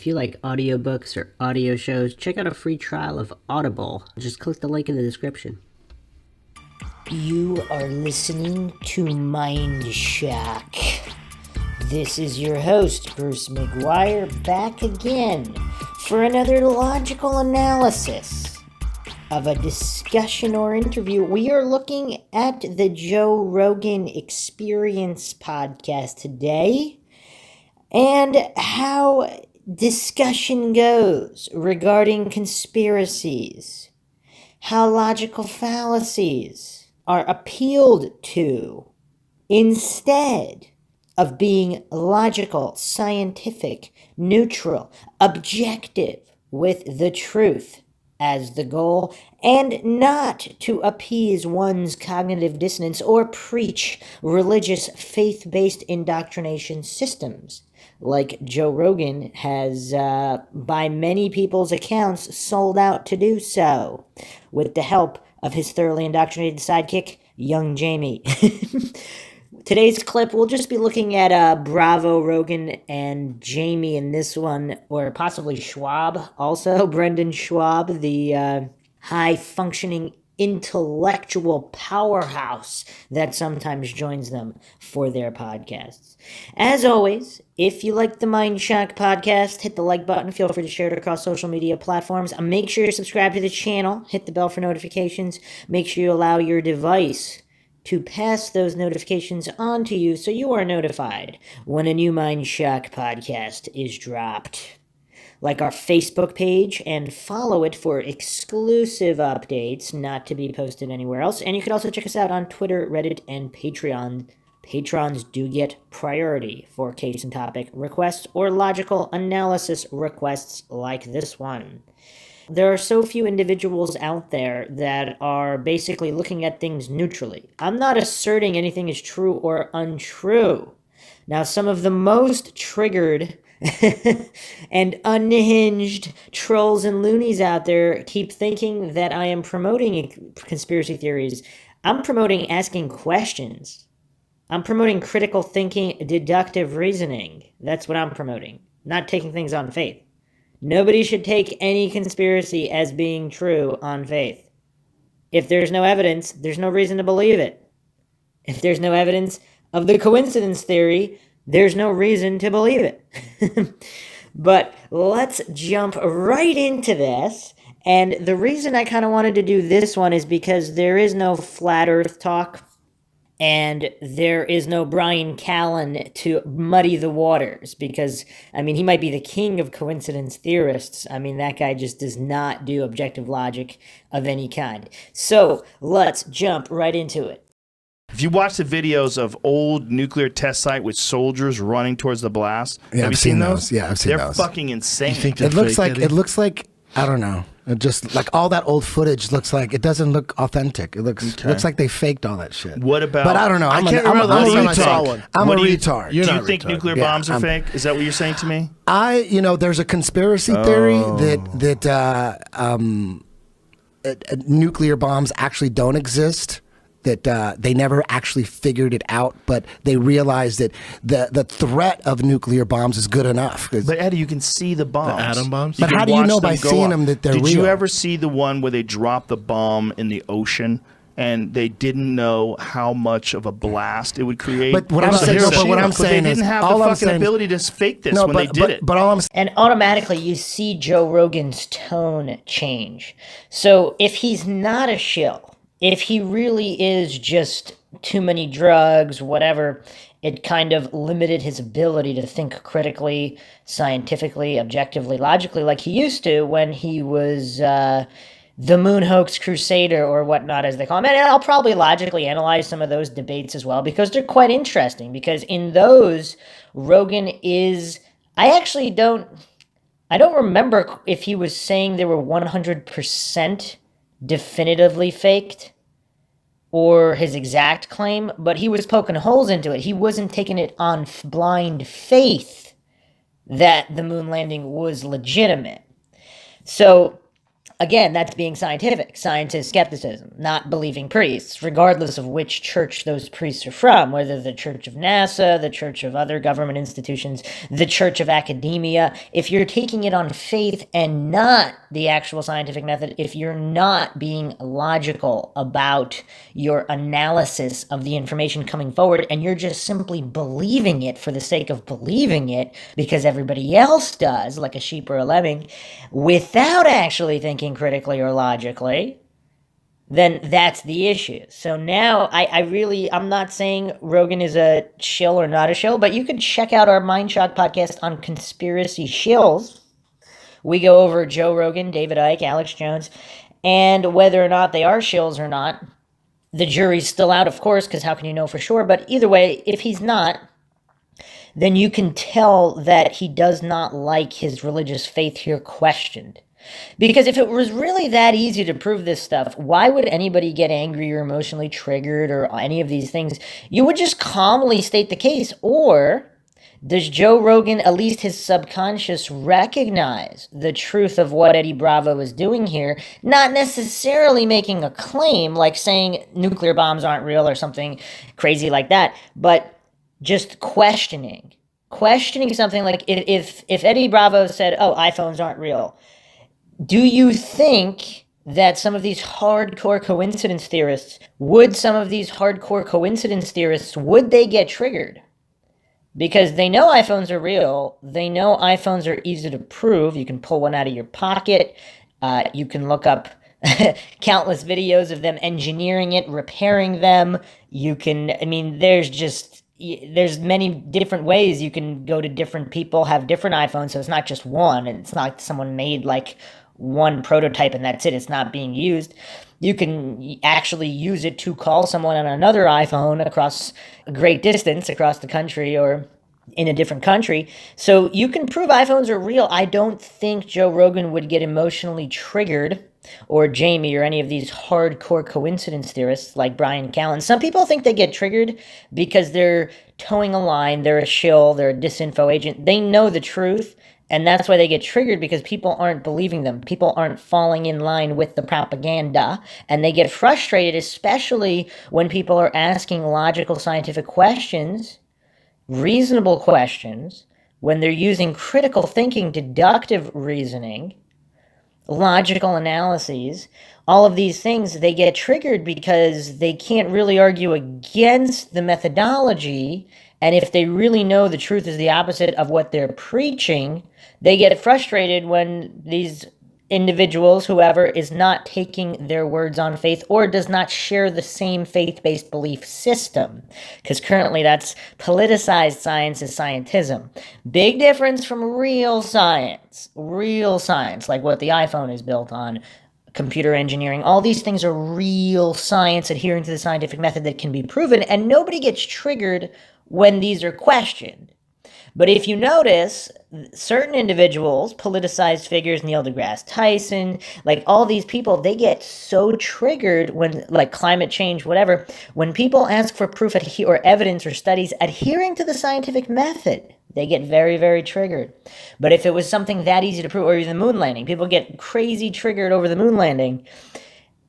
If you like audiobooks or audio shows, check out a free trial of Audible. Just click the link in the description. You are listening to Mindshock. This is your host, Bruce McGuire, back again for another logical analysis of a discussion or interview. We are looking at the Joe Rogan Experience podcast today and how discussion goes regarding conspiracies, how logical fallacies are appealed to instead of being logical, scientific, neutral, objective, with the truth as the goal, and not to appease one's cognitive dissonance or preach religious, faith-based indoctrination systems, like Joe Rogan has, by many people's accounts, sold out to do so, with the help of his thoroughly indoctrinated sidekick, young Jamie. Today's clip, we'll just be looking at Bravo, Rogan, and Jamie in this one, or possibly Schwab also, Brendan Schwab, the high-functioning intellectual powerhouse that sometimes joins them for their podcasts. As always, if you like the Mindshock podcast, hit the like button. Feel free to share it across social media platforms. Make sure you subscribe to the channel. Hit the bell for notifications. Make sure you allow your device to pass those notifications on to you so you are notified when a new Mindshock podcast is dropped. Like our Facebook page and follow it for exclusive updates not to be posted anywhere else. And you can also check us out on Twitter, Reddit, and Patreon. Patrons do get priority for case and topic requests or logical analysis requests like this one. There are so few individuals out there that are basically looking at things neutrally. I'm not asserting anything is true or untrue. Now, some of the most triggered and unhinged trolls and loonies out there keep thinking that I am promoting conspiracy theories. I'm promoting asking questions. I'm promoting critical thinking, deductive reasoning. That's what I'm promoting, not taking things on faith. Nobody should take any conspiracy as being true on faith. If there's no evidence, there's no reason to believe it. If there's no evidence of the coincidence theory, there's no reason to believe it. But let's jump right into this. And the reason I kind of wanted to do this one is because there is no flat earth talk. And there is no Brian Callen to muddy the waters because, I mean, he might be the king of coincidence theorists. I mean, that guy just does not do objective logic of any kind. So let's jump right into it. If you watch the videos of old nuclear test site with soldiers running towards the blast, have you seen those? Yeah, I've seen those. They're fucking insane. It looks like I don't know. It just like all that old footage looks like it doesn't look authentic. It looks like they faked all that shit. What about? But I don't know. I'm a retard. I'm a retard. Do you think nuclear bombs are fake? Is that what you're saying to me? There's a conspiracy theory that nuclear bombs actually don't exist. That they never actually figured it out, but they realized that the threat of nuclear bombs is good enough. But Eddie, you can see the bombs. The atom bombs? But how do you know by seeing them that they're real? Did you ever see the one where they dropped the bomb in the ocean and they didn't know how much of a blast it would create? But what I'm saying is, they didn't have the fucking ability to fake this when they did it. But all I'm saying, and automatically you see Joe Rogan's tone change. So if he's not a shill, if he really is just too many drugs, whatever, it kind of limited his ability to think critically, scientifically, objectively, logically, like he used to when he was the moon hoax crusader or whatnot, as they call him. And I'll probably logically analyze some of those debates as well because they're quite interesting. Because in those, Rogan is... I don't remember if he was saying they were 100% definitively faked or his exact claim, but he was poking holes into it. He wasn't taking it on blind faith that the moon landing was legitimate. So Again, that's being scientific. Science is skepticism, not believing priests, regardless of which church those priests are from, whether the Church of NASA, the Church of other government institutions, the Church of academia. If you're taking it on faith and not the actual scientific method, if you're not being logical about your analysis of the information coming forward, and you're just simply believing it for the sake of believing it because everybody else does, like a sheep or a lemming, without actually thinking critically or logically, then that's the issue. So now I'm not saying Rogan is a shill or not a shill, but you can check out our Mindshock podcast on conspiracy shills. We go over Joe Rogan, David Icke, Alex Jones, and whether or not they are shills or not. The jury's still out, of course, because how can you know for sure? But either way, if he's not, then you can tell that he does not like his religious faith here questioned. Because if it was really that easy to prove this stuff, why would anybody get angry or emotionally triggered or any of these things? You would just calmly state the case. Or does Joe Rogan, at least his subconscious, recognize the truth of what Eddie Bravo is doing here? Not necessarily making a claim like saying nuclear bombs aren't real or something crazy like that, but just questioning something like if Eddie Bravo said, oh, iPhones aren't real, do you think that some of these hardcore coincidence theorists, would they get triggered? Because they know iPhones are real. They know iPhones are easy to prove. You can pull one out of your pocket. You can look up countless videos of them engineering it, repairing them. There's many different ways you can go to different people, have different iPhones, so it's not just one. It's not like someone made like one prototype and that's it. It's not being used. You can actually use it to call someone on another iPhone across a great distance, across the country or in a different country. So you can prove iPhones are real. I don't think Joe Rogan would get emotionally triggered, or Jamie, or any of these hardcore coincidence theorists like Brian Callen. Some people think they get triggered because they're towing a line, they're a shill, they're a disinfo agent. They know the truth, and that's why they get triggered, because people aren't believing them. People aren't falling in line with the propaganda, and they get frustrated, especially when people are asking logical scientific questions, reasonable questions, when they're using critical thinking, deductive reasoning, logical analyses, all of these things. They get triggered because they can't really argue against the methodology, and if they really know the truth is the opposite of what they're preaching, they get frustrated when these individuals, whoever, is not taking their words on faith or does not share the same faith-based belief system. Because currently that's politicized science is scientism. Big difference from real science, like what the iPhone is built on, computer engineering. All these things are real science adhering to the scientific method that can be proven, and nobody gets triggered when these are questioned. But if you notice, certain individuals, politicized figures, Neil deGrasse Tyson, like all these people, they get so triggered when, like climate change, whatever, when people ask for proof or evidence or studies adhering to the scientific method, they get very, very triggered. But if it was something that easy to prove, or even the moon landing, people get crazy triggered over the moon landing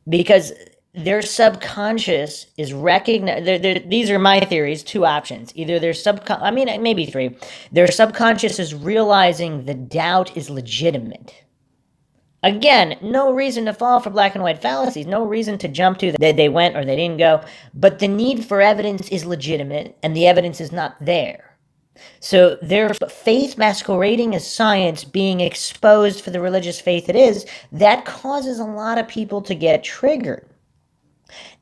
because their subconscious is these are my theories, two options. Either maybe three. Their subconscious is realizing the doubt is legitimate. Again, no reason to fall for black and white fallacies, no reason to jump to that they went or they didn't go, but the need for evidence is legitimate and the evidence is not there. So their faith masquerading as science being exposed for the religious faith it is, that causes a lot of people to get triggered.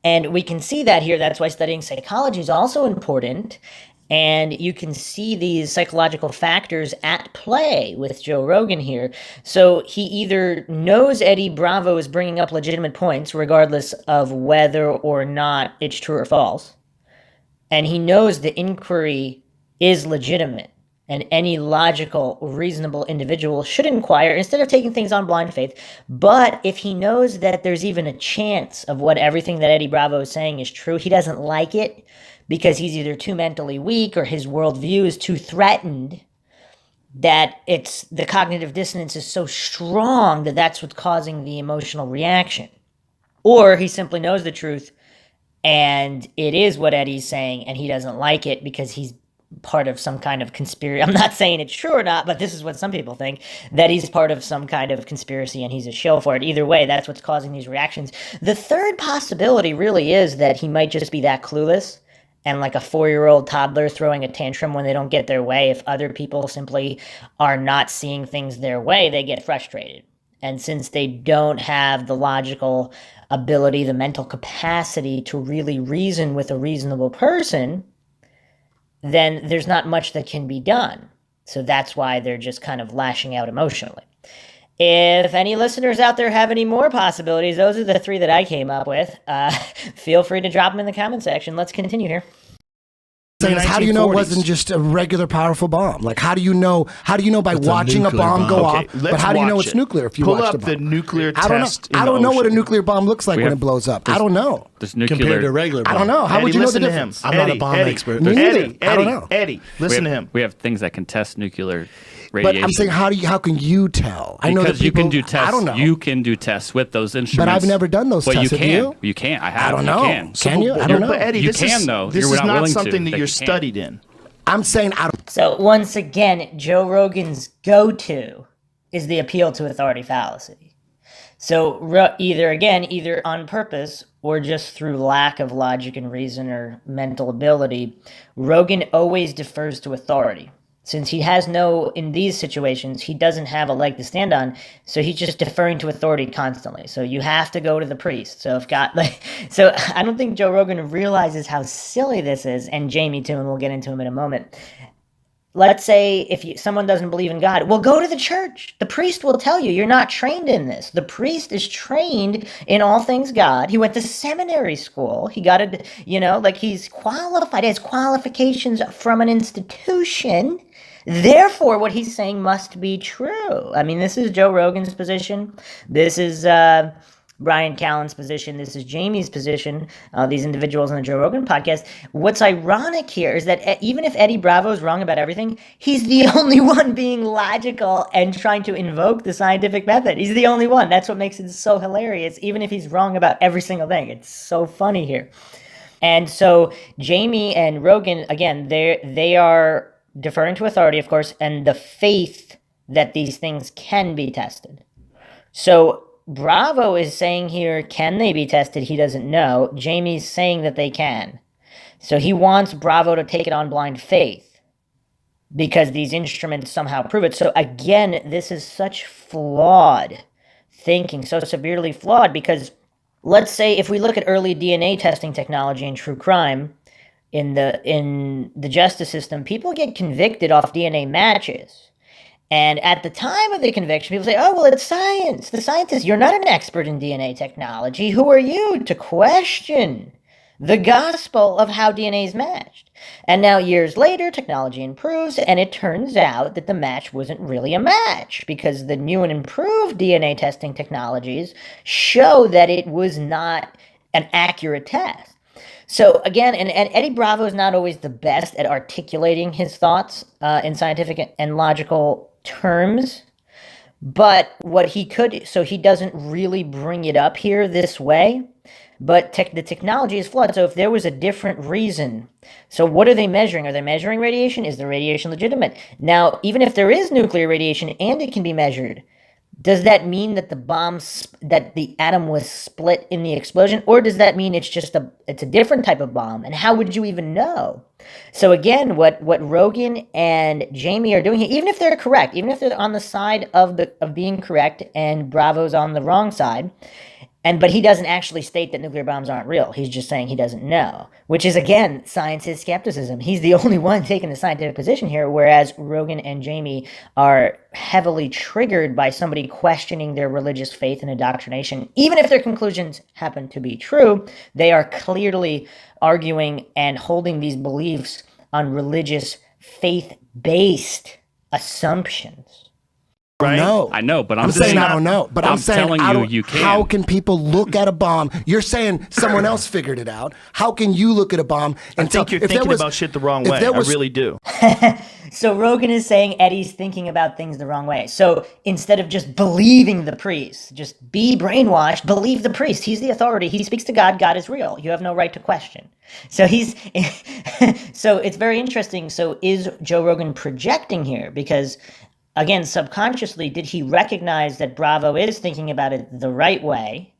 And we can see that here. That's why studying psychology is also important. And you can see these psychological factors at play with Joe Rogan here. So he either knows Eddie Bravo is bringing up legitimate points, regardless of whether or not it's true or false. And he knows the inquiry is legitimate. And any logical, reasonable individual should inquire instead of taking things on blind faith. But if he knows that there's even a chance of what everything that Eddie Bravo is saying is true, he doesn't like it because he's either too mentally weak or his worldview is too threatened, that it's the cognitive dissonance is so strong that that's what's causing the emotional reaction. Or he simply knows the truth and it is what Eddie's saying and he doesn't like it because he's part of some kind of conspiracy. I'm not saying it's true or not, but this is what some people think, that he's part of some kind of conspiracy and he's a shill for it. Either way, that's what's causing these reactions. The third possibility really is that he might just be that clueless and like a 4-year-old toddler throwing a tantrum when they don't get their way. If other people simply are not seeing things their way, they get frustrated. And since they don't have the logical ability, the mental capacity to really reason with a reasonable person, then there's not much that can be done. So that's why they're just kind of lashing out emotionally. If any listeners out there have any more possibilities, those are the 3 that I came up with. Feel free to drop them in the comment section. Let's continue here. How do you know it wasn't just a regular powerful bomb? Like, how do you know by watching a bomb go off? But how do you know it's nuclear if you watch the bomb? Pull up the nuclear test. I don't know what a nuclear bomb looks like when it blows up. I don't know. There's nuclear Compared to a regular bomb. I don't know. How would you know the listen to him. difference? I'm not a bomb expert. Eddie, I don't know. Eddie, listen to him. We have things that can test nuclear But radiation. I'm saying, how can you tell? I know that Because you people, can do tests. I don't know. You can do tests with those instruments. But I've never done those but tests. you Have can. you? You can't. I have. I don't know. You can. Can you? I don't know. But Eddie, You this can, is, though. This You're is not not willing to, something that but you're you can. studied in. I'm saying I don't. So once again, Joe Rogan's go-to is the appeal to authority fallacy. So either on purpose or just through lack of logic and reason or mental ability, Rogan always defers to authority. Since he has in these situations, he doesn't have a leg to stand on, so he's just deferring to authority constantly. So you have to go to the priest. So so I don't think Joe Rogan realizes how silly this is, and Jamie too, and we'll get into him in a moment. Let's say if someone doesn't believe in God, well, go to the church. The priest will tell you you're not trained in this. The priest is trained in all things God. He went to seminary school. He got he's qualified. He has qualifications from an institution. Therefore, what he's saying must be true. I mean, this is Joe Rogan's position. This is Brian Callen's position. This is Jamie's position. These individuals on the Joe Rogan podcast. What's ironic here is that even if Eddie Bravo is wrong about everything, he's the only one being logical and trying to invoke the scientific method. He's the only one. That's what makes it so hilarious, even if he's wrong about every single thing. It's so funny here. And so Jamie and Rogan, again, they are deferring to authority, of course, and the faith that these things can be tested. So Bravo is saying here, can they be tested? He doesn't know. Jamie's saying that they can. So he wants Bravo to take it on blind faith because these instruments somehow prove it. So again, this is such flawed thinking, so severely flawed, because let's say if we look at early DNA testing technology in true crime, in the justice system, people get convicted off DNA matches. And at the time of the conviction, people say, oh, well, it's science. The scientist, you're not an expert in DNA technology. Who are you to question the gospel of how DNA is matched? And now years later, technology improves, and it turns out that the match wasn't really a match because the new and improved DNA testing technologies show that it was not an accurate test. So again, and Eddie Bravo is not always the best at articulating his thoughts in scientific and logical terms, but what he could, so he doesn't really bring it up here this way, but the technology is flawed. So if there was a different reason, so what are they measuring? Are they measuring radiation? Is the radiation legitimate? Now, even if there is nuclear radiation and it can be measured, does that mean that that the atom was split in the explosion, or does that mean it's a different type of bomb? And how would you even know? So again, what Rogan and Jamie are doing here, even if they're correct, even if they're on the side of being correct and Bravo's on the wrong side, but he doesn't actually state that nuclear bombs aren't real. He's just saying he doesn't know, which is, again, scientist skepticism. He's the only one taking the scientific position here, whereas Rogan and Jamie are heavily triggered by somebody questioning their religious faith and indoctrination. Even if their conclusions happen to be true, they are clearly arguing and holding these beliefs on religious, faith-based assumptions. Right? No, I know, but I'm saying I don't know. But I'm saying telling I you, don't, you can. How can people look at a bomb? You're saying someone else figured it out. How can you look at a bomb and I think you're thinking about shit the wrong way. I really do. So Rogan is saying Eddie's thinking about things the wrong way. So instead of just believing the priest, just be brainwashed, believe the priest. He's the authority. He speaks to God. God is real. You have no right to question. So so it's very interesting. So is Joe Rogan projecting here? Because again, subconsciously, did he recognize that Bravo is thinking about it the right way?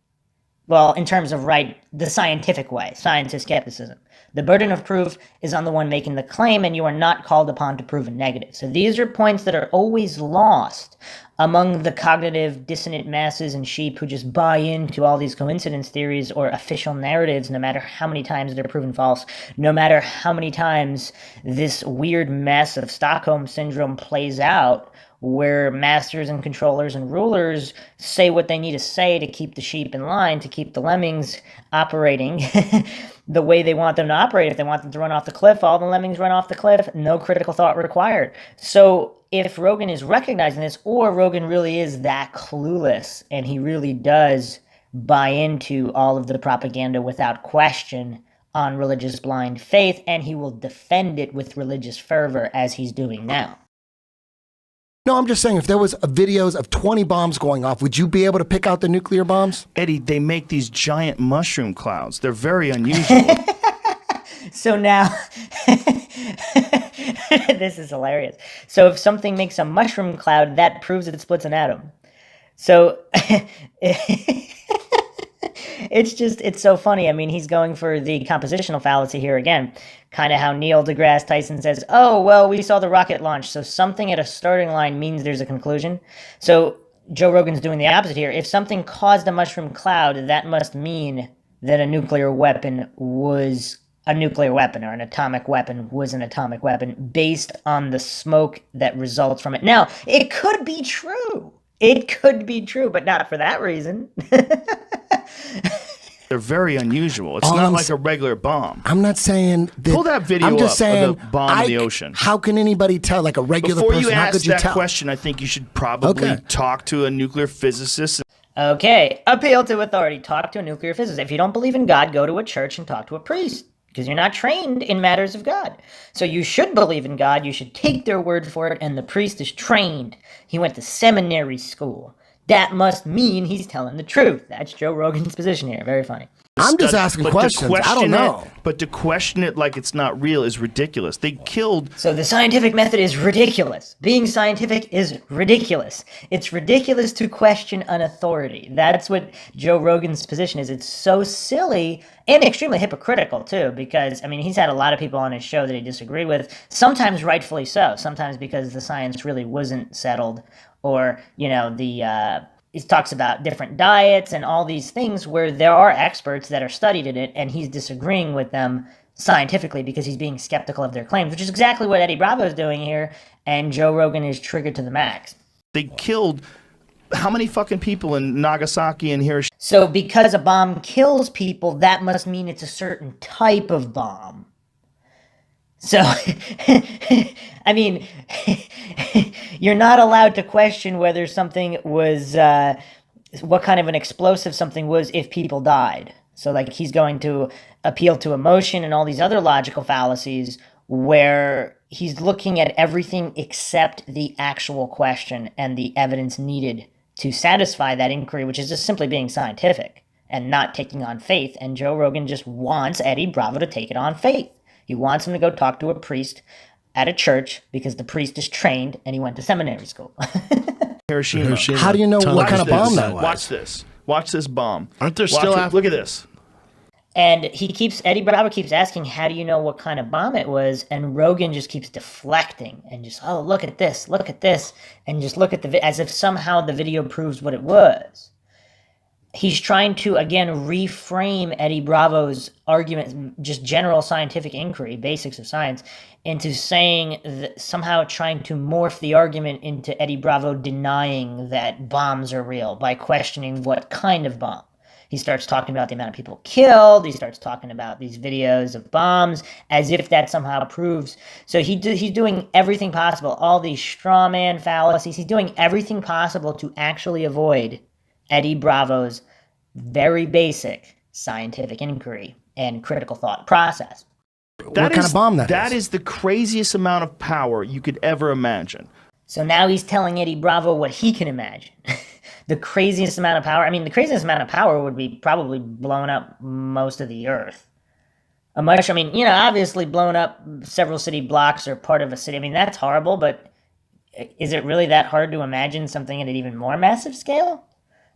Well, in terms of right, the scientific way, science is skepticism. The burden of proof is on the one making the claim, and you are not called upon to prove a negative. So these are points that are always lost among the cognitive dissonant masses and sheep who just buy into all these coincidence theories or official narratives, no matter how many times they're proven false, no matter how many times this weird mess of Stockholm Syndrome plays out, where masters and controllers and rulers say what they need to say to keep the sheep in line, to keep the lemmings operating the way they want them to operate. If they want them to run off the cliff, all the lemmings run off the cliff, no critical thought required. So if Rogan is recognizing this, or Rogan really is that clueless, and he really does buy into all of the propaganda without question on religious blind faith, and he will defend it with religious fervor as he's doing now. No, I'm just saying, if there was videos of 20 bombs going off, would you be able to pick out the nuclear bombs? Eddie, they make these giant mushroom clouds. They're very unusual. So now, this is hilarious. So if something makes a mushroom cloud, that proves that it splits an atom. So it's so funny. I mean, he's going for the compositional fallacy here again. Kind of how Neil deGrasse Tyson says, oh, well, we saw the rocket launch, so something at a starting line means there's a conclusion. So Joe Rogan's doing the opposite here. If something caused a mushroom cloud, that must mean that a nuclear weapon was a nuclear weapon, or an atomic weapon was an atomic weapon, based on the smoke that results from it. Now, it could be true. It could be true, but not for that reason. They're very unusual. It's not like a regular bomb. I'm not saying that. Pull that video I'm just up saying, of the bomb in the ocean. How can anybody tell, like a regular Before person, you how ask could you that tell? question, I think you should probably talk to a nuclear physicist. Okay, appeal to authority. Talk to a nuclear physicist. If you don't believe in God, go to a church and talk to a priest, because you're not trained in matters of God. So you should believe in God. You should take their word for it, and the priest is trained. He went to seminary school. That must mean he's telling the truth. That's Joe Rogan's position here. Very funny. I'm just asking questions. I don't know. But to question it like it's not real is ridiculous. They killed. So the scientific method is ridiculous. Being scientific is ridiculous. It's ridiculous to question an authority. That's what Joe Rogan's position is. It's so silly and extremely hypocritical, too, because, I mean, he's had a lot of people on his show that he disagreed with, sometimes rightfully so, sometimes because the science really wasn't settled, or, you know, he talks about different diets and all these things where there are experts that are studied in it, and he's disagreeing with them scientifically because he's being skeptical of their claims, which is exactly what Eddie Bravo is doing here, and Joe Rogan is triggered to the max. They killed how many fucking people in Nagasaki and Hiroshima? So because a bomb kills people, that must mean it's a certain type of bomb. So, I mean, you're not allowed to question whether something was, what kind of an explosive something was if people died. So, like, he's going to appeal to emotion and all these other logical fallacies where he's looking at everything except the actual question and the evidence needed to satisfy that inquiry, which is just simply being scientific and not taking on faith. And Joe Rogan just wants Eddie Bravo to take it on faith. He wants him to go talk to a priest at a church because the priest is trained and he went to seminary school. Hiroshima. How do you know what kind of bomb that was? Watch this. Watch this bomb. Aren't there still Look at this. And Eddie Bravo keeps asking, how do you know what kind of bomb it was? And Rogan just keeps deflecting and just, oh, look at this, and just look at as if somehow the video proves what it was. He's trying to, again, reframe Eddie Bravo's argument, just general scientific inquiry, basics of science, into saying that somehow trying to morph the argument into Eddie Bravo denying that bombs are real by questioning what kind of bomb. He starts talking about the amount of people killed. He starts talking about these videos of bombs as if that somehow proves. So he's doing everything possible, all these straw man fallacies. He's doing everything possible to actually avoid Eddie Bravo's very basic scientific inquiry and critical thought process. what kind of bomb that is. That is the craziest amount of power you could ever imagine. So now he's telling Eddie Bravo what he can imagine. The craziest amount of power. I mean, the craziest amount of power would be probably blowing up most of the earth. Obviously blowing up several city blocks or part of a city. I mean, that's horrible, but is it really that hard to imagine something at an even more massive scale?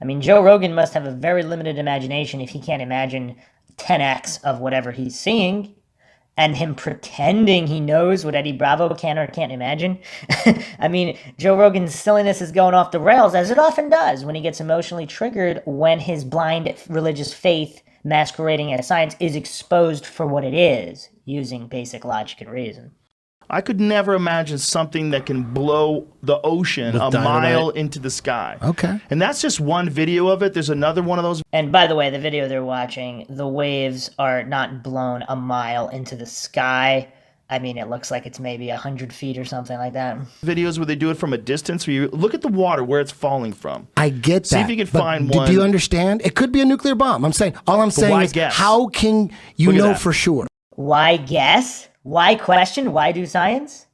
I mean, Joe Rogan must have a very limited imagination if he can't imagine 10x of whatever he's seeing, and him pretending he knows what Eddie Bravo can or can't imagine. I mean, Joe Rogan's silliness is going off the rails, as it often does when he gets emotionally triggered, when his blind religious faith masquerading as science is exposed for what it is, using basic logic and reason. I could never imagine something that can blow the ocean With a dynamite. mile into the sky. Okay. And that's just one video of it. There's another one of those And by the way, the video they're watching, the waves are not blown a mile into the sky. I mean, it looks like it's maybe 100 feet or something like that. videos where they do it from a distance, where you look at the water where it's falling from. I get that. See if you can but find do one. you understand? It could be a nuclear bomb. All I'm saying why is, guess? how can you Look at know that. for sure? Why guess? Why question? Why do science?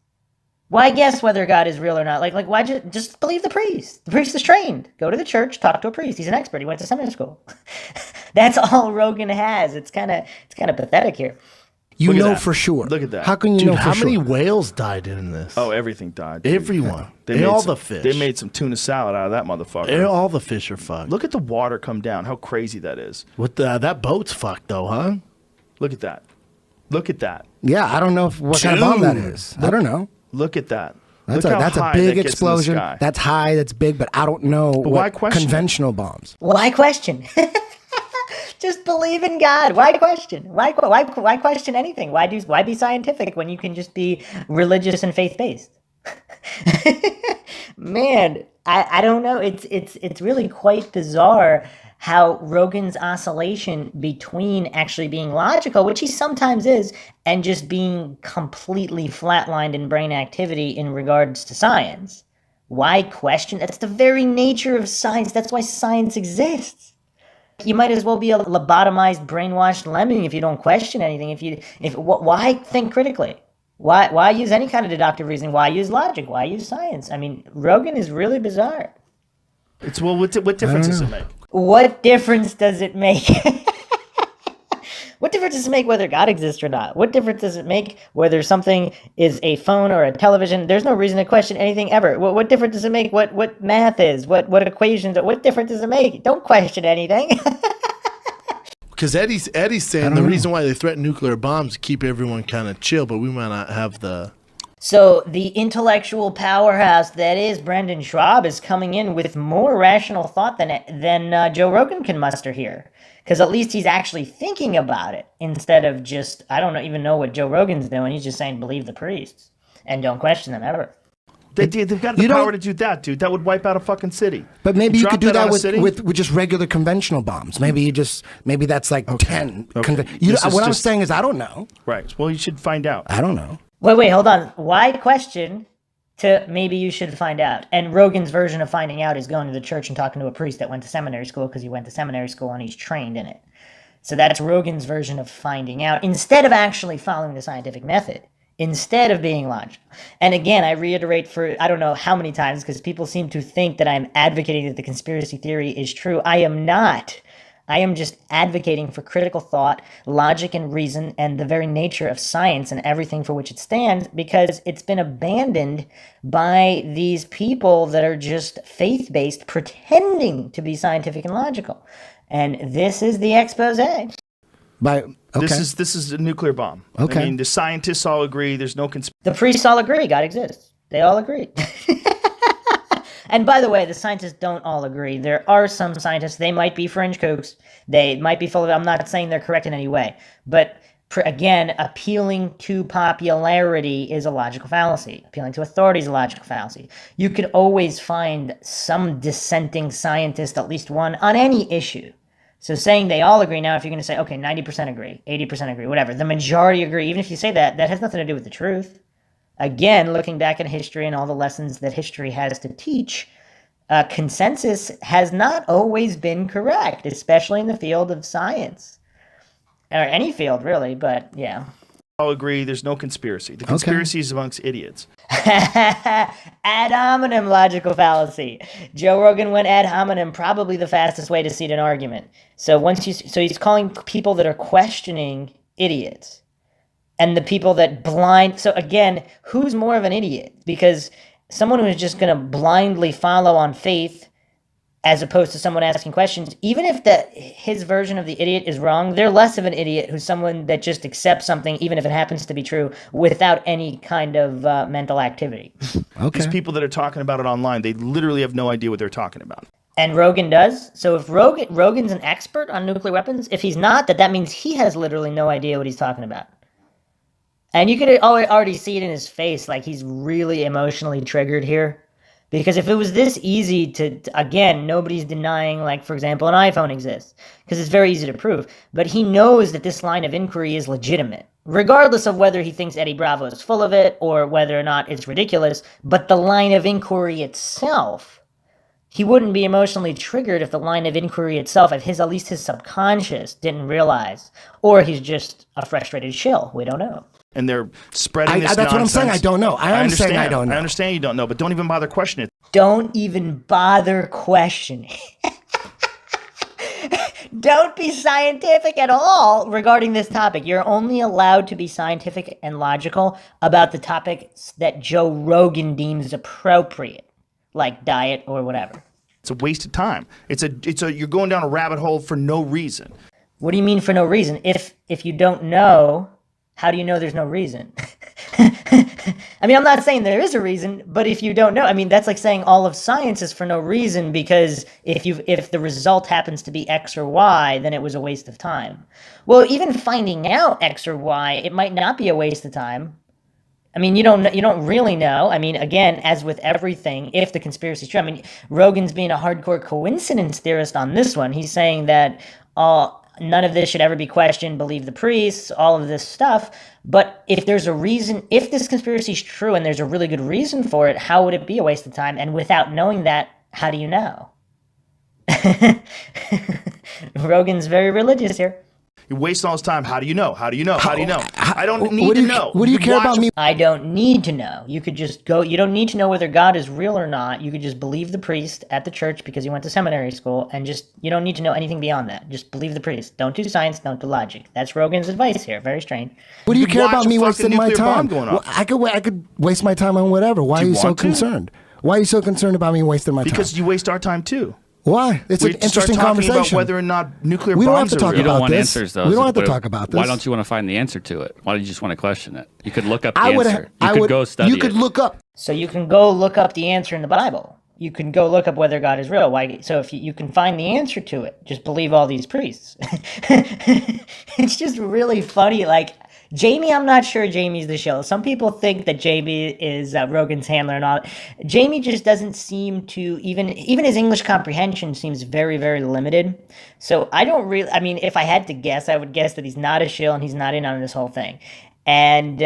Why guess whether God is real or not? Like why just believe the priest? The priest is trained. Go to the church, talk to a priest. He's an expert. He went to seminary school. That's all Rogan has. It's kind of pathetic here. You Look at know that. for sure. Look at that. How can you Dude, know for how sure? many whales died in this? Oh, everything died. dude. Everyone. They all made the some- fish. They made some tuna salad out of that motherfucker. All the fish are fucked. Look at the water come down. How crazy that is. That boat's fucked though, huh? Look at that. Look at that. Yeah, I don't know what kind of bomb that is. I don't know. Look at that. That's Look how a high big that gets in the explosion. sky. That's high. That's big. But I don't know why what question it? conventional bombs. Why question? Just believe in God. Why question? Why question anything? Why be scientific when you can just be religious and faith-based? Man, I don't know. It's really quite bizarre how Rogan's oscillation between actually being logical, which he sometimes is, and just being completely flatlined in brain activity in regards to science. Why question? That's the very nature of science. That's why science exists. You might as well be a lobotomized, brainwashed lemming if you don't question anything. Why think critically? Why use any kind of deductive reasoning? Why use logic? Why use science? I mean, Rogan is really bizarre. It's what difference does it make? What difference does it make? What difference does it make whether God exists or not? What difference does it make whether something is a phone or a television? There's no reason to question anything ever. What difference does it make what math is? What equations? What difference does it make? Don't question anything. Because Eddie's saying the reason why they threaten nuclear bombs is to keep everyone kind of chill, but we might not have the. So the intellectual powerhouse that is Brendan Schwab is coming in with more rational thought than Joe Rogan can muster here. Because at least he's actually thinking about it instead of just, I don't even know what Joe Rogan's doing. He's just saying believe the priests and don't question them ever. They've got the power to do that, dude. That would wipe out a fucking city. But maybe you could do that on a city? with just regular conventional bombs. Maybe that's like 10. Okay. What I'm saying is I don't know. Right. Well, you should find out. I don't know. Wait, hold on. Why question to maybe you should find out? And Rogan's version of finding out is going to the church and talking to a priest that went to seminary school because he went to seminary school and he's trained in it. So that's Rogan's version of finding out instead of actually following the scientific method, instead of being logical. And again, I reiterate for I don't know how many times because people seem to think that I'm advocating that the conspiracy theory is true. I am not. I am just advocating for critical thought, logic and reason, and the very nature of science and everything for which it stands, because it's been abandoned by these people that are just faith-based, pretending to be scientific and logical. And this is the expose. This is a nuclear bomb. Okay. I mean, the scientists all agree. There's no conspiracy. The priests all agree God exists. They all agree. And by the way, the scientists don't all agree. There are some scientists, they might be fringe kooks. They might be full of, I'm not saying they're correct in any way. But again, appealing to popularity is a logical fallacy. Appealing to authority is a logical fallacy. You could always find some dissenting scientist, at least one, on any issue. So saying they all agree now, if you're going to say, okay, 90% agree, 80% agree, whatever, the majority agree, even if you say that, that has nothing to do with the truth. Again, looking back at history and all the lessons that history has to teach, consensus has not always been correct, especially in the field of science. Or any field, really, but yeah. I'll agree there's no conspiracy. The conspiracy is amongst idiots. Ad hominem logical fallacy. Joe Rogan went ad hominem, probably the fastest way to seed an argument. So he's calling people that are questioning idiots, and the people that blind. So again, who's more of an idiot? Because someone who is just going to blindly follow on faith, as opposed to someone asking questions, even if his version of the idiot is wrong, they're less of an idiot who's someone that just accepts something, even if it happens to be true, without any kind of mental activity. Okay. These people that are talking about it online, they literally have no idea what they're talking about. And Rogan does. So if Rogan's an expert on nuclear weapons, if he's not, that means he has literally no idea what he's talking about. And you could already see it in his face, like he's really emotionally triggered here. Because if it was this easy again, nobody's denying, like, for example, an iPhone exists, because it's very easy to prove. But he knows that this line of inquiry is legitimate, regardless of whether he thinks Eddie Bravo is full of it or whether or not it's ridiculous. But the line of inquiry itself, he wouldn't be emotionally triggered if the line of inquiry itself, at least his subconscious, didn't realize. Or he's just a frustrated shill. We don't know. And they're spreading this That's nonsense. what I'm saying. I don't know. I'm saying I don't know. I understand you don't know, but don't even bother questioning it. Don't even bother questioning. Don't be scientific at all regarding this topic. You're only allowed to be scientific and logical about the topics that Joe Rogan deems appropriate, like diet or whatever. It's a waste of time. You're going down a rabbit hole for no reason. What do you mean for no reason? If you don't know, how do you know there's no reason? I mean, I'm not saying there is a reason, but if you don't know, I mean, that's like saying all of science is for no reason, because if the result happens to be X or Y, then it was a waste of time. Well, even finding out X or Y, it might not be a waste of time. I mean, you don't really know. I mean, again, as with everything, if the conspiracy is true, I mean, Rogan's being a hardcore coincidence theorist on this one. He's saying that none of this should ever be questioned, believe the priests, all of this stuff. But if there's a reason, if this conspiracy is true and there's a really good reason for it, how would it be a waste of time? And without knowing that, how do you know? Rogan's very religious here. You're wasting all this time. How do you know? How do you know? How do you know? I don't need to know. What do you care about me? I don't need to know. You could just go. You don't need to know whether God is real or not. You could just believe the priest at the church because you went to seminary school, and you don't need to know anything beyond that. Just believe the priest. Don't do science. Don't do logic. That's Rogan's advice here. Very strange. What do you care watch about a me fucking wasting my nuclear time? bomb going Well, off. I could waste my time on whatever. Why are Do you you so want to? concerned? Why are you so concerned about me wasting my time? Because you waste our time too. Why? It's We an interesting start talking conversation. about whether or not nuclear We don't have bombs to are talk real. You don't about want this. answers, though. We don't have to But talk about this. Why don't you want to find the answer to it? Why do you just want to question it? You could look up the I would. answer. You could go study You could it. look up. So you can go look up the answer in the Bible. You can go look up whether God is real. Why? So if you can find the answer to it, just believe all these priests. It's just really funny. Like, Jamie, I'm not sure Jamie's the shill. Some people think that Jamie is Rogan's handler and all. Jamie just doesn't seem to, even his English comprehension seems very, very limited. So I mean, if I had to guess, I would guess that he's not a shill and he's not in on this whole thing. And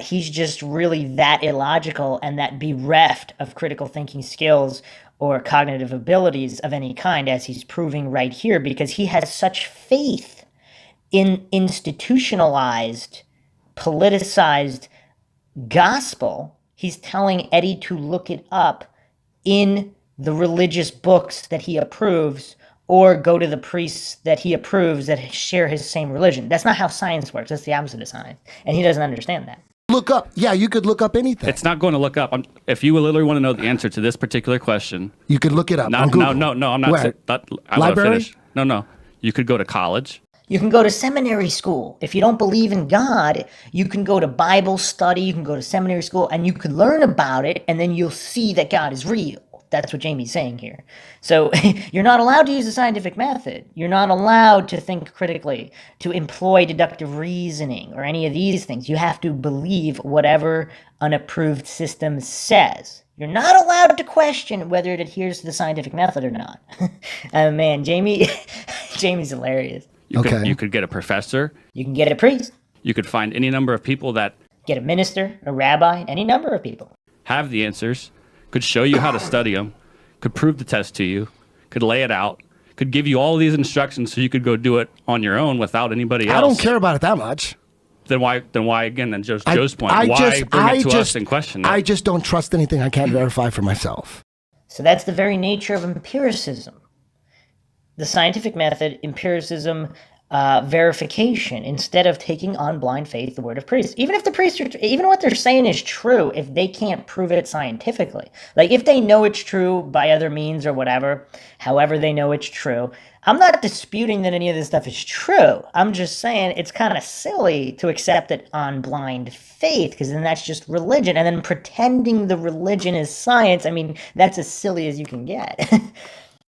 he's just really that illogical and that bereft of critical thinking skills or cognitive abilities of any kind, as he's proving right here, because he has such faith in institutionalized, politicized gospel. He's telling Eddie to look it up in the religious books that he approves, or go to the priests that he approves that share his same religion. That's not how science works. That's the opposite of science. And he doesn't understand that. Look up. Yeah, you could look up anything. It's not going to look up. If you literally want to know the answer to this particular question, You could look it up on no, Google. no, I'm not. Where? I want to Library? finish. No. You could go to college. You can go to seminary school. If you don't believe in God, you can go to Bible study, you can go to seminary school, and you can learn about it, and then you'll see that God is real. That's what Jamie's saying here. So you're not allowed to use the scientific method. You're not allowed to think critically, to employ deductive reasoning, or any of these things. You have to believe whatever unapproved system says. You're not allowed to question whether it adheres to the scientific method or not. Man, Jamie's hilarious. You Okay. could get a professor. You can get a priest, You could find any number of people that get a minister, a rabbi, any number of people. have the answers, could show you how to study them, could prove the test to you, could lay it out, could give you all these instructions so you could go do it on your own without anybody else. I don't care about it that much. Then why again? Then Joe's point. Why bring it to us and question it? I just don't trust anything I can't verify for myself. So that's the very nature of empiricism. The scientific method, empiricism, verification, instead of taking on blind faith the word of priests. Even if the priests even what they're saying is true, if they can't prove it scientifically, like if they know it's true by other means or whatever, however they know it's true, I'm not disputing that any of this stuff is true. I'm just saying it's kind of silly to accept it on blind faith, because then that's just religion, and then pretending the religion is science. I mean, that's as silly as you can get.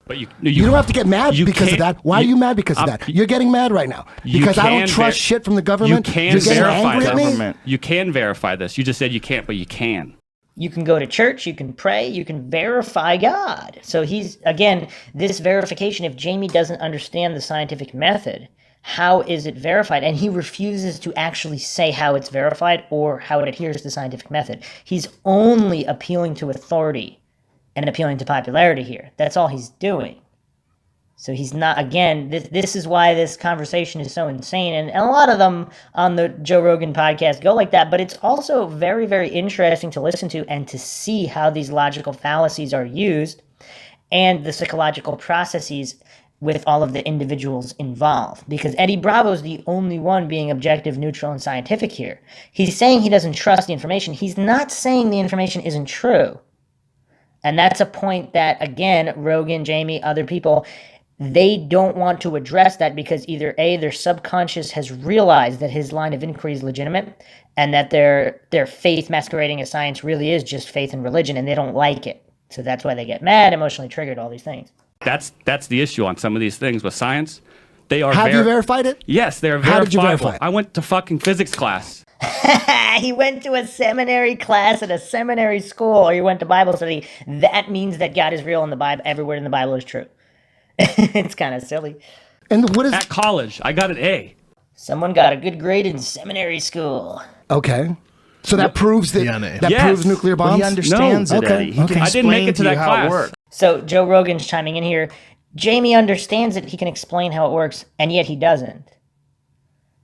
But you don't have to get mad because of that. Why are you mad because of that? You're getting mad right now because I don't trust shit from the government. You can You're getting verify angry at me? government. You can verify this. You just said you can't, but you can. You can go to church, you can pray, you can verify God. So he's, again, this verification, if Jamie doesn't understand the scientific method, how is it verified? And he refuses to actually say how it's verified or how it adheres to the scientific method. He's only appealing to authority and appealing to popularity here. That's all he's doing. So he's not, again, this is why this conversation is so insane. And a lot of them on the Joe Rogan podcast go like that, but it's also very, very interesting to listen to and to see how these logical fallacies are used and the psychological processes with all of the individuals involved. Because Eddie Bravo's the only one being objective, neutral, and scientific here. He's saying he doesn't trust the information. He's not saying the information isn't true. And that's a point that, again, Rogan, Jamie, other people, they don't want to address that because either A, their subconscious has realized that his line of inquiry is legitimate and that their faith masquerading as science really is just faith and religion, and they don't like it. So that's why they get mad, emotionally triggered, all these things. That's the issue on some of these things with science. They are Have you verified it? Yes, they're verifiable. How did you verify it? I went to fucking physics class. He went to a seminary class at a seminary school, or he went to Bible study. That means that God is real in the Bible. Every word in the Bible is true. It's kind of silly. And what is At college, I got an A. Someone got a good grade in seminary school. okay? So that proves that DNA. that Yes. proves nuclear Well, bombs. he understands No. it, Okay, Eddie. He okay. can I didn't make explain it to you that how class. it works. So Joe Rogan's chiming in here. Jamie understands it. He can explain how it works, and yet he doesn't.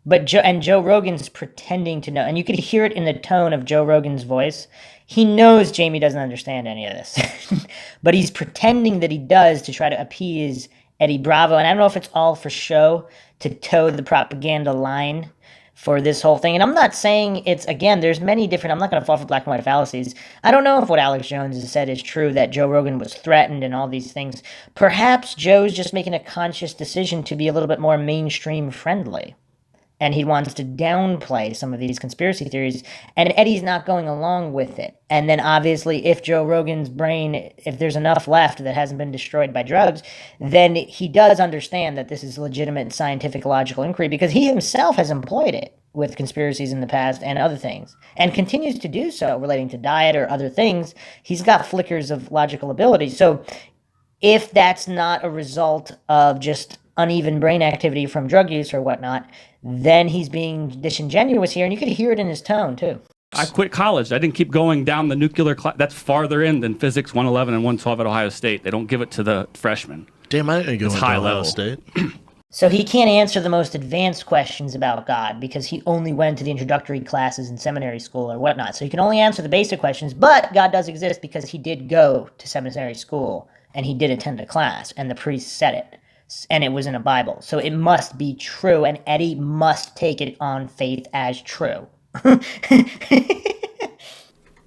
But Joe Rogan's pretending to know, and you could hear it in the tone of Joe Rogan's voice. He knows Jamie doesn't understand any of this, but he's pretending that he does to try to appease Eddie Bravo. And I don't know if it's all for show to toe the propaganda line for this whole thing. And I'm not saying it's, again, there's many different, I'm not going to fall for black and white fallacies. I don't know if what Alex Jones has said is true, that Joe Rogan was threatened and all these things. Perhaps Joe's just making a conscious decision to be a little bit more mainstream friendly. And he wants to downplay some of these conspiracy theories, and Eddie's not going along with it. And then obviously, if Joe Rogan's brain, if there's enough left that hasn't been destroyed by drugs, then he does understand that this is legitimate scientific logical inquiry, because he himself has employed it with conspiracies in the past and other things, and continues to do so relating to diet or other things. He's got flickers of logical ability. So if that's not a result of just uneven brain activity from drug use or whatnot, then he's being disingenuous here, and you could hear it in his tone too. I quit college. I didn't keep going down the nuclear class. That's farther in than physics 111 and 112 at Ohio State. They don't give it to the freshmen. Damn, I didn't go into high Ohio level. State. So he can't answer the most advanced questions about God because he only went to the introductory classes in seminary school or whatnot. So he can only answer the basic questions, but God does exist because he did go to seminary school and he did attend a class, and the priest said it. And it was in a Bible. So it must be true, and Eddie must take it on faith as true.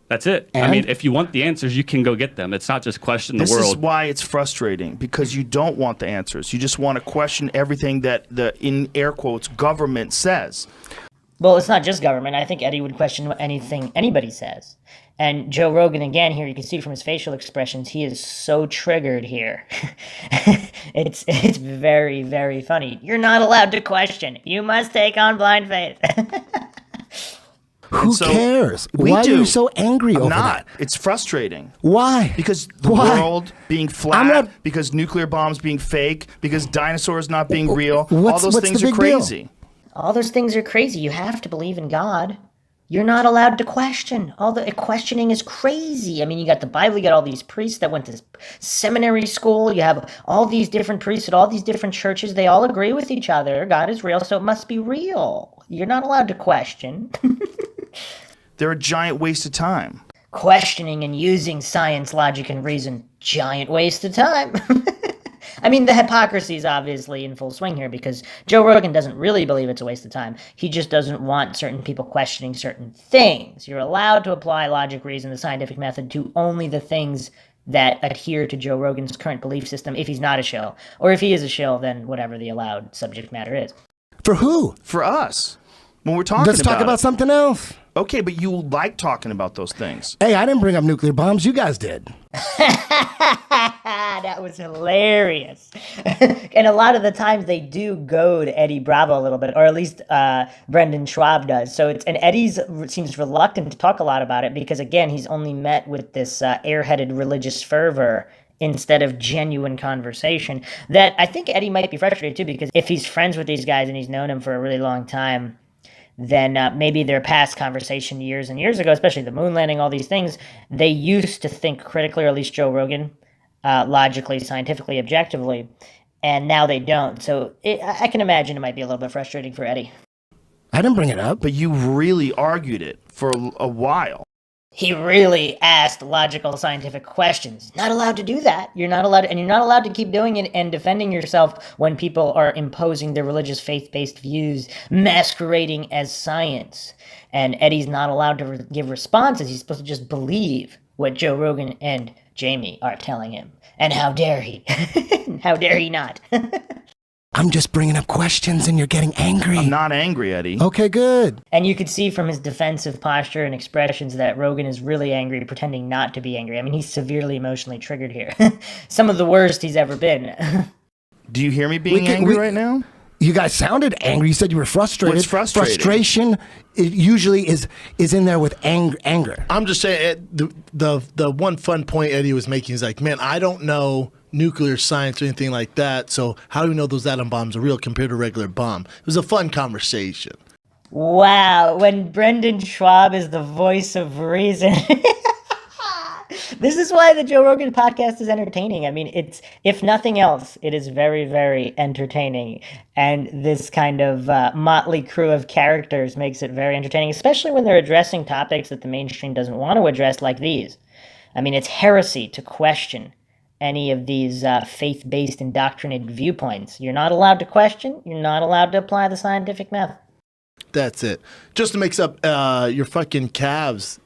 That's it. I mean, if you want the answers, you can go get them. It's not just question the This world. is why it's frustrating, because you don't want the answers. You just want to question everything that the, in air quotes, government says. Well, it's not just government. I think Eddie would question anything anybody says. And Joe Rogan, again, here, you can see from his facial expressions, he is so triggered here. It's very, very funny. You're not allowed to question. You must take on blind faith. Who so cares? we Why do. are you so angry I'm over not. that? It's frustrating. Why? Because the Why? world being flat, I'm not- because nuclear bombs being fake, because dinosaurs not being real, all What's those the things are big deal? crazy. All those things are crazy. You have to believe in God. You're not allowed to question. All the questioning is crazy. I mean, you got the Bible, you got all these priests that went to seminary school, you have all these different priests at all these different churches. They all agree with each other. God is real, so it must be real. You're not allowed to question. They're a giant waste of time. Questioning and using science, logic, and reason, giant waste of time. I mean, the hypocrisy is obviously in full swing here because Joe Rogan doesn't really believe it's a waste of time. He just doesn't want certain people questioning certain things. You're allowed to apply logic, reason, the scientific method to only the things that adhere to Joe Rogan's current belief system if he's not a shill. Or if he is a shill, then whatever the allowed subject matter is. For who? For us. When we're talking Let's talk about it. something else. Okay, but you like talking about those things. Hey, I didn't bring up nuclear bombs. You guys did. That was hilarious. And a lot of the times they do goad Eddie Bravo a little bit, or at least Brendan Schwab does. So and Eddie seems reluctant to talk a lot about it because, again, he's only met with this airheaded religious fervor instead of genuine conversation. That I think Eddie might be frustrated too, because if he's friends with these guys and he's known them for a really long time, then maybe their past conversation years and years ago, especially the moon landing, all these things, they used to think critically, or at least Joe Rogan, logically, scientifically, objectively, and now they don't. So I can imagine it might be a little bit frustrating for Eddie. I didn't bring it up. But you really argued it for a while. He really asked logical, scientific questions. Not allowed to do that. You're not allowed, and you're not allowed to keep doing it and defending yourself when people are imposing their religious, faith-based views, masquerading as science. And Eddie's not allowed to give responses. He's supposed to just believe what Joe Rogan and Jamie are telling him. And how dare he? How dare he not? I'm just bringing up questions and you're getting angry. I'm not angry, Eddie. Okay, good. And you could see from his defensive posture and expressions that Rogan is really angry, pretending not to be angry. I mean, he's severely emotionally triggered here. Some of the worst he's ever been. Do you hear me being angry right now? You guys sounded angry. You said you were frustrated. What's frustrating? Frustration it usually is in there with anger. I'm just saying the one fun point Eddie was making is like, man, I don't know nuclear science or anything like that, so how do we know those atom bombs are real compared to a regular bomb? It was a fun conversation. Wow, when Brendan Schwab is the voice of reason. This is why the Joe Rogan podcast is entertaining. I mean, it's, if nothing else, it is very, very entertaining. And this kind of motley crew of characters makes it very entertaining, especially when they're addressing topics that the mainstream doesn't want to address, like these. I mean, it's heresy to question any of these faith-based indoctrinated viewpoints. You're not allowed to question. You're not allowed to apply the scientific method. That's it. Just to mix up your fucking Cavs,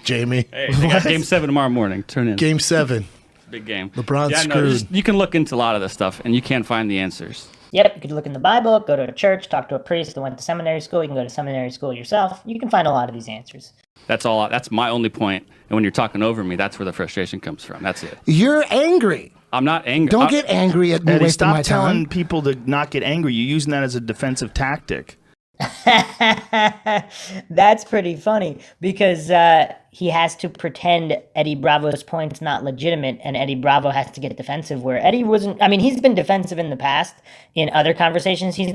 Jamie. Hey, they got Game 7 tomorrow morning. Turn in. Game 7. Big game. LeBron's screwed. screwed. You can look into a lot of this stuff, and you can't find the answers. Yep, you could look in the Bible, go to a church, talk to a priest that went to seminary school. You can go to seminary school yourself. You can find a lot of these answers. That's all. That's my only point. And when you're talking over me, that's where the frustration comes from. That's it. You're angry. I'm not angry. Don't get angry at me Eddie, wasting my stop telling time. people to not get angry. You're using that as a defensive tactic. That's pretty funny because he has to pretend Eddie Bravo's point's not legitimate, and Eddie Bravo has to get defensive where Eddie wasn't. I mean, he's been defensive in the past in other conversations. He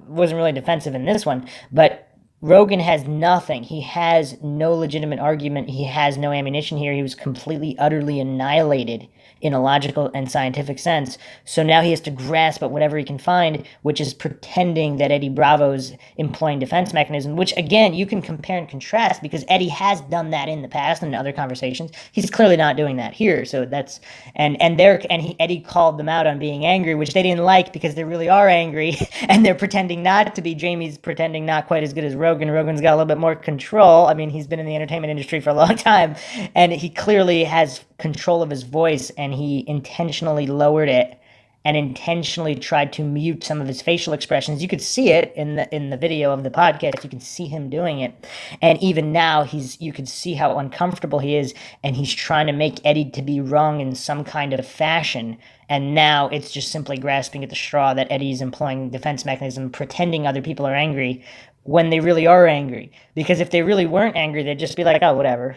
wasn't really defensive in this one, but Rogan has nothing. He has no legitimate argument. He has no ammunition here. He was completely, utterly annihilated in a logical and scientific sense. So now he has to grasp at whatever he can find, which is pretending that Eddie Bravo's employing defense mechanism, which, again, you can compare and contrast because Eddie has done that in the past and in other conversations. He's clearly not doing that here. So that's, Eddie called them out on being angry, which they didn't like because they really are angry and they're pretending not to be. Jamie's pretending not quite as good as Rogan. Rogan's got a little bit more control. I mean, he's been in the entertainment industry for a long time and he clearly has control of his voice, and he intentionally lowered it and intentionally tried to mute some of his facial expressions. You could see it in the video of the podcast. You can see him doing it. And even now, you could see how uncomfortable he is, and he's trying to make Eddie to be wrong in some kind of fashion. And now it's just simply grasping at the straw that Eddie's employing defense mechanism, pretending other people are angry when they really are angry. Because if they really weren't angry, they'd just be like, oh, whatever.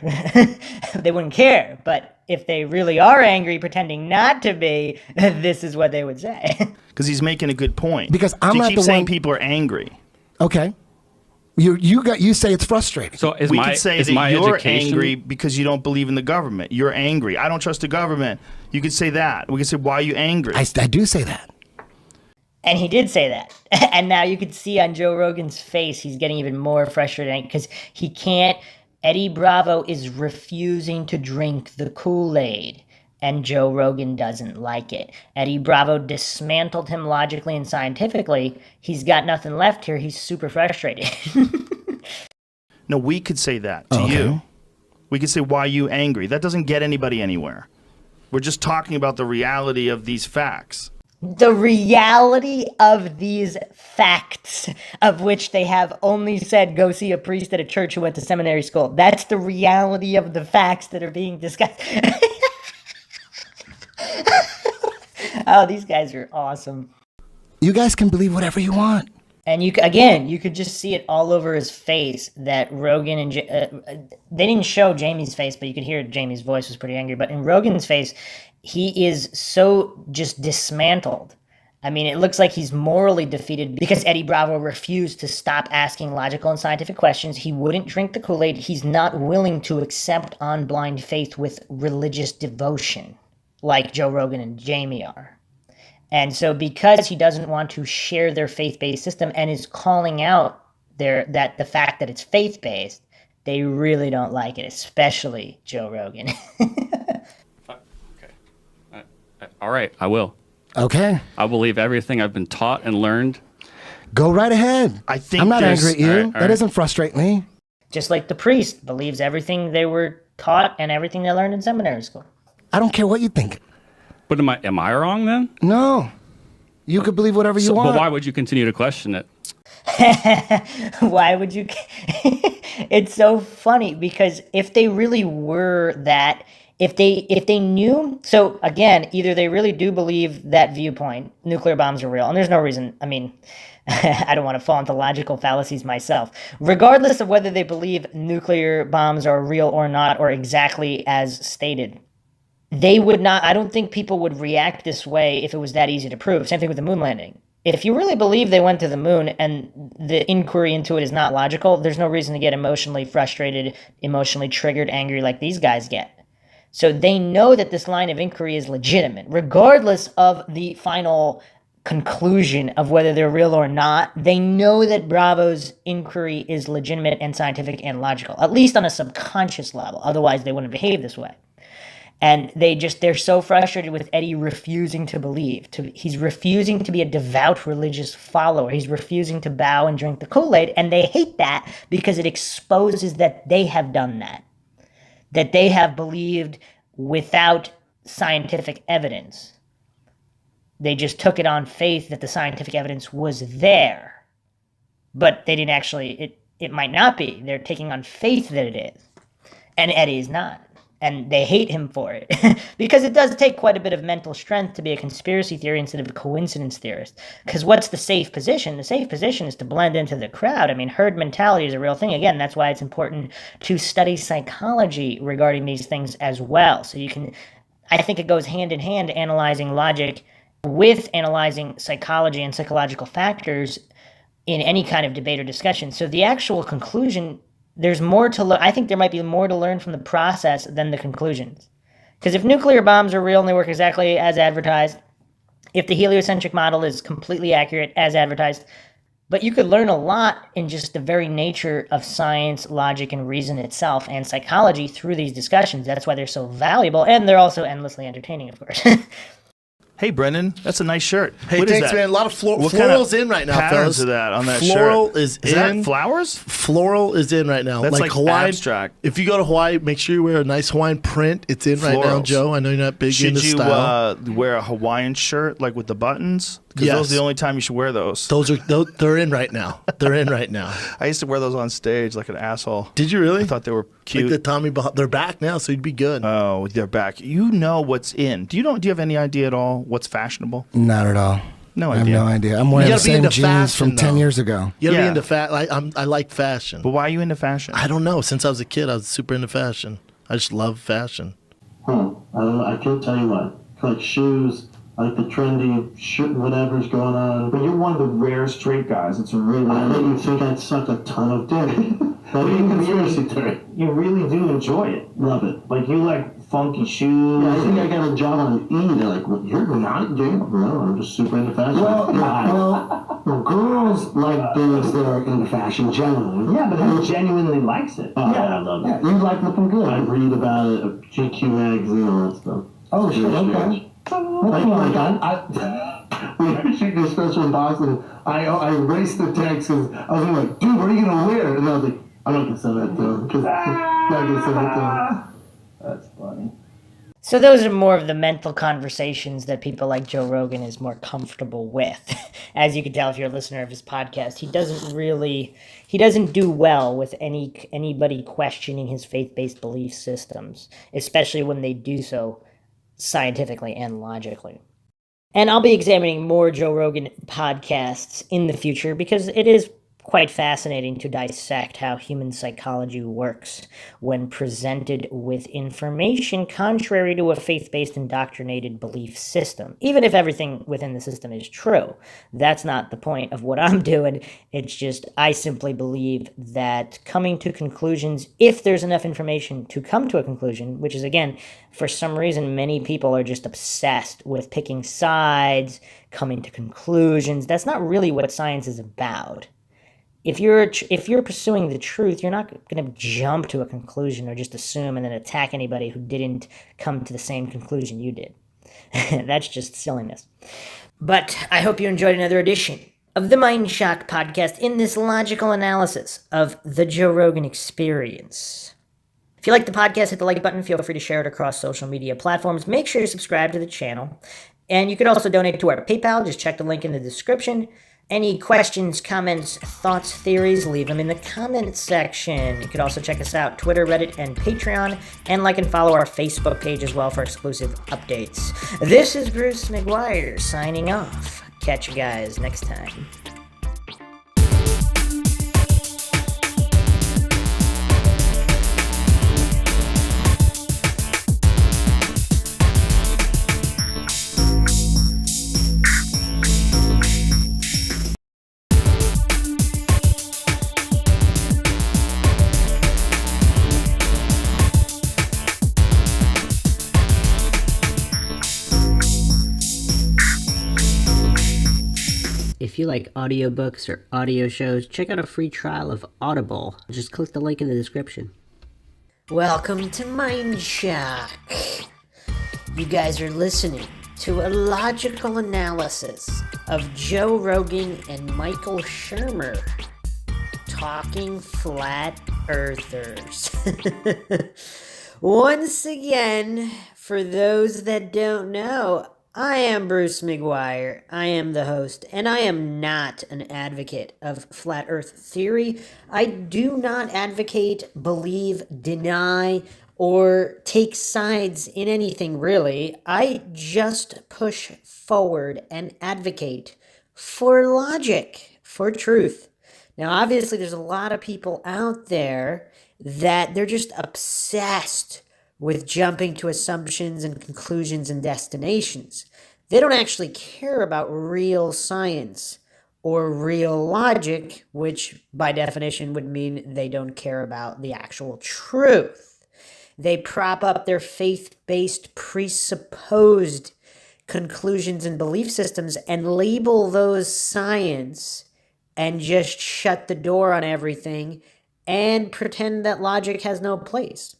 They wouldn't care. But if they really are angry, pretending not to be, this is what they would say. Because he's making a good point. Because I'm you not keep the saying one- people are angry. Okay. You say it's frustrating. So We could say that you're angry because you don't believe in the government. You're angry. I don't trust the government. You could say that. We could say, why are you angry? I do say that. And he did say that. And now you could see on Joe Rogan's face, he's getting even more frustrated because he can't. Eddie Bravo is refusing to drink the Kool-Aid, and Joe Rogan doesn't like it. Eddie Bravo dismantled him logically and scientifically. He's got nothing left here. He's super frustrated. No, we could say that to you. We could say, why are you angry? That doesn't get anybody anywhere. We're just talking about the reality of these facts. The reality of these facts, of which they have only said, go see a priest at a church who went to seminary school. That's the reality of the facts that are being discussed. Oh, these guys are awesome. You guys can believe whatever you want. And you could just see it all over his face that Rogan and they didn't show Jamie's face, but you could hear Jamie's voice was pretty angry. But in Rogan's face, he is so just dismantled. I mean, it looks like he's morally defeated because Eddie Bravo refused to stop asking logical and scientific questions. He wouldn't drink the Kool-Aid. He's not willing to accept on blind faith with religious devotion like Joe Rogan and Jamie are. And so because he doesn't want to share their faith-based system and is calling out the fact that it's faith-based, they really don't like it, especially Joe Rogan. Okay. All right, I will. Okay. I believe everything I've been taught and learned. Go right ahead. I think I'm not angry at you. All right. That doesn't frustrate me. Just like the priest believes everything they were taught and everything they learned in seminary school. I don't care what you think. But am I wrong then? No. You could believe whatever you want. But why would you continue to question it? Why would you? It's so funny because if they really were that, if they knew, so again, either they really do believe that viewpoint, nuclear bombs are real, and there's no reason, I mean, I don't want to fall into logical fallacies myself. Regardless of whether they believe nuclear bombs are real or not, or exactly as stated, they would not, I don't think people would react this way if it was that easy to prove. Same thing with the moon landing. If you really believe they went to the moon and the inquiry into it is not logical, there's no reason to get emotionally frustrated, emotionally triggered, angry like these guys get. So they know that this line of inquiry is legitimate, regardless of the final conclusion of whether they're real or not. They know that Bravo's inquiry is legitimate and scientific and logical, at least on a subconscious level. Otherwise, they wouldn't behave this way. And they're so frustrated with Eddie refusing to believe. He's refusing to be a devout religious follower. He's refusing to bow and drink the Kool-Aid. And they hate that because it exposes that they have done that. That they have believed without scientific evidence. They just took it on faith that the scientific evidence was there. But they didn't actually, it might not be. They're taking on faith that it is. And Eddie is not. And they hate him for it. Because it does take quite a bit of mental strength to be a conspiracy theory instead of a coincidence theorist. Because what's the safe position? The safe position is to blend into the crowd. I mean, herd mentality is a real thing. Again, that's why it's important to study psychology regarding these things as well. So you can, I think it goes hand in hand, analyzing logic with analyzing psychology and psychological factors in any kind of debate or discussion. So the actual conclusion, there's more to learn. I think there might be more to learn from the process than the conclusions. Because if nuclear bombs are real and they work exactly as advertised, if the heliocentric model is completely accurate as advertised, but you could learn a lot in just the very nature of science, logic, and reason itself, and psychology through these discussions. That's why they're so valuable, and they're also endlessly entertaining, of course. Hey, Brendan, that's a nice shirt. Hey, What is thanks, that? man. A lot of What floral's kind of in right now, patterns fellas. of that on that Floral shirt? is Is in. that flowers? Floral is in right now. That's like Hawaii. abstract. If you go to Hawaii, make sure you wear a nice Hawaiian print. It's in right now, Florals. Joe. I know you're not big Should into you style. wear a Hawaiian shirt like with the buttons? Because Yes. those are the only time you should wear those. They're in right now. They're in right now. I used to wear those on stage like an asshole. Did you really? I thought they were cute. Like the Tommy Bahama. They're back now, so you'd be good. Oh, they're back. You know what's in. Do you have any idea at all what's fashionable? Not at all. No I have idea. no idea. I'm wearing You the gotta be same into jeans fashion, from 10 though. years ago. You gotta be Yeah. into I like fashion. But why are you into fashion? I don't know. Since I was a kid, I was super into fashion. I just love fashion. I don't know. I can't tell you what. I like shoes. I like the trendy shit, whatever's going on. But you're one of the rare straight guys. It's really. I think you think I'd suck a ton of dick. But you conspiracy theory. You really do enjoy it. Love it. Like you like funky shoes. Yeah, I think I got a job on E. They're like, well, you're not gay, bro. I'm just super into fashion. Well, girls like dudes that are into fashion generally. Yeah, but who genuinely likes it? Oh, yeah, I love it. Yeah, you like looking good. I read about it, GQ magazine, all that stuff. Oh, shit, okay. We were shooting a special in Boston. I erased the text because I was like, dude, what are you going to wear? And I was like, I'm not going to send that to him. Because I'm not going to send that to him. That's funny. So those are more of the mental conversations that people like Joe Rogan is more comfortable with. As you can tell if you're a listener of his podcast, he doesn't do well with anybody questioning his faith-based belief systems, especially when they do so scientifically and logically. And I'll be examining more Joe Rogan podcasts in the future because it is quite fascinating to dissect how human psychology works when presented with information contrary to a faith-based indoctrinated belief system. Even if everything within the system is true, that's not the point of what I'm doing. It's just I simply believe that coming to conclusions, if there's enough information to come to a conclusion, which is, again, for some reason, many people are just obsessed with picking sides, coming to conclusions. That's not really what science is about. If you're pursuing the truth, you're not going to jump to a conclusion or just assume and then attack anybody who didn't come to the same conclusion you did. That's just silliness. But I hope you enjoyed another edition of the Mindshock podcast in this logical analysis of the Joe Rogan Experience. If you like the podcast, hit the like button. Feel free to share it across social media platforms. Make sure you subscribe to the channel. And you could also donate to our PayPal. Just check the link in the description. Any questions, comments, thoughts, theories, leave them in the comments section. You could also check us out, Twitter, Reddit, and Patreon, and like and follow our Facebook page as well for exclusive updates. This is Bruce McGuire signing off. Catch you guys next time. If you like audiobooks or audio shows, check out a free trial of Audible. Just click the link in the description. Welcome to Mindshock. You guys are listening to a logical analysis of Joe Rogan and Michael Shermer talking flat earthers. Once again, for those that don't know, I am Bruce McGuire. I am the host, and I am not an advocate of flat earth theory. I do not advocate, believe, deny, or take sides in anything, really. I just push forward and advocate for logic, for truth. Now, obviously, there's a lot of people out there that they're just obsessed with jumping to assumptions and conclusions and destinations. They don't actually care about real science or real logic, which by definition would mean they don't care about the actual truth. They prop up their faith-based presupposed conclusions and belief systems and label those science and just shut the door on everything and pretend that logic has no place.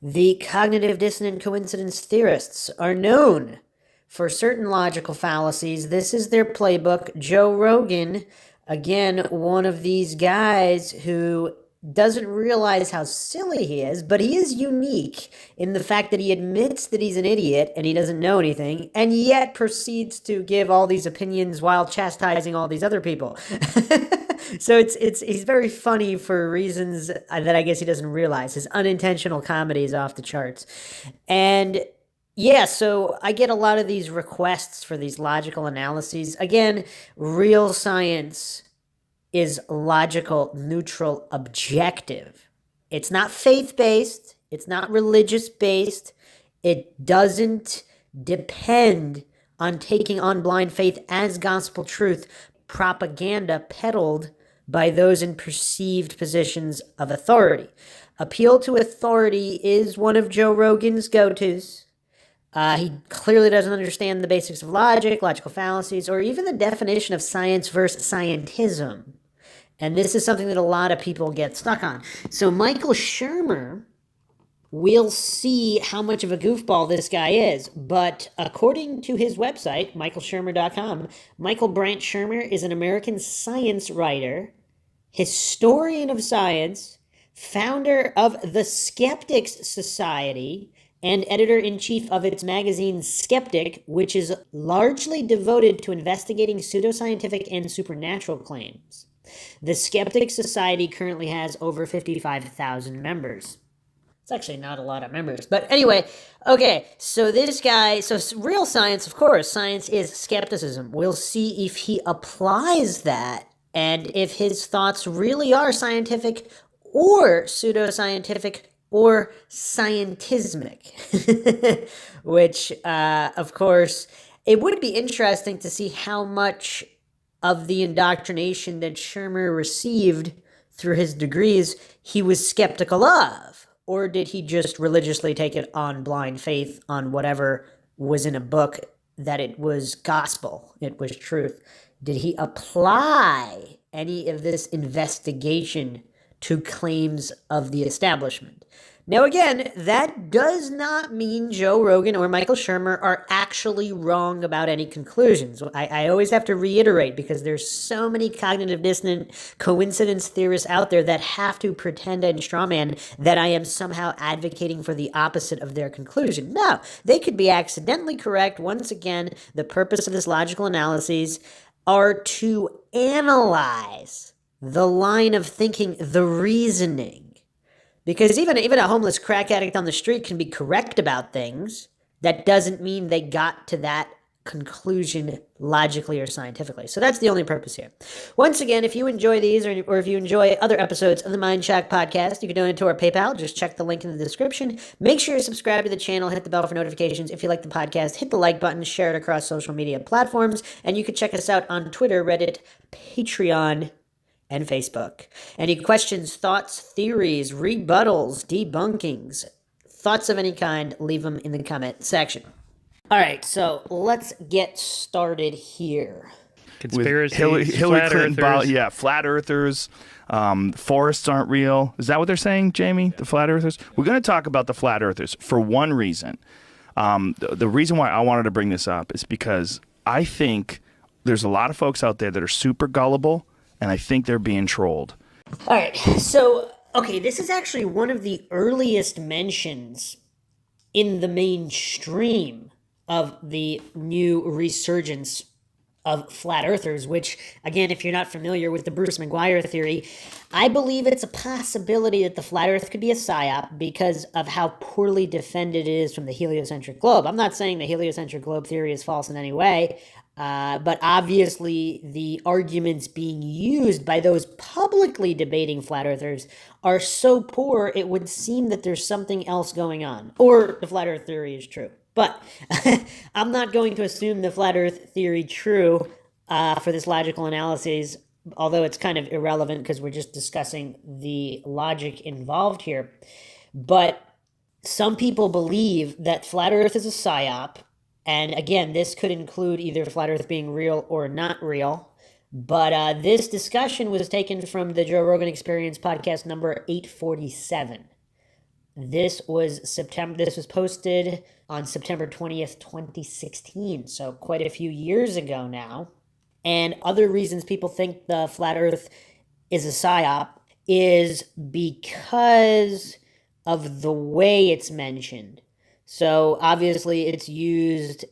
The cognitive dissonant coincidence theorists are known for certain logical fallacies. This is their playbook. Joe Rogan, again, one of these guys who doesn't realize how silly he is, but he is unique in the fact that he admits that he's an idiot and he doesn't know anything, and yet proceeds to give all these opinions while chastising all these other people. So he's very funny for reasons that I guess he doesn't realize. His unintentional comedy is off the charts. And yeah, so I get a lot of these requests for these logical analyses. Again, real science is logical, neutral, objective. It's not faith-based. It's not religious-based. It doesn't depend on taking on blind faith as gospel truth, propaganda peddled by those in perceived positions of authority. Appeal to authority is one of Joe Rogan's go-tos. He clearly doesn't understand the basics of logic, logical fallacies, or even the definition of science versus scientism. And this is something that a lot of people get stuck on. So Michael Shermer, we'll see how much of a goofball this guy is. But according to his website, michaelshermer.com, Michael Brant Shermer is an American science writer, historian of science, founder of the Skeptics Society, and editor-in-chief of its magazine Skeptic, which is largely devoted to investigating pseudoscientific and supernatural claims. The Skeptic Society currently has over 55,000 members. It's actually not a lot of members. But anyway, okay, so this guy, so real science, of course, science is skepticism. We'll see if he applies that and if his thoughts really are scientific or pseudoscientific or scientismic, which, of course, it would be interesting to see how much of the indoctrination that Shermer received through his degrees he was skeptical of, or did he just religiously take it on blind faith on whatever was in a book that it was gospel, it was truth? Did he apply any of this investigation to claims of the establishment? Now, again, that does not mean Joe Rogan or Michael Shermer are actually wrong about any conclusions. I always have to reiterate, because there's so many cognitive dissonant coincidence theorists out there that have to pretend and strawman that I am somehow advocating for the opposite of their conclusion. No, they could be accidentally correct. Once again, the purpose of this logical analysis are to analyze the line of thinking, the reasoning. Because even a homeless crack addict on the street can be correct about things. That doesn't mean they got to that conclusion logically or scientifically. So that's the only purpose here. Once again, if you enjoy these or if you enjoy other episodes of the Mindshock podcast, you can donate to our PayPal. Just check the link in the description. Make sure you subscribe to the channel, hit the bell for notifications. If you like the podcast, hit the like button, share it across social media platforms, and you can check us out on Twitter, Reddit, Patreon, and Facebook. Any questions, thoughts, theories, rebuttals, debunkings, thoughts of any kind, leave them in the comment section. All right, so let's get started here. Conspiracy, Hillary flat Clinton, earthers. flat earthers. Forests aren't real. Is that what they're saying, Jamie? The flat earthers? We're going to talk about the flat earthers for one reason. The reason why I wanted to bring this up is because I think there's a lot of folks out there that are super gullible, and I think they're being trolled. All right, so, okay, this is actually one of the earliest mentions in the mainstream of the new resurgence of flat earthers, which, again, if you're not familiar with the Bruce McGuire theory, I believe it's a possibility that the flat earth could be a psyop because of how poorly defended it is from the heliocentric globe. I'm not saying the heliocentric globe theory is false in any way, but obviously the arguments being used by those publicly debating flat earthers are so poor, it would seem that there's something else going on, or the flat earth theory is true. But I'm not going to assume the flat earth theory true for this logical analysis, although it's kind of irrelevant because we're just discussing the logic involved here. But some people believe that flat earth is a psyop. And again, this could include either flat earth being real or not real. But this discussion was taken from the Joe Rogan Experience podcast number 847. This was posted on September 20th, 2016. So quite a few years ago now. And other reasons people think the flat earth is a psyop is because of the way it's mentioned. So obviously it's used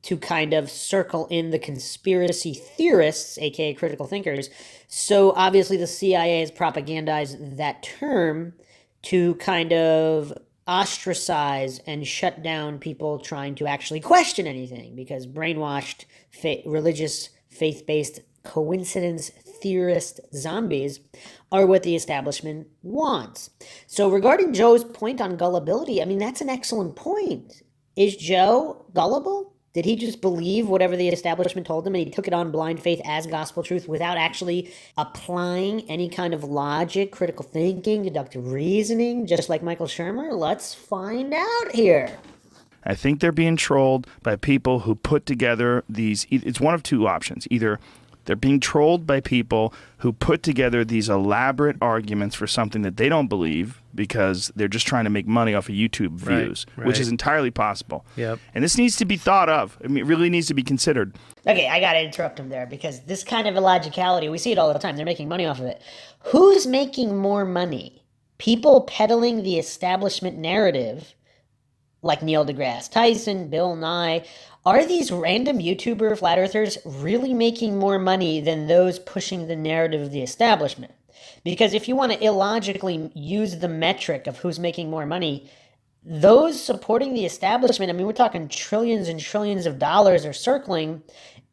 to kind of circle in the conspiracy theorists, aka critical thinkers. So obviously the CIA has propagandized that term to kind of ostracize and shut down people trying to actually question anything, because brainwashed, religious, faith-based coincidence theorist zombies are what the establishment wants. So regarding Joe's point on gullibility, I mean, that's an excellent point. Is Joe gullible? Did he just believe whatever the establishment told him and he took it on blind faith as gospel truth without actually applying any kind of logic, critical thinking, deductive reasoning, just like Michael Shermer? Let's find out here. I think they're being trolled by people who put together these. It's one of two options. Either they're being trolled by people who put together these elaborate arguments for something that they don't believe because they're just trying to make money off of YouTube views, which is entirely possible. Yep. And this needs to be thought of. I mean, it really needs to be considered. Okay, I gotta interrupt him there because this kind of illogicality, we see it all the time. They're making money off of it. Who's making more money? People peddling the establishment narrative, like Neil deGrasse Tyson, Bill Nye. Are these random YouTuber flat earthers really making more money than those pushing the narrative of the establishment? Because if you want to illogically use the metric of who's making more money, those supporting the establishment, I mean, we're talking trillions and trillions of dollars are circling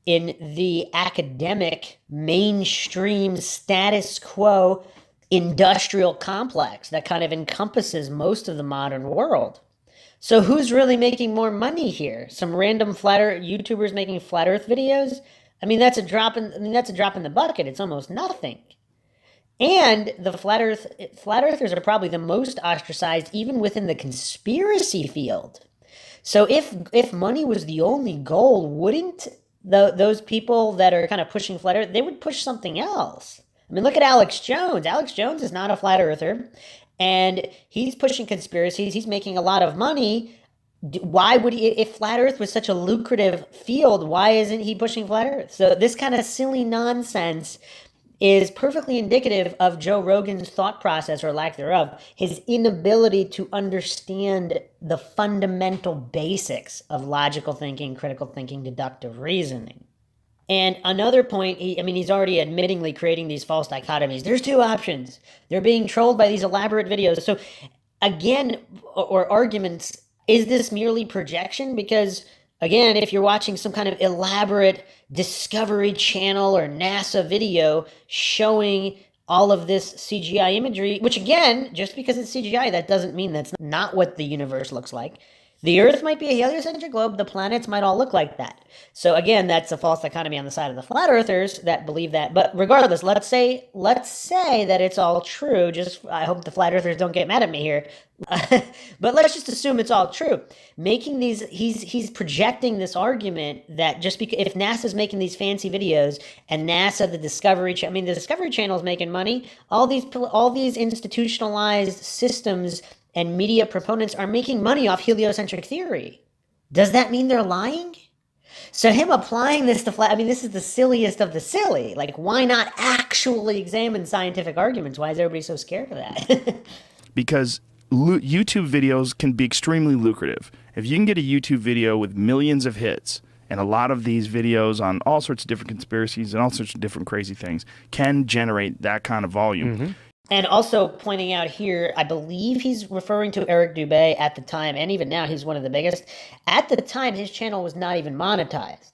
in the academic, mainstream, status quo, industrial complex that kind of encompasses most of the modern world. So who's really making more money here? Some random flat earth YouTubers making flat earth videos? I mean, that's a drop in the bucket. It's almost nothing. And the flat earthers are probably the most ostracized even within the conspiracy field. So if money was the only goal, wouldn't those people that are kind of pushing flat earth, they would push something else? I mean, look at Alex Jones. Alex Jones is not a flat earther. And he's pushing conspiracies. He's making a lot of money. Why would he, if flat earth was such a lucrative field, why isn't he pushing flat earth? So this kind of silly nonsense is perfectly indicative of Joe Rogan's thought process or lack thereof, his inability to understand the fundamental basics of logical thinking, critical thinking, deductive reasoning. And another point, he's already admittingly creating these false dichotomies. There's two options. They're being trolled by these elaborate videos. So again, or arguments, is this merely projection? Because again, if you're watching some kind of elaborate Discovery Channel or NASA video showing all of this CGI imagery, which again, just because it's CGI, that doesn't mean that's not what the universe looks like. The Earth might be a heliocentric globe. The planets might all look like that. So again, that's a false dichotomy on the side of the flat earthers that believe that. But regardless, let's say that it's all true. Just I hope the flat earthers don't get mad at me here. But let's just assume it's all true. Making these, he's projecting this argument that just because if NASA's making these fancy videos and NASA, the Discovery Channel is making money. All these institutionalized systems and media proponents are making money off heliocentric theory. Does that mean they're lying? So him applying this to this is the silliest of the silly. Like, why not actually examine scientific arguments? Why is everybody so scared of that? Because YouTube videos can be extremely lucrative. If you can get a YouTube video with millions of hits, and a lot of these videos on all sorts of different conspiracies and all sorts of different crazy things can generate that kind of volume. Mm-hmm. And also pointing out here, I believe he's referring to Eric Dubé at the time, and even now he's one of the biggest. At the time, his channel was not even monetized.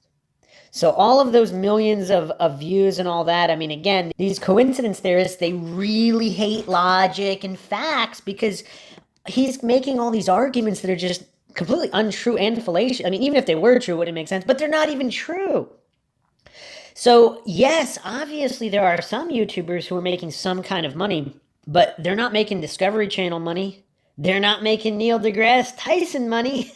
So all of those millions of views and all that, again, these coincidence theorists, they really hate logic and facts because he's making all these arguments that are just completely untrue and fallacious. Even if they were true, it wouldn't make sense, but they're not even true. So yes, obviously there are some YouTubers who are making some kind of money, but they're not making Discovery Channel money. They're not making Neil deGrasse Tyson money.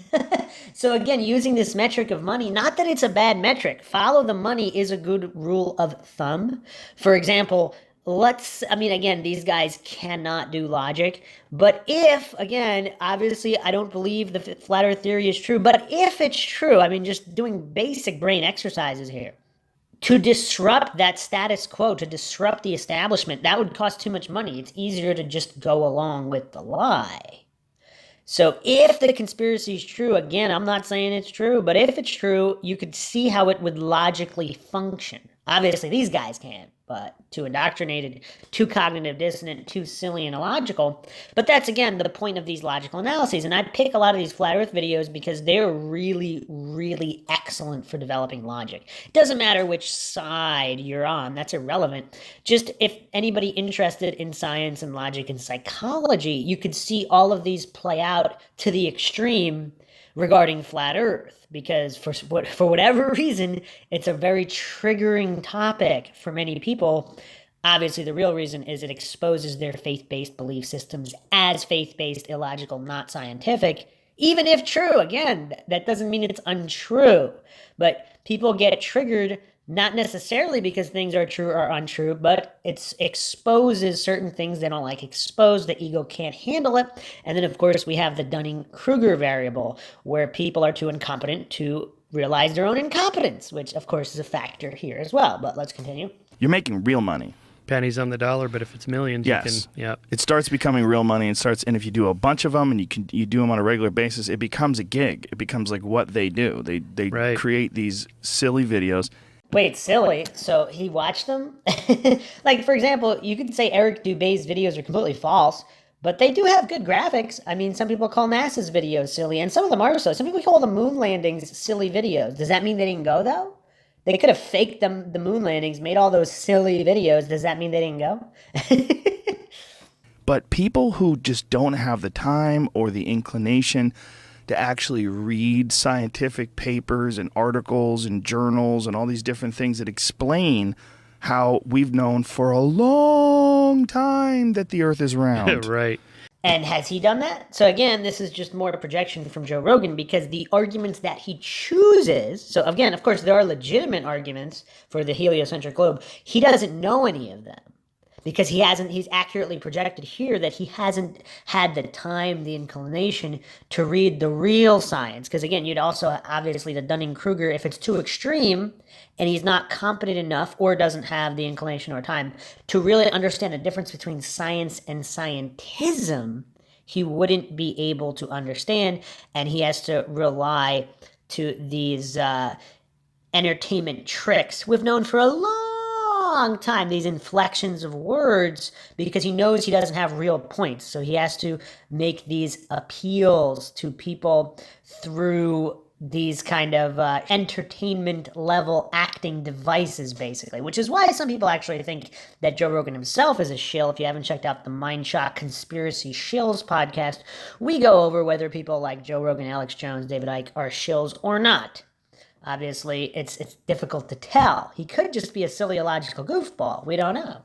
So again, using this metric of money, not that it's a bad metric. Follow the money is a good rule of thumb. For example, again, these guys cannot do logic. But if, again, obviously I don't believe the flat earth theory is true, but if it's true, just doing basic brain exercises here. To disrupt that status quo, to disrupt the establishment, that would cost too much money. It's easier to just go along with the lie. So if the conspiracy is true, again, I'm not saying it's true, but if it's true, you could see how it would logically function. Obviously, these guys can't, but too indoctrinated, too cognitive dissonant, too silly and illogical. But that's, again, the point of these logical analyses. And I pick a lot of these flat earth videos because they're really, really excellent for developing logic. It doesn't matter which side you're on. That's irrelevant. Just if anybody interested in science and logic and psychology, you could see all of these play out to the extreme regarding flat Earth, because for whatever reason, it's a very triggering topic for many people. Obviously, the real reason is it exposes their faith-based belief systems as faith-based, illogical, not scientific. Even if true, again, that doesn't mean it's untrue. But people get triggered not necessarily because things are true or untrue, but it exposes certain things they don't like exposed. The ego can't handle it. And then, of course, we have the Dunning-Kruger variable, where people are too incompetent to realize their own incompetence, which, of course, is a factor here as well. But let's continue. You're making real money. Pennies on the dollar, but if it's millions, Yes. you can, It starts becoming real money, and if you do a bunch of them and you do them on a regular basis, it becomes a gig. It becomes like what they do. They Right. create these silly videos. Wait, silly. So he watched them? Like, for example, you could say Eric Dubé's videos are completely false, but they do have good graphics. I mean, some people call NASA's videos silly, and some of them are so. Some people call the moon landings silly videos. Does that mean they didn't go, though? They could have faked the moon landings, made all those silly videos. Does that mean they didn't go? But people who just don't have the time or the inclination to actually read scientific papers and articles and journals and all these different things that explain how we've known for a long time that the Earth is round. right. And has he done that? So again, this is just more projection from Joe Rogan, because the arguments that he chooses, so again, of course, there are legitimate arguments for the heliocentric globe. He doesn't know any of them, because he's accurately projected here that he hasn't had the time, the inclination to read the real science. Because again, you'd also, obviously, the Dunning-Kruger, if it's too extreme and he's not competent enough or doesn't have the inclination or time to really understand the difference between science and scientism, he wouldn't be able to understand, and he has to rely to these entertainment tricks we've known for a long time, these inflections of words, because he knows he doesn't have real points. So he has to make these appeals to people through these kind of entertainment level acting devices, basically, which is why some people actually think that Joe Rogan himself is a shill. If you haven't checked out the Mindshock Conspiracy Shills podcast, we go over whether people like Joe Rogan, Alex Jones, David Icke are shills or not. Obviously, it's difficult to tell. He could just be a silly illogical goofball. We don't know.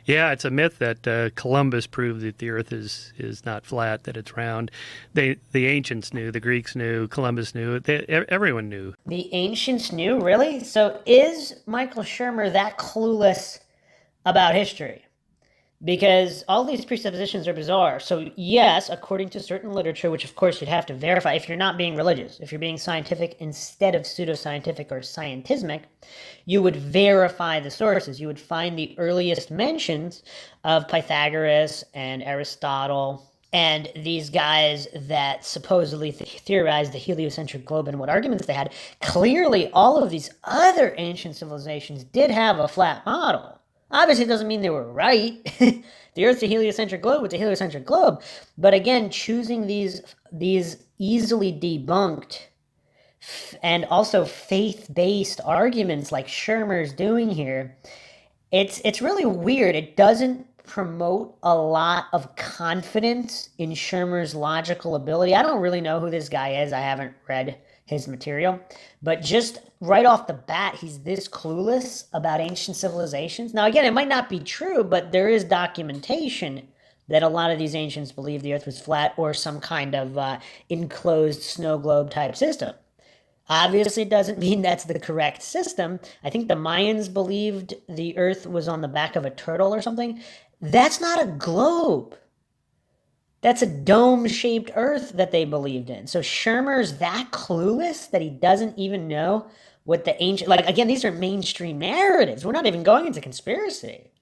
Yeah, it's a myth that Columbus proved that the Earth is not flat, that it's round. The ancients knew, the Greeks knew, Columbus knew, everyone knew. The ancients knew, really? So is Michael Shermer that clueless about history? Because all these presuppositions are bizarre. So yes, according to certain literature, which of course you'd have to verify if you're not being religious, if you're being scientific instead of pseudoscientific or scientismic, you would verify the sources. You would find the earliest mentions of Pythagoras and Aristotle and these guys that supposedly theorized the heliocentric globe and what arguments they had. Clearly, all of these other ancient civilizations did have a flat model. Obviously, it doesn't mean they were right. The Earth's a heliocentric globe. It's a heliocentric globe. But again, choosing these easily debunked and also faith-based arguments like Shermer's doing here, it's really weird. It doesn't promote a lot of confidence in Shermer's logical ability. I don't really know who this guy is. I haven't read his material, but just right off the bat, he's this clueless about ancient civilizations. Now, again, it might not be true, but there is documentation that a lot of these ancients believed the Earth was flat or some kind of enclosed snow globe type system. Obviously, it doesn't mean that's the correct system. I think the Mayans believed the Earth was on the back of a turtle or something. That's not a globe. That's a dome-shaped Earth that they believed in. So Shermer's that clueless that he doesn't even know what the ancient... Like, again, these are mainstream narratives. We're not even going into conspiracy.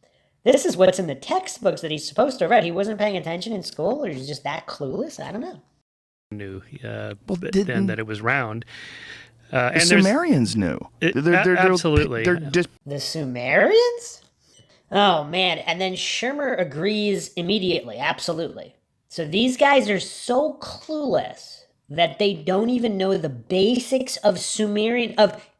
This is what's in the textbooks that he's supposed to have read. He wasn't paying attention in school, or he's just that clueless? I don't know. Knew then that it was round. The And Sumerians knew. Absolutely. They're just The Sumerians? Oh, man. And then Shermer agrees immediately. Absolutely. So these guys are so clueless that they don't even know the basics of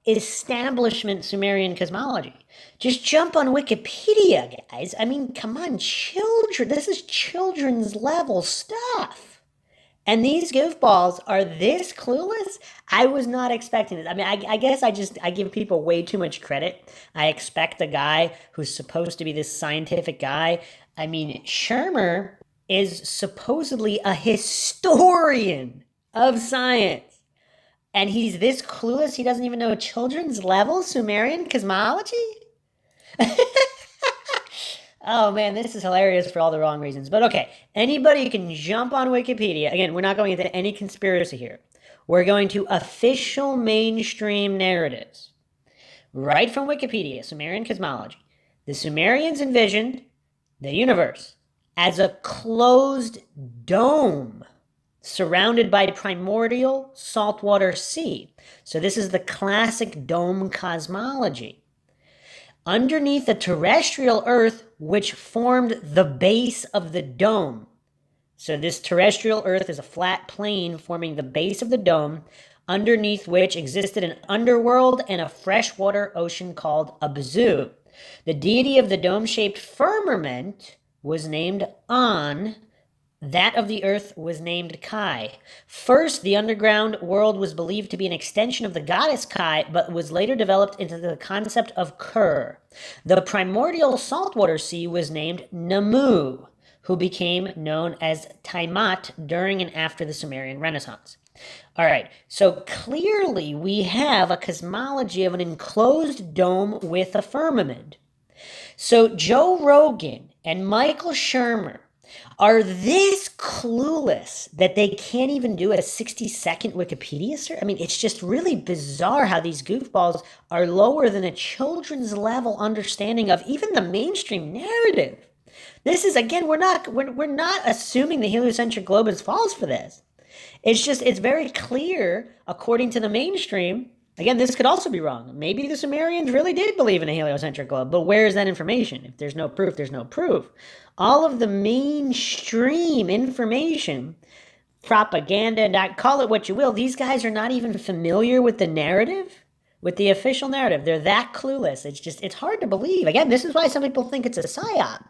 establishment Sumerian cosmology. Just jump on Wikipedia, guys. I mean, come on, children. This is children's level stuff. And these goofballs are this clueless? I was not expecting this. I mean, I guess I give people way too much credit. I expect a guy who's supposed to be this scientific guy. I mean, Shermer is supposedly a historian of science. And he's this clueless, he doesn't even know children's level Sumerian cosmology? Oh man, this is hilarious for all the wrong reasons. But okay, anybody can jump on Wikipedia. Again, we're not going into any conspiracy here. We're going to official mainstream narratives. Right from Wikipedia, Sumerian cosmology. The Sumerians envisioned the universe as a closed dome surrounded by primordial saltwater sea. So this is the classic dome cosmology. Underneath the terrestrial Earth, which formed the base of the dome. So this terrestrial Earth is a flat plane forming the base of the dome, underneath which existed an underworld and a freshwater ocean called Abzu. The deity of the dome-shaped firmament was named An. That of the earth was named Kai. First, the underground world was believed to be an extension of the goddess Kai, but was later developed into the concept of Kur. The primordial saltwater sea was named Namu, who became known as Tiamat during and after the Sumerian Renaissance. All right, so clearly we have a cosmology of an enclosed dome with a firmament. So Joe Rogan and Michael Shermer are this clueless that they can't even do a 60-second Wikipedia search? I mean, it's just really bizarre how these goofballs are lower than a children's level understanding of even the mainstream narrative. This is, again, we're not assuming the heliocentric globe is false for this. It's very clear, according to the mainstream. Again, this could also be wrong. Maybe the Sumerians really did believe in a heliocentric globe, but where is that information? If there's no proof, there's no proof. All of the mainstream information, propaganda, call it what you will, these guys are not even familiar with the narrative, with the official narrative. They're that clueless. It's hard to believe. Again, this is why some people think it's a psyop.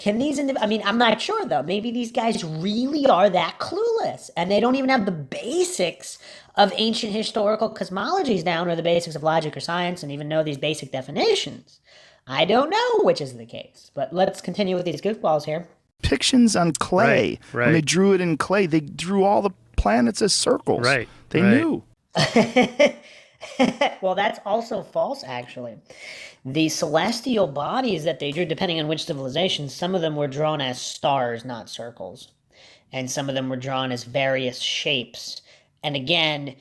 I'm not sure though. Maybe these guys really are that clueless and they don't even have the basics of ancient historical cosmologies down or the basics of logic or science and even know these basic definitions. I don't know which is the case, but let's continue with these goofballs here. Depictions on clay. Right. When they drew it in clay, they drew all the planets as circles. Right. They knew. Well, that's also false, actually. The celestial bodies that they drew, depending on which civilization, some of them were drawn as stars, not circles. And some of them were drawn as various shapes. And again,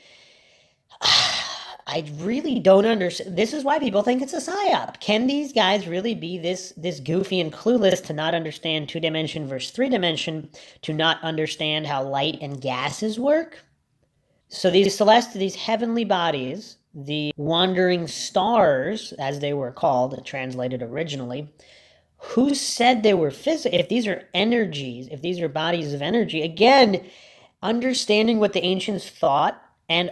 I really don't understand. This is why people think it's a psyop. Can these guys really be this goofy and clueless to not understand 2-dimension versus 3-dimension, to not understand how light and gases work? So these heavenly bodies, the wandering stars, as they were called, translated originally, who said they were physical? If these are energies, if these are bodies of energy, again, understanding what the ancients thought and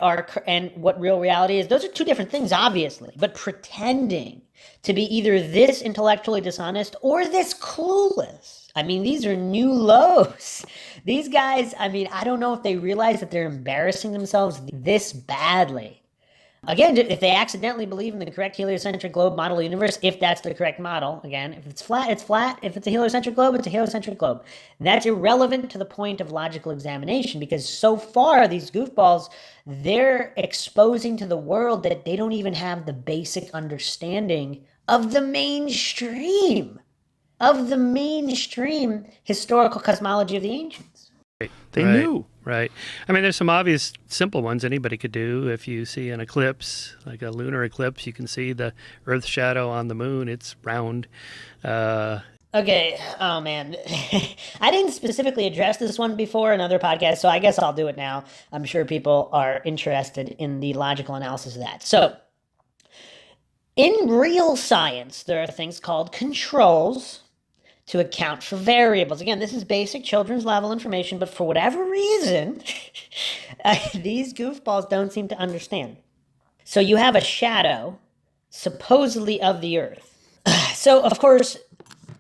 what real reality is, those are two different things, obviously. But pretending to be either this intellectually dishonest or this clueless, I mean, these are new lows. These guys, I mean, I don't know if they realize that they're embarrassing themselves this badly. Again, if they accidentally believe in the correct heliocentric globe model universe, if that's the correct model, again, if it's flat, it's flat. If it's a heliocentric globe, it's a heliocentric globe. That's irrelevant to the point of logical examination because so far, these goofballs, they're exposing to the world that they don't even have the basic understanding of the mainstream historical cosmology of the ancients. They knew. Right. I mean, there's some obvious simple ones anybody could do. If you see an eclipse, like a lunar eclipse, you can see the Earth's shadow on the moon. It's round. Okay. Oh, man. I didn't specifically address this one before in other podcasts, so I guess I'll do it now. I'm sure people are interested in the logical analysis of that. So, in real science, there are things called controls to account for variables. Again, this is basic children's level information, but for whatever reason, these goofballs don't seem to understand. So you have a shadow, supposedly of the Earth. So, of course,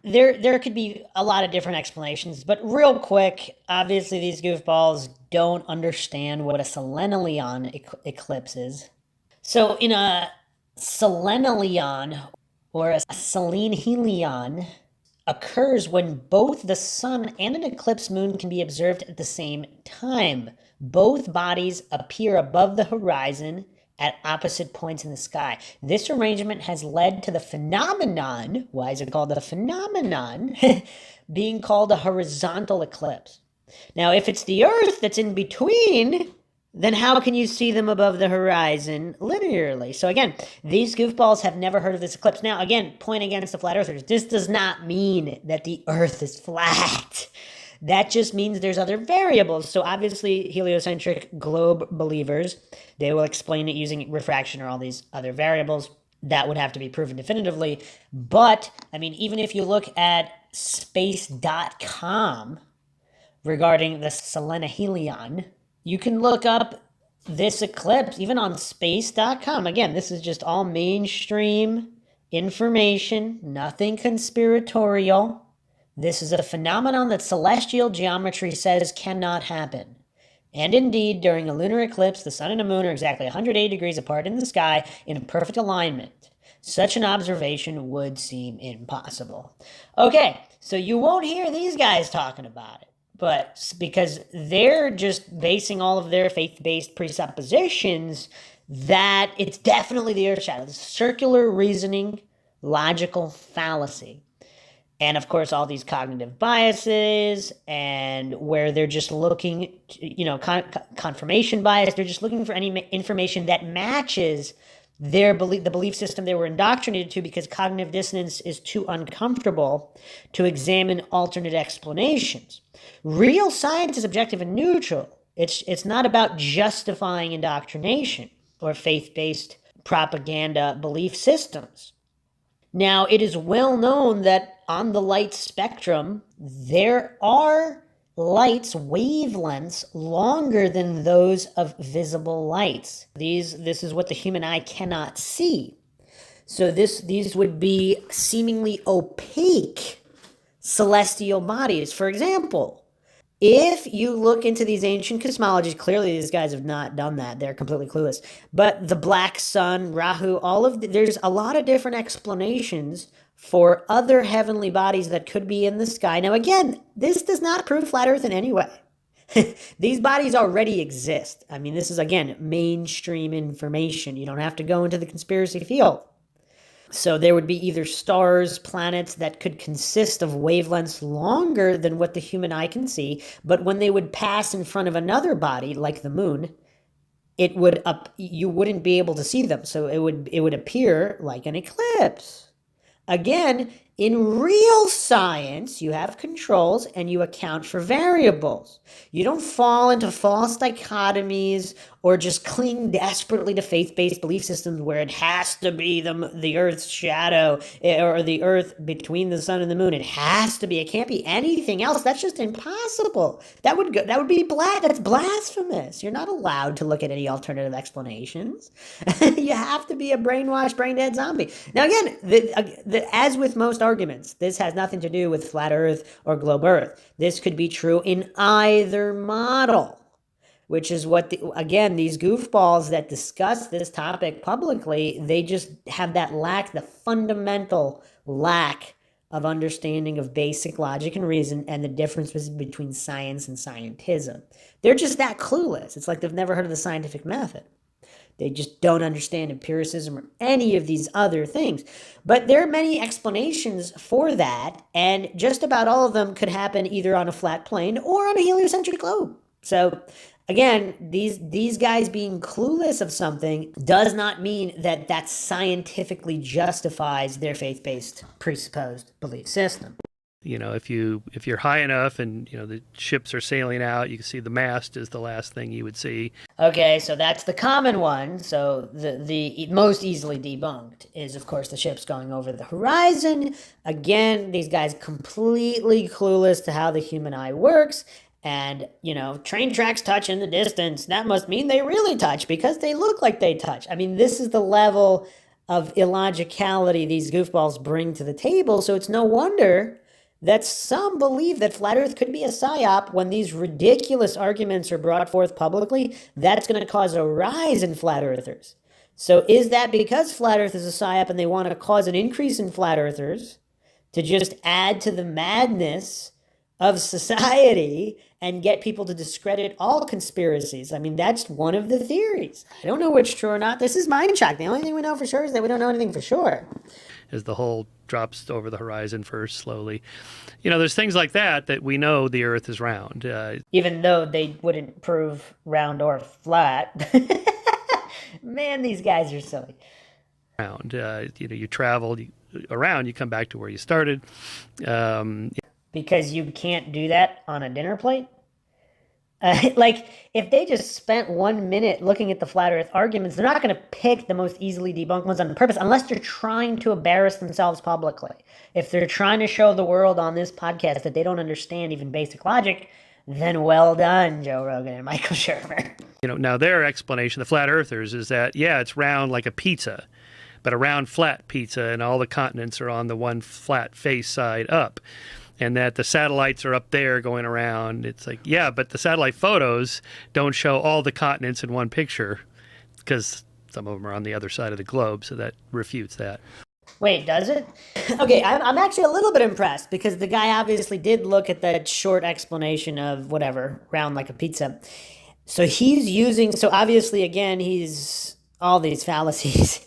there could be a lot of different explanations, but real quick, obviously these goofballs don't understand what a selenalion eclipse is. So in a selenalion or a selenhelion occurs when both the sun and an eclipse moon can be observed at the same time. Both bodies appear above the horizon at opposite points in the sky. This arrangement has led to the phenomenon, why is it called a phenomenon, being called a horizontal eclipse. Now, if it's the Earth that's in between, then how can you see them above the horizon linearly? So again, these goofballs have never heard of this eclipse. Now, again, point against the flat earthers. This does not mean that the Earth is flat. That just means there's other variables. So obviously, heliocentric globe believers, they will explain it using refraction or all these other variables. That would have to be proven definitively. But, I mean, even if you look at space.com regarding the selenahelion, you can look up this eclipse even on space.com. Again, this is just all mainstream information, nothing conspiratorial. This is a phenomenon that celestial geometry says cannot happen. And indeed, during a lunar eclipse, the sun and the moon are exactly 180 degrees apart in the sky in a perfect alignment. Such an observation would seem impossible. Okay, so you won't hear these guys talking about it, but because they're just basing all of their faith-based presuppositions that it's definitely the Earth's shadow. This circular reasoning, logical fallacy. And of course, all these cognitive biases, and where they're just looking, confirmation bias, they're just looking for any information that matches their belief, the belief system they were indoctrinated to, because cognitive dissonance is too uncomfortable to examine alternate explanations. Real science is objective and neutral. It's not about justifying indoctrination or faith-based propaganda belief systems. Now, it is well known that on the light spectrum, there are lights, wavelengths, longer than those of visible lights. This is what the human eye cannot see. So these would be seemingly opaque celestial bodies. For example, if you look into these ancient cosmologies, clearly these guys have not done that. They're completely clueless. But the black sun, Rahu, there's a lot of different explanations for other heavenly bodies that could be in the sky. Now, again, this does not prove flat Earth in any way. These bodies already exist. I mean, this is, again, mainstream information. You don't have to go into the conspiracy field. So there would be either stars, planets that could consist of wavelengths longer than what the human eye can see, but when they would pass in front of another body, like the moon, you wouldn't be able to see them. So it would appear like an eclipse. Again, in real science, you have controls and you account for variables. You don't fall into false dichotomies or just cling desperately to faith-based belief systems where it has to be the Earth's shadow or the Earth between the sun and the moon. It has to be. It can't be anything else. That's just impossible. That's blasphemous. You're not allowed to look at any alternative explanations. You have to be a brainwashed, brain-dead zombie. Now, again, as with most arguments, this has nothing to do with flat Earth or globe Earth. This could be true in either model, which is what, these goofballs that discuss this topic publicly, they just have the fundamental lack of understanding of basic logic and reason and the differences between science and scientism. They're just that clueless. It's like they've never heard of the scientific method. They just don't understand empiricism or any of these other things. But there are many explanations for that, and just about all of them could happen either on a flat plane or on a heliocentric globe. So again, these guys being clueless of something does not mean that scientifically justifies their faith-based presupposed belief system. If you're high enough and the ships are sailing out, you can see the mast is the last thing you would see. Okay, so that's the common one. So the most easily debunked is, of course, the ships going over the horizon. Again, these guys completely clueless to how the human eye works. And, train tracks touch in the distance. That must mean they really touch because they look like they touch. I mean, this is the level of illogicality these goofballs bring to the table. So it's no wonder that some believe that flat Earth could be a psyop when these ridiculous arguments are brought forth publicly. That's going to cause a rise in flat earthers. So is that because flat Earth is a psyop and they want to cause an increase in flat earthers to just add to the madness of society and get people to discredit all conspiracies? I mean, that's one of the theories. I don't know which true or not. This is Mindshock. The only thing we know for sure is that we don't know anything for sure. As the hole drops over the horizon first, slowly. There's things like that we know the Earth is round. Even though they wouldn't prove round or flat. Man, these guys are silly. Round. You travel around, you come back to where you started. Because you can't do that on a dinner plate? Like, if they just spent 1 minute looking at the flat Earth arguments, they're not going to pick the most easily debunked ones on purpose unless they're trying to embarrass themselves publicly. If they're trying to show the world on this podcast that they don't understand even basic logic, then well done, Joe Rogan and Michael Shermer. Now their explanation, the flat earthers, is that, yeah, it's round like a pizza, but a round flat pizza, and all the continents are on the one flat face side up. And that the satellites are up there going around. It's like, yeah, but the satellite photos don't show all the continents in one picture because some of them are on the other side of the globe, so that refutes that. Wait, does it? Okay, I'm actually a little bit impressed because the guy obviously did look at that short explanation of whatever, round like a pizza. So obviously, again, he's all these fallacies.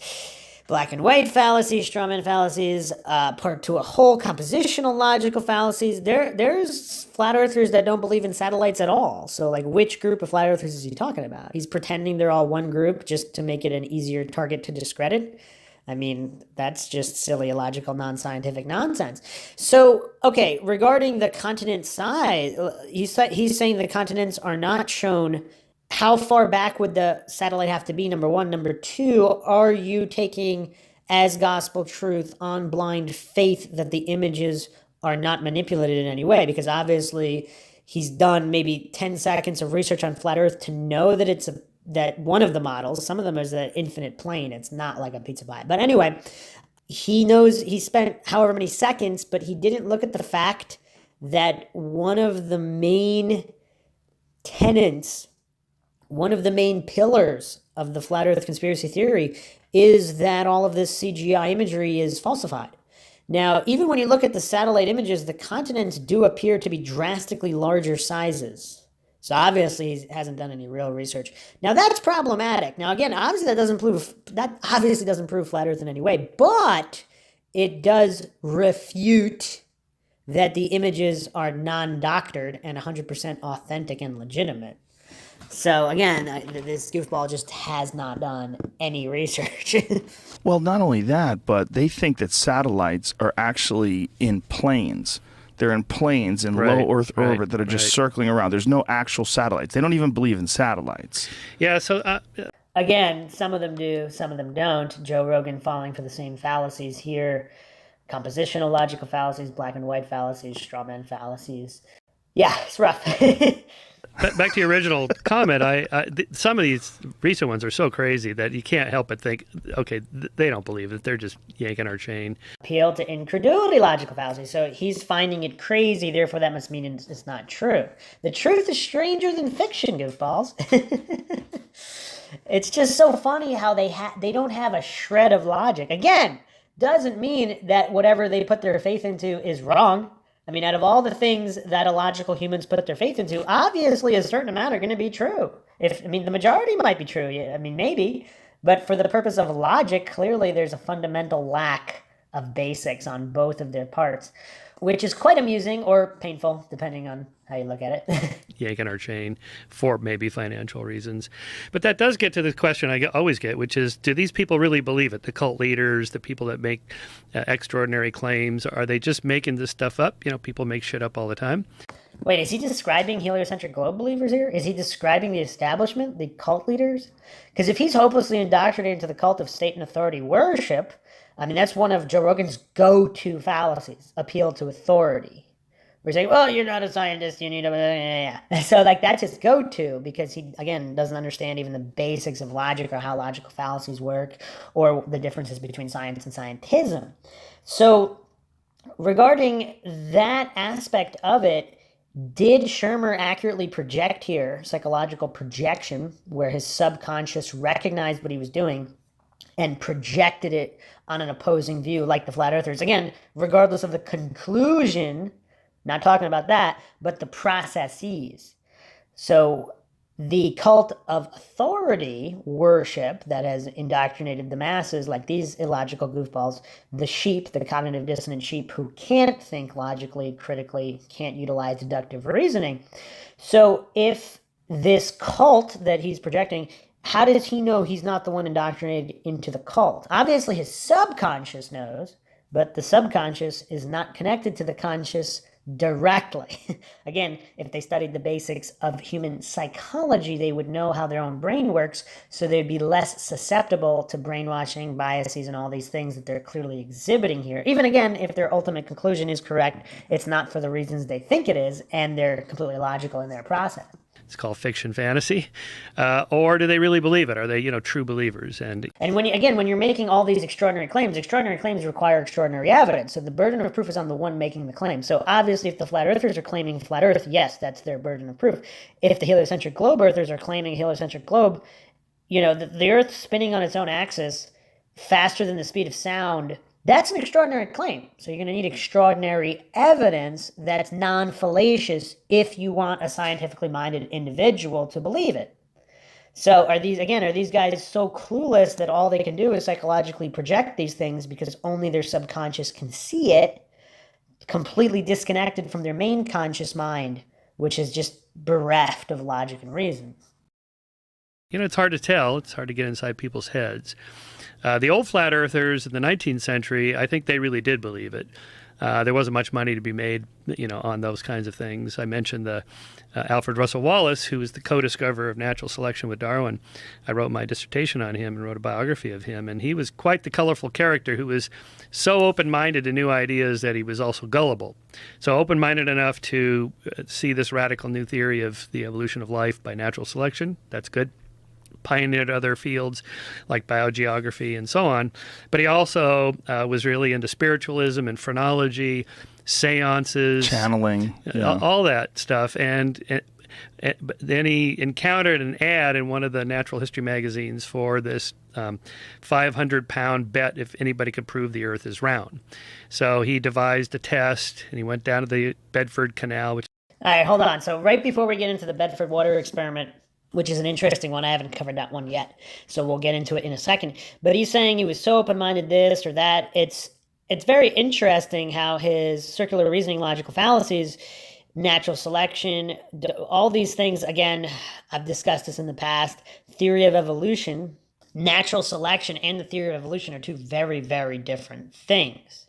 Black and white fallacies, straw man fallacies, part to a whole compositional logical fallacies. There's flat earthers that don't believe in satellites at all. So, like, which group of flat earthers is he talking about? He's pretending they're all one group just to make it an easier target to discredit. I mean, that's just silly, illogical, non-scientific nonsense. So, okay, regarding the continent size, he's saying the continents are not shown. How far back would the satellite have to be, number one? Number two, are you taking as gospel truth on blind faith that the images are not manipulated in any way? Because obviously he's done maybe 10 seconds of research on flat Earth to know that that one of the models, some of them is an infinite plane. It's not like a pizza pie. But anyway, he knows he spent however many seconds, but he didn't look at the fact that one of the main tenets, one of the main pillars of the flat Earth conspiracy theory is that all of this CGI imagery is falsified. Now, even when you look at the satellite images, the continents do appear to be drastically larger sizes. So obviously he hasn't done any real research. Now that's problematic. Now again, obviously that obviously doesn't prove flat Earth in any way, but it does refute that the images are non-doctored and 100% authentic and legitimate. So again, this goofball just has not done any research. Well, not only that, but they think that satellites are actually in planes. They're in planes in low Earth orbit that are just circling around. There's no actual satellites. They don't even believe in satellites. Yeah, so... Again, some of them do, some of them don't. Joe Rogan falling for the same fallacies here. Compositional logical fallacies, black and white fallacies, straw man fallacies. Yeah, it's rough. Back to your original comment, some of these recent ones are so crazy that you can't help but think, okay, they don't believe it. They're just yanking our chain. Appeal to incredulity logical fallacy. So he's finding it crazy, therefore that must mean it's not true. The truth is stranger than fiction, goofballs. It's just so funny how they don't have a shred of logic. Again, doesn't mean that whatever they put their faith into is wrong. I mean, out of all the things that illogical humans put their faith into, obviously a certain amount are going to be true. The majority might be true. Maybe. But for the purpose of logic, clearly there's a fundamental lack of basics on both of their parts, which is quite amusing or painful, depending on how you look at it. Yanking our chain for maybe financial reasons. But that does get to the question I always get, which is, do these people really believe it? The cult leaders, the people that make extraordinary claims, are they just making this stuff up? People make shit up all the time. Wait, is he describing heliocentric globe believers here? Is he describing the establishment, the cult leaders? Because if he's hopelessly indoctrinated into the cult of state and authority worship, that's one of Joe Rogan's go-to fallacies, appeal to authority. We're saying, well, you're not a scientist, you need a... So, like, that's his go-to, because he, again, doesn't understand even the basics of logic or how logical fallacies work or the differences between science and scientism. So, regarding that aspect of it, did Shermer accurately project here, psychological projection, where his subconscious recognized what he was doing and projected it on an opposing view, like the flat earthers? Again, regardless of the conclusion, not talking about that, but the processes. So the cult of authority worship that has indoctrinated the masses, like these illogical goofballs, the sheep, the cognitive dissonant sheep who can't think logically, critically, can't utilize deductive reasoning. So if this cult that he's projecting, how does he know he's not the one indoctrinated into the cult? Obviously his subconscious knows, but the subconscious is not connected to the conscious directly. Again, if they studied the basics of human psychology, they would know how their own brain works, so they'd be less susceptible to brainwashing, biases, and all these things that they're clearly exhibiting here. Even again, if their ultimate conclusion is correct, it's not for the reasons they think it is, and they're completely logical in their process. It's called fiction fantasy. Or do they really believe it? Are they, true believers? And when you're making all these extraordinary claims require extraordinary evidence. So the burden of proof is on the one making the claim. So obviously, if the flat earthers are claiming flat earth, yes, that's their burden of proof. If the heliocentric globe earthers are claiming a heliocentric globe, the earth spinning on its own axis faster than the speed of sound, that's an extraordinary claim. So you're going to need extraordinary evidence that's non-fallacious if you want a scientifically minded individual to believe it. So are these guys so clueless that all they can do is psychologically project these things because only their subconscious can see it, completely disconnected from their main conscious mind, which is just bereft of logic and reason? It's hard to tell. It's hard to get inside people's heads. The old flat earthers in the 19th century, I think they really did believe it. There wasn't much money to be made, on those kinds of things. I mentioned the Alfred Russel Wallace, who was the co-discoverer of natural selection with Darwin. I wrote my dissertation on him and wrote a biography of him, and he was quite the colorful character who was so open-minded to new ideas that he was also gullible. So open-minded enough to see this radical new theory of the evolution of life by natural selection. That's good. Pioneered other fields like biogeography and so on. But he also was really into spiritualism and phrenology, seances, Channeling, all that stuff. And but then he encountered an ad in one of the natural history magazines for this 500-pound bet if anybody could prove the Earth is round. So he devised a test, and he went down to the Bedford Canal. All right, hold on. So right before we get into the Bedford water experiment, which is an interesting one. I haven't covered that one yet, so we'll get into it in a second. But he's saying he was so open-minded this or that. It's very interesting how his circular reasoning, logical fallacies, natural selection, all these things, again, I've discussed this in the past, theory of evolution, natural selection and the theory of evolution are two very, very different things.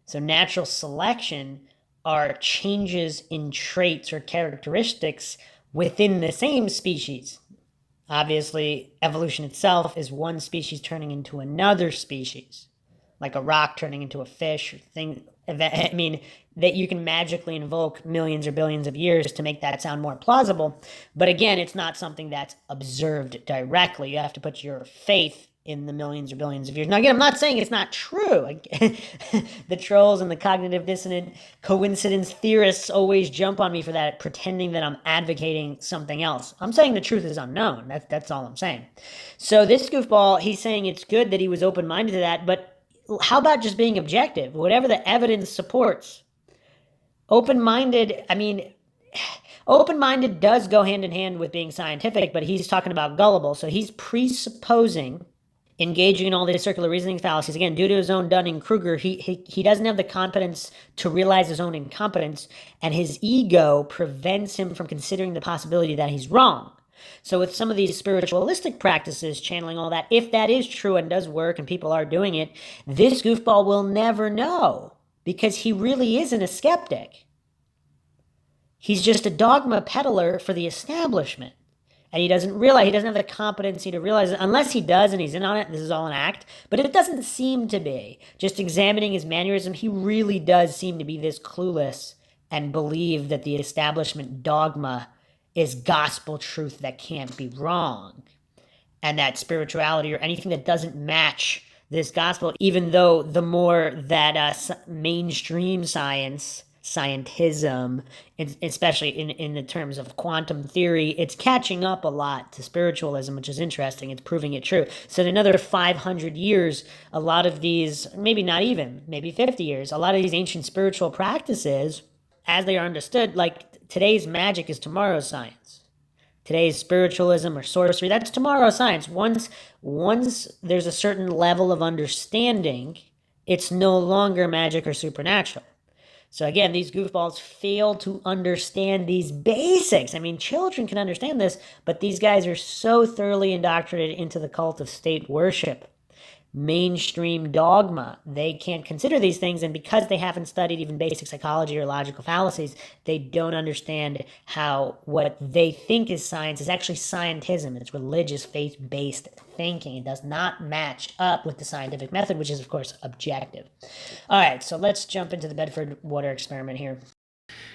So natural selection are changes in traits or characteristics within the same species. Obviously, evolution itself is one species turning into another species, like a rock turning into a fish or thing. I mean, that you can magically invoke millions or billions of years to make that sound more plausible. But again, it's not something that's observed directly. You have to put your faith in the millions or billions of years. Now, again, I'm not saying it's not true. The trolls and the cognitive dissonant coincidence theorists always jump on me for that, pretending that I'm advocating something else. I'm saying the truth is unknown. That's all I'm saying. So this goofball, he's saying it's good that he was open-minded to that, but how about just being objective? Whatever the evidence supports. Open-minded does go hand in hand with being scientific, but he's talking about gullible. So he's presupposing, engaging in all these circular reasoning fallacies. Again, due to his own Dunning-Kruger, he doesn't have the competence to realize his own incompetence, and his ego prevents him from considering the possibility that he's wrong. So with some of these spiritualistic practices, channeling all that, if that is true and does work and people are doing it, this goofball will never know because he really isn't a skeptic. He's just a dogma peddler for the establishment. And he doesn't have the competency to realize it, unless he does and he's in on it, this is all an act. But it doesn't seem to be. Just examining his mannerism, he really does seem to be this clueless and believe that the establishment dogma is gospel truth that can't be wrong, and that spirituality or anything that doesn't match this gospel, even though the more that mainstream scientism, especially in the terms of quantum theory, it's catching up a lot to spiritualism, which is interesting. It's proving it true. So in another 500 years, a lot of these, maybe not even, maybe 50 years, a lot of these ancient spiritual practices, as they are understood, like today's magic is tomorrow's science. Today's spiritualism or sorcery, that's tomorrow's science. Once there's a certain level of understanding, it's no longer magic or supernatural. So again, these goofballs fail to understand these basics. I mean, children can understand this, but these guys are so thoroughly indoctrinated into the cult of state worship, mainstream dogma. They can't consider these things, and because they haven't studied even basic psychology or logical fallacies, they don't understand how what they think is science is actually scientism. It's religious, faith-based thinking. It does not match up with the scientific method, which is, of course, objective. All right, so let's jump into the Bedford water experiment here.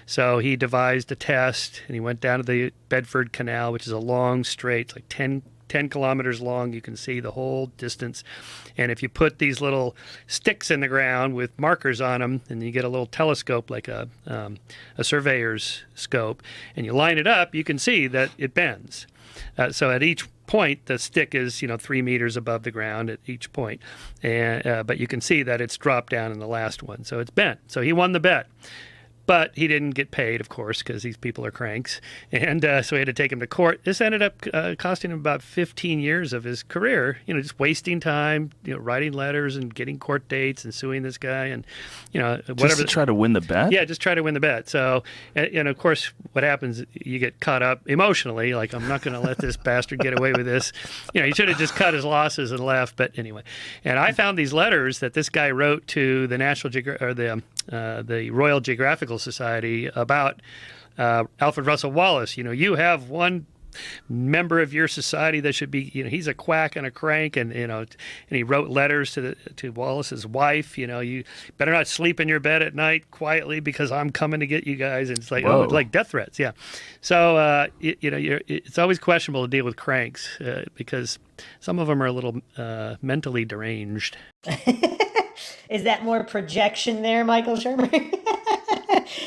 So he devised a test, and he went down to the Bedford Canal, which is a long straight, like 10 kilometers long. You can see the whole distance. And if you put these little sticks in the ground with markers on them, and you get a little telescope like a surveyor's scope, and you line it up, you can see that it bends. So at each point, the stick is 3 meters above the ground at each point, and but you can see that it's dropped down in the last one, so it's bent. So he won the bet. But he didn't get paid, of course, because these people are cranks. And so he had to take him to court. This ended up costing him about 15 years of his career, just wasting time, writing letters and getting court dates and suing this guy and, whatever. Just to try to win the bet? Yeah, just try to win the bet. So, and of course, what happens, you get caught up emotionally, like, I'm not going to let this bastard get away with this. He should have just cut his losses and left. But anyway, and I found these letters that this guy wrote to the the Royal Geographical Society about Alfred Russel Wallace. You have one member of your society that should be, he's a quack and a crank, and and he wrote letters to Wallace's wife. You better not sleep in your bed at night quietly because I'm coming to get you guys. And it's like, Whoa. like death threats. Yeah. So it's always questionable to deal with cranks because some of them are a little mentally deranged. Is that more projection there, Michael Shermer?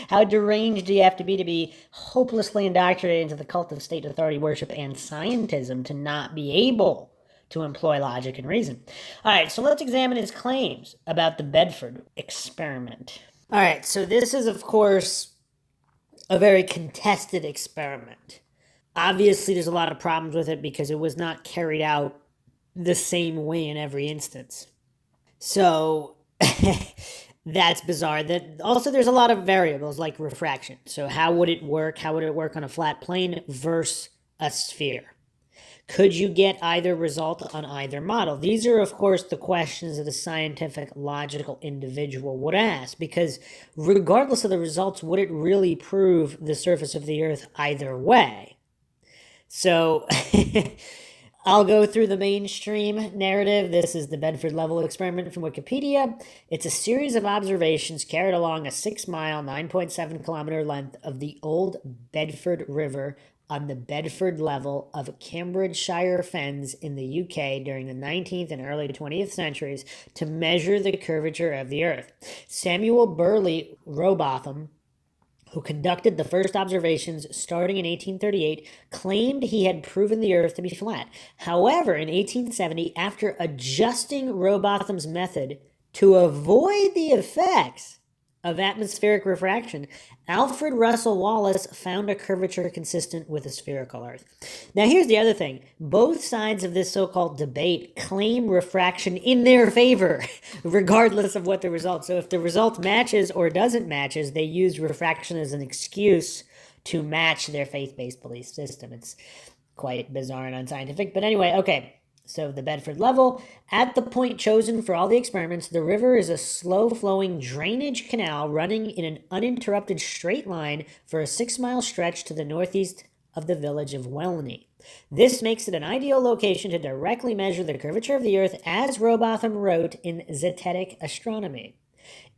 How deranged do you have to be hopelessly indoctrinated into the cult of state authority worship and scientism to not be able to employ logic and reason? All right, so let's examine his claims about the Bedford experiment. All right, so this is, of course, a very contested experiment. Obviously, there's a lot of problems with it because it was not carried out the same way in every instance. So that's bizarre. Also, there's a lot of variables like refraction. So how would it work? How would it work on a flat plane versus a sphere? Could you get either result on either model? These are, of course, the questions that a scientific, logical individual would ask, because regardless of the results, would it really prove the surface of the Earth either way? So I'll go through the mainstream narrative. This is the Bedford level experiment from Wikipedia. It's a series of observations carried along a 6-mile, 9.7-kilometer length of the old Bedford River on the Bedford level of Cambridgeshire Fens in the UK during the 19th and early 20th centuries to measure the curvature of the Earth. Samuel Burley Robotham, who conducted the first observations starting in 1838, claimed he had proven the Earth to be flat. However, in 1870, after adjusting Robotham's method to avoid the effects of atmospheric refraction, Alfred Russel Wallace found a curvature consistent with a spherical Earth. Now, here's the other thing. Both sides of this so-called debate claim refraction in their favor, regardless of what the result. So if the result matches or doesn't matches, they use refraction as an excuse to match their faith-based belief system. It's quite bizarre and unscientific. But anyway, okay. So the Bedford level, at the point chosen for all the experiments, the river is a slow-flowing drainage canal running in an uninterrupted straight line for a 6-mile stretch to the northeast of the village of Welney. This makes it an ideal location to directly measure the curvature of the Earth, as Robotham wrote in Zetetic Astronomy.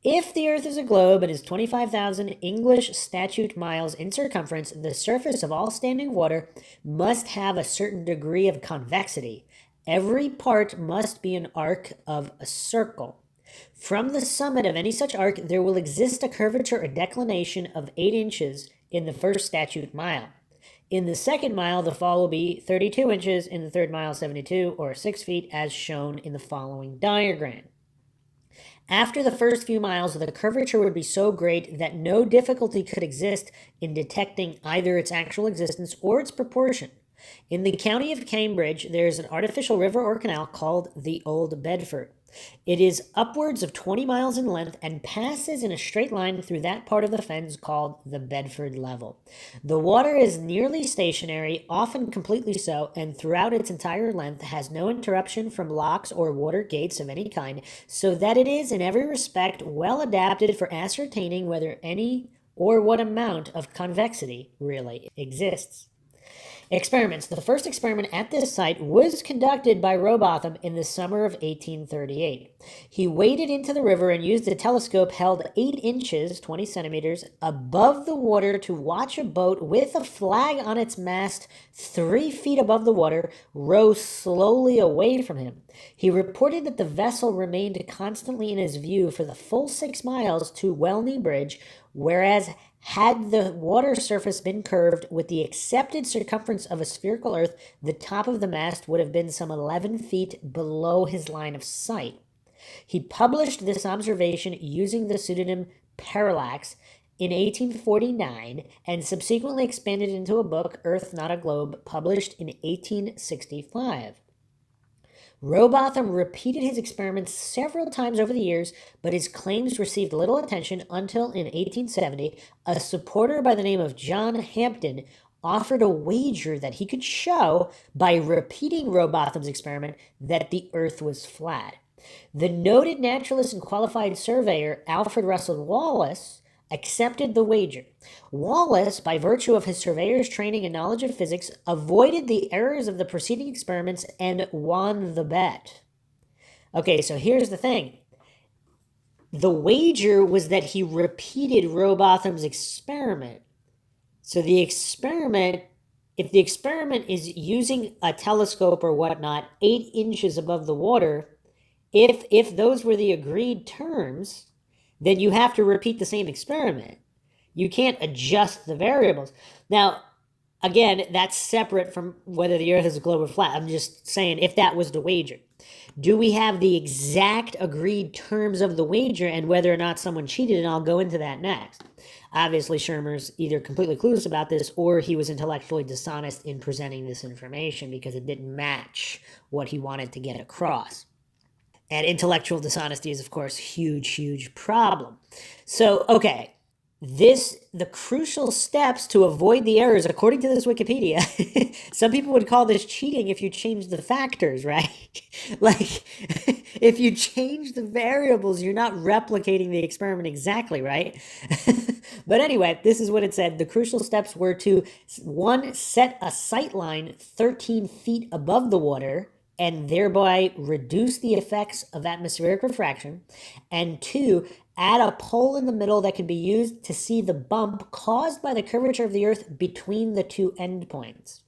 If the Earth is a globe and is 25,000 English statute miles in circumference, the surface of all standing water must have a certain degree of convexity. Every part must be an arc of a circle. From the summit of any such arc, there will exist a curvature or declination of 8 inches in the first statute mile. In the second mile, the fall will be 32 inches, in the third mile, 72 or 6 feet, as shown in the following diagram. After the first few miles, the curvature would be so great that no difficulty could exist in detecting either its actual existence or its proportion. In the county of Cambridge, there is an artificial river or canal called the Old Bedford. It is upwards of 20 miles in length and passes in a straight line through that part of the fens called the Bedford Level. The water is nearly stationary, often completely so, and throughout its entire length has no interruption from locks or water gates of any kind, so that it is in every respect well adapted for ascertaining whether any or what amount of convexity really exists. Experiments. The first experiment at this site was conducted by Robotham in the summer of 1838. He waded into the river and used a telescope held 8 inches, 20 centimeters, above the water to watch a boat with a flag on its mast 3 feet above the water row slowly away from him. He reported that the vessel remained constantly in his view for the full 6 miles to Welney Bridge, whereas had the water surface been curved with the accepted circumference of a spherical Earth, the top of the mast would have been some 11 feet below his line of sight. He published this observation using the pseudonym Parallax in 1849 and subsequently expanded into a book, Earth Not a Globe, published in 1865. Robotham repeated his experiments several times over the years, but his claims received little attention until in 1870, a supporter by the name of John Hampden offered a wager that he could show, by repeating Robotham's experiment, that the Earth was flat. The noted naturalist and qualified surveyor Alfred Russel Wallace accepted the wager. Wallace, by virtue of his surveyor's training and knowledge of physics, avoided the errors of the preceding experiments and won the bet. Okay, so here's the thing. The wager was that he repeated Robotham's experiment. So the experiment, if the experiment is using a telescope or whatnot 8 inches above the water, if those were the agreed terms, then you have to repeat the same experiment. You can't adjust the variables. Now, again, that's separate from whether the Earth is a globe or flat. I'm just saying, if that was the wager. Do we have the exact agreed terms of the wager and whether or not someone cheated? And I'll go into that next. Obviously, Shermer's either completely clueless about this or he was intellectually dishonest in presenting this information because it didn't match what he wanted to get across. And intellectual dishonesty is, of course, a huge, huge problem. So, okay, the crucial steps to avoid the errors, according to this Wikipedia, some people would call this cheating if you change the factors, right? Like, if you change the variables, you're not replicating the experiment exactly, right? But anyway, this is what it said. The crucial steps were to, 1, set a sight line 13 feet above the water, and thereby reduce the effects of atmospheric refraction, and 2, add a pole in the middle that can be used to see the bump caused by the curvature of the Earth between the 2 endpoints.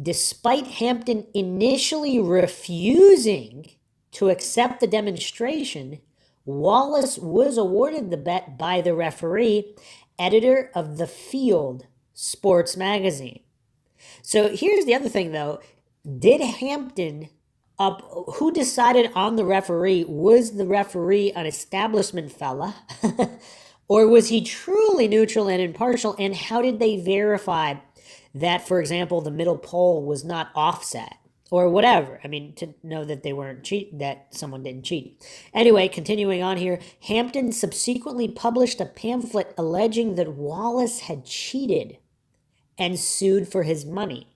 Despite Hampden initially refusing to accept the demonstration, Wallace was awarded the bet by the referee, editor of The Field sports magazine. So here's the other thing, though. Did Hampden, who decided on the referee? Was the referee an establishment fella? Or was he truly neutral and impartial? And how did they verify that, for example, the middle pole was not offset? Or whatever. I mean, to know that they weren't that someone didn't cheat. Anyway, continuing on here, Hampden subsequently published a pamphlet alleging that Wallace had cheated and sued for his money.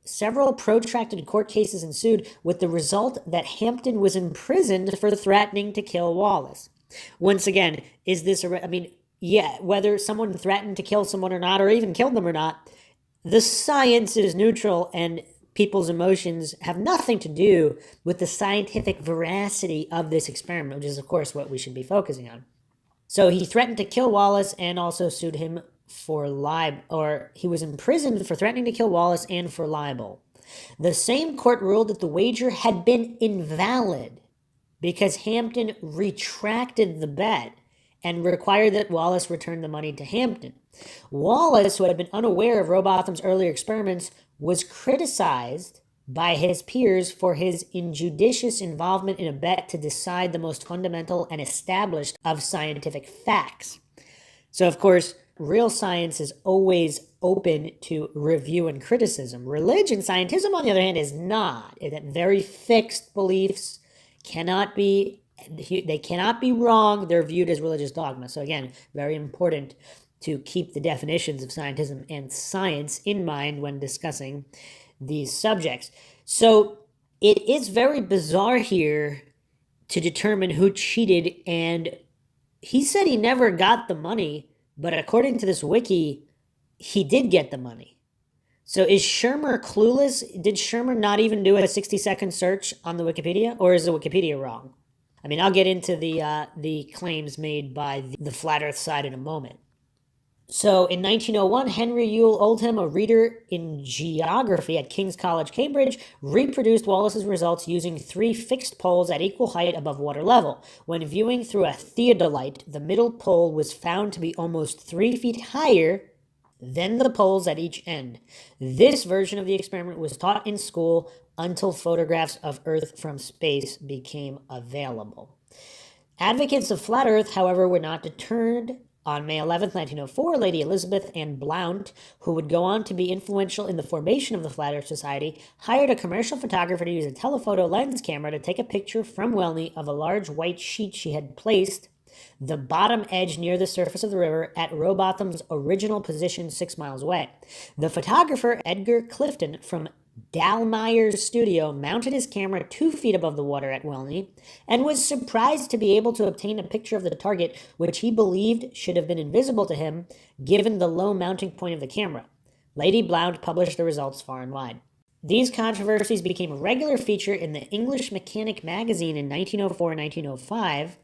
Several protracted court cases ensued, with the result that Hampden was imprisoned for threatening to kill Wallace. Once again, is this whether someone threatened to kill someone or not, or even killed them or not, the science is neutral, and people's emotions have nothing to do with the scientific veracity of this experiment, which is, of course, what we should be focusing on. So he threatened to kill Wallace and also sued him for libel, or he was imprisoned for threatening to kill Wallace and for libel. The same court ruled that the wager had been invalid because Hampton retracted the bet and required that Wallace return the money to Hampton. Wallace, who had been unaware of Rowbotham's earlier experiments, was criticized by his peers for his injudicious involvement in a bet to decide the most fundamental and established of scientific facts. So, of course, real science is always open to review and criticism. Religion, scientism, on the other hand, is not. It had very fixed beliefs, they cannot be wrong. They're viewed as religious dogma. So again, very important to keep the definitions of scientism and science in mind when discussing these subjects. So it is very bizarre here to determine who cheated, and he said he never got the money, but according to this wiki, he did get the money. So is Shermer clueless? Did Shermer not even do a 60-second search on the Wikipedia, or is the Wikipedia wrong? I mean, I'll get into the claims made by the Flat Earth side in a moment. So in 1901, Henry Yule Oldham, a reader in geography at King's College, Cambridge, reproduced Wallace's results using 3 fixed poles at equal height above water level. When viewing through a theodolite, the middle pole was found to be almost 3 feet higher than the poles at each end. This version of the experiment was taught in school until photographs of Earth from space became available. Advocates of flat Earth, however, were not deterred. On May 11, 1904, Lady Elizabeth Ann Blount, who would go on to be influential in the formation of the Flat Earth Society, hired a commercial photographer to use a telephoto lens camera to take a picture from Welney of a large white sheet she had placed the bottom edge near the surface of the river at Rowbotham's original position 6 miles away. The photographer, Edgar Clifton, from Dallmeyer's studio, mounted his camera 2 feet above the water at Welney and was surprised to be able to obtain a picture of the target, which he believed should have been invisible to him given the low mounting point of the camera. Lady Blount published the results far and wide. These controversies became a regular feature in the English Mechanic magazine in 1904 and 1905,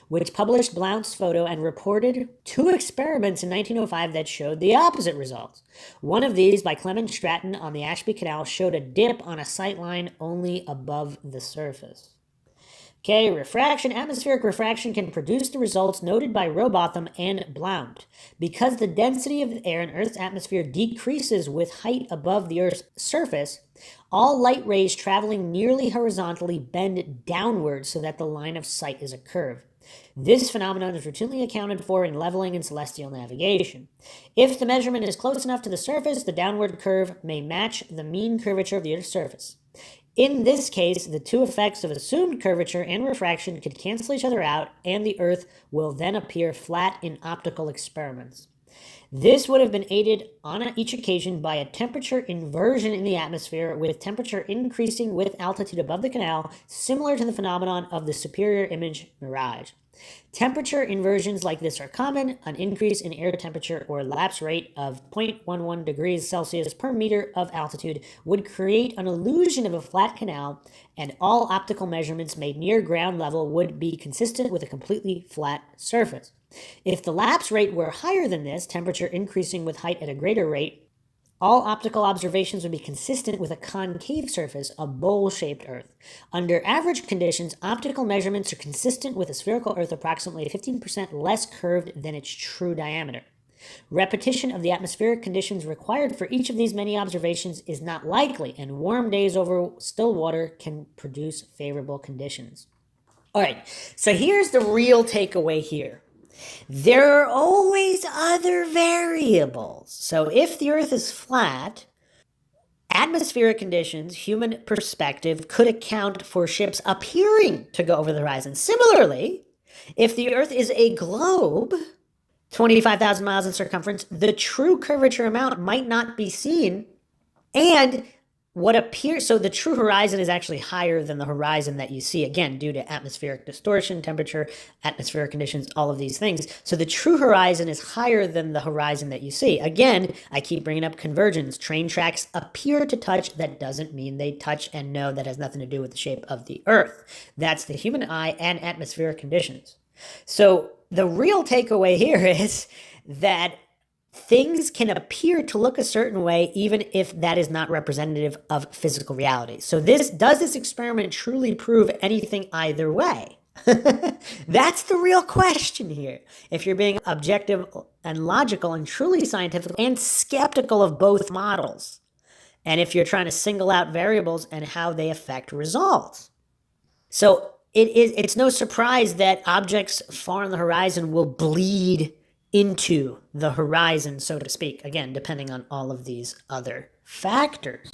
which published Blount's photo and reported 2 experiments in 1905 that showed the opposite results. One of these, by Clement Stratton on the Ashby Canal, showed a dip on a sight line only above the surface. Okay, refraction. Atmospheric refraction can produce the results noted by Rowbotham and Blount. Because the density of the air in Earth's atmosphere decreases with height above the Earth's surface, all light rays traveling nearly horizontally bend downward so that the line of sight is a curve. This phenomenon is routinely accounted for in leveling and celestial navigation. If the measurement is close enough to the surface, the downward curve may match the mean curvature of the Earth's surface. In this case, the 2 effects of assumed curvature and refraction could cancel each other out, and the Earth will then appear flat in optical experiments. This would have been aided on each occasion by a temperature inversion in the atmosphere, with temperature increasing with altitude above the canal, similar to the phenomenon of the superior image mirage. Temperature inversions like this are common. An increase in air temperature or lapse rate of 0.11 degrees Celsius per meter of altitude would create an illusion of a flat canal, and all optical measurements made near ground level would be consistent with a completely flat surface. If the lapse rate were higher than this, temperature increasing with height at a greater rate, all optical observations would be consistent with a concave surface, a bowl-shaped Earth. Under average conditions, optical measurements are consistent with a spherical Earth approximately 15% less curved than its true diameter. Repetition of the atmospheric conditions required for each of these many observations is not likely, and warm days over still water can produce favorable conditions. All right, so here's the real takeaway here. There are always other variables. So if the Earth is flat, atmospheric conditions, human perspective, could account for ships appearing to go over the horizon. Similarly, if the Earth is a globe, 25,000 miles in circumference, the true curvature amount might not be seen, and what appears, so the true horizon is actually higher than the horizon that you see, again, due to atmospheric distortion, temperature, atmospheric conditions, all of these things. So the true horizon is higher than the horizon that you see. Again, I keep bringing up convergence. Train tracks appear to touch. That doesn't mean they touch, and no, that has nothing to do with the shape of the Earth. That's the human eye and atmospheric conditions. So the real takeaway here is that things can appear to look a certain way even if that is not representative of physical reality. So does this experiment truly prove anything either way? That's the real question here. If you're being objective and logical and truly scientific and skeptical of both models, and if you're trying to single out variables and how they affect results. So it's no surprise that objects far on the horizon will bleed into the horizon, so to speak, again, depending on all of these other factors.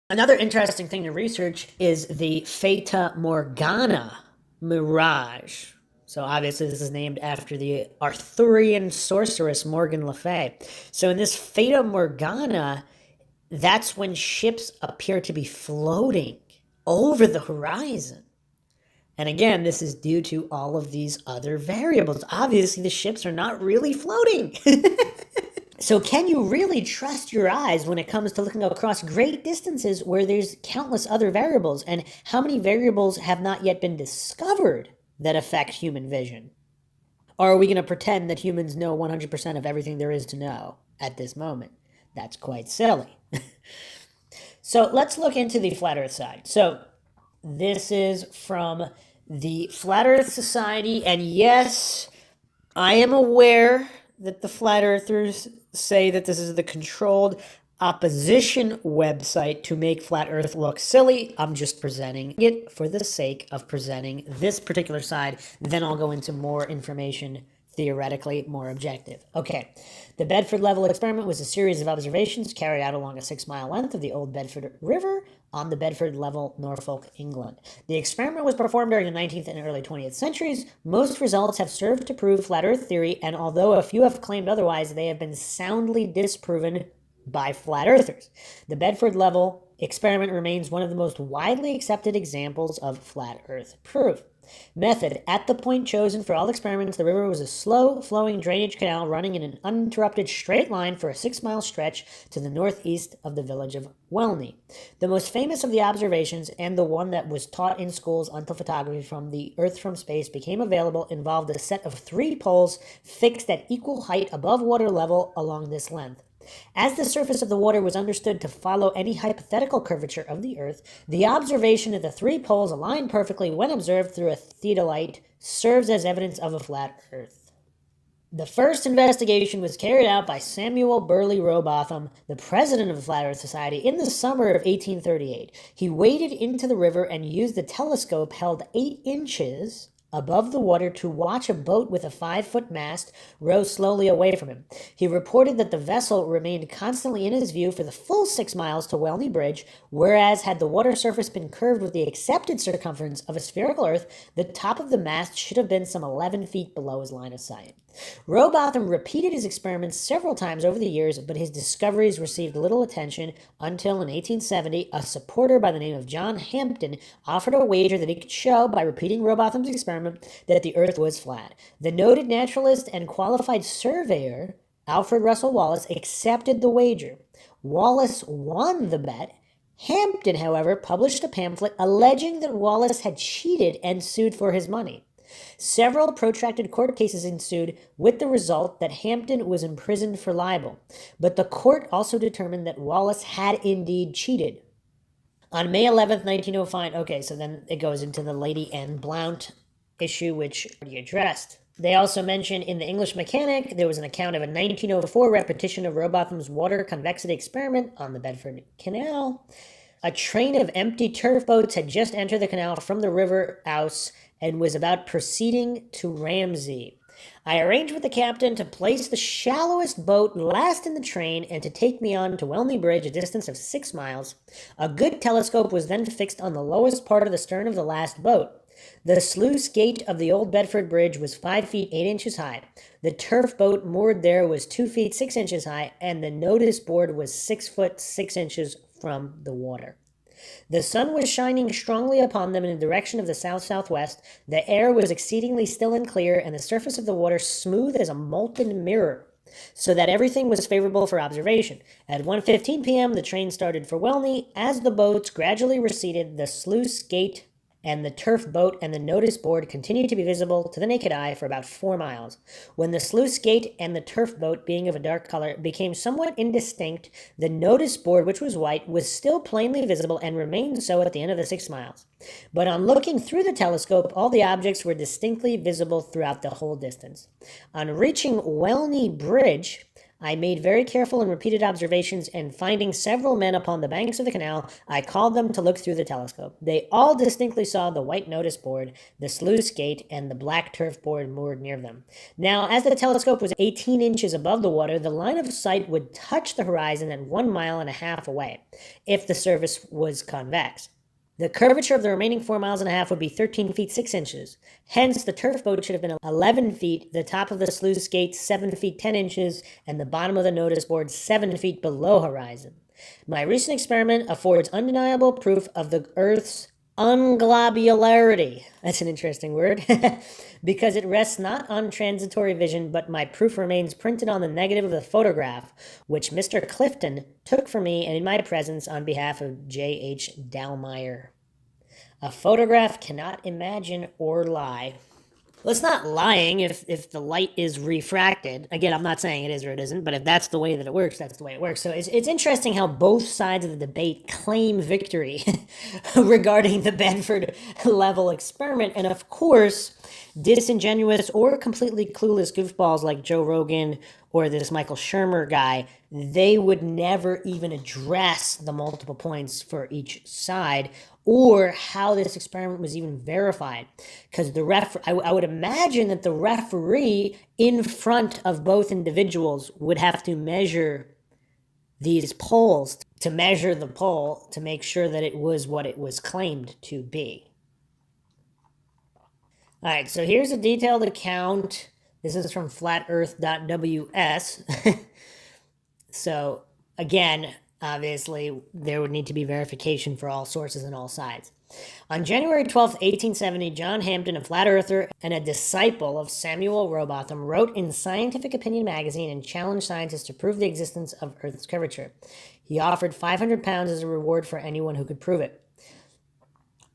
Another interesting thing to research is the Fata Morgana mirage. So obviously this is named after the Arthurian sorceress Morgan Le Fay. So in this Fata Morgana, that's when ships appear to be floating over the horizon. And again, this is due to all of these other variables. Obviously, the ships are not really floating. So can you really trust your eyes when it comes to looking across great distances where there's countless other variables? And how many variables have not yet been discovered that affect human vision? Or are we going to pretend that humans know 100% of everything there is to know at this moment? That's quite silly. So let's look into the Flat Earth side. So this is from the Flat Earth Society, and yes, I am aware that the Flat Earthers say that this is the controlled opposition website to make Flat Earth look silly. I'm just presenting it for the sake of presenting this particular side. Then I'll go into more information, theoretically more objective. Okay, the Bedford level experiment was a series of observations carried out along a 6-mile length of the old Bedford River on the Bedford level, Norfolk, England. The experiment was performed during the 19th and early 20th centuries. Most results have served to prove flat Earth theory, and although a few have claimed otherwise, they have been soundly disproven by flat earthers. The Bedford level experiment remains one of the most widely accepted examples of flat Earth proof. Method. At the point chosen for all experiments, the river was a slow-flowing drainage canal running in an uninterrupted straight line for a 6-mile stretch to the northeast of the village of Welney. The most famous of the observations, and the one that was taught in schools until photography from the Earth from space became available, involved a set of 3 poles fixed at equal height above water level along this length. As the surface of the water was understood to follow any hypothetical curvature of the Earth, the observation that the 3 poles aligned perfectly when observed through a theodolite serves as evidence of a flat Earth. The first investigation was carried out by Samuel Burley Rowbotham, the president of the Flat Earth Society, in the summer of 1838. He waded into the river and used a telescope held 8 inches above the water to watch a boat with a 5-foot mast row slowly away from him. He reported that the vessel remained constantly in his view for the full 6 miles to Welney Bridge, whereas had the water surface been curved with the accepted circumference of a spherical Earth, the top of the mast should have been some 11 feet below his line of sight. Rowbotham repeated his experiments several times over the years, but his discoveries received little attention until in 1870, a supporter by the name of John Hampden offered a wager that he could show, by repeating Rowbotham's experiment, that the Earth was flat. The noted naturalist and qualified surveyor, Alfred Russel Wallace, accepted the wager. Wallace won the bet. Hampden, however, published a pamphlet alleging that Wallace had cheated and sued for his money. Several protracted court cases ensued, with the result that Hampden was imprisoned for libel. But the court also determined that Wallace had indeed cheated. On May 11th, 1905, okay, so then it goes into the Lady Anne Blount issue, which already addressed. They also mention in the English Mechanic, there was an account of a 1904 repetition of Rowbotham's water convexity experiment on the Bedford Canal. A train of empty turf boats had just entered the canal from the River Ouse and was about proceeding to Ramsey. I arranged with the captain to place the shallowest boat last in the train and to take me on to Welney Bridge, a distance of 6 miles. A good telescope was then fixed on the lowest part of the stern of the last boat. The sluice gate of the old Bedford Bridge was 5 feet 8 inches high. The turf boat moored there was 2 feet 6 inches high, and the notice board was 6 foot 6 inches from the water. The sun was shining strongly upon them in the direction of the south-southwest. The air was exceedingly still and clear, and the surface of the water smooth as a molten mirror, so that everything was favorable for observation. At 1:15 p.m., the train started for Welney. As the boats gradually receded, the sluice gate and the turf boat and the notice board continued to be visible to the naked eye for about 4 miles. When the sluice gate and the turf boat, being of a dark color, became somewhat indistinct, the notice board, which was white, was still plainly visible and remained so at the end of the 6 miles. But on looking through the telescope, all the objects were distinctly visible throughout the whole distance. On reaching Welney Bridge, I made very careful and repeated observations, and finding several men upon the banks of the canal, I called them to look through the telescope. They all distinctly saw the white notice board, the sluice gate, and the black turf board moored near them. Now, as the telescope was 18 inches above the water, the line of sight would touch the horizon at 1.5 miles away, if the surface was convex. The curvature of the remaining 4.5 miles would be 13 feet 6 inches. Hence, the turf boat should have been 11 feet, the top of the sluice gate 7 feet 10 inches, and the bottom of the notice board 7 feet below horizon. My recent experiment affords undeniable proof of the Earth's unglobularity. That's an interesting word. Because it rests not on transitory vision, but my proof remains printed on the negative of the photograph, which Mr. Clifton took for me and in my presence on behalf of J.H. Dallmeyer. A photograph cannot imagine or lie. Well, it's not lying if the light is refracted. Again, I'm not saying it is or it isn't, but if that's the way that it works, that's the way it works. So it's interesting how both sides of the debate claim victory regarding the Bedford level experiment. And of course, disingenuous or completely clueless goofballs like Joe Rogan or this Michael Shermer guy, they would never even address the multiple points for each side or how this experiment was even verified. Because I would imagine that the referee in front of both individuals would have to measure these poles, to measure the pole, to make sure that it was what it was claimed to be. All right, so here's a detailed account. This is from flatearth.ws. So, again, obviously, there would need to be verification for all sources and all sides. On January 12, 1870, John Hampton, a flat earther and a disciple of Samuel Rowbotham, wrote in Scientific Opinion magazine and challenged scientists to prove the existence of Earth's curvature. He offered £500 as a reward for anyone who could prove it.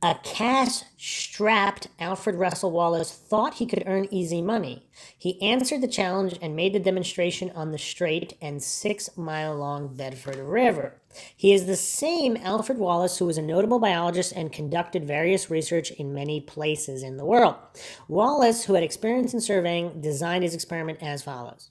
A cash-strapped Alfred Russel Wallace thought he could earn easy money. He answered the challenge and made the demonstration on the straight and 6-mile-long Bedford River. He is the same Alfred Wallace who was a notable biologist and conducted various research in many places in the world. Wallace, who had experience in surveying, designed his experiment as follows.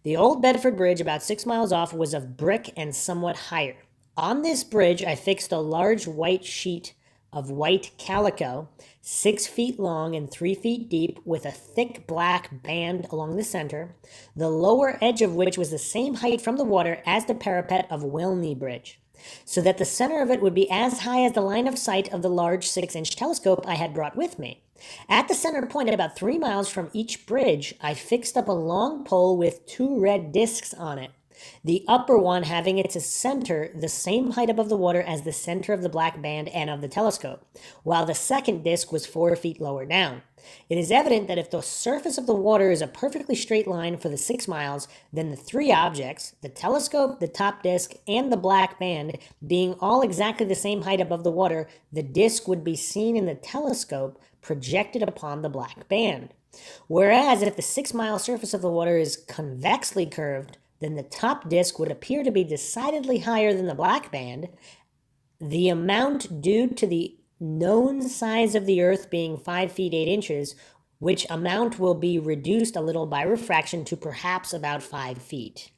The old Bedford Bridge, about 6 miles off, was of brick and somewhat higher. On this bridge, I fixed a large white sheet of white calico, 6 feet long and 3 feet deep, with a thick black band along the center, the lower edge of which was the same height from the water as the parapet of Welney Bridge, so that the center of it would be as high as the line of sight of the large 6-inch telescope I had brought with me. At the center point, about 3 miles from each bridge, I fixed up a long pole with 2 red discs on it, the upper one having its center the same height above the water as the center of the black band and of the telescope, while the second disc was 4 feet lower down. It is evident that if the surface of the water is a perfectly straight line for the 6 miles, then the 3 objects, the telescope, the top disc, and the black band, being all exactly the same height above the water, the disc would be seen in the telescope projected upon the black band. Whereas if the 6-mile surface of the water is convexly curved, then the top disc would appear to be decidedly higher than the black band, the amount due to the known size of the Earth being 5 feet 8 inches, which amount will be reduced a little by refraction to perhaps about 5 feet.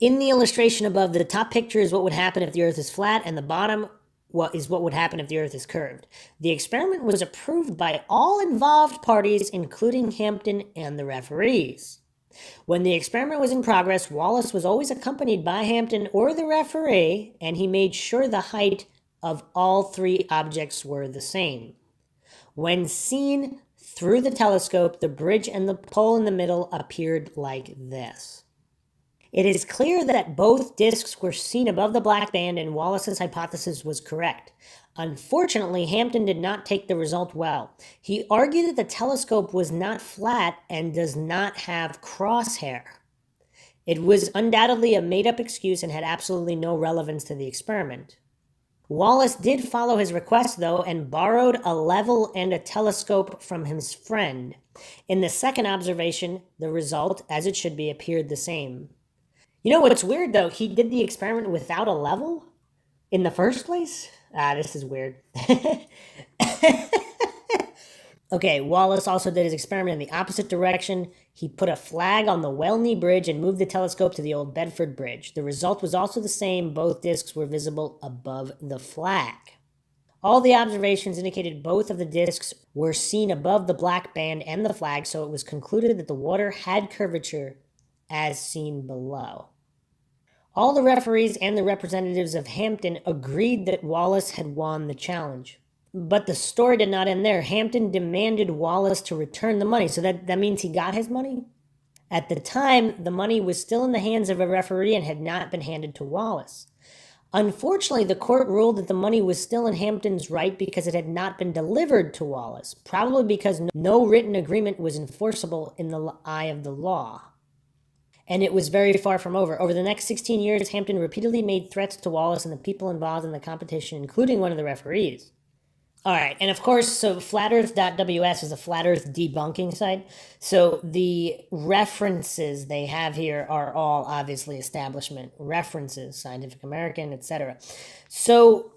In the illustration above, the top picture is what would happen if the Earth is flat, and the bottom what would happen if the Earth is curved. The experiment was approved by all involved parties, including Hampton and the referees. When the experiment was in progress, Wallace was always accompanied by Hampton or the referee, and he made sure the height of all 3 objects were the same. When seen through the telescope, the bridge and the pole in the middle appeared like this. It is clear that both disks were seen above the black band and Wallace's hypothesis was correct. Unfortunately, Hampton did not take the result well. He argued that the telescope was not flat and does not have crosshair. It was undoubtedly a made-up excuse and had absolutely no relevance to the experiment. Wallace did follow his request, though, and borrowed a level and a telescope from his friend. In the second observation, the result, as it should be, appeared the same. You know what's weird, though? He did the experiment without a level in the first place? This is weird. Okay, Wallace also did his experiment in the opposite direction. He put a flag on the Welney Bridge and moved the telescope to the old Bedford Bridge. The result was also the same. Both disks were visible above the flag. All the observations indicated both of the disks were seen above the black band and the flag, so it was concluded that the water had curvature as seen below. All the referees and the representatives of Hampton agreed that Wallace had won the challenge. But the story did not end there. Hampton demanded Wallace to return the money. So that means he got his money? At the time, the money was still in the hands of a referee and had not been handed to Wallace. Unfortunately, the court ruled that the money was still in Hampton's right because it had not been delivered to Wallace, probably because no written agreement was enforceable in the eye of the law. And it was very far from over. Over the next 16 years, Hampton repeatedly made threats to Wallace and the people involved in the competition, including one of the referees. All right, and of course, so flatearth.ws is a flat earth debunking site. So the references they have here are all obviously establishment references, Scientific American, etc. So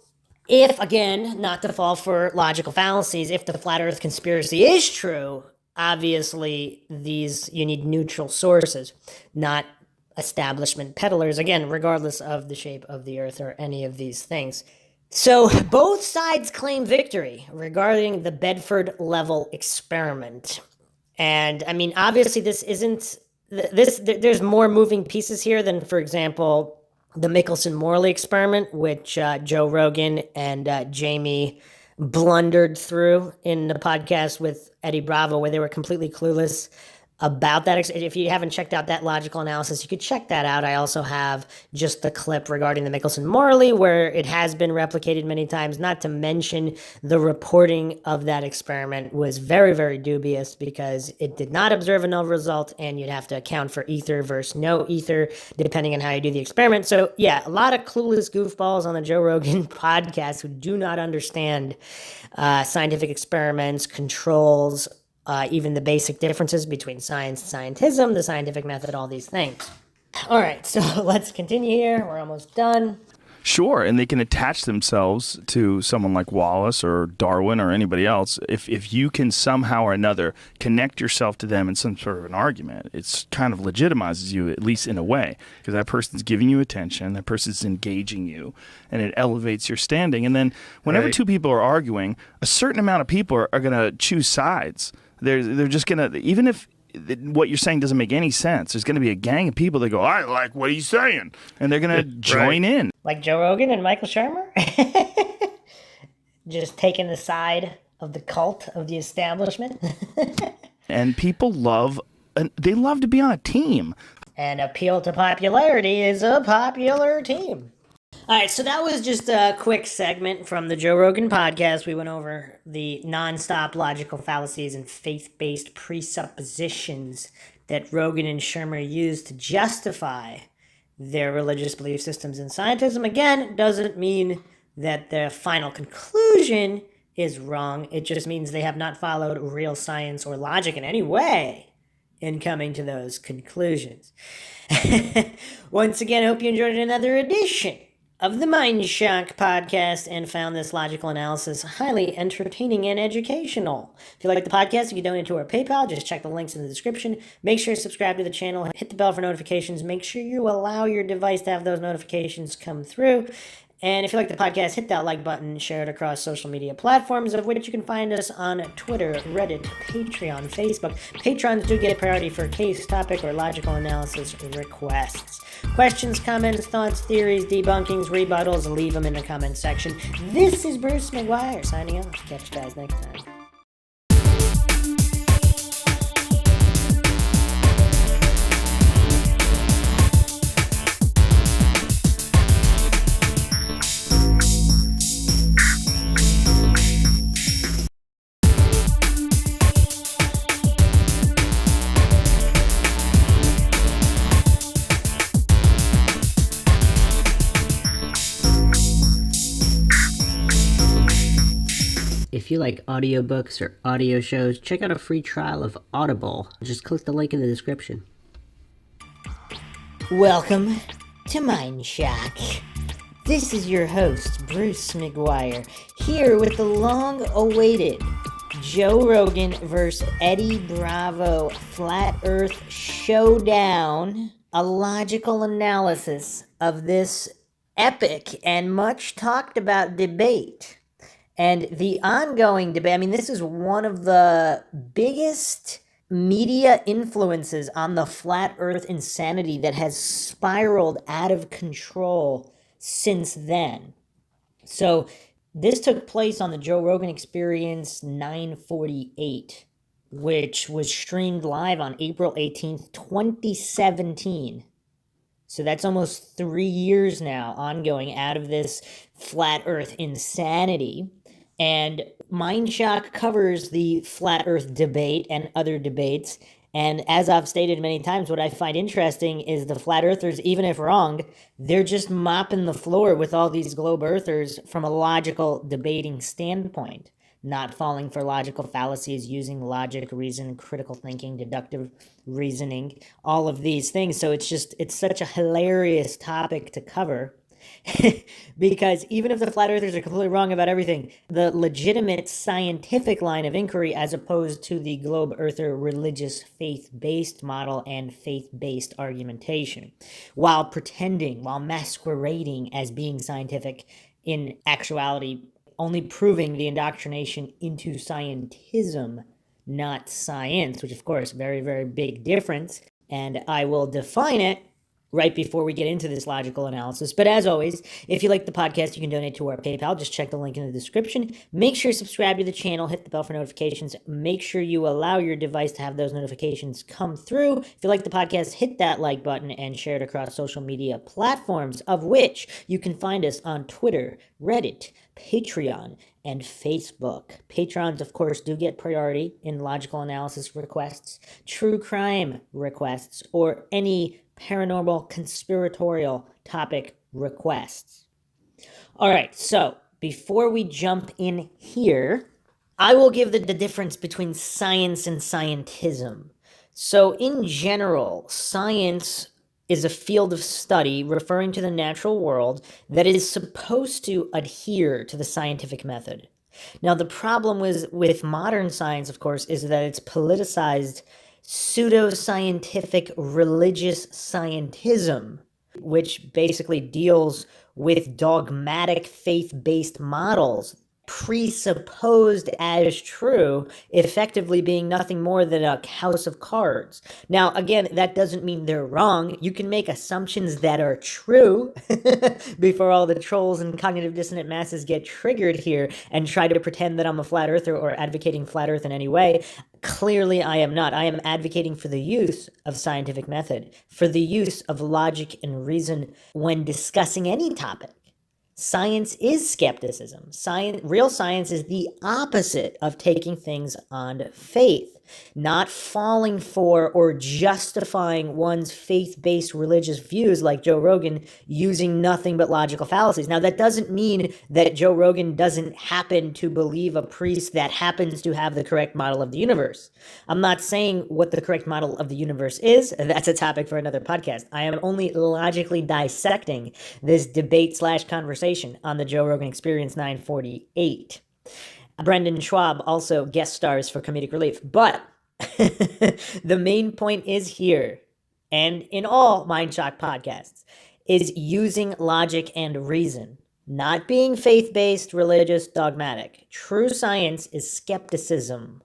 if, again, not to fall for logical fallacies, if the flat earth conspiracy is true, obviously you need neutral sources, not establishment peddlers, again, regardless of the shape of the earth or any of these things. So both sides claim victory regarding the Bedford level experiment. And I mean, obviously there's more moving pieces here than, for example, the Michelson-Morley experiment, which Joe Rogan and Jamie blundered through in the podcast with Eddie Bravo, where they were completely clueless about that. If you haven't checked out that logical analysis, you could check that out. I also have just the clip regarding the Michelson-Morley, where it has been replicated many times, not to mention the reporting of that experiment was very, very dubious because it did not observe a null result, and you'd have to account for ether versus no ether, depending on how you do the experiment. So yeah, a lot of clueless goofballs on the Joe Rogan podcast who do not understand scientific experiments, controls, even the basic differences between science and scientism, the scientific method, all these things. All right, so let's continue here. We're almost done. Sure, and they can attach themselves to someone like Wallace or Darwin or anybody else. If you can somehow or another connect yourself to them in some sort of an argument, it's kind of legitimizes you, at least in a way, because that person's giving you attention, that person's engaging you, and it elevates your standing. And then whenever two people are arguing, a certain amount of people are going to choose sides. They're just going to, even if what you're saying doesn't make any sense, there's going to be a gang of people that go, I like what he's saying, and they're going to join in. Like Joe Rogan and Michael Shermer? Just taking the side of the cult of the establishment. And people love to be on a team. And appeal to popularity is a popular team. All right, so that was just a quick segment from the Joe Rogan podcast. We went over the nonstop logical fallacies and faith-based presuppositions that Rogan and Shermer used to justify their religious belief systems in scientism. Again, doesn't mean that the final conclusion is wrong. It just means they have not followed real science or logic in any way in coming to those conclusions. Once again, I hope you enjoyed another edition of the Mindshock podcast and found this logical analysis highly entertaining and educational. If you like the podcast, you can donate to our PayPal. Just check the links in the description. Make sure to subscribe to the channel. Hit the bell for notifications. Make sure you allow your device to have those notifications come through. And if you like the podcast, hit that like button, share it across social media platforms, of which you can find us on Twitter, Reddit, Patreon, Facebook. Patrons do get a priority for case, topic, or logical analysis requests. Questions, comments, thoughts, theories, debunkings, rebuttals, leave them in the comment section. This is Bruce McGuire signing off. Catch you guys next time. If you like audiobooks or audio shows, check out a free trial of Audible. Just click the link in the description. Welcome to Mindshock. This is your host, Bruce McGuire, here with the long-awaited Joe Rogan vs. Eddie Bravo Flat Earth Showdown, a logical analysis of this epic and much talked about debate. And the ongoing debate, I mean, this is one of the biggest media influences on the flat earth insanity that has spiraled out of control since then. So this took place on the Joe Rogan Experience 948, which was streamed live on April 18th, 2017. So that's almost 3 years now ongoing out of this flat earth insanity. And Mindshock covers the flat earth debate and other debates. And as I've stated many times, what I find interesting is the flat earthers, even if wrong, they're just mopping the floor with all these globe earthers from a logical debating standpoint, not falling for logical fallacies, using logic, reason, critical thinking, deductive reasoning, all of these things. So it's such a hilarious topic to cover. Because even if the flat earthers are completely wrong about everything, the legitimate scientific line of inquiry, as opposed to the globe earther religious faith-based model and faith-based argumentation, while masquerading as being scientific, in actuality only proving the indoctrination into scientism, not science, which of course, very, very big difference. And I will define it right before we get into this logical analysis. But as always, if you like the podcast, you can donate to our PayPal. Just check the link in the description. Make sure you subscribe to the channel, hit the bell for notifications. Make sure you allow your device to have those notifications come through. If you like the podcast, hit that like button and share it across social media platforms, of which you can find us on Twitter, Reddit, Patreon, and Facebook. Patrons, of course, do get priority in logical analysis requests, true crime requests, or any paranormal conspiratorial topic requests. All right, so before we jump in here, I will give the difference between science and scientism. So in general, science is a field of study referring to the natural world that is supposed to adhere to the scientific method. Now, the problem with modern science, of course, is that it's politicized pseudo-scientific religious scientism, which basically deals with dogmatic faith-based models presupposed as true, effectively being nothing more than a house of cards. Now, again, that doesn't mean they're wrong. You can make assumptions that are true before all the trolls and cognitive dissonant masses get triggered here and try to pretend that I'm a flat earther or advocating flat earth in any way. Clearly, I am not. I am advocating for the use of scientific method, for the use of logic and reason when discussing any topic. Science is skepticism. Real science is the opposite of taking things on faith, not falling for or justifying one's faith-based religious views like Joe Rogan using nothing but logical fallacies. Now, that doesn't mean that Joe Rogan doesn't happen to believe a priest that happens to have the correct model of the universe. I'm not saying what the correct model of the universe is. That's a topic for another podcast. I am only logically dissecting this debate/conversation on the Joe Rogan Experience 948. Brendan Schwab also guest stars for comedic relief. But the main point is here, and in all Mindshock podcasts, is using logic and reason, not being faith-based, religious, dogmatic. True science is skepticism.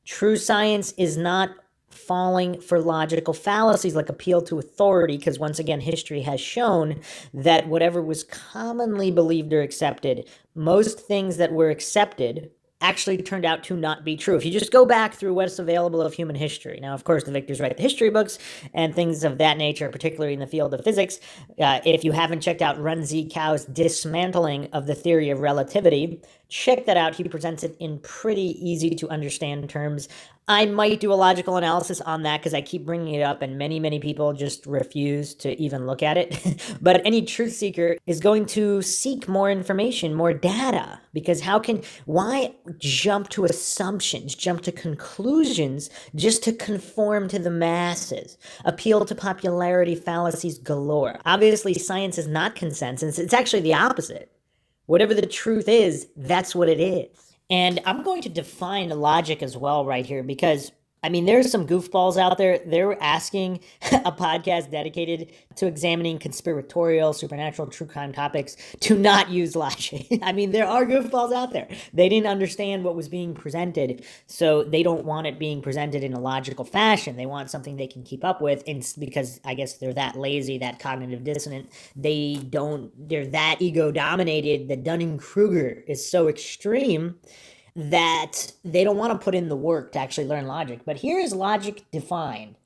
True science is not falling for logical fallacies like appeal to authority, because once again, history has shown that whatever was commonly believed or accepted, most things that were accepted actually turned out to not be true. If you just go back through what's available of human history. Now, of course, the victors write the history books and things of that nature, particularly in the field of physics. If you haven't checked out Run Z Cow's dismantling of the theory of relativity, check that out. He presents it in pretty easy to understand terms. I might do a logical analysis on that because I keep bringing it up and many people just refuse to even look at it. But any truth seeker is going to seek more information, more data, because why jump to assumptions, jump to conclusions just to conform to the masses, appeal to popularity fallacies galore? Obviously, science is not consensus. It's actually the opposite. Whatever the truth is, that's what it is. And I'm going to define logic as well right here because, I mean, there's some goofballs out there. They're asking a podcast dedicated to examining conspiratorial, supernatural, true crime topics to not use logic. I mean, there are goofballs out there. They didn't understand what was being presented, so they don't want it being presented in a logical fashion. They want something they can keep up with, and because I guess they're that lazy, that cognitive dissonant. They're that ego-dominated. The Dunning-Kruger is so extreme that they don't want to put in the work to actually learn logic. But here is logic defined.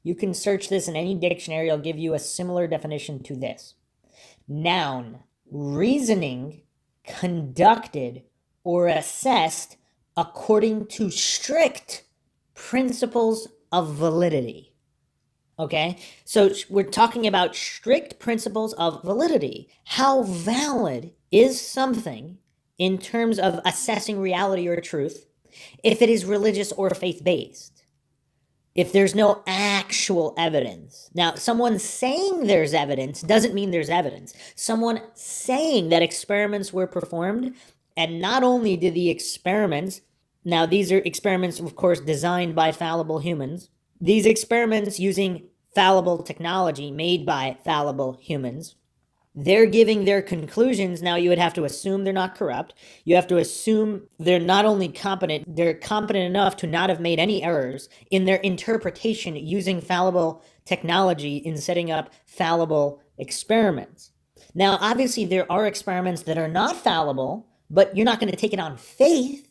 You can search this in any dictionary. It'll give you a similar definition to this. Noun, reasoning conducted or assessed according to strict principles of validity. Okay, so we're talking about strict principles of validity. How valid is something in terms of assessing reality or truth if it is religious or faith-based? If there's no actual evidence. Now, someone saying there's evidence doesn't mean there's evidence. Someone saying that experiments were performed, and not only did the experiments, now these are experiments, of course, designed by fallible humans. These experiments using fallible technology made by fallible humans, they're giving their conclusions. Now, you would have to assume they're not corrupt. You have to assume they're not only competent, they're competent enough to not have made any errors in their interpretation using fallible technology in setting up fallible experiments. Now, obviously, there are experiments that are not fallible, but you're not going to take it on faith.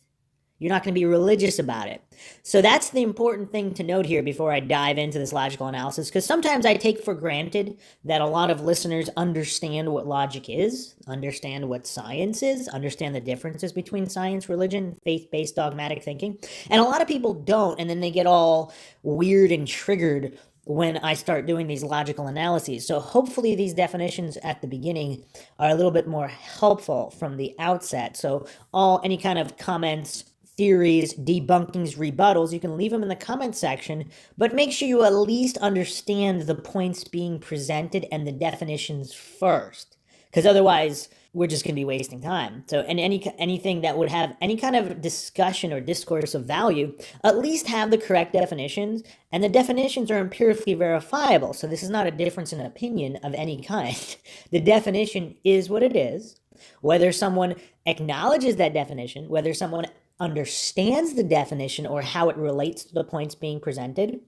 You're not going to be religious about it. So that's the important thing to note here before I dive into this logical analysis, because sometimes I take for granted that a lot of listeners understand what logic is, understand what science is, understand the differences between science, religion, faith-based dogmatic thinking. And a lot of people don't, and then they get all weird and triggered when I start doing these logical analyses. So hopefully these definitions at the beginning are a little bit more helpful from the outset. So any kind of comments, theories, debunkings, rebuttals, you can leave them in the comment section, but make sure you at least understand the points being presented and the definitions first, because otherwise we're just going to be wasting time. So, and anything that would have any kind of discussion or discourse of value, at least have the correct definitions, and the definitions are empirically verifiable. So this is not a difference in opinion of any kind. The definition is what it is. Whether someone acknowledges that definition, whether someone understands the definition or how it relates to the points being presented,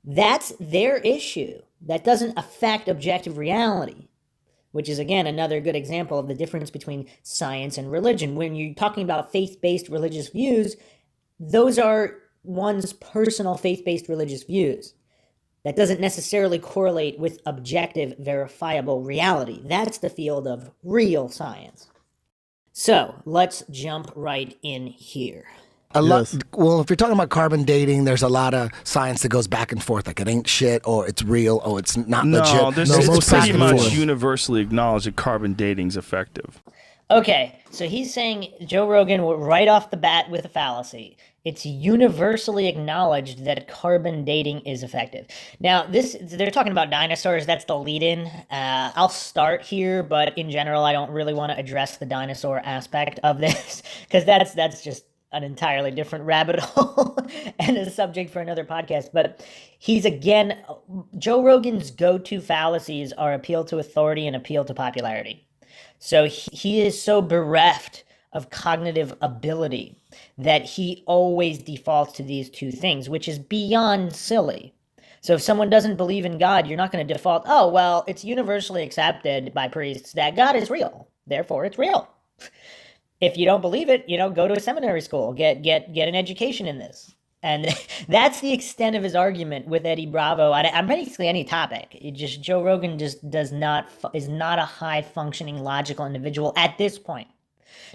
that's their issue. That doesn't affect objective reality, which is, again, another good example of the difference between science and religion. When you're talking about faith-based religious views, those are one's personal faith-based religious views. That doesn't necessarily correlate with objective, verifiable reality. That's the field of real science. So let's jump right in here. Well, if you're talking about carbon dating, there's a lot of science that goes back and forth. Like it ain't shit, or it's real, or it's not legit. It's pretty much universally acknowledged that carbon dating is effective. Okay, so he's saying Joe Rogan right off the bat with a fallacy. It's universally acknowledged that carbon dating is effective. Now, they're talking about dinosaurs. That's the lead-in. I'll start here, but in general, I don't really want to address the dinosaur aspect of this because that's just an entirely different rabbit hole and a subject for another podcast. But Joe Rogan's go-to fallacies are appeal to authority and appeal to popularity. So he is so bereft of cognitive ability that he always defaults to these two things, which is beyond silly. So if someone doesn't believe in God, you're not going to default, oh, well, it's universally accepted by priests that God is real, therefore it's real. If you don't believe it, go to a seminary school, get an education in this. And that's the extent of his argument with Eddie Bravo on basically any topic. Joe Rogan just is not a high functioning logical individual at this point.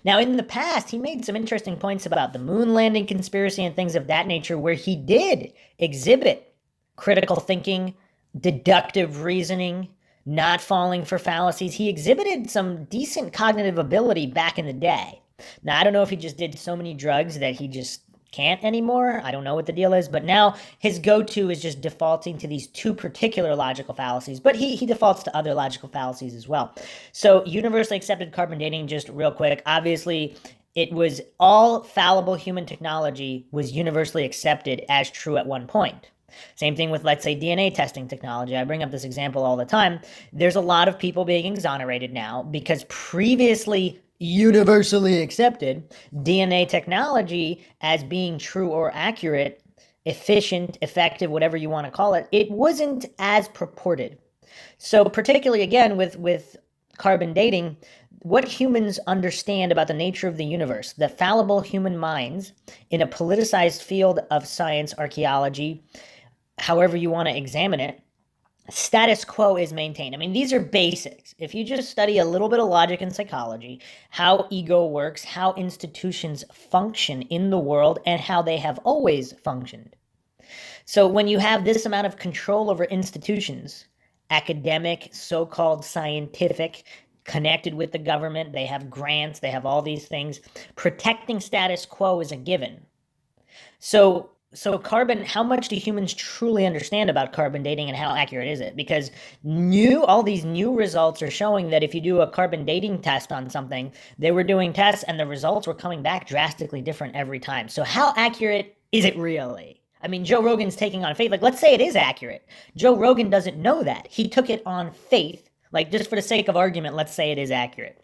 Now, in the past, he made some interesting points about the moon landing conspiracy and things of that nature, where he did exhibit critical thinking, deductive reasoning, not falling for fallacies. He exhibited some decent cognitive ability back in the day. Now, I don't know if he just did so many drugs that he just can't anymore. I don't know what the deal is, but now his go-to is just defaulting to these two particular logical fallacies, but he defaults to other logical fallacies as well. So universally accepted carbon dating, just real quick, obviously it was all fallible human technology was universally accepted as true at one point. Same thing with, let's say, DNA testing technology. I bring up this example all the time. There's a lot of people being exonerated now because previously universally accepted DNA technology as being true or accurate, efficient, effective, whatever you want to call it, it wasn't as purported. So particularly, again, with carbon dating, what humans understand about the nature of the universe, the fallible human minds in a politicized field of science, archaeology, however you want to examine it, status quo is maintained. I mean, these are basics. If you just study a little bit of logic and psychology, how ego works, how institutions function in the world, and how they have always functioned. So when you have this amount of control over institutions, academic, so-called scientific, connected with the government, they have grants, they have all these things, protecting status quo is a given. So carbon, how much do humans truly understand about carbon dating and how accurate is it? Because all these new results are showing that if you do a carbon dating test on something, they were doing tests and the results were coming back drastically different every time. So how accurate is it really? I mean, Joe Rogan's taking on faith. Like, let's say it is accurate. Joe Rogan doesn't know that. He took it on faith. Like, just for the sake of argument, let's say it is accurate.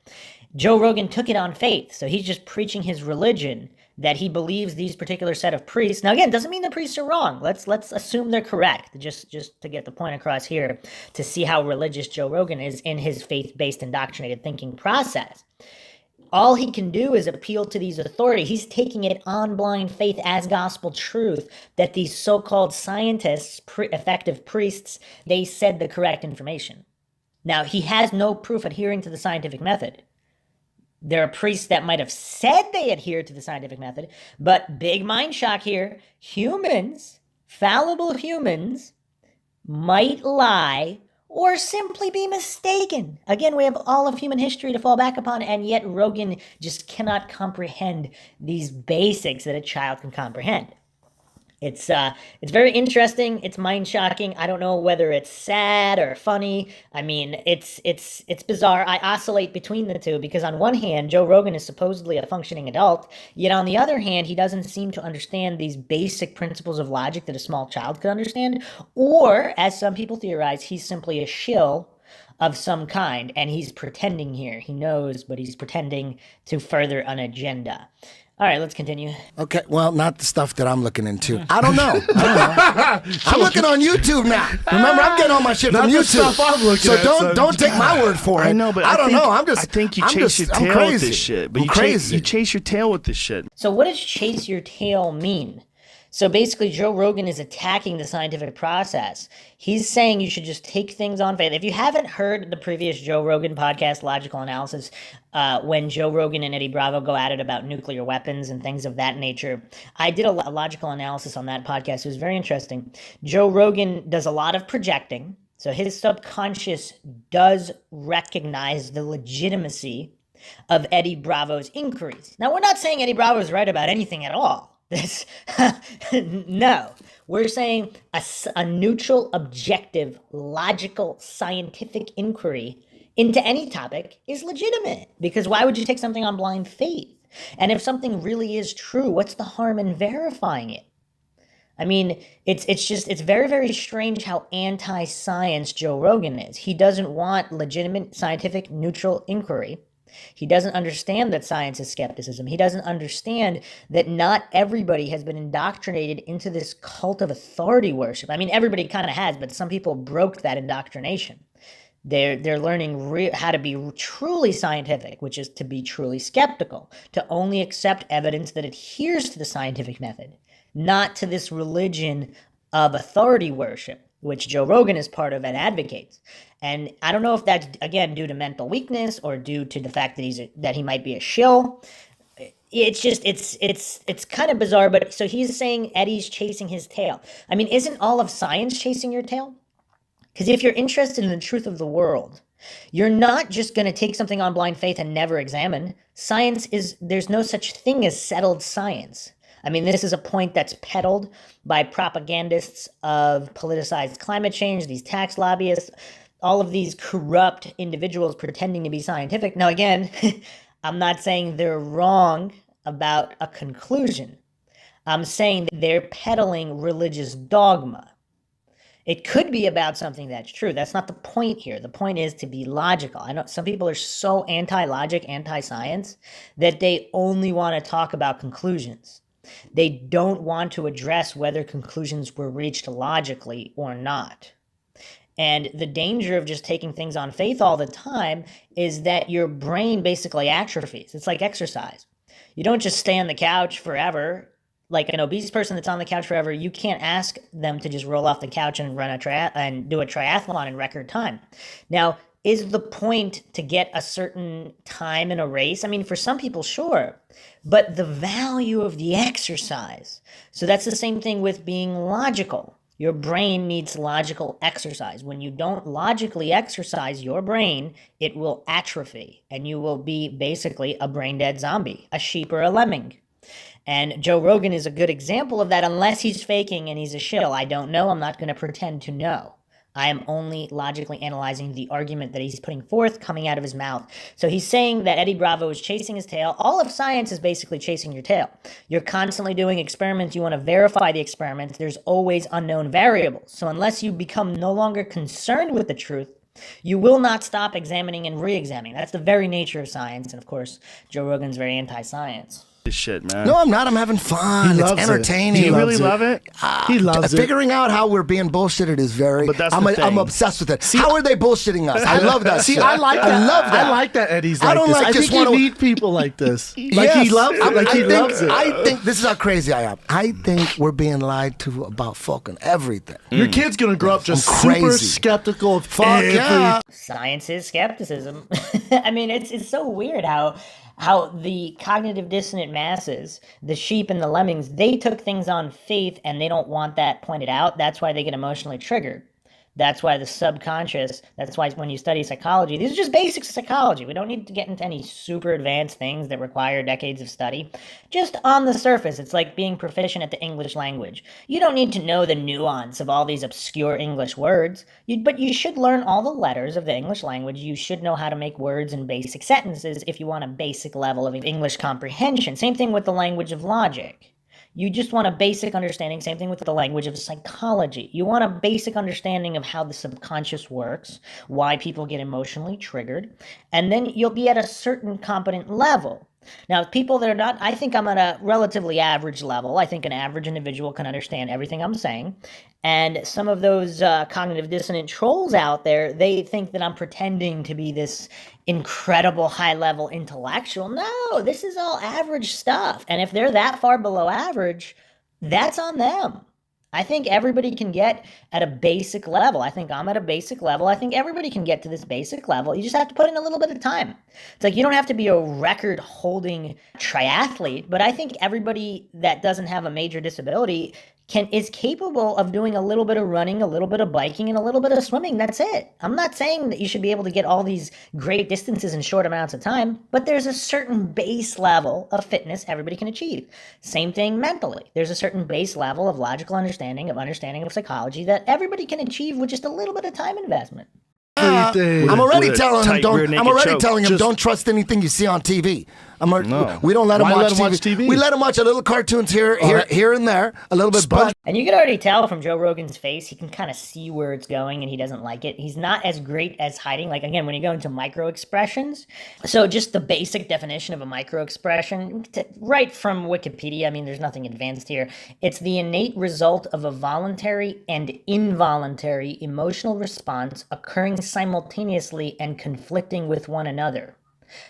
Joe Rogan took it on faith. So he's just preaching his religion that he believes these particular set of priests. Now, again, doesn't mean the priests are wrong. Let's assume they're correct, just to get the point across here, to see how religious Joe Rogan is in his faith-based indoctrinated thinking process. All he can do is appeal to these authorities. He's taking it on blind faith as gospel truth that these so-called scientists, effective priests, they said the correct information. Now, he has no proof adhering to the scientific method. There are priests that might have said they adhere to the scientific method, but big mind shock here. Humans, fallible humans, might lie or simply be mistaken. Again, we have all of human history to fall back upon, and yet Rogan just cannot comprehend these basics that a child can comprehend. It's very interesting. It's mind-shocking. I don't know whether it's sad or funny. I mean, it's bizarre. I oscillate between the two because on one hand, Joe Rogan is supposedly a functioning adult, yet on the other hand, he doesn't seem to understand these basic principles of logic that a small child could understand. Or, as some people theorize, he's simply a shill of some kind, and he's pretending here. He knows, but he's pretending to further an agenda. All right, let's continue. Okay, well, not the stuff that I'm looking into. I don't know. I'm looking on YouTube now. Remember, I'm getting all my shit from Not the YouTube. stuff I'm looking so at, don't take my word for it. I know, but I don't know. I think you chase your tail with this shit. But I'm crazy. You chase your tail with this shit. So what does chase your tail mean? So basically, Joe Rogan is attacking the scientific process. He's saying you should just take things on faith. If you haven't heard the previous Joe Rogan podcast, Logical Analysis, when Joe Rogan and Eddie Bravo go at it about nuclear weapons and things of that nature, I did a logical analysis on that podcast. It was very interesting. Joe Rogan does a lot of projecting. So his subconscious does recognize the legitimacy of Eddie Bravo's inquiries. Now, we're not saying Eddie Bravo is right about anything at all. No, we're saying a neutral, objective, logical, scientific inquiry into any topic is legitimate. Because why would you take something on blind faith? And if something really is true, what's the harm in verifying it? I mean, it's very, very strange how anti-science Joe Rogan is. He doesn't want legitimate, scientific, neutral inquiry. He doesn't understand that science is skepticism. He doesn't understand that not everybody has been indoctrinated into this cult of authority worship. I mean, everybody kind of has, but some people broke that indoctrination. They're learning how to be truly scientific, which is to be truly skeptical, to only accept evidence that adheres to the scientific method, not to this religion of authority worship. which Joe Rogan is part of and advocates. And I don't know if that's, again, due to mental weakness or due to the fact that he might be a shill. It's just, it's kind of bizarre. But so he's saying Eddie's chasing his tail. I mean, isn't all of science chasing your tail? Because if you're interested in the truth of the world, you're not just going to take something on blind faith and never examine. There's no such thing as settled science. I mean, this is a point that's peddled by propagandists of politicized climate change, these tax lobbyists, all of these corrupt individuals pretending to be scientific. Now, again, I'm not saying they're wrong about a conclusion. I'm saying that they're peddling religious dogma. It could be about something that's true. That's not the point here. The point is to be logical. I know some people are so anti-logic, anti-science, that they only want to talk about conclusions. They don't want to address whether conclusions were reached logically or not. And the danger of just taking things on faith all the time is that your brain basically atrophies. It's like exercise. You don't just stay on the couch forever. Like an obese person that's on the couch forever, you can't ask them to just roll off the couch and run and do a triathlon in record time. Now, is the point to get a certain time in a race? I mean, for some people, sure, but the value of the exercise. So that's the same thing with being logical. Your brain needs logical exercise. When you don't logically exercise your brain, it will atrophy, and you will be basically a brain-dead zombie, a sheep or a lemming. And Joe Rogan is a good example of that, unless he's faking and he's a shill. I don't know. I'm not going to pretend to know. I am only logically analyzing the argument that he's putting forth coming out of his mouth. So he's saying that Eddie Bravo is chasing his tail. All of science is basically chasing your tail. You're constantly doing experiments. You want to verify the experiments. There's always unknown variables. So unless you become no longer concerned with the truth, you will not stop examining and re-examining. That's the very nature of science. And of course, Joe Rogan's very anti-science. This shit, man. No, I'm not. I'm having fun. He It's loves it. entertaining. He you really loves it. love it? He loves it. Figuring out how we're being bullshitted is very. But that's I'm, the thing. I'm obsessed with it. How are they bullshitting us? I love that. See, shit. I like that. I love that. I like that Eddie's I like don't this. like I just think wanna- you need people like this. Like Yes. he loves it. Like he loves it. I think this is how crazy I am. I think we're being lied to about fucking everything. Your kid's gonna grow up just I'm super crazy. skeptical of Fuck yeah. Science is skepticism. I mean, it's so weird how the cognitive dissonant masses, the sheep and the lemmings, they took things on faith and they don't want that pointed out. That's why they get emotionally triggered. That's why the subconscious, that's why when you study psychology, these are just basics of psychology. We don't need to get into any super advanced things that require decades of study. Just on the surface, it's like being proficient at the English language. You don't need to know the nuance of all these obscure English words, but you should learn all the letters of the English language. You should know how to make words in basic sentences if you want a basic level of English comprehension. Same thing with the language of logic. You just want a basic understanding, same thing with the language of psychology. You want a basic understanding of how the subconscious works, why people get emotionally triggered, and then you'll be at a certain competent level. Now, people that are not, I think I'm at a relatively average level. I think an average individual can understand everything I'm saying. And some of those cognitive dissonant trolls out there, they think that I'm pretending to be this incredible high-level intellectual. No, this is all average stuff. And if they're that far below average, that's on them. I think everybody can get at a basic level. I think I'm at a basic level. I think everybody can get to this basic level. You just have to put in a little bit of time. It's like you don't have to be a record-holding triathlete, but I think everybody that doesn't have a major disability is capable of doing a little bit of running, a little bit of biking, and a little bit of swimming. That's it. I'm not saying that you should be able to get all these great distances in short amounts of time, but there's a certain base level of fitness everybody can achieve. Same thing mentally. There's a certain base level of logical understanding of psychology that everybody can achieve with just a little bit of time investment. Everything. I'm already With a telling him tight rear don't. naked I'm already choke. telling him Just- don't trust anything you see on TV. No. We don't let him Why watch let him watch TV? We let him watch a little cartoons here and there, a little bit. Sponge- And you can already tell from Joe Rogan's face, he can kind of see where it's going and he doesn't like it. He's not as great as hiding. Like, again, when you go into micro expressions. So just the basic definition of a micro expression, right from Wikipedia, I mean, there's nothing advanced here. It's the innate result of a voluntary and involuntary emotional response occurring simultaneously and conflicting with one another.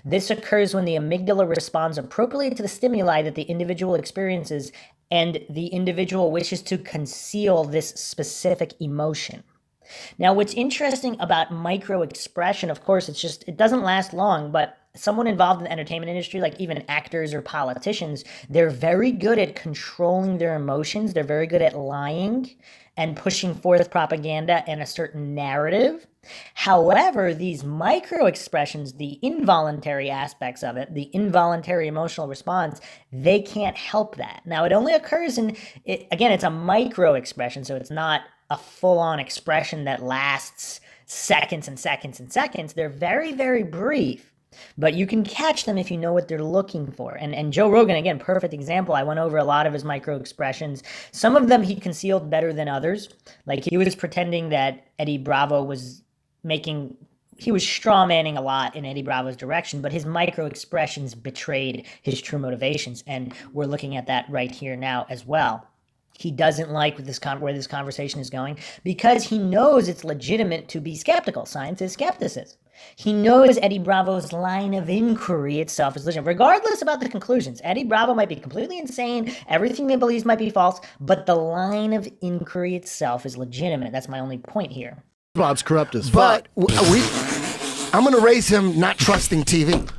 This occurs when the amygdala responds appropriately to the stimuli that the individual experiences and the individual wishes to conceal this specific emotion. Now, what's interesting about micro expression, of course, it doesn't last long, but someone involved in the entertainment industry, like even actors or politicians, they're very good at controlling their emotions. They're very good at lying and pushing forth propaganda and a certain narrative. However, these micro expressions, the involuntary aspects of it, the involuntary emotional response, they can't help that. Now, it only occurs again, it's a micro expression, so it's not a full-on expression that lasts seconds and seconds and seconds. They're very, very brief, but you can catch them if you know what they're looking for. And Joe Rogan, again, perfect example. I went over a lot of his micro expressions. Some of them he concealed better than others. Like he was pretending that Eddie Bravo was he was strawmanning a lot in Eddie Bravo's direction, but his micro expressions betrayed his true motivations. And we're looking at that right here now as well. He doesn't like where this conversation is going because he knows it's legitimate to be skeptical. Science is skepticism. He knows Eddie Bravo's line of inquiry itself is legitimate, regardless about the conclusions. Eddie Bravo might be completely insane. Everything he believes might be false, but the line of inquiry itself is legitimate. That's my only point here. Bob's corrupt as fuck. But I'm going to raise him not trusting TV.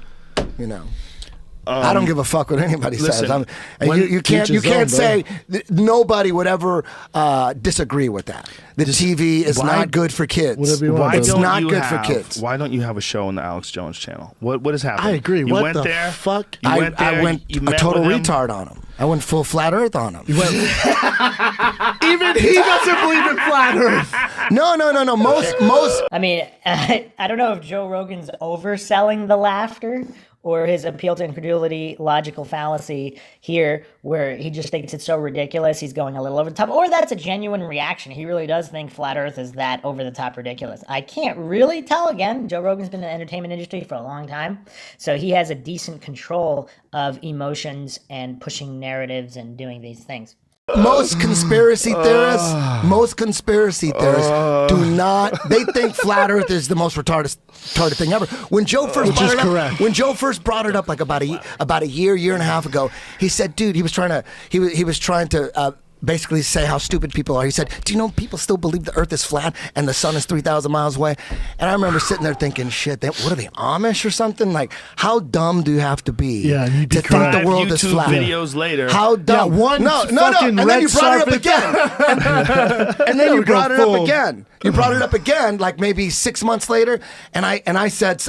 You know. I don't give a fuck what anybody says. You can't say nobody would ever disagree with that. The TV is not good for kids. It's not good for kids. Why don't you have a show on the Alex Jones channel? What has happened? I agree. You what went the there. Fuck? I went a total retard on him. I went full flat Earth on him. Even he doesn't believe in flat Earth. No. Most. I mean, I don't know if Joe Rogan's overselling the laughter or his appeal to incredulity, logical fallacy here, where he just thinks it's so ridiculous, he's going a little over the top, or that's a genuine reaction. He really does think flat Earth is that over the top ridiculous. I can't really tell. Again, Joe Rogan's been in the entertainment industry for a long time, so he has a decent control of emotions and pushing narratives and doing these things. Most conspiracy theorists do not. They think flat Earth is the most retarded thing ever. When Joe first brought it up, like about a year and a half ago, he said, "Dude, he was trying to basically say how stupid people are." He said, "Do you know people still believe the Earth is flat and the sun is 3,000 miles away?" And I remember sitting there thinking, "Shit, what are they, Amish or something? Like, how dumb do you have to be to think the world is flat?" Videos later, how dumb? No. And then you brought it up again. And then you brought it up again. You brought it up again, like maybe 6 months later. And I said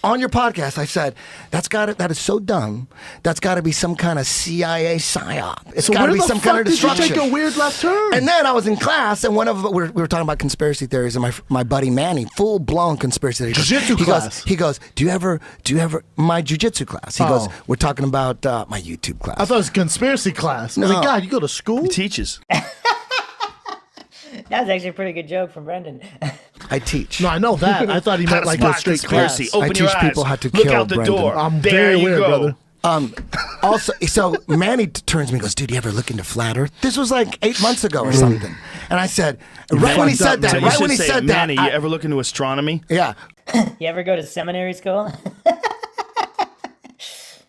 on your podcast, I said, that is so dumb. That's got to be some kind of CIA psyop. It's got to be some kind of destruction. Take a weird left turn. And then I was in class, and we were talking about conspiracy theories, and my buddy Manny, full blown conspiracy theories. Jiu-jitsu class. He goes, do you ever my jiu-jitsu class? He goes, we're talking about my YouTube class. I thought it was a conspiracy class. No. I was like, God, you go to school? He teaches. That was actually a pretty good joke from Brendan. I teach. No, I know that. I thought he meant like a straight class. Open I your teach eyes. people how to Look kill, out the Brendan. door. I'm There very you weird, go. brother. Also, so Manny turns to me and goes, "Dude, you ever look into flat Earth?" This was like 8 months ago or something. And I said, right when he said that, Manny, you ever look into astronomy? Yeah. You ever go to seminary school?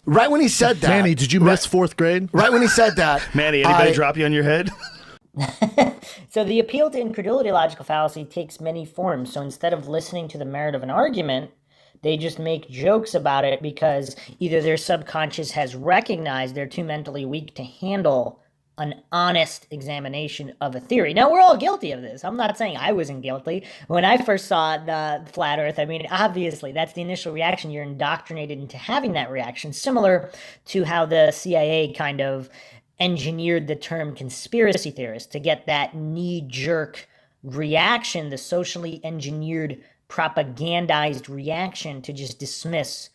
Right when he said that. Manny, did you miss fourth grade? Right when he said that. Manny, anybody drop you on your head? So the appeal to incredulity logical fallacy takes many forms. So instead of listening to the merit of an argument, they just make jokes about it because either their subconscious has recognized they're too mentally weak to handle an honest examination of a theory. Now, we're all guilty of this. I'm not saying I wasn't guilty. When I first saw the flat Earth, I mean, obviously, that's the initial reaction. You're indoctrinated into having that reaction, similar to how the CIA kind of engineered the term conspiracy theorist to get that knee-jerk reaction, the socially engineered, propagandized reaction to just dismiss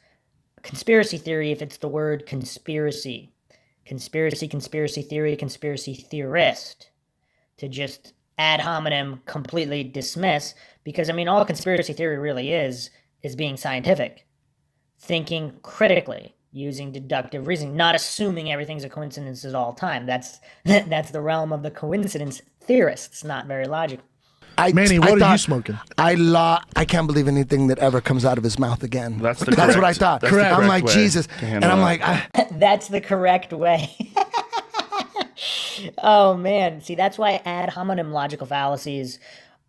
conspiracy theory if it's the word conspiracy. Conspiracy theory, conspiracy theorist. To just ad hominem completely dismiss, because, I mean, all conspiracy theory really is being scientific. Thinking critically, using deductive reasoning, not assuming everything's a coincidence at all time. That's the realm of the coincidence theorists, not very logical. Manny, what are you smoking? I can't believe anything that ever comes out of his mouth again. That's what I thought. Correct. I'm like, Jesus. And I'm like, That's the correct way. Oh man, see that's why ad hominem logical fallacies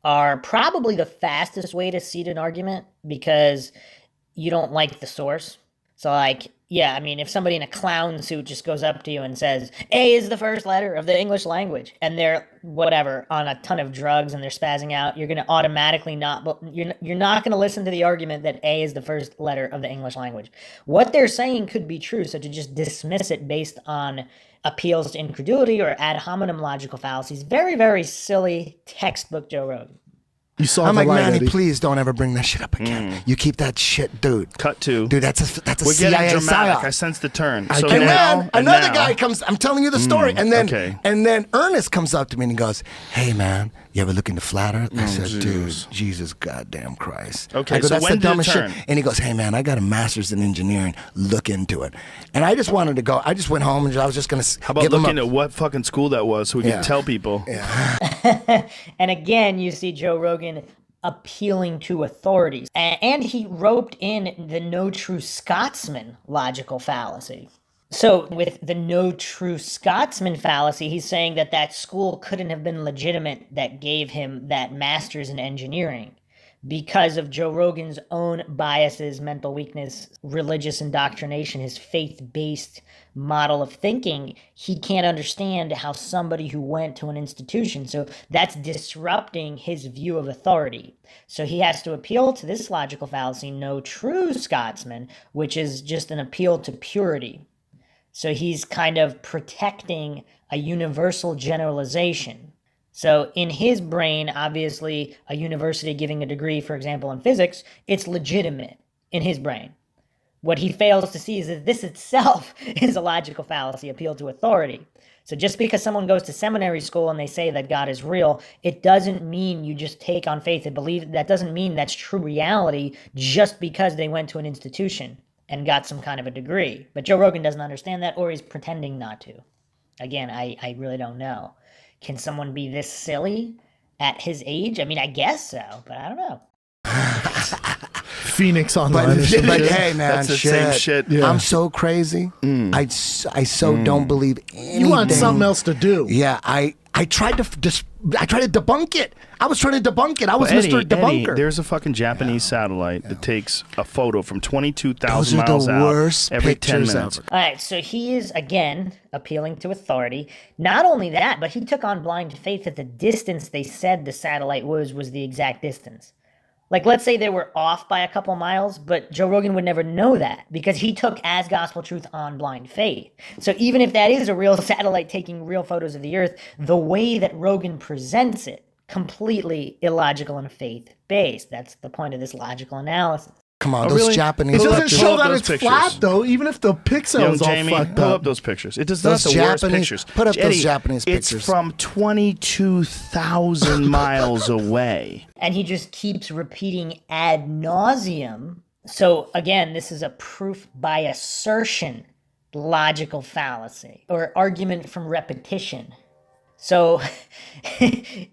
are probably the fastest way to seed an argument because you don't like the source. So like, yeah, I mean, if somebody in a clown suit just goes up to you and says, A is the first letter of the English language, and they're, whatever, on a ton of drugs and they're spazzing out, you're going to automatically you're not going to listen to the argument that A is the first letter of the English language. What they're saying could be true, so to just dismiss it based on appeals to incredulity or ad hominem logical fallacies, very, very silly textbook Joe Rogan. You saw I'm the like, light, Manny, Eddie. please don't ever bring that shit up again. You keep that shit, dude. Cut to. Dude, that's a We're CIA getting dramatic. psyop. I sense the turn. I So can't- now, And then another now- guy comes. I'm telling you the story, and then okay. and then Ernest comes up to me and he goes, "Hey man, you ever look into flat Earth?" I said, Jesus. "Dude, Jesus, goddamn Christ." Okay, I go, so that's when the did it dumbest turn? shit. And he goes, "Hey man, I got a master's in engineering. Look into it." And I just wanted to go. I just went home and I was just gonna How about give him looking a, at what fucking school that was so we Yeah. can tell people? And again, you see Joe Rogan appealing to authorities. And he roped in the no true Scotsman logical fallacy. So with the no true Scotsman fallacy, he's saying that that school couldn't have been legitimate that gave him that master's in engineering because of Joe Rogan's own biases, mental weakness, religious indoctrination, his faith-based model of thinking. He can't understand how somebody who went to an institution, so that's disrupting his view of authority. So he has to appeal to this logical fallacy, no true Scotsman, which is just an appeal to purity. So he's kind of protecting a universal generalization. So in his brain, obviously, a university giving a degree, for example, in physics, it's legitimate in his brain. What he fails to see is that this itself is a logical fallacy, appeal to authority. So just because someone goes to seminary school and they say that God is real, it doesn't mean you just take on faith and believe. That doesn't mean that's true reality just because they went to an institution and got some kind of a degree. But Joe Rogan doesn't understand that, or he's pretending not to. Again, I really don't know. Can someone be this silly at his age? I mean, I guess so, but I don't know. Phoenix online. But, or some but shit. hey man, That's the same shit. Yeah. I'm so crazy. I so don't believe anything. You want something else to do. Yeah, I tried to debunk it. I was trying to debunk it. I was Mr. Debunker. There's a fucking Japanese satellite that takes a photo from 22,000 Those are miles the out worst every 10 pictures minutes. ever. All right, so he is, again, appealing to authority. Not only that, but he took on blind faith that the distance they said the satellite was the exact distance. Like, let's say they were off by a couple miles, but Joe Rogan would never know that because he took as gospel truth on blind faith. So even if that is a real satellite taking real photos of the Earth, the way that Rogan presents it, completely illogical and faith-based. That's the point of this logical analysis. Come on, Oh, those really? Japanese It Pull up- doesn't pictures. pull show up that those it's pictures. flat, though, even if the Young pixel's all Jamie, fucked pull up. up those pictures. It does not Those the worst Japanese- pictures. put up those Eddie, Japanese It's pictures. from 22,000 miles away. And he just keeps repeating ad nauseum. So again, this is a proof by assertion logical fallacy or argument from repetition. So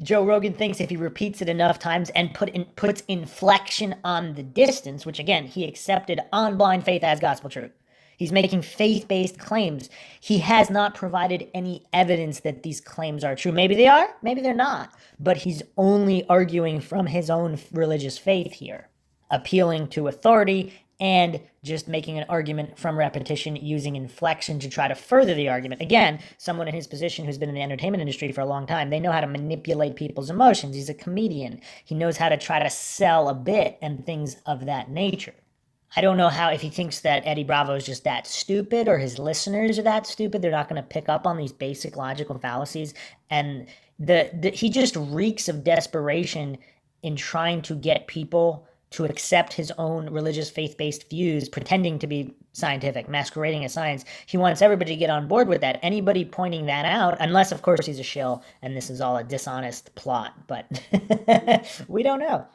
Joe Rogan thinks if he repeats it enough times and puts inflection on the distance, which again, he accepted on blind faith as gospel truth. He's making faith-based claims. He has not provided any evidence that these claims are true. Maybe they are, maybe they're not. But he's only arguing from his own religious faith here, appealing to authority and just making an argument from repetition using inflection to try to further the argument. Again, someone in his position who's been in the entertainment industry for a long time, they know how to manipulate people's emotions. He's a comedian. He knows how to try to sell a bit and things of that nature. I don't know how, if he thinks that Eddie Bravo is just that stupid or his listeners are that stupid, they're not going to pick up on these basic logical fallacies. And he just reeks of desperation in trying to get people to accept his own religious faith-based views, pretending to be scientific, masquerading as science. He wants everybody to get on board with that. Anybody pointing that out, unless of course he's a shill and this is all a dishonest plot, but we don't know.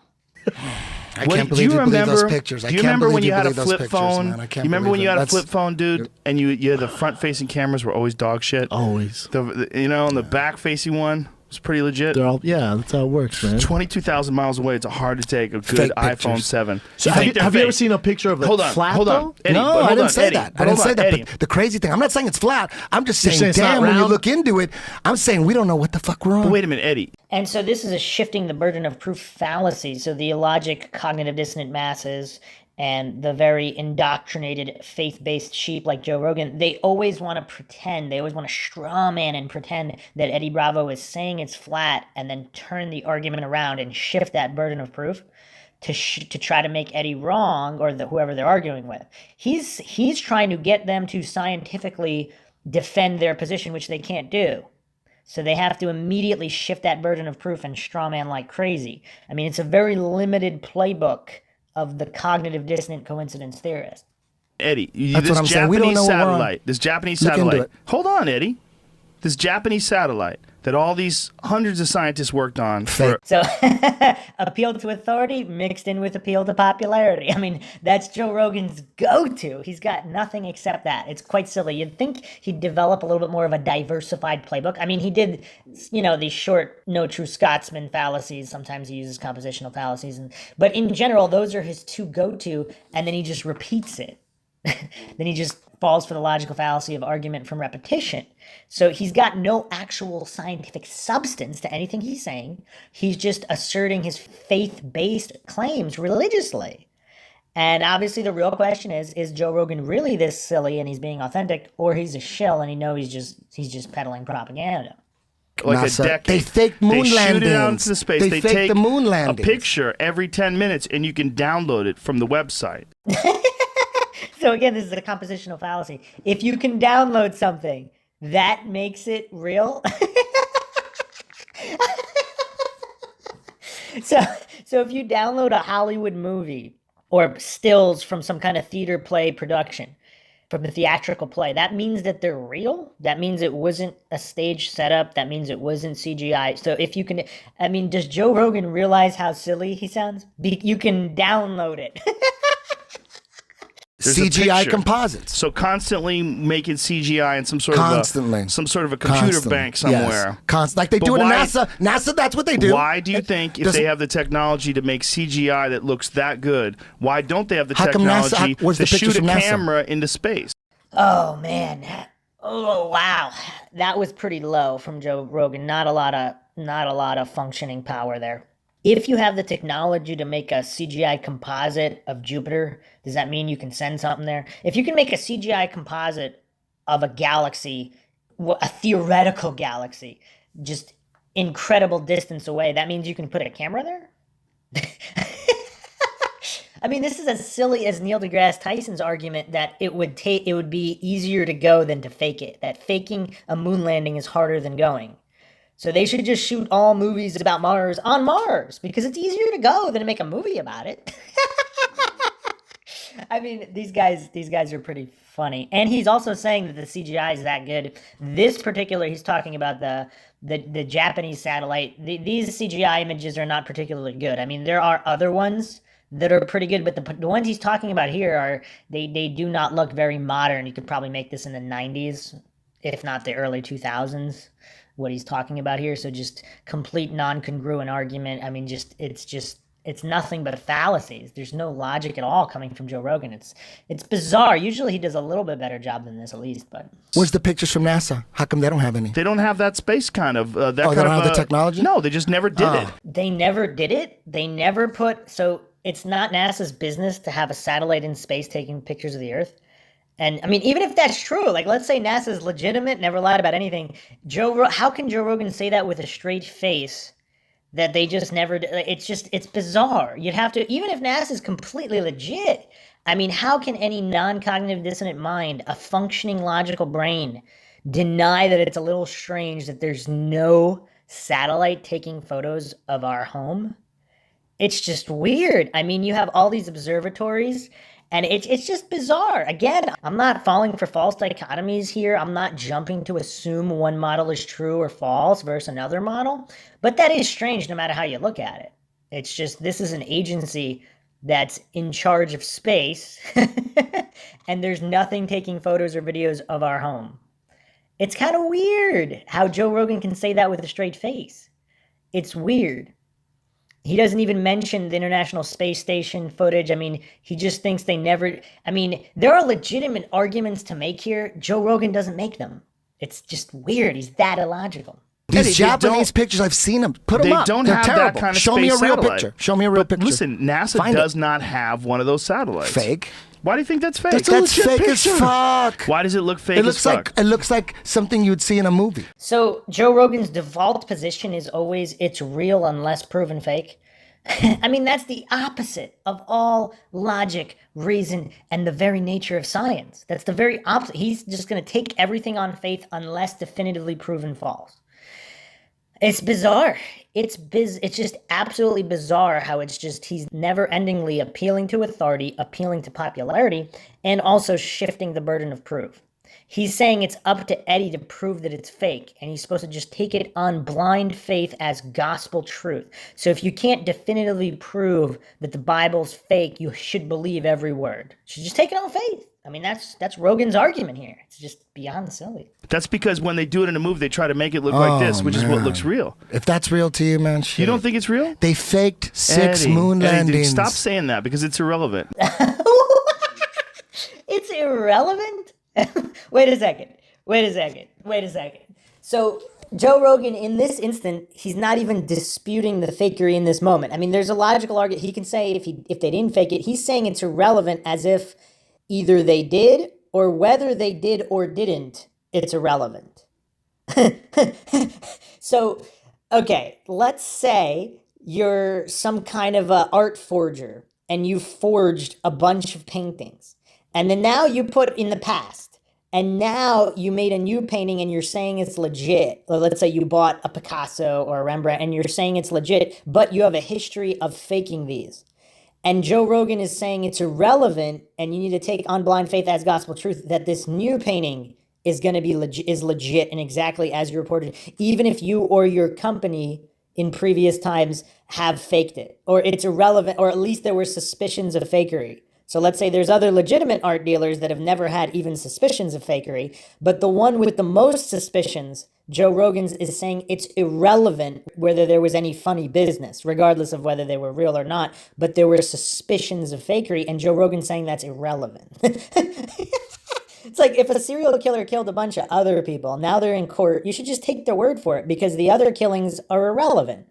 I can't believe you believe those pictures. Do you remember when you had a believe those flip pictures, phone? man. I can't You remember when believe you it. had a That's- flip phone, dude, and you had the front-facing cameras were always dog shit. Always. And the back-facing one It's pretty legit. They're all, yeah, that's how it works, man. 22,000 miles away. It's hard to take a good Fake iPhone pictures. 7. So You have think you, they're have you ever fake? seen a picture of it Hold on, flat, hold on. though? Eddie, No, but I hold didn't on, say Eddie, that. but I didn't hold say on, that. Eddie. But the crazy thing, I'm not saying it's flat. I'm just You're saying, saying it's not damn, when you round? look into it, I'm saying we don't know what the fuck we're on. But wait a minute, Eddie. And so this is a shifting the burden of proof fallacy. So the illogic, cognitive dissonant masses and the very indoctrinated, faith-based sheep like Joe Rogan, they always want to pretend, they always want to straw man and pretend that Eddie Bravo is saying it's flat and then turn the argument around and shift that burden of proof to try to make Eddie wrong or whoever they're arguing with. He's trying to get them to scientifically defend their position, which they can't do. So they have to immediately shift that burden of proof and straw man like crazy. I mean, it's a very limited playbook of the cognitive dissonant coincidence theorist. Eddie, That's what I'm saying. We don't know what we're on. satellite, this Japanese Look into satellite. it. Hold on, Eddie. This Japanese satellite that all these hundreds of scientists worked on for So appeal to authority mixed in with appeal to popularity. I mean, that's Joe Rogan's go-to. He's got nothing except that. It's quite silly. You'd think he'd develop a little bit more of a diversified playbook. I mean, he did, these short, no true Scotsman fallacies. Sometimes he uses compositional fallacies. But in general, those are his two go-to, and then he just repeats it. Then he just falls for the logical fallacy of argument from repetition. So he's got no actual scientific substance to anything he's saying. He's just asserting his faith-based claims religiously. And obviously the real question is Joe Rogan really this silly and he's being authentic, or he's a shill and he knows he's just peddling propaganda? like NASA. a decade. They fake moon They shoot it out landings. into space. They fake take the moon a landings. picture every 10 minutes, and you can download it from the website. So again, this is a compositional fallacy. If you can download something, that makes it real. So if you download a Hollywood movie or stills from some kind of theater play production, from a theatrical play, that means that they're real. That means it wasn't a stage setup. That means it wasn't CGI. So if you can, I mean, does Joe Rogan realize how silly he sounds? You can download it. There's a CGI picture. composites. So constantly making CGI in some sort Constantly. of a computer Constantly. bank somewhere. Yes. Like they But do it in why- NASA. NASA, that's what they do. Why do you think if they have the technology to make CGI that looks that good, why don't they have the How come NASA- technology where's the to pictures shoot a from NASA? camera into space? Oh man. Oh wow. That was pretty low from Joe Rogan. Not a lot of functioning power there. If you have the technology to make a CGI composite of Jupiter, does that mean you can send something there? If you can make a CGI composite of a galaxy, a theoretical galaxy, just incredible distance away, that means you can put a camera there? I mean, this is as silly as Neil deGrasse Tyson's argument that it would be easier to go than to fake it. That faking a moon landing is harder than going. So they should just shoot all movies about Mars on Mars because it's easier to go than to make a movie about it. I mean, these guys are pretty funny. And he's also saying that the CGI is that good. This particular, he's talking about the Japanese satellite. These CGI images are not particularly good. I mean, there are other ones that are pretty good, but the ones he's talking about here they do not look very modern. You could probably make this in the 90s, if not the early 2000s. What he's talking about here, so just complete non-congruent argument. I mean, it's nothing but fallacies. There's no logic at all coming from Joe Rogan. It's bizarre. Usually he does a little bit better job than this, at least. But Where's the pictures from NASA? How come they don't have any? They don't have that space kind of. That they kind don't of have the technology? No, they just never did it. they never did it. They never put. So it's not NASA's business to have a satellite in space taking pictures of the Earth. And I mean, even if that's true, like let's say NASA's legitimate, never lied about anything. How can Joe Rogan say that with a straight face? That they just never. It's bizarre. You'd have to, even if NASA's completely legit. I mean, how can any non-cognitive dissonant mind, a functioning logical brain, deny that it's a little strange that there's no satellite taking photos of our home? It's just weird. I mean, you have all these observatories. And it's just bizarre. Again, I'm not falling for false dichotomies here. I'm not jumping to assume one model is true or false versus another model. But that is strange no matter how you look at it. It's just this is an agency that's in charge of space. And there's nothing taking photos or videos of our home. It's kind of weird how Joe Rogan can say that with a straight face. It's weird. He doesn't even mention the International Space Station footage. I mean, he just thinks they never. I mean, there are legitimate arguments to make here. Joe Rogan doesn't make them. It's just weird. He's that illogical. These Eddie, Japanese pictures, I've seen them. Put them They up. don't They're have terrible. that kind of Show me a space real satellite. picture. Show me a real But picture. listen, NASA Find does it. not have one of those satellites. Fake. Why do you think that's fake? That's fake as fuck. Why does it look fake as fuck? It looks like something you'd see in a movie. So Joe Rogan's default position is always it's real unless proven fake. I mean, that's the opposite of all logic, reason, and the very nature of science. That's the very opposite. He's just going to take everything on faith unless definitively proven false. It's bizarre. It's just absolutely bizarre how it's just he's never-endingly appealing to authority, appealing to popularity, and also shifting the burden of proof. He's saying it's up to Eddie to prove that it's fake, and he's supposed to just take it on blind faith as gospel truth. So if you can't definitively prove that the Bible's fake, you should believe every word. You should just take it on faith. I mean, that's Rogan's argument here. It's just beyond silly. That's because when they do it in a movie, they try to make it look like this, which is what looks real. If that's real to you, man, shit. You don't think it's real? They faked 6 Eddie, moon Eddie, dude, landings. stop saying that because it's irrelevant. It's irrelevant? Wait a second. So Joe Rogan, in this instant, he's not even disputing the fakery in this moment. I mean, there's a logical argument. He can say if they didn't fake it, he's saying it's irrelevant as if either they did or whether they did or didn't, it's irrelevant. So, okay, let's say you're some kind of a art forger and you forged a bunch of paintings. And then now you put in the past. And now you made a new painting and you're saying it's legit. Or let's say you bought a Picasso or a Rembrandt and you're saying it's legit, but you have a history of faking these. And Joe Rogan is saying it's irrelevant and you need to take on blind faith as gospel truth that this new painting is going to be legit and exactly as you reported, even if you or your company in previous times have faked it. Or it's irrelevant, or at least there were suspicions of fakery. So let's say there's other legitimate art dealers that have never had even suspicions of fakery, but the one with the most suspicions, Joe Rogan is saying it's irrelevant whether there was any funny business, regardless of whether they were real or not, but there were suspicions of fakery, and Joe Rogan's saying that's irrelevant. It's like if a serial killer killed a bunch of other people, now they're in court, you should just take their word for it because the other killings are irrelevant.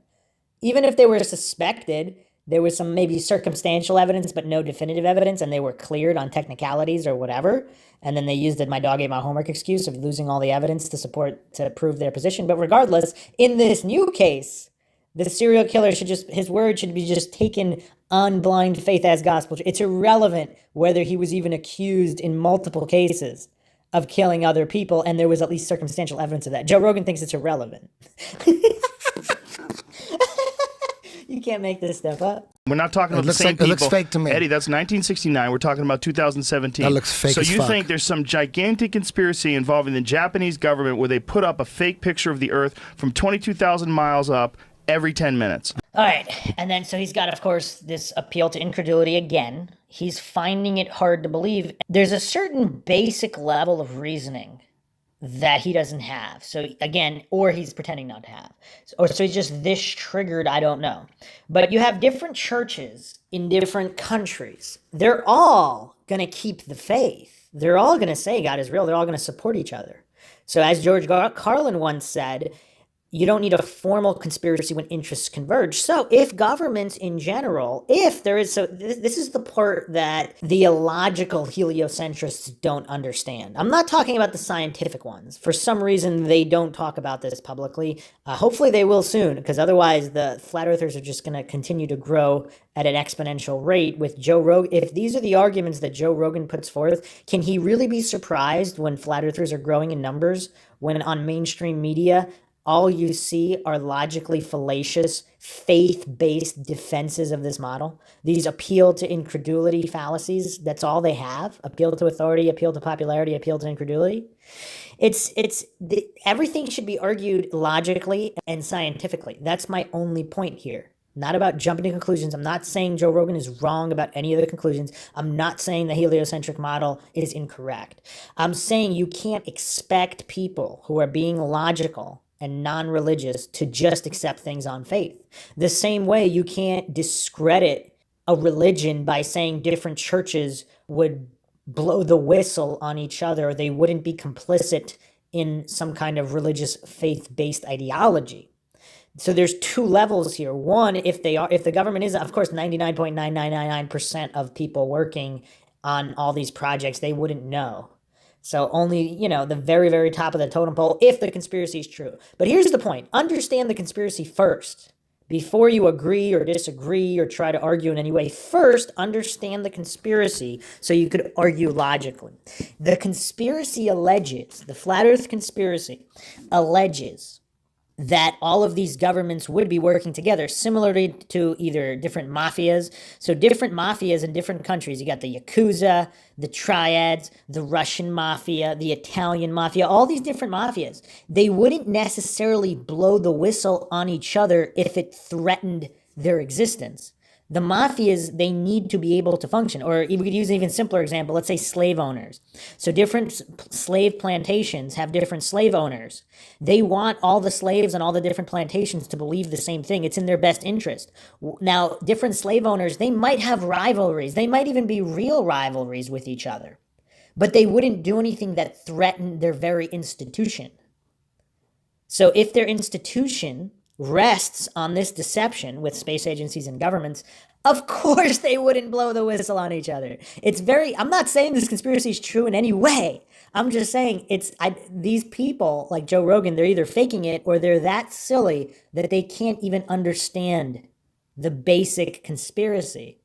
Even if they were suspected, there was some maybe circumstantial evidence, but no definitive evidence, and they were cleared on technicalities or whatever. And then they used the "my dog ate my homework" excuse of losing all the evidence to prove their position. But regardless, in this new case, the serial killer his word should be just taken on blind faith as gospel. It's irrelevant whether he was even accused in multiple cases of killing other people, and there was at least circumstantial evidence of that. Joe Rogan thinks it's irrelevant. You can't make this stuff up. We're not talking about the same people. It looks fake to me. Eddie, that's 1969. We're talking about 2017. That looks fake So as you fuck. think there's some gigantic conspiracy involving the Japanese government where they put up a fake picture of the Earth from 22,000 miles up every 10 minutes? All right. And then so he's got, of course, this appeal to incredulity again. He's finding it hard to believe. There's a certain basic level of reasoning that he doesn't have. So again, or he's pretending not to have. So he's just this triggered, I don't know. But you have different churches in different countries. They're all going to keep the faith. They're all going to say God is real. They're all going to support each other. So as George Carlin once said, you don't need a formal conspiracy when interests converge. So if governments in general, if there is, so this is the part that the illogical heliocentrists don't understand. I'm not talking about the scientific ones. For some reason, they don't talk about this publicly. Hopefully they will soon, because otherwise the flat earthers are just going to continue to grow at an exponential rate with Joe Rogan. If these are the arguments that Joe Rogan puts forth, can he really be surprised when flat earthers are growing in numbers, when on mainstream media, all you see are logically fallacious, faith-based defenses of this model? These appeal to incredulity fallacies, that's all they have. Appeal to authority, appeal to popularity, appeal to incredulity. Everything should be argued logically and scientifically. That's my only point here. Not about jumping to conclusions. I'm not saying Joe Rogan is wrong about any of the conclusions. I'm not saying the heliocentric model is incorrect. I'm saying you can't expect people who are being logical and non-religious to just accept things on faith. The same way you can't discredit a religion by saying different churches would blow the whistle on each other. They wouldn't be complicit in some kind of religious faith-based ideology. So there's two levels here. One, if the government is, of course, 99.9999% of people working on all these projects, they wouldn't know. So only, the very, very top of the totem pole, if the conspiracy is true. But here's the point. Understand the conspiracy first. Before you agree or disagree or try to argue in any way, first understand the conspiracy so you could argue logically. The conspiracy alleges, the flat earth conspiracy alleges that all of these governments would be working together, similarly to either different mafias. So different mafias in different countries. You got the Yakuza, the Triads, the Russian mafia, the Italian mafia, all these different mafias. They wouldn't necessarily blow the whistle on each other if it threatened their existence. The mafias, they need to be able to function. Or we could use an even simpler example. Let's say slave owners. So different slave plantations have different slave owners. They want all the slaves on all the different plantations to believe the same thing. It's in their best interest. Now, different slave owners, they might have rivalries. They might even be real rivalries with each other. But they wouldn't do anything that threatened their very institution. So if their institution rests on this deception with space agencies and governments, of course they wouldn't blow the whistle on each other. I'm not saying this conspiracy is true in any way. I'm just saying these people like Joe Rogan, they're either faking it or they're that silly that they can't even understand the basic conspiracy.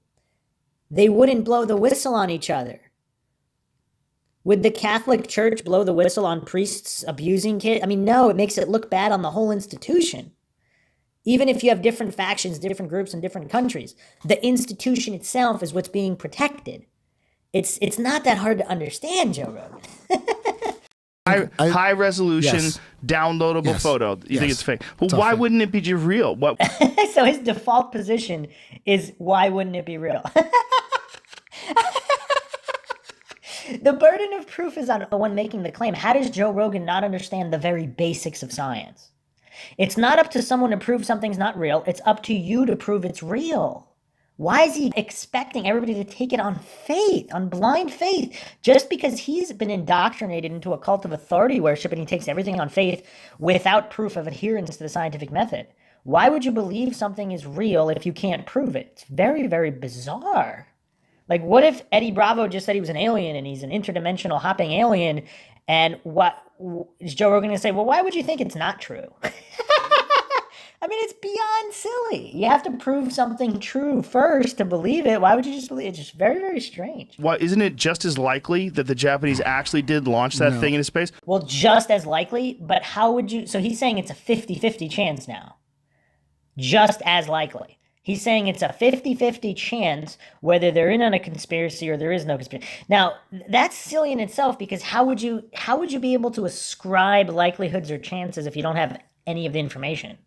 They wouldn't blow the whistle on each other. Would the Catholic Church blow the whistle on priests abusing kids? No, it makes it look bad on the whole institution. Even if you have different factions, different groups in different countries, the institution itself is what's being protected. It's not that hard to understand, Joe Rogan. High resolution, yes. downloadable Yes. photo. You Yes. think it's fake? Well, It's all why fake. wouldn't it be just real? What? So his default position is, why wouldn't it be real? The burden of proof is on the one making the claim. How does Joe Rogan not understand the very basics of science? It's not up to someone to prove something's not real. It's up to you to prove it's real. Why is he expecting everybody to take it on faith, on blind faith, just because he's been indoctrinated into a cult of authority worship and he takes everything on faith without proof of adherence to the scientific method? Why would you believe something is real if you can't prove it? It's very, very bizarre. Like, what if Eddie Bravo just said he was an alien and he's an interdimensional hopping alien? And what is Joe Rogan going to say? Well, why would you think it's not true? It's beyond silly. You have to prove something true first to believe it. Why would you just believe it? It's just very, very strange. Why isn't it just as likely that the Japanese actually did launch that thing into space? Well, just as likely, but how would you? So he's saying it's a 50-50 chance now. Just as likely. He's saying it's a 50-50 chance whether they're in on a conspiracy or there is no conspiracy. Now, that's silly in itself because how would you be able to ascribe likelihoods or chances if you don't have any of the information?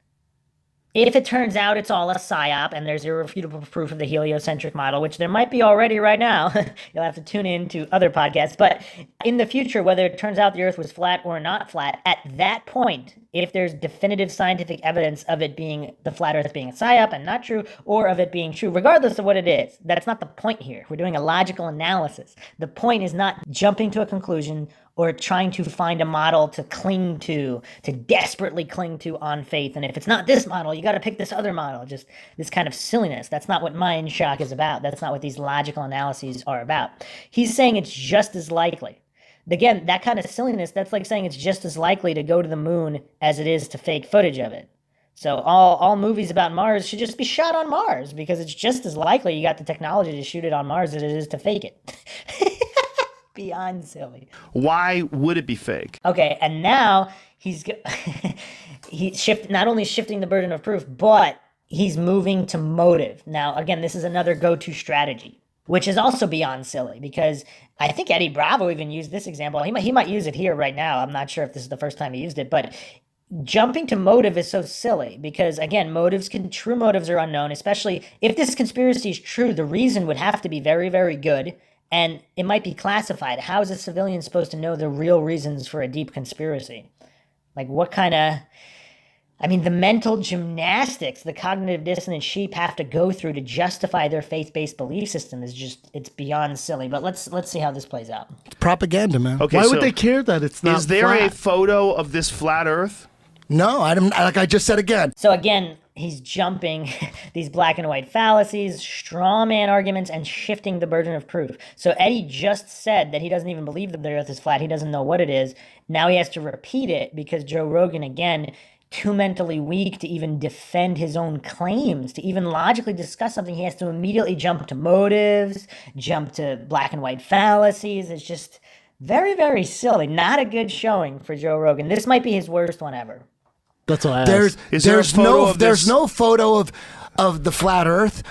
If it turns out it's all a psyop and there's irrefutable proof of the heliocentric model, which there might be already right now, you'll have to tune in to other podcasts, but in the future, whether it turns out the Earth was flat or not flat, at that point, if there's definitive scientific evidence of it being the flat Earth being a psyop and not true, or of it being true, regardless of what it is, that's not the point here. We're doing a logical analysis. The point is not jumping to a conclusion or trying to find a model to cling to desperately cling to on faith. And if it's not this model, you got to pick this other model. Just this kind of silliness. That's not what Mindshock is about. That's not what these logical analyses are about. He's saying it's just as likely. Again, that kind of silliness, that's like saying it's just as likely to go to the moon as it is to fake footage of it. So all movies about Mars should just be shot on Mars because it's just as likely you got the technology to shoot it on Mars as it is to fake it. Beyond silly. Why would it be fake? Okay, and now he's not only shifting the burden of proof, but he's moving to motive. Now, again, this is another go-to strategy, which is also beyond silly because I think Eddie Bravo even used this example. He might use it here right now. I'm not sure if this is the first time he used it, but jumping to motive is so silly because, again, true motives are unknown, especially if this conspiracy is true. The reason would have to be very, very good, and it might be classified. How is a civilian supposed to know the real reasons for a deep conspiracy? Like, what kind of... I mean, the mental gymnastics the cognitive dissonant sheep have to go through to justify their faith-based belief system is just, it's beyond silly. But let's see how this plays out. It's propaganda, man. Okay, Why so would they care that it's not is there a flat? photo of this flat Earth? No, I don't. Like I just said again. So again, he's jumping these black and white fallacies, straw man arguments, and shifting the burden of proof. So Eddie just said that he doesn't even believe that the Earth is flat. He doesn't know what it is. Now he has to repeat it because Joe Rogan, again, too mentally weak to even defend his own claims, to even logically discuss something. He has to immediately jump to motives, jump to black and white fallacies. It's just very, very silly. Not a good showing for Joe Rogan. This might be his worst one ever. That's what I There's asked. Is there a photo of there's this? no photo of the flat Earth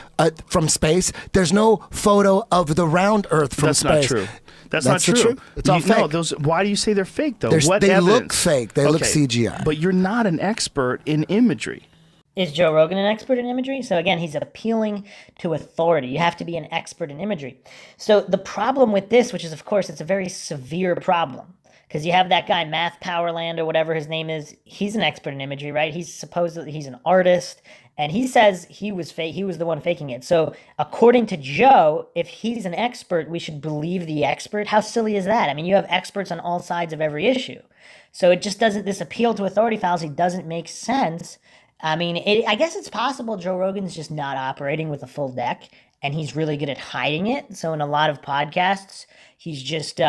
from space. There's no photo of the round Earth from That's space. not true. That's not the true. truth. It's all No, fake. those. Why do you say they're fake though? There's- What they evidence? look fake. They look CGI. But you're not an expert in imagery. Is Joe Rogan an expert in imagery? So again, he's appealing to authority. You have to be an expert in imagery. So the problem with this, which is, of course, it's a very severe problem, because you have that guy, Math Powerland or whatever his name is. He's an expert in imagery, right? He's supposedly, he's an artist, and he says he was fake. He was the one faking it. So according to Joe, if he's an expert, we should believe the expert. How silly is that? I mean, you have experts on all sides of every issue. So it just doesn't, this appeal to authority fallacy doesn't make sense. I mean, I guess it's possible Joe Rogan's just not operating with a full deck, and he's really good at hiding it. So in a lot of podcasts, he's just,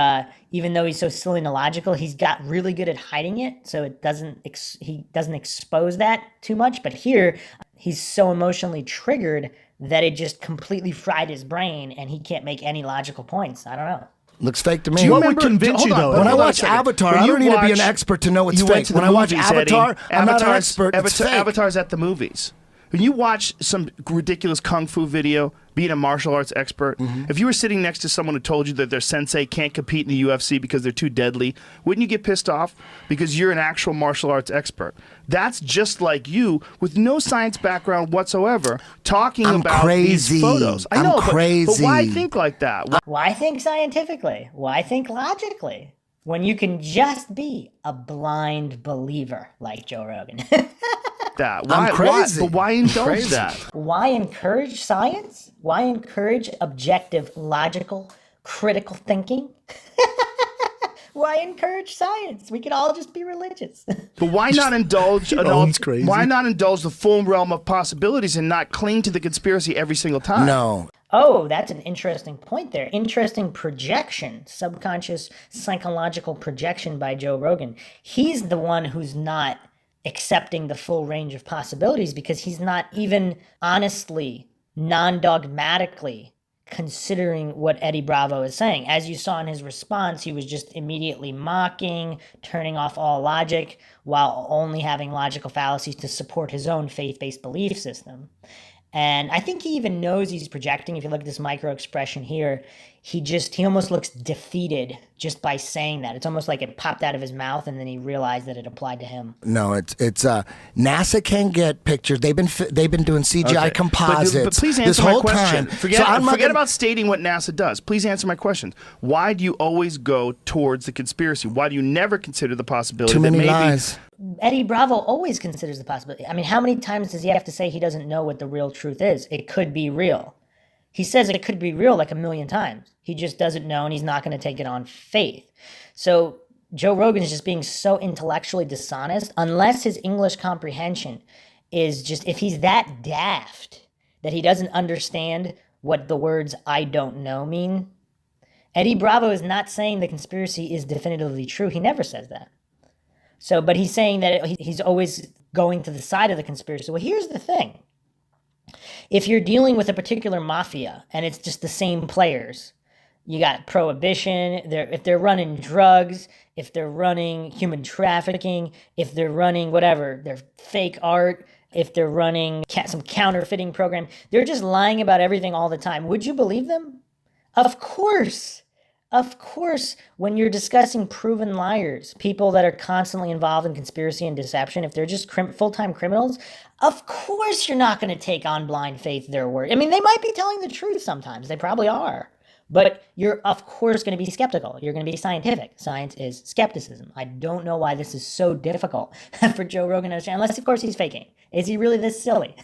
even though he's so silly and illogical, he's got really good at hiding it. So it doesn't, he doesn't expose that too much. But here, he's so emotionally triggered that it just completely fried his brain, and he can't make any logical points. I don't know. Looks fake to me. Do you What would remember- convince you, hold on, though? but When I hold on a watch second. Avatar, When I you don't need to be an watch- expert to know it's you went fake. to the When I watch movies, Avatar, Eddie. I'm not an expert. It's fake. Avatar's at the movies. When you watch some ridiculous kung fu video, being a martial arts expert, if you were sitting next to someone who told you that their sensei can't compete in the UFC because they're too deadly, wouldn't you get pissed off? Because you're an actual martial arts expert. That's just like you, with no science background whatsoever, talking I'm about crazy. these photos. I I'm know, but crazy. why think like that? Why think scientifically? Why think logically? When you can just be a blind believer like Joe Rogan. That? I'm crazy. But why indulge Crazy. that? Why encourage science? Why encourage objective, logical, critical thinking? Why encourage science? We could all just be religious. But why not indulge? owns crazy. Why not indulge the full realm of possibilities and not cling to the conspiracy every single time? No. Oh, that's an interesting point there. Interesting projection, subconscious psychological projection by Joe Rogan. He's the one who's not accepting the full range of possibilities because he's not even honestly, non-dogmatically considering what Eddie Bravo is saying. As you saw in his response, he was just immediately mocking, turning off all logic, while only having logical fallacies to support his own faith-based belief system. And I think he even knows he's projecting. If you look at this micro expression here, he almost looks defeated just by saying that. It's almost like it popped out of his mouth and then he realized that it applied to him. No, it's NASA can get pictures. They've been doing CGI Okay. composites But please answer this my whole question. time. Forget, So I'm not forget gonna- about stating what NASA does. Please answer my question. Why do you always go towards the conspiracy? Why do you never consider the possibility too that many maybe lies. Eddie Bravo always considers the possibility. I mean, how many times does he have to say he doesn't know what the real truth is? It could be real. He says it could be real like a million times. He just doesn't know, and he's not going to take it on faith. So Joe Rogan is just being so intellectually dishonest, unless his English comprehension is just, if he's that daft that he doesn't understand what the words "I don't know" mean. Eddie Bravo is not saying the conspiracy is definitively true. He never says that. So, but he's saying that he's always going to the side of the conspiracy. Well, here's the thing. If you're dealing with a particular mafia and it's just the same players, you got prohibition, if they're running drugs, if they're running human trafficking, if they're running whatever, their fake art, if they're running some counterfeiting program, they're just lying about everything all the time. Would you believe them? Of course. Of course, when you're discussing proven liars, people that are constantly involved in conspiracy and deception, if they're just full-time criminals, of course you're not going to take on blind faith their word. I mean, they might be telling the truth sometimes. They probably are. But you're, of course, going to be skeptical. You're going to be scientific. Science is skepticism. I don't know why this is so difficult for Joe Rogan to understand, unless, of course, he's faking. Is he really this silly?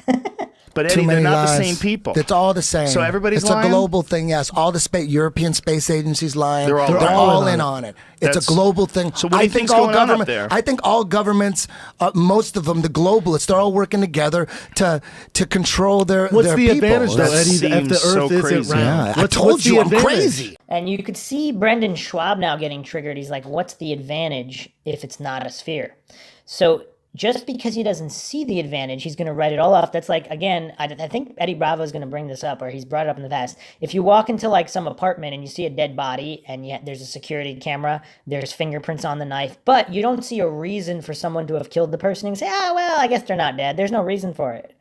But Too Eddie, they're many not lies. the same people. It's all the same. So everybody's It's lying? a global thing, yes. All the European space agencies lying. They're all in on it. It's That's- a global thing. So what do you think's going on up there? I think all governments, most of them, the globalists, they're all working together to control their What's their the people. advantage, though, That Eddie, if the seems so Earth isn't crazy. round? Yeah, I What's told the you I'm advantage? crazy. And you could see Brendan Schwab now getting triggered. He's like, what's the advantage if it's not a sphere? So just because he doesn't see the advantage, he's going to write it all off. That's like, again, I think Eddie Bravo is going to bring this up, or he's brought it up in the past. If you walk into like some apartment and you see a dead body and yet there's a security camera, there's fingerprints on the knife, but you don't see a reason for someone to have killed the person, and say, well, I guess they're not dead. There's no reason for it.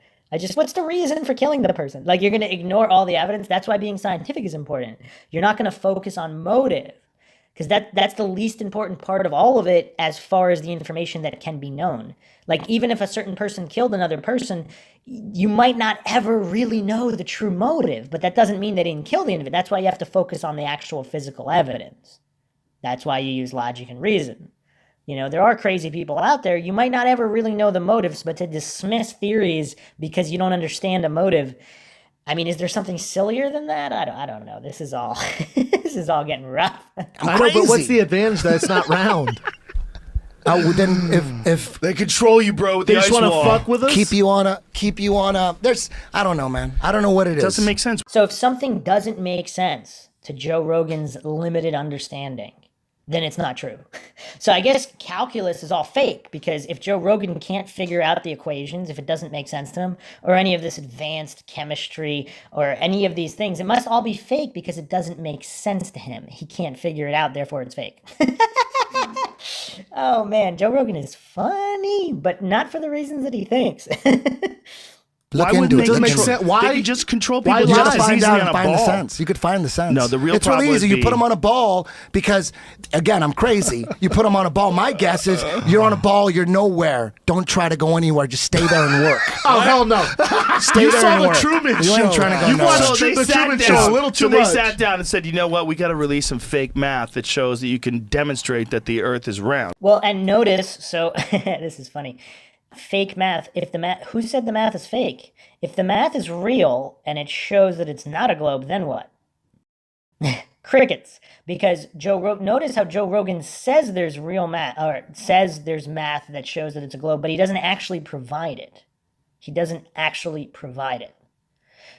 What's the reason for killing the person? Like, you're going to ignore all the evidence. That's why being scientific is important. You're not going to focus on motive, because that's the least important part of all of it as far as the information that can be known. Like, even if a certain person killed another person, you might not ever really know the true motive, but that doesn't mean they didn't kill the individual. That's why you have to focus on the actual physical evidence. That's why you use logic and reason. You know, there are crazy people out there. You might not ever really know the motives, but to dismiss theories because you don't understand a motive, I mean, is there something sillier than that? I don't know. This is all this is all getting rough. I know, but what's the advantage that it's not round? Then if They control you, bro, with They the just ice want to wall. fuck with us? keep you on a there's I don't know, man. I don't know what it is. It doesn't make sense. So if something doesn't make sense to Joe Rogan's limited understanding, then it's not true. So I guess calculus is all fake, because if Joe Rogan can't figure out the equations, if it doesn't make sense to him, or any of this advanced chemistry or any of these things, it must all be fake because it doesn't make sense to him. He can't figure it out, therefore it's fake. Oh man, Joe Rogan is funny, but not for the reasons that he thinks. Look Why into wouldn't it. they Doesn't make control? sense. Why- They could just control why people You lie? just gotta as find easily out on and a find the ball. sense. You could find the sense. No, the real it's problem really easy. would You put be- them on a ball because, again, I'm crazy. You put them on a ball. My guess is you're on a ball. You're nowhere. Don't try to go anywhere. Just stay there and work. Oh, hell no. Stay You there saw and the work. Truman You ain't Show. trying to go You nowhere. watched So they the sat Truman down. Show a little So too they much. sat down and said, you know what? We got to release some fake math that shows that you can demonstrate that the Earth is round. Well, and notice, so this is funny. Fake math. Who said the math is fake? If the math is real and it shows that it's not a globe, then what? Crickets. Because notice how Joe Rogan says there's real math, or says there's math that shows that it's a globe, but he doesn't actually provide it. He doesn't actually provide it.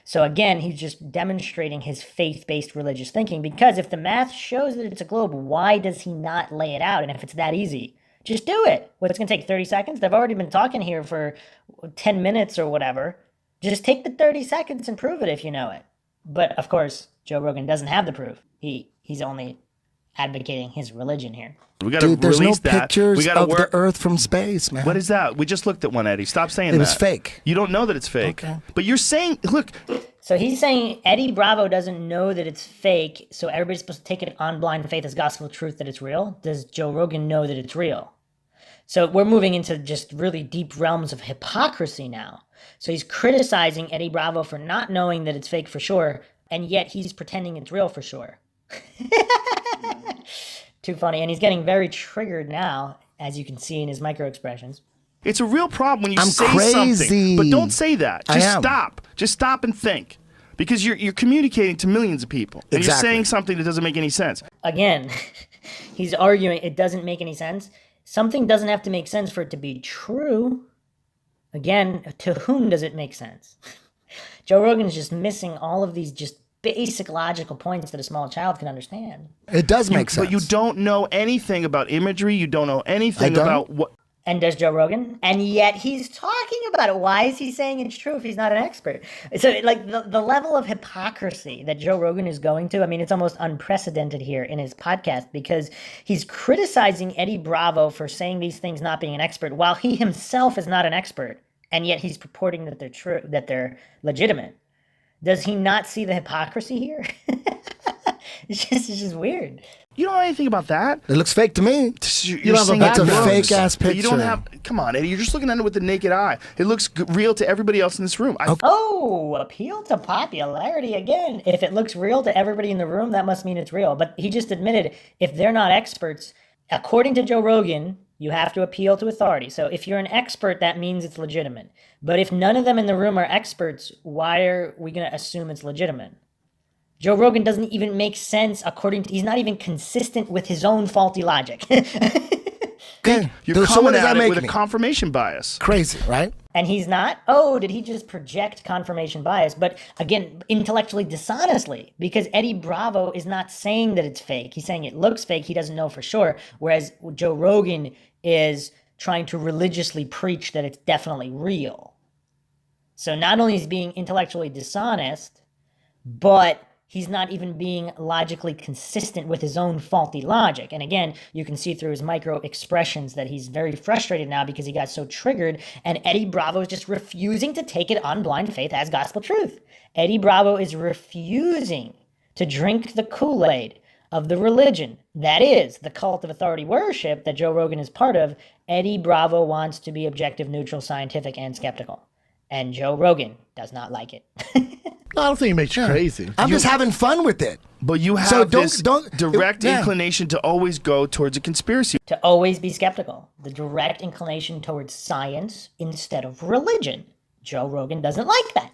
So again, he's just demonstrating his faith-based religious thinking, because if the math shows that it's a globe, why does he not lay it out? And if it's that easy, just do it. What's going to take 30 seconds? They've already been talking here for 10 minutes or whatever. Just take the 30 seconds and prove it if you know it. But of course, Joe Rogan doesn't have the proof. He's only advocating his religion here. We got to Dude, there's no release that. pictures We got to of work. the Earth from space, man. What is that? We just looked at one, Eddie. Stop saying that. It was fake. You don't know that it's fake. Okay. But you're saying, look, So he's saying Eddie Bravo doesn't know that it's fake, so everybody's supposed to take it on blind faith as gospel truth that it's real? Does Joe Rogan know that it's real? So we're moving into just really deep realms of hypocrisy now. So he's criticizing Eddie Bravo for not knowing that it's fake for sure, and yet he's pretending it's real for sure. Too funny. And he's getting very triggered now, as you can see in his micro expressions. it's a real problem when you I'm say crazy. something. But don't say that. I Just am. stop. Just stop and think. Because you're communicating to millions of people. And you're Exactly. saying something that doesn't make any sense. Again, he's arguing it doesn't make any sense. Something doesn't have to make sense for it to be true. Again, to whom does it make sense? Joe Rogan's just missing all of these just basic logical points that a small child can understand. It does make sense. But you don't know anything about imagery. You don't know anything don't? about what. And does Joe Rogan? And yet he's talking about it. Why is he saying it's true if he's not an expert? So, like, the level of hypocrisy that Joe Rogan is going to, I mean, it's almost unprecedented here in his podcast, because he's criticizing Eddie Bravo for saying these things not being an expert, while he himself is not an expert, and yet he's purporting that they're true, that they're legitimate. Does he not see the hypocrisy here? It's just weird. You don't know anything about that. It looks fake to me. You're saying it's a it looks, fake ass but picture. You don't have. Come on, Eddie. You're just looking at it with the naked eye. It looks real to everybody else in this room. Oh, appeal to popularity again. If it looks real to everybody in the room, that must mean it's real. But he just admitted if they're not experts, according to Joe Rogan, you have to appeal to authority. So if you're an expert, that means it's legitimate. But if none of them in the room are experts, why are we going to assume it's legitimate? Joe Rogan doesn't even make sense he's not even consistent with his own faulty logic. Okay. You're So coming what does at that it make with me? a confirmation bias. Crazy, right? And he's not? Oh, did he just project confirmation bias? But again, intellectually dishonestly, because Eddie Bravo is not saying that it's fake. He's saying it looks fake. He doesn't know for sure. Whereas Joe Rogan is trying to religiously preach that it's definitely real. So not only is he being intellectually dishonest, but he's not even being logically consistent with his own faulty logic. And again, you can see through his micro expressions that he's very frustrated now because he got so triggered, and Eddie Bravo is just refusing to take it on blind faith as gospel truth. Eddie Bravo is refusing to drink the Kool-Aid of the religion that is the cult of authority worship that Joe Rogan is part of. Eddie Bravo wants to be objective, neutral, scientific, and skeptical. And Joe Rogan does not like it. I don't think it makes you crazy. I'm just having fun with it. But you have So this don't- direct yeah. inclination to always go towards a conspiracy. To always be skeptical. The direct inclination towards science instead of religion. Joe Rogan doesn't like that.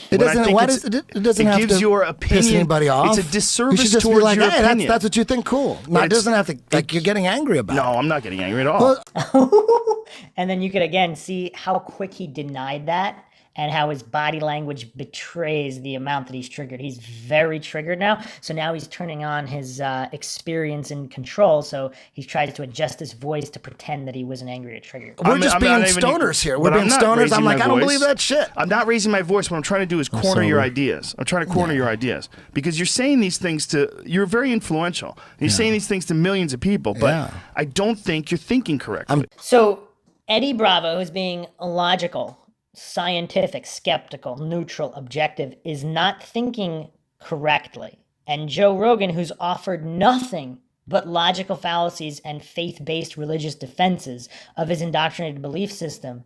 It But I doesn't. think Why it's- does it doesn't it have gives to your piss opinion- anybody off? it's a disservice You should just towards be like, your hey, opinion. that's what you think. Cool. No, it it's- doesn't have to. Like you're getting angry about. No, it. I'm not getting angry at all. Well, And then you could again see how quick he denied that and how his body language betrays the amount that he's triggered. He's very triggered now. So now he's turning on his experience and control. So he tries to adjust his voice to pretend that he wasn't angry or triggered. we're I'm just being not even- stoners here. We're but being I'm not stoners. raising I'm like, my I don't voice. believe that shit. I'm not raising my voice. What I'm trying to do is corner your sober. ideas. I'm trying to corner your ideas because you're saying these things you're very influential. You're saying these things to millions of people, but Yeah. I don't think you're thinking correctly. So Eddie Bravo, who's being illogical, scientific, skeptical, neutral, objective, is not thinking correctly. And Joe Rogan, who's offered nothing but logical fallacies and faith-based religious defenses of his indoctrinated belief system,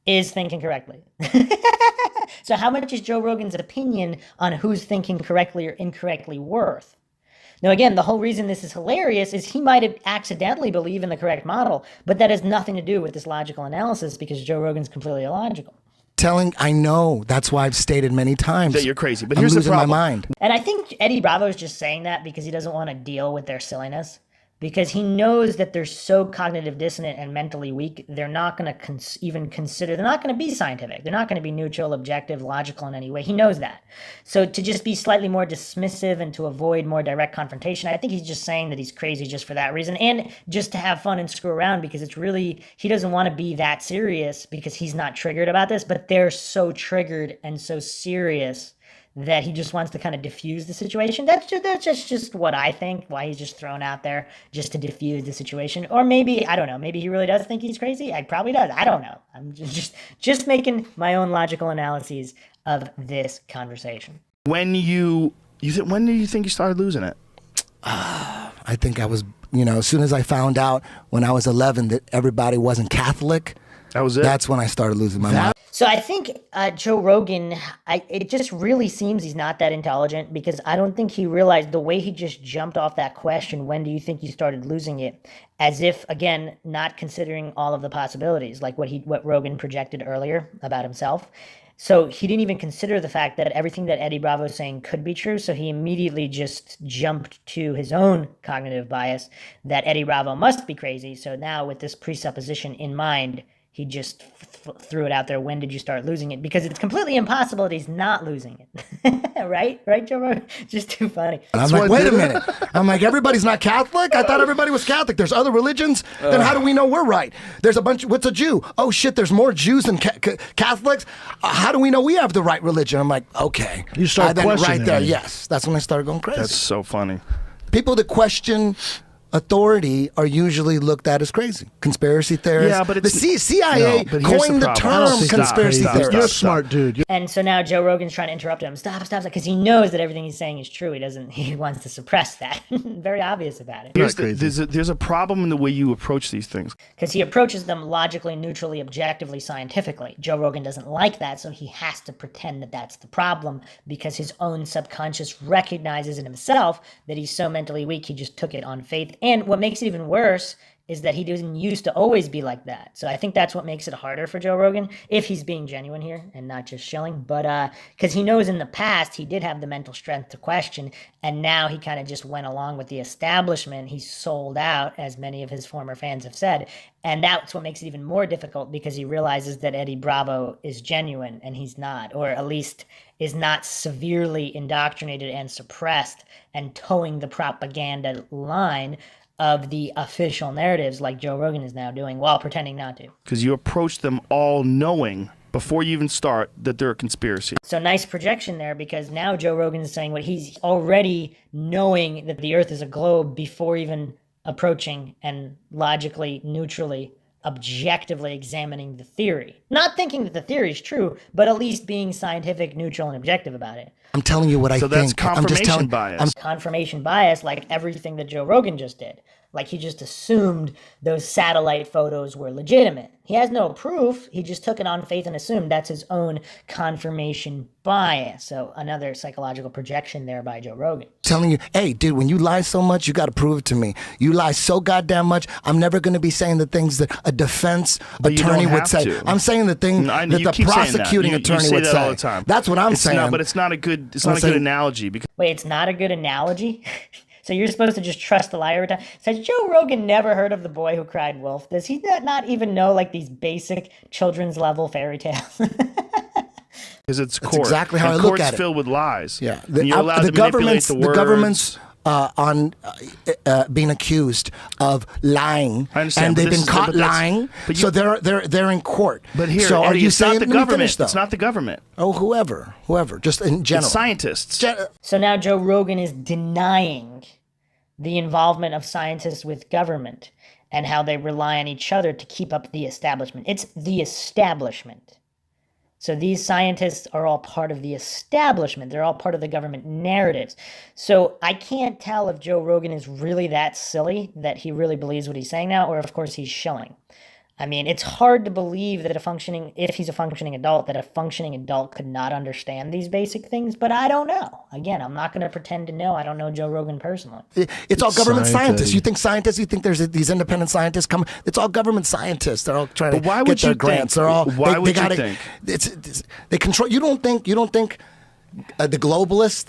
is thinking correctly. So how much is Joe Rogan's opinion on who's thinking correctly or incorrectly worth? Now, again, the whole reason this is hilarious is he might accidentally believe in the correct model, but that has nothing to do with this logical analysis because Joe Rogan's completely illogical. I know. That's why I've stated many times That you're crazy. But I'm here's the losing problem. my mind. And I think Eddie Bravo is just saying that because he doesn't want to deal with their silliness. Because he knows that they're so cognitive dissonant and mentally weak, they're not going to even consider, they're not going to be scientific. They're not going to be neutral, objective, logical in any way. He knows that. So to just be slightly more dismissive and to avoid more direct confrontation, I think he's just saying that he's crazy just for that reason. And just to have fun and screw around because it's really, he doesn't want to be that serious because he's not triggered about this, but they're so triggered and so serious that he just wants to kind of diffuse the situation. That's just what I think, why he's just thrown out there just to diffuse the situation. Or maybe, I don't know, maybe he really does think he's crazy. I probably does. I don't know. I'm just making my own logical analyses of this conversation. When when do you think you started losing it? I think I was, as soon as I found out when I was 11 that everybody wasn't Catholic, That was it. that's when I started losing my mind. So I think Joe Rogan, it just really seems he's not that intelligent because I don't think he realized the way he just jumped off that question, when do you think you started losing it, as if, again, not considering all of the possibilities, like what Rogan projected earlier about himself. So he didn't even consider the fact that everything that Eddie Bravo is saying could be true, so he immediately just jumped to his own cognitive bias that Eddie Bravo must be crazy. So now with this presupposition in mind, he just threw it out there. When did you start losing it? Because it's completely impossible that he's not losing it. Right, Joe Rogan? Just too funny. And I'm like, wait a minute. I'm like, everybody's not Catholic? I thought everybody was Catholic. There's other religions. Then how do we know we're right? There's a bunch. What's a Jew? Oh, shit, there's more Jews than Catholics. How do we know we have the right religion? I'm like, okay. You start then questioning right there, it. yes. That's when I started going crazy. That's so funny. People that question authority are usually looked at as crazy. Conspiracy theorists. Yeah, but it's, the CIA no, but here's coined the problem. term conspiracy theorist. You're a smart dude. And so now Joe Rogan's trying to interrupt him. Stop, because he knows that everything he's saying is true. He wants to suppress that. Very obvious about it. There's a problem in the way you approach these things. Because he approaches them logically, neutrally, objectively, scientifically. Joe Rogan doesn't like that, so he has to pretend that that's the problem because his own subconscious recognizes in himself that he's so mentally weak he just took it on faith. And what makes it even worse is that he doesn't used to always be like that. So I think that's what makes it harder for Joe Rogan, if he's being genuine here and not just shilling. But because he knows in the past he did have the mental strength to question, and now he kind of just went along with the establishment. He sold out, as many of his former fans have said. And that's what makes it even more difficult, because he realizes that Eddie Bravo is genuine and he's not, or at least is not severely indoctrinated and suppressed and towing the propaganda line of the official narratives like Joe Rogan is now doing while pretending not to. Because you approach them all knowing before you even start that they're a conspiracy. So nice projection there, because now Joe Rogan is saying what he's already knowing, that the earth is a globe, before even approaching and logically, neutrally, objectively examining the theory. Not thinking that the theory is true, but at least being scientific, neutral, and objective about it. I'm telling you what I think. So that's confirmation bias. Confirmation bias, like everything that Joe Rogan just did. Like he just assumed those satellite photos were legitimate. He has no proof. He just took it on faith and assumed. That's his own confirmation bias. So another psychological projection there by Joe Rogan. Telling you, hey, dude, when you lie so much, you got to prove it to me. You lie so goddamn much, I'm never going to be saying the things that a defense attorney would say. I'm saying the thing that the prosecuting attorney would say. All the time. That's what I'm saying. But it's not a good. It's not a good analogy. Because wait, it's not a good analogy? So you're supposed to just trust the liar every time? So has Joe Rogan never heard of The Boy Who Cried Wolf? Does he not even know like these basic children's level fairy tales? Because it's court. Exactly how and I look at it. Court's filled with lies. Yeah, and you're allowed to manipulate the words. The government's being accused of lying, and they've been caught lying. So they're in court. But here, so Eddie, are you it's saying not the government? It's not the government. Oh, whoever, just in general. It's scientists. So now Joe Rogan is denying the involvement of scientists with government and how they rely on each other to keep up the establishment. It's the establishment. So these scientists are all part of the establishment. They're all part of the government narratives. So I can't tell if Joe Rogan is really that silly that he really believes what he's saying now, or of course he's shilling. I mean, it's hard to believe that if he's a functioning adult, that a functioning adult could not understand these basic things, but I don't know. Again, I'm not going to pretend to know. I don't know Joe Rogan personally. It's all government scientists. You think there's these independent scientists come? It's all government scientists. They're all trying to get their grants. They're all. Why would you think? They control. You don't think the globalists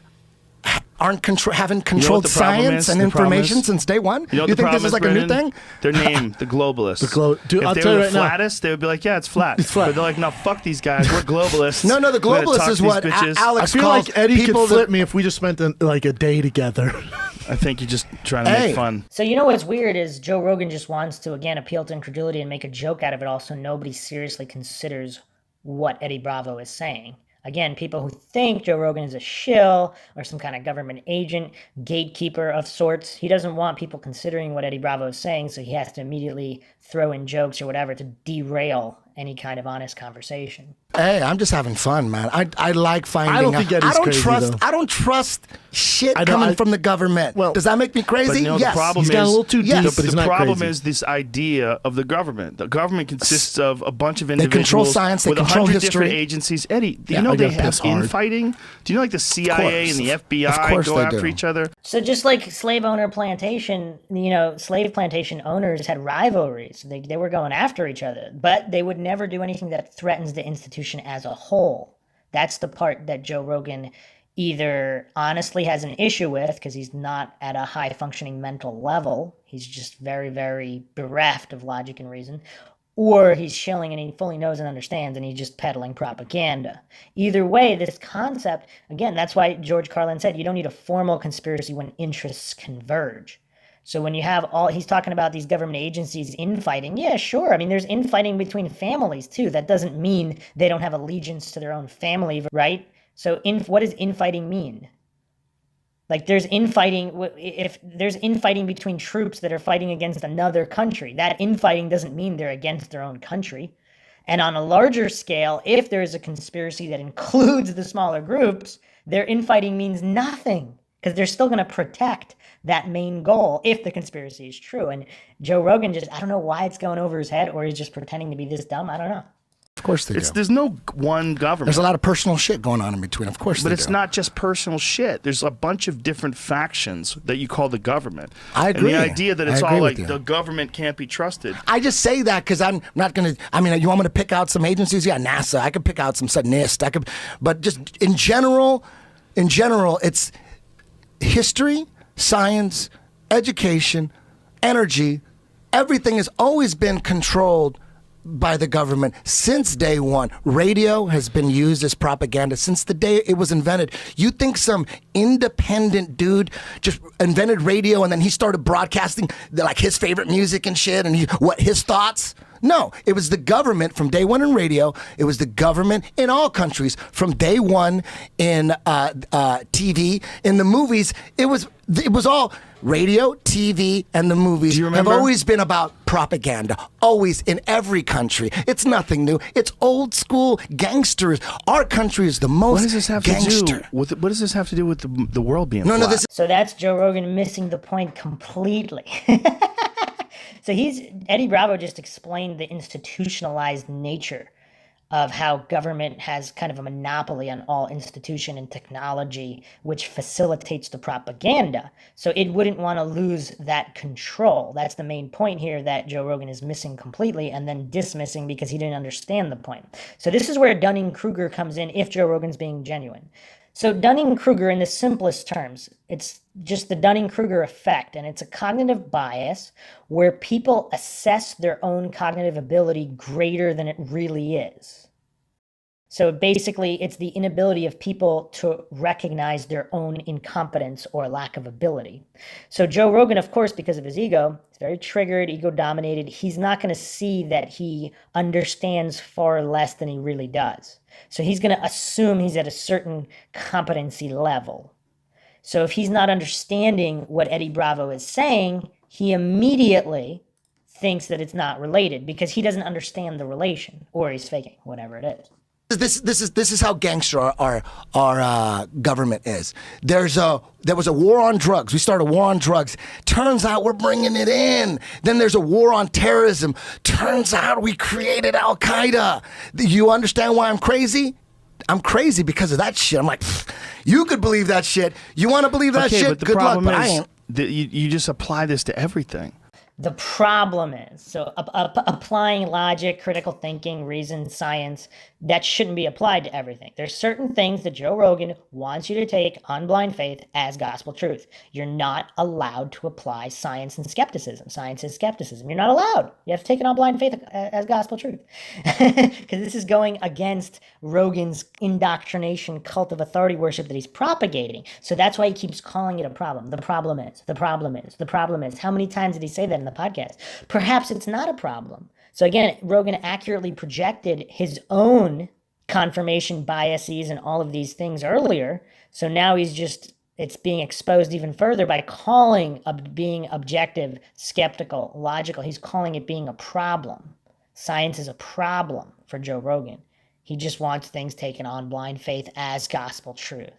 haven't controlled science and information since day one? You think this is like a new thing? Their name, the globalists. Dude, if I'll they tell were you the right now. flattest, they would be like, yeah, it's flat. It's flat. But they're like, no, fuck these guys. We're globalists. No, the We're gonna globalist talk is to what these bitches. I Alex feel calls like Eddie people could flip me if we just spent like a day together. I think you're just trying to make fun. So you know what's weird is Joe Rogan just wants to, again, appeal to incredulity and make a joke out of it all, so nobody seriously considers what Eddie Bravo is saying. Again, people who think Joe Rogan is a shill or some kind of government agent, gatekeeper of sorts, he doesn't want people considering what Eddie Bravo is saying, so he has to immediately throw in jokes or whatever to derail any kind of honest conversation. Hey, I'm just having fun, man. I like finding. I don't think Eddie's crazy, though. I don't trust shit coming from the government. Well, does that make me crazy? But yes. The problem He's got a little too deep, but he's the not problem crazy. is this idea of the government. The government consists of a bunch of They individuals control science. They with control 100 different history. agencies. Eddie, do Yeah, you know I they gotta have piss hard. infighting? Do you know like the CIA and the FBI course go they after do. each other? So just like slave plantation owners had rivalries. They were going after each other, but they would never do anything that threatens the institution as a whole. That's the part that Joe Rogan either honestly has an issue with because he's not at a high functioning mental level. He's just very, very bereft of logic and reason. Or he's shilling and he fully knows and understands and he's just peddling propaganda. Either way, this concept, again, that's why George Carlin said you don't need a formal conspiracy when interests converge. So when you have he's talking about these government agencies infighting. Yeah, sure. I mean, there's infighting between families too. That doesn't mean they don't have allegiance to their own family, right? So what does infighting mean? Like there's infighting, if there's infighting between troops that are fighting against another country, that infighting doesn't mean they're against their own country. And on a larger scale, if there is a conspiracy that includes the smaller groups, their infighting means nothing because they're still going to protect that main goal if the conspiracy is true. And Joe Rogan I don't know why it's going over his head, or he's just pretending to be this dumb. I don't know. Of course they do. There's no one government. There's a lot of personal shit going on in between. Of course, but it's not just personal shit. There's a bunch of different factions that you call the government. I agree. And the idea that it's all like the government can't be trusted. I just say that because I'm not going to. I mean, you want me to pick out some agencies? Yeah, NASA. I could pick out some NIST. But just in general, it's history, science, education, energy. Everything has always been controlled by the government since day one. Radio has been used as propaganda since the day it was invented. You think some independent dude just invented radio and then he started broadcasting like his favorite music and shit and his thoughts? No, it was the government from day one in radio. It was the government in all countries from day one in TV, in the movies. It was all radio, TV, and the movies have always been about propaganda. Always in every country. It's nothing new. It's old school gangsters. Our country is the most What does this have gangster. to do with? What does this have to do with the world being flat? So that's Joe Rogan missing the point completely. So Eddie Bravo just explained the institutionalized nature of how government has kind of a monopoly on all institution and technology, which facilitates the propaganda. So it wouldn't want to lose that control. That's the main point here that Joe Rogan is missing completely and then dismissing because he didn't understand the point. So this is where Dunning-Kruger comes in if Joe Rogan's being genuine. So Dunning-Kruger, in the simplest terms, it's just the Dunning-Kruger effect, and it's a cognitive bias where people assess their own cognitive ability greater than it really is. So basically, it's the inability of people to recognize their own incompetence or lack of ability. So Joe Rogan, of course, because of his ego, is very triggered, ego-dominated. He's not going to see that he understands far less than he really does. So he's going to assume he's at a certain competency level. So if he's not understanding what Eddie Bravo is saying, he immediately thinks that it's not related because he doesn't understand the relation, or he's faking, whatever it is. This is how gangster our government is. There was a war on drugs. We started a war on drugs. Turns out we're bringing it in. Then there's a war on terrorism. Turns out we created Al Qaeda. You understand why I'm crazy? I'm crazy because of that shit. I'm like, you could believe that shit. You want to believe that shit? But the Good luck. problem But I is ain't. that you just apply this to everything. The problem is, so applying logic, critical thinking, reason, science, that shouldn't be applied to everything. There's certain things that Joe Rogan wants you to take on blind faith as gospel truth. You're not allowed to apply science and skepticism. Science is skepticism. You're not allowed. You have to take it on blind faith as gospel truth. Because this is going against Rogan's indoctrination, cult of authority worship that he's propagating. So that's why he keeps calling it a problem. The problem is, the problem is, the problem is. How many times did he say that in the podcast? Perhaps it's not a problem. So again, Rogan accurately projected his own confirmation biases and all of these things earlier. So now it's being exposed even further by calling being objective, skeptical, logical. He's calling it being a problem. Science is a problem for Joe Rogan. He just wants things taken on blind faith as gospel truth.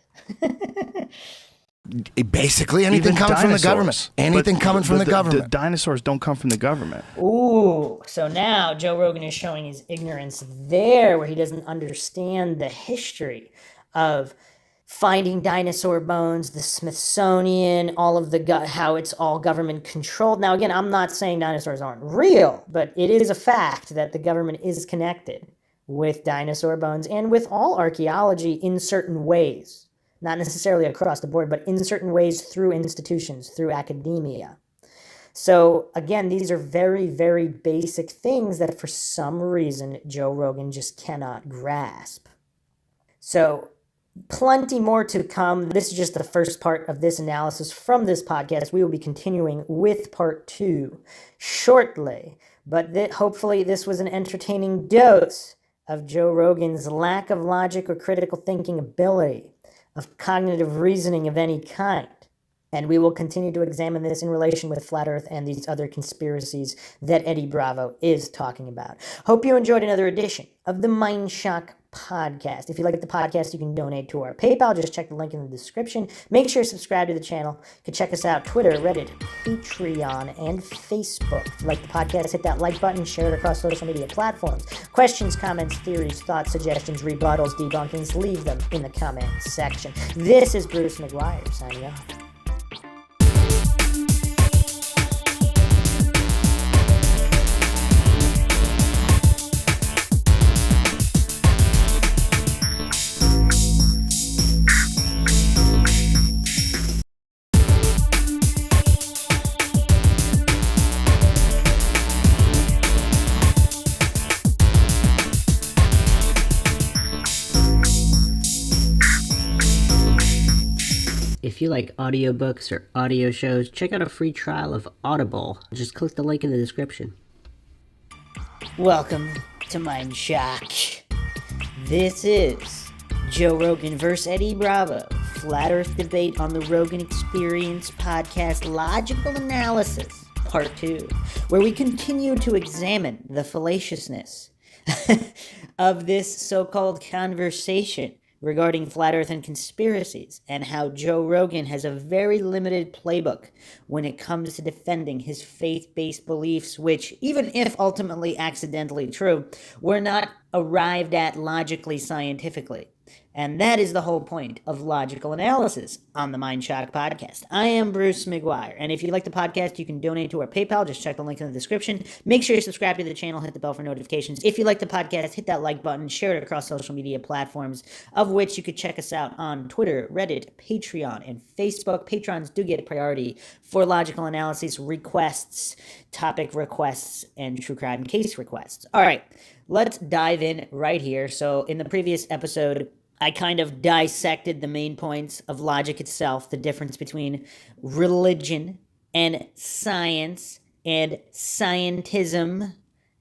Basically, anything Even coming from the government. dinosaurs. Anything But coming from the government. The dinosaurs don't come from the government. Ooh, so now Joe Rogan is showing his ignorance there where he doesn't understand the history of finding dinosaur bones, the Smithsonian, all of how it's all government controlled. Now, again, I'm not saying dinosaurs aren't real, but it is a fact that the government is connected with dinosaur bones and with all archaeology in certain ways. Not necessarily across the board, but in certain ways through institutions, through academia. So again, these are very, very basic things that for some reason Joe Rogan just cannot grasp. So plenty more to come. This is just the first part of this analysis from this podcast. We will be continuing with part 2 shortly, but hopefully this was an entertaining dose of Joe Rogan's lack of logic or critical thinking ability. of cognitive reasoning of any kind. And we will continue to examine this in relation with Flat Earth and these other conspiracies that Eddie Bravo is talking about. Hope you enjoyed another edition of the Mindshock podcast. If you like the podcast, you can donate to our PayPal. Just check the link in the description. Make sure to subscribe to the channel. You can check us out Twitter, Reddit, Patreon, and Facebook. If you like the podcast, hit that like button, share it across social media platforms. Questions, comments, theories, thoughts, suggestions, rebuttals, debunkings, leave them in the comment section. This is Bruce McGuire signing off. If you like audiobooks or audio shows, check out a free trial of Audible. Just click the link in the description. Welcome to Mindshock. This is Joe Rogan vs. Eddie Bravo, Flat Earth debate on the Rogan Experience podcast Logical Analysis, Part 2, where we continue to examine the fallaciousness of this so-called conversation regarding Flat Earth and conspiracies, and how Joe Rogan has a very limited playbook when it comes to defending his faith-based beliefs, which, even if ultimately accidentally true, were not arrived at logically scientifically. And that is the whole point of logical analysis on the Mindshock podcast. I am Bruce McGuire, and if you like the podcast, you can donate to our PayPal. Just check the link in the description. Make sure you subscribe to the channel, hit the bell for notifications. If you like the podcast, hit that like button, share it across social media platforms, of which you could check us out on Twitter, Reddit, Patreon, and Facebook. Patrons do get priority for logical analysis requests, topic requests, and true crime case requests. All right, let's dive in right here. So in the previous episode, I kind of dissected the main points of logic itself, the difference between religion and science and scientism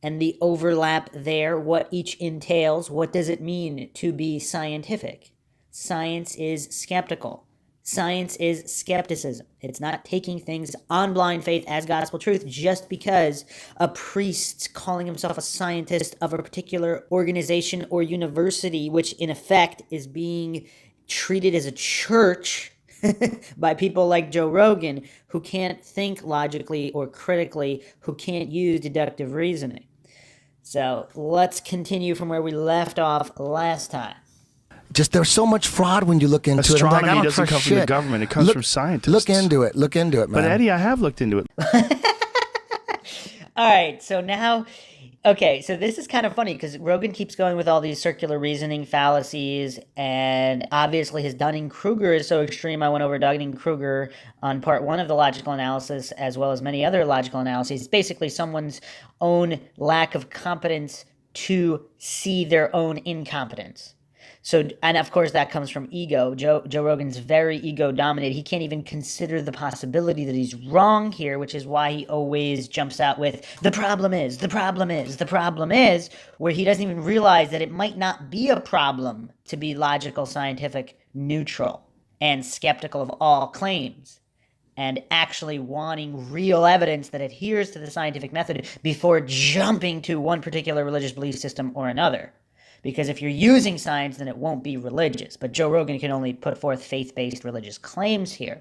and the overlap there, what each entails. What does it mean to be scientific? Science is skeptical. Science is skepticism. It's not taking things on blind faith as gospel truth just because a priest calling himself a scientist of a particular organization or university, which in effect is being treated as a church by people like Joe Rogan, who can't think logically or critically, who can't use deductive reasoning. So let's continue from where we left off last time. Just there's so much fraud when you look into it. Astronomy I don't doesn't trust come from the shit. government. It comes from scientists. Look into it, man. But Eddie, I have looked into it. All right, so now, okay, so this is kind of funny because Rogan keeps going with all these circular reasoning fallacies, and obviously his Dunning-Kruger is so extreme. I went over Dunning-Kruger on part 1 of the logical analysis, as well as many other logical analyses. It's basically someone's own lack of competence to see their own incompetence. So, and of course that comes from ego. Joe Rogan's very ego dominated. He can't even consider the possibility that he's wrong here, which is why he always jumps out with, the problem is, where he doesn't even realize that it might not be a problem to be logical, scientific, neutral, and skeptical of all claims, and actually wanting real evidence that adheres to the scientific method before jumping to one particular religious belief system or another. Because if you're using science, then it won't be religious. But Joe Rogan can only put forth faith-based religious claims here.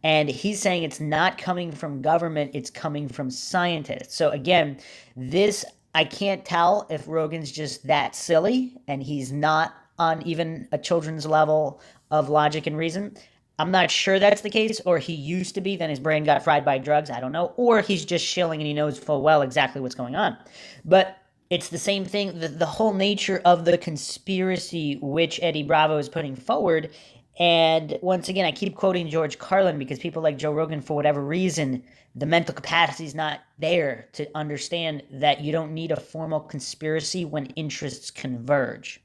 And he's saying it's not coming from government, it's coming from scientists. So again, this, I can't tell if Rogan's just that silly and he's not on even a children's level of logic and reason. I'm not sure that's the case, or he used to be, then his brain got fried by drugs, I don't know. Or he's just shilling and he knows full well exactly what's going on. But it's the same thing, the whole nature of the conspiracy which Eddie Bravo is putting forward. And once again, I keep quoting George Carlin because people like Joe Rogan, for whatever reason, the mental capacity is not there to understand that you don't need a formal conspiracy when interests converge.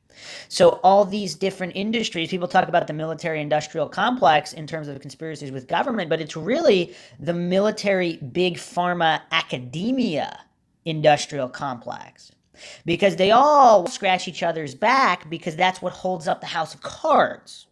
So all these different industries, people talk about the military-industrial complex in terms of conspiracies with government, but it's really the military, big pharma, academia industrial complex. Because they all scratch each other's back because that's what holds up the house of cards.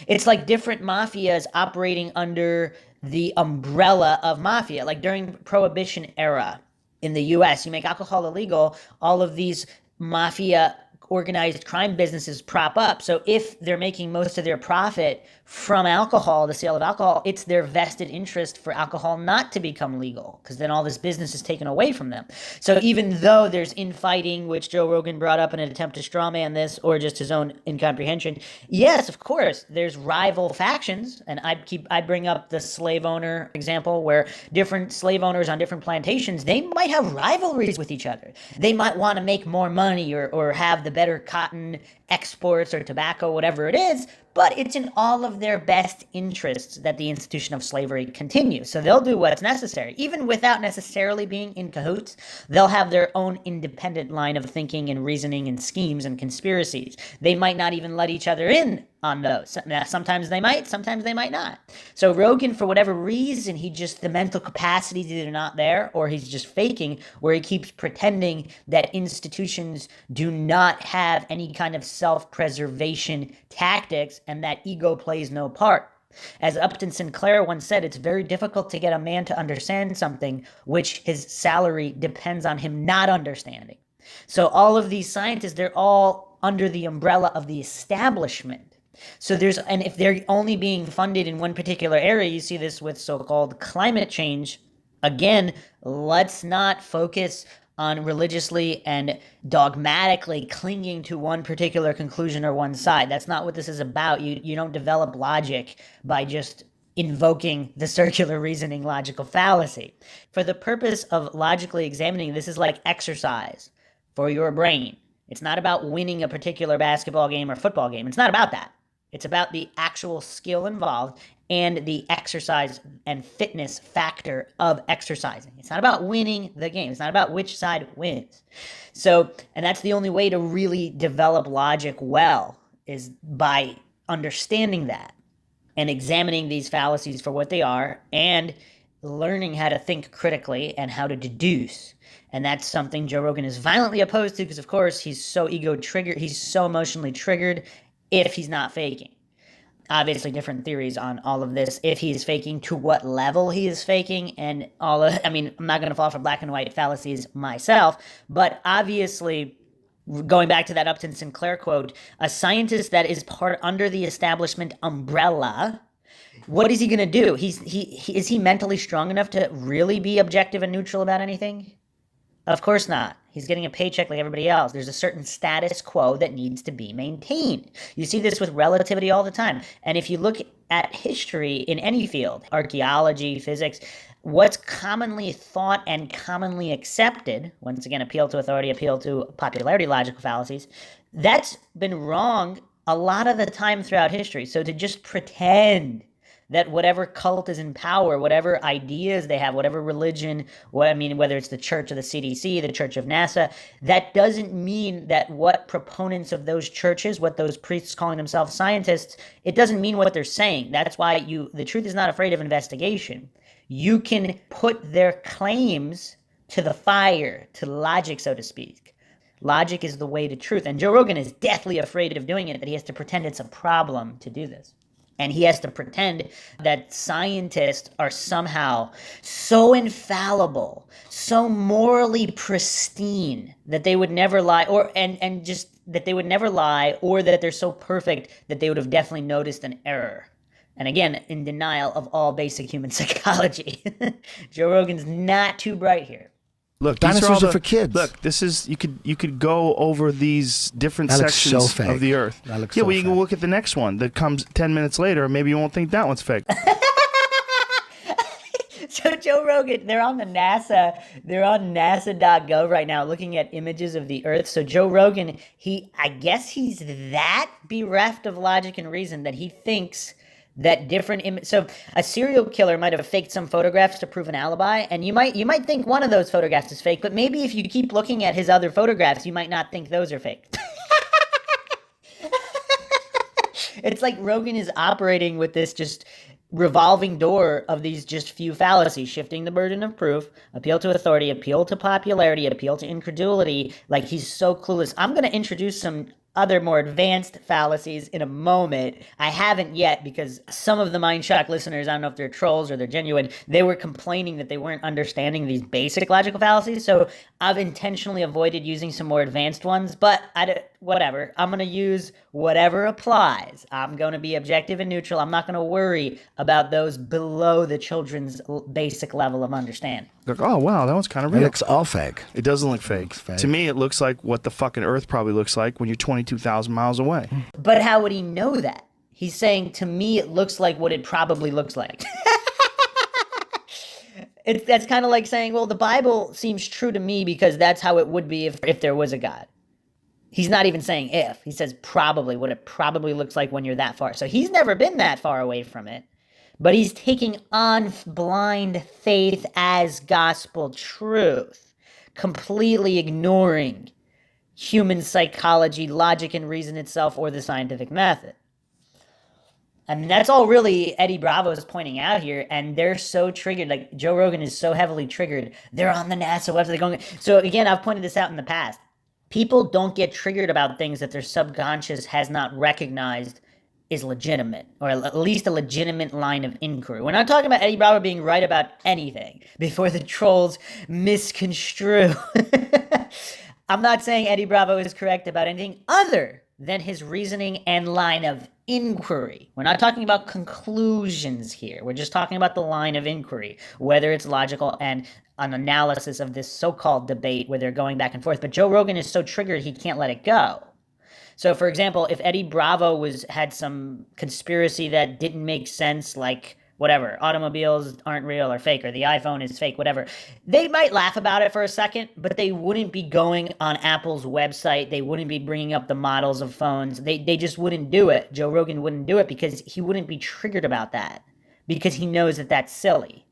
It's like different mafias operating under the umbrella of mafia. Like during Prohibition era in the US, you make alcohol illegal, all of these mafia organized crime businesses prop up. So if they're making most of their profit from alcohol, the sale of alcohol, it's their vested interest for alcohol not to become legal, because then all this business is taken away from them. So even though there's infighting, which Joe Rogan brought up in an attempt to strawman this, or just his own incomprehension, yes, of course, there's rival factions. And I bring up the slave owner example, where different slave owners on different plantations, they might have rivalries with each other. They might want to make more money or have the better cotton exports or tobacco, whatever it is, but it's in all of their best interests that the institution of slavery continues. So they'll do what's necessary, even without necessarily being in cahoots. They'll have their own independent line of thinking and reasoning and schemes and conspiracies. They might not even let each other in on those. Sometimes they might, sometimes they might not. So Rogan, for whatever reason, the mental capacities either not there, or he's just faking, where he keeps pretending that institutions do not have any kind of self-preservation tactics and that ego plays no part. As Upton Sinclair once said, it's very difficult to get a man to understand something which his salary depends on him not understanding. So all of these scientists, they're all under the umbrella of the establishment. So and if they're only being funded in one particular area, you see this with so-called climate change. Again, let's not focus on religiously and dogmatically clinging to one particular conclusion or one side. That's not what this is about. You don't develop logic by just invoking the circular reasoning logical fallacy. For the purpose of logically examining, this is like exercise for your brain. It's not about winning a particular basketball game or football game. It's not about that. It's about the actual skill involved and the exercise and fitness factor of exercising. It's not about winning the game. It's not about which side wins. So, and that's the only way to really develop logic well, is by understanding that and examining these fallacies for what they are and learning how to think critically and how to deduce. And that's something Joe Rogan is violently opposed to, because of course he's so ego-triggered, he's so emotionally triggered if he's not faking. Obviously different theories on all of this, if he is faking, to what level he is faking, and I'm not going to fall for black and white fallacies myself, but obviously, going back to that Upton Sinclair quote, a scientist that is part under the establishment umbrella, what is he going to do? Is he mentally strong enough to really be objective and neutral about anything? Of course not. He's getting a paycheck like everybody else. There's a certain status quo that needs to be maintained. You see this with relativity all the time. And if you look at history in any field, archaeology, physics, what's commonly thought and commonly accepted, once again, appeal to authority, appeal to popularity, logical fallacies, that's been wrong a lot of the time throughout history. So to just pretend that whatever cult is in power, whatever ideas they have, whatever religion, whether it's the church of the CDC, the church of NASA, that doesn't mean that what proponents of those churches, what those priests calling themselves scientists, it doesn't mean what they're saying. That's why the truth is not afraid of investigation. You can put their claims to the fire, to logic, so to speak. Logic is the way to truth. And Joe Rogan is deathly afraid of doing it, that he has to pretend it's a problem to do this. And he has to pretend that scientists are somehow so infallible, so morally pristine that they would never lie, or that they would never lie, or that they're so perfect that they would have definitely noticed an error. And again, in denial of all basic human psychology. Joe Rogan's not too bright here. Look, dinosaurs are for kids. Look, this is you could go over these different That looks sections so fake. of the Earth. That looks yeah, so well, you can fake. look at the next one that comes 10 minutes later. Maybe you won't think that one's fake. So Joe Rogan, they're on NASA.gov right now looking at images of the Earth. So Joe Rogan, I guess he's that bereft of logic and reason that he thinks that so a serial killer might have faked some photographs to prove an alibi, and you might think one of those photographs is fake, but maybe if you keep looking at his other photographs, you might not think those are fake. It's like Rogan is operating with this just revolving door of these just few fallacies, shifting the burden of proof, appeal to authority, appeal to popularity, appeal to incredulity. Like, he's so clueless. I'm going to introduce some other more advanced fallacies in a moment. I haven't yet, because some of the Mindshock listeners, I don't know if they're trolls or they're genuine, they were complaining that they weren't understanding these basic logical fallacies. So I've intentionally avoided using some more advanced ones, but whatever. I'm going to use whatever applies. I'm going to be objective and neutral. I'm not going to worry about those below the children's basic level of understanding. Like, oh, wow, that one's kind of It real. looks all fake. It doesn't look fake. To me, it looks like what the fucking Earth probably looks like when you're 22,000 miles away. But how would he know that? He's saying, to me, it looks like what it probably looks like. That's kind of like saying, well, the Bible seems true to me because that's how it would be if there was a God. He's not even saying if. He says probably, what it probably looks like when you're that far. So he's never been that far away from it. But he's taking on blind faith as gospel truth, completely ignoring human psychology, logic and reason itself, or the scientific method. And that's all really Eddie Bravo is pointing out here, and they're so triggered. Like, Joe Rogan is so heavily triggered. They're on the NASA website. They're going. So again, I've pointed this out in the past. People don't get triggered about things that their subconscious has not recognized is legitimate, or at least a legitimate line of inquiry. We're not talking about Eddie Bravo being right about anything before the trolls misconstrue. I'm not saying Eddie Bravo is correct about anything other than his reasoning and line of inquiry. We're not talking about conclusions here. We're just talking about the line of inquiry, whether it's logical and an analysis of this so-called debate where they're going back and forth. But Joe Rogan is so triggered he can't let it go. So, for example, if Eddie Bravo had some conspiracy that didn't make sense, like whatever, automobiles aren't real or fake, or the iPhone is fake, whatever, they might laugh about it for a second, but they wouldn't be going on Apple's website. They wouldn't be bringing up the models of phones. They just wouldn't do it. Joe Rogan wouldn't do it because he wouldn't be triggered about that, because he knows that that's silly.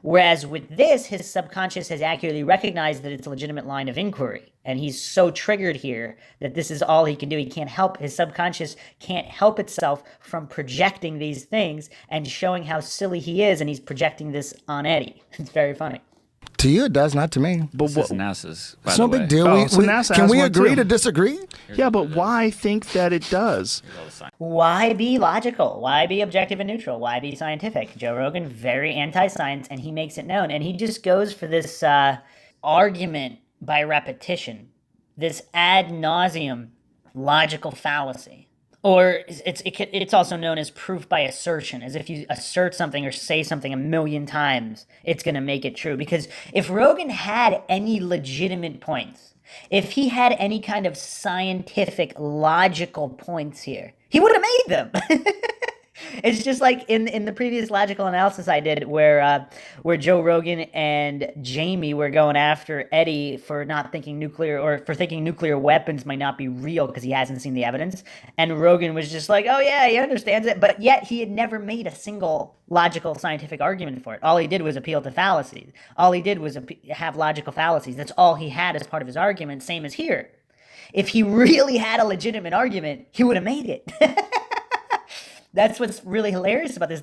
Whereas with this, his subconscious has accurately recognized that it's a legitimate line of inquiry. And he's so triggered here that this is all he can do. He can't help, his subconscious can't help itself from projecting these things and showing how silly he is. And he's projecting this on Eddie. It's very funny. To you, it does, not to me. But This is NASA's, by It's the no way. big deal. Oh, so NASA can has we one agree too. to disagree? Yeah, but why think that it does? Why be logical? Why be objective and neutral? Why be scientific? Joe Rogan, very anti-science, and he makes it known. And he just goes for this argument by repetition, this ad nauseum logical fallacy. Or it's also known as proof by assertion, as if you assert something or say something a million times, it's going to make it true. Because if Rogan had any legitimate points, if he had any kind of scientific, logical points here, he would have made them. It's just like in the previous logical analysis I did, where Joe Rogan and Jamie were going after Eddie for not thinking nuclear, or for thinking nuclear weapons might not be real because he hasn't seen the evidence. And Rogan was just like, oh yeah, he understands it, but yet he had never made a single logical scientific argument for it. All he did was appeal to fallacies. All he did was have logical fallacies. That's all he had as part of his argument, same as here. If he really had a legitimate argument, he would have made it. That's what's really hilarious about this.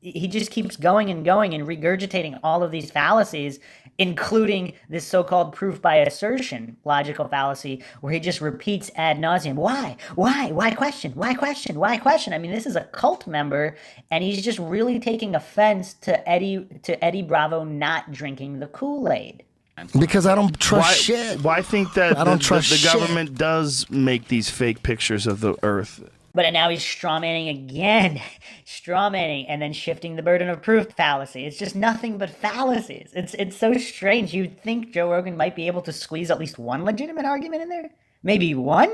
He just keeps going and going and regurgitating all of these fallacies, including this so-called proof by assertion logical fallacy, where he just repeats ad nauseum. Why? Why question? Why question? Why question? I mean, this is a cult member, and he's just really taking offense to Eddie Bravo not drinking the Kool-Aid. Because I don't trust shit. Why think that I don't trust the shit. government does make these fake pictures of the Earth? But now he's strawmanning again. Strawmanning and then shifting the burden of proof fallacy. It's just nothing but fallacies. It's so strange. You'd think Joe Rogan might be able to squeeze at least one legitimate argument in there. Maybe one?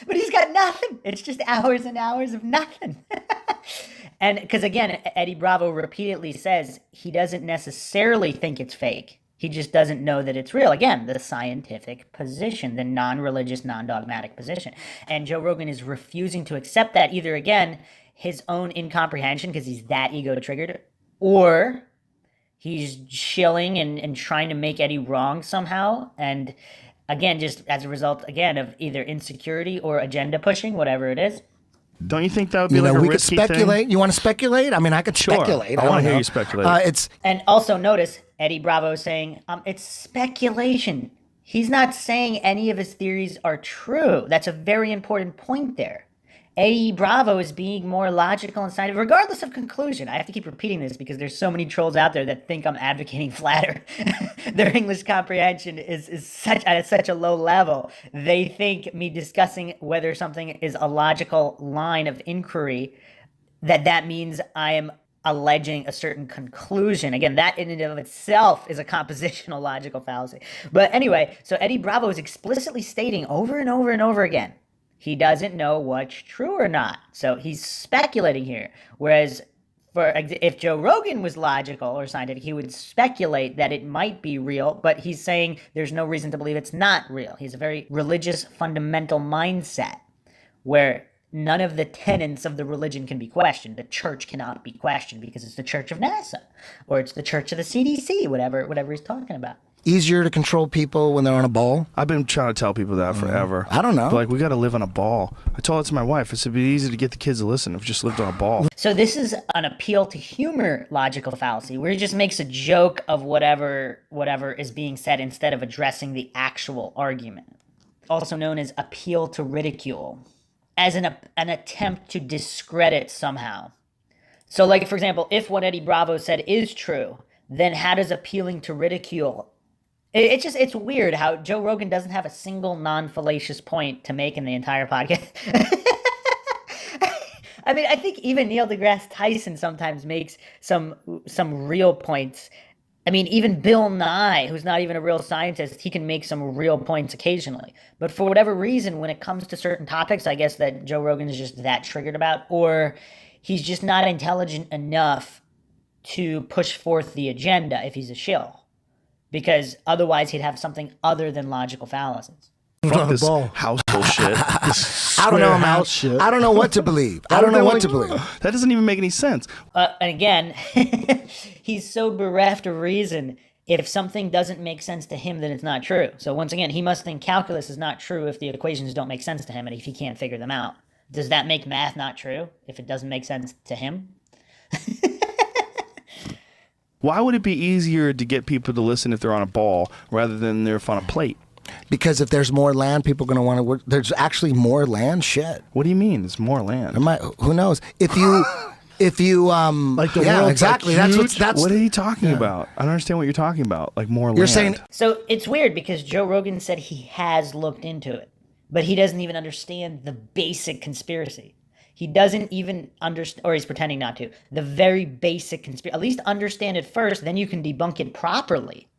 But he's got nothing. It's just hours and hours of nothing. And because again, Eddie Bravo repeatedly says he doesn't necessarily think it's fake. He just doesn't know that it's real. Again, the scientific position, the non-religious, non-dogmatic position. And Joe Rogan is refusing to accept that, either, again, his own incomprehension because he's that ego-triggered, or he's shilling and trying to make Eddie wrong somehow. And again, just as a result, again, of either insecurity or agenda pushing, whatever it is. Don't you think that would be like a we could risky speculate. thing? You want to speculate? I mean, I could Sure. speculate. I wanna don't hear know. you speculate. It's And also notice Eddie Bravo saying, it's speculation. He's not saying any of his theories are true. That's a very important point there. Eddie Bravo is being more logical and scientific, regardless of conclusion. I have to keep repeating this because there's so many trolls out there that think I'm advocating flat Earth. Their English comprehension is at such a low level. They think me discussing whether something is a logical line of inquiry, that means I am alleging a certain conclusion. Again, that in and of itself is a compositional logical fallacy. But anyway, so Eddie Bravo is explicitly stating over and over and over again, he doesn't know what's true or not. So he's speculating here. Whereas if Joe Rogan was logical or scientific, he would speculate that it might be real, but he's saying there's no reason to believe it's not real. He's a very religious, fundamental mindset where none of the tenets of the religion can be questioned. The church cannot be questioned because it's the church of NASA or it's the church of the CDC, whatever he's talking about. Easier to control people when they're on a ball? I've been trying to tell people that forever. I don't know. But, like, we got to live on a ball. I told it to my wife. I said, it'd be easy to get the kids to listen if we just lived on a ball. So this is an appeal to humor logical fallacy, where he just makes a joke of whatever is being said instead of addressing the actual argument. Also known as appeal to ridicule, as an attempt to discredit somehow. So, like, for example, if what Eddie Bravo said is true, then how does appealing to ridicule... It's weird how Joe Rogan doesn't have a single non-fallacious point to make in the entire podcast. I mean, I think even Neil deGrasse Tyson sometimes makes some real points. I mean, even Bill Nye, who's not even a real scientist, he can make some real points occasionally. But for whatever reason, when it comes to certain topics, I guess that Joe Rogan is just that triggered about, or he's just not intelligent enough to push forth the agenda if he's a shill. Because otherwise he'd have something other than logical fallacies. Fuck this house bullshit. I don't know, man. Shit. I don't know what to believe. I don't know what to believe. That doesn't even make any sense. And again, he's so bereft of reason. If something doesn't make sense to him, then it's not true. So once again, he must think calculus is not true if the equations don't make sense to him and if he can't figure them out. Does that make math not true if it doesn't make sense to him? Why would it be easier to get people to listen if they're on a ball rather than they're on a plate? Because if there's more land, people are going to want to work. There's actually more land? Shit. What do you mean? There's more land. Who knows? If you like the yeah, world's exactly. like That's what are you talking about? I don't understand what you're talking about. Like more land. You're saying So it's weird because Joe Rogan said he has looked into it, but he doesn't even understand the basic conspiracy. He doesn't even understand, or he's pretending not to, the very basic conspiracy. At least understand it first, then you can debunk it properly.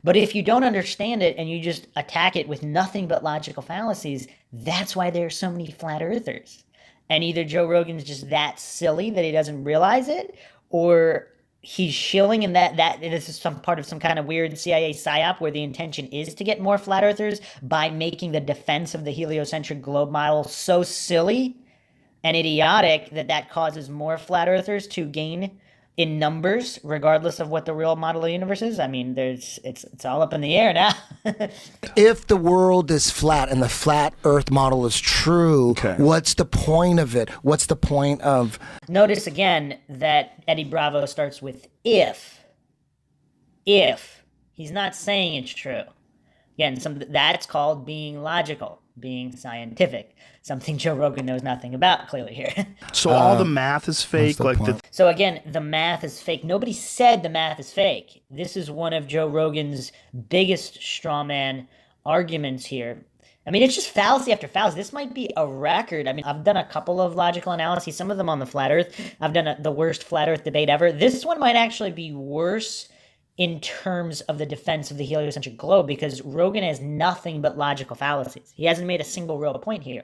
But if you don't understand it and you just attack it with nothing but logical fallacies, that's why there are so many flat earthers. And either Joe Rogan's just that silly that he doesn't realize it, or he's shilling and that this is some part of some kind of weird CIA psyop where the intention is to get more flat earthers by making the defense of the heliocentric globe model so silly and idiotic that causes more flat earthers to gain in numbers, regardless of what the real model of the universe is. I mean, it's all up in the air now. if the world is flat and the flat Earth model is true, what's the point of it? What's the point of... Notice again that Eddie Bravo starts with if. If. He's not saying it's true. Again, that's called being logical, being scientific. Something Joe Rogan knows nothing about, clearly, here. So all the math is fake? So again, the math is fake. Nobody said the math is fake. This is one of Joe Rogan's biggest straw man arguments here. I mean, it's just fallacy after fallacy. This might be a record. I mean, I've done a couple of logical analyses, some of them on the flat Earth. I've done the worst flat Earth debate ever. This one might actually be worse in terms of the defense of the heliocentric globe, because Rogan has nothing but logical fallacies. He hasn't made a single real point here.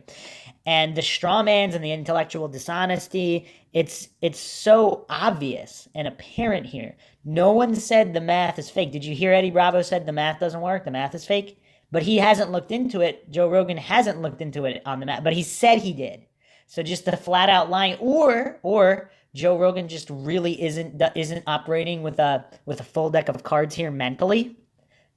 And the straw mans and the intellectual dishonesty, it's so obvious and apparent here. No one said the math is fake. Did you hear Eddie Bravo said the math doesn't work, the math is fake? But he hasn't looked into it. Joe Rogan hasn't looked into it on the math, but he said he did. So just the flat out lying, or Joe Rogan just really isn't operating with a full deck of cards here mentally.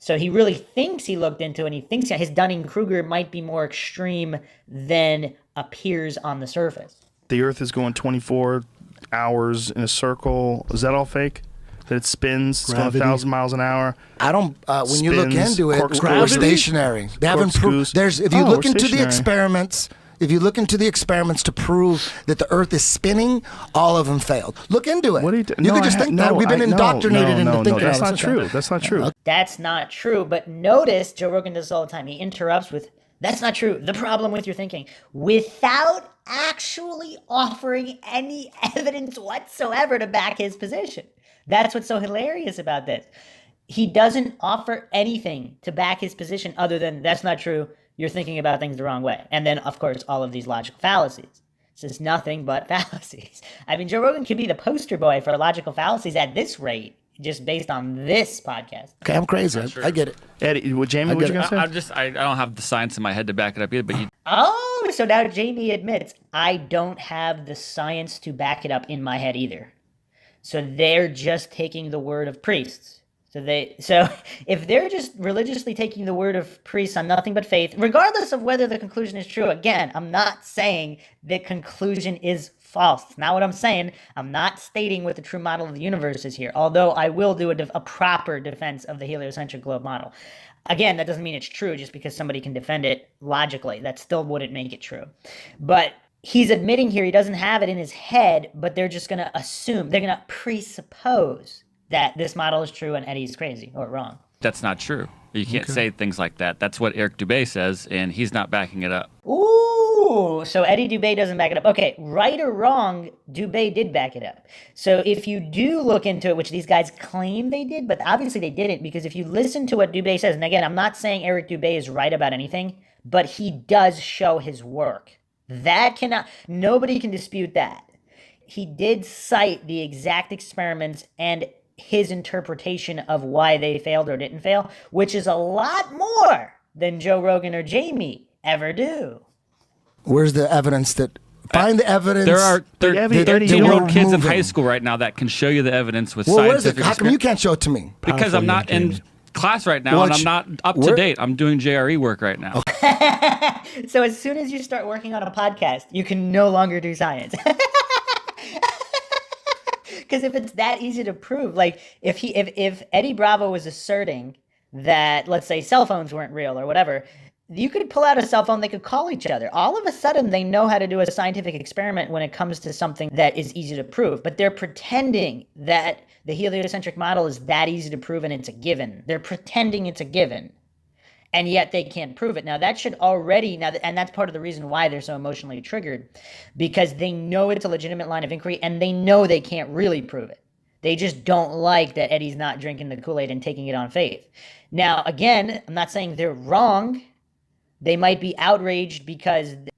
So he really thinks he looked into it, and he thinks his Dunning-Kruger might be more extreme than appears on the surface. The Earth is going 24 hours in a circle. Is that all fake? that it spins, it's going 1,000 miles an hour. I don't. When you look Spins, into it, corkscrews. we're stationary. They haven't proved. Corkscrews. There's if you Oh, look we're into the stationary. experiments. If you look into the experiments to prove that the Earth is spinning, all of them failed. Look into it. What are you You could just think that. We've been indoctrinated into thinking that's all not this. true. That's not true. That's not true. But notice Joe Rogan does this all the time. He interrupts with, "That's not true. The problem with your thinking," without actually offering any evidence whatsoever to back his position. That's what's so hilarious about this. He doesn't offer anything to back his position other than, "That's not true. You're thinking about things the wrong way." And then, of course, all of these logical fallacies. This is nothing but fallacies. I mean, Joe Rogan could be the poster boy for logical fallacies at this rate, just based on this podcast. Okay, I'm crazy. I get it. Eddie, Jamie, what you gonna say? I don't have the science in my head to back it up either, but you Oh, so now Jamie admits, I don't have the science to back it up in my head either. So they're just taking the word of priests. So if they're just religiously taking the word of priests on nothing but faith, regardless of whether the conclusion is true, again, I'm not saying the conclusion is false. It's not what I'm saying. I'm not stating what the true model of the universe is here, although I will do a proper defense of the heliocentric globe model. Again, that doesn't mean it's true just because somebody can defend it logically. That still wouldn't make it true. But he's admitting here he doesn't have it in his head, but they're just going to assume, they're going to presuppose that this model is true and Eddie's crazy or wrong. that's not true. You can't say things like that. That's what Eric Dubay says, and he's not backing it up. Ooh, so Eddie Dubay doesn't back it up. Okay, right or wrong, Dubay did back it up. So if you do look into it, which these guys claim they did, but obviously they didn't, because if you listen to what Dubay says, and again, I'm not saying Eric Dubay is right about anything, but he does show his work. Nobody can dispute that. He did cite the exact experiments and his interpretation of why they failed or didn't fail, which is a lot more than Joe Rogan or Jamie ever do. Where's the evidence that... Find the evidence. There are Eddie, 13-year-old kids in moving. high school right now that can show you the evidence with Well, where's it? scientific How come you can't show it to me? Because I'm not in class right now, and I'm not up to date. I'm doing JRE work right now. So as soon as you start working on a podcast, you can no longer do science. Because if it's that easy to prove, like if Eddie Bravo was asserting that, let's say, cell phones weren't real or whatever, you could pull out a cell phone, they could call each other. All of a sudden, they know how to do a scientific experiment when it comes to something that is easy to prove. But they're pretending that the heliocentric model is that easy to prove and it's a given. They're pretending it's a given. And yet they can't prove it. Now that should already, and that's part of the reason why they're so emotionally triggered, because they know it's a legitimate line of inquiry and they know they can't really prove it. They just don't like that Eddie's not drinking the Kool-Aid and taking it on faith. Now, again, I'm not saying they're wrong. They might be outraged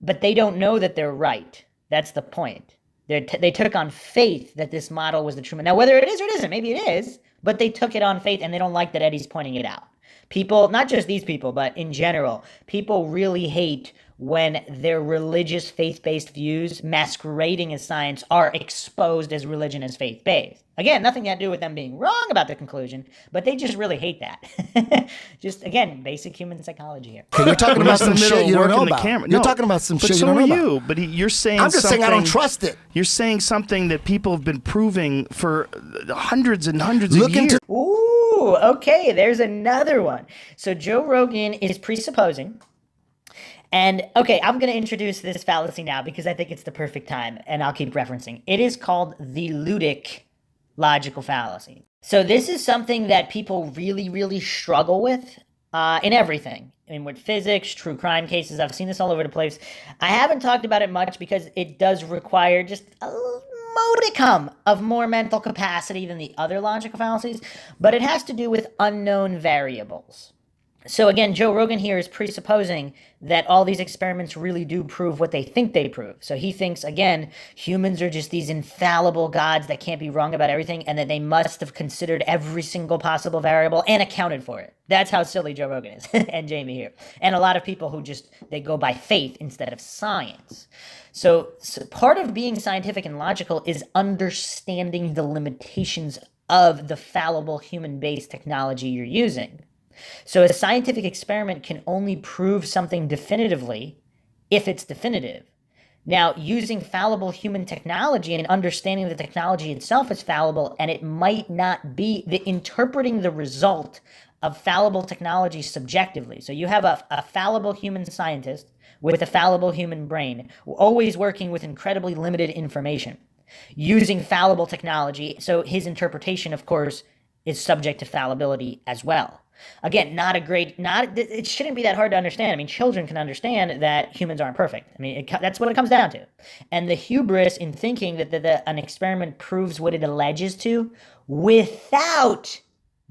but they don't know that they're right. That's the point. They took on faith that this model was the true. Now, whether it is or it isn't, maybe it is, but they took it on faith and they don't like that Eddie's pointing it out. People, not just these people, but in general, people really hate when their religious faith-based views masquerading as science are exposed as religion as faith-based. Again, nothing to do with them being wrong about the conclusion, but they just really hate that. Just, again, basic human psychology here. You're talking about some shit you don't know about. You're talking about some shit you don't know about. But so are you. But you're saying I'm just saying I don't trust it. You're saying something that people have been proving for hundreds and hundreds of years. Ooh, okay, there's another one. So Joe Rogan is presupposing, and okay, I'm going to introduce this fallacy now because I think it's the perfect time, and I'll keep referencing. It is called the ludic logical fallacy. So this is something that people really, really struggle with in everything. I mean, with physics, true crime cases, I've seen this all over the place. I haven't talked about it much because it does require just a modicum of more mental capacity than the other logical fallacies, but it has to do with unknown variables. So again, Joe Rogan here is presupposing that all these experiments really do prove what they think they prove. So he thinks, again, humans are just these infallible gods that can't be wrong about everything, and that they must have considered every single possible variable and accounted for it. That's how silly Joe Rogan is, and Jamie here. And a lot of people who they go by faith instead of science. So part of being scientific and logical is understanding the limitations of the fallible human-based technology you're using. So a scientific experiment can only prove something definitively if it's definitive. Now, using fallible human technology and understanding the technology itself is fallible, and it might not be, interpreting the result of fallible technology subjectively. So you have a fallible human scientist with a fallible human brain, always working with incredibly limited information, using fallible technology. So his interpretation, of course, is subject to fallibility as well. Again, it shouldn't be that hard to understand. I mean, children can understand that humans aren't perfect. I mean, that's what it comes down to. And the hubris in thinking that an experiment proves what it alleges to without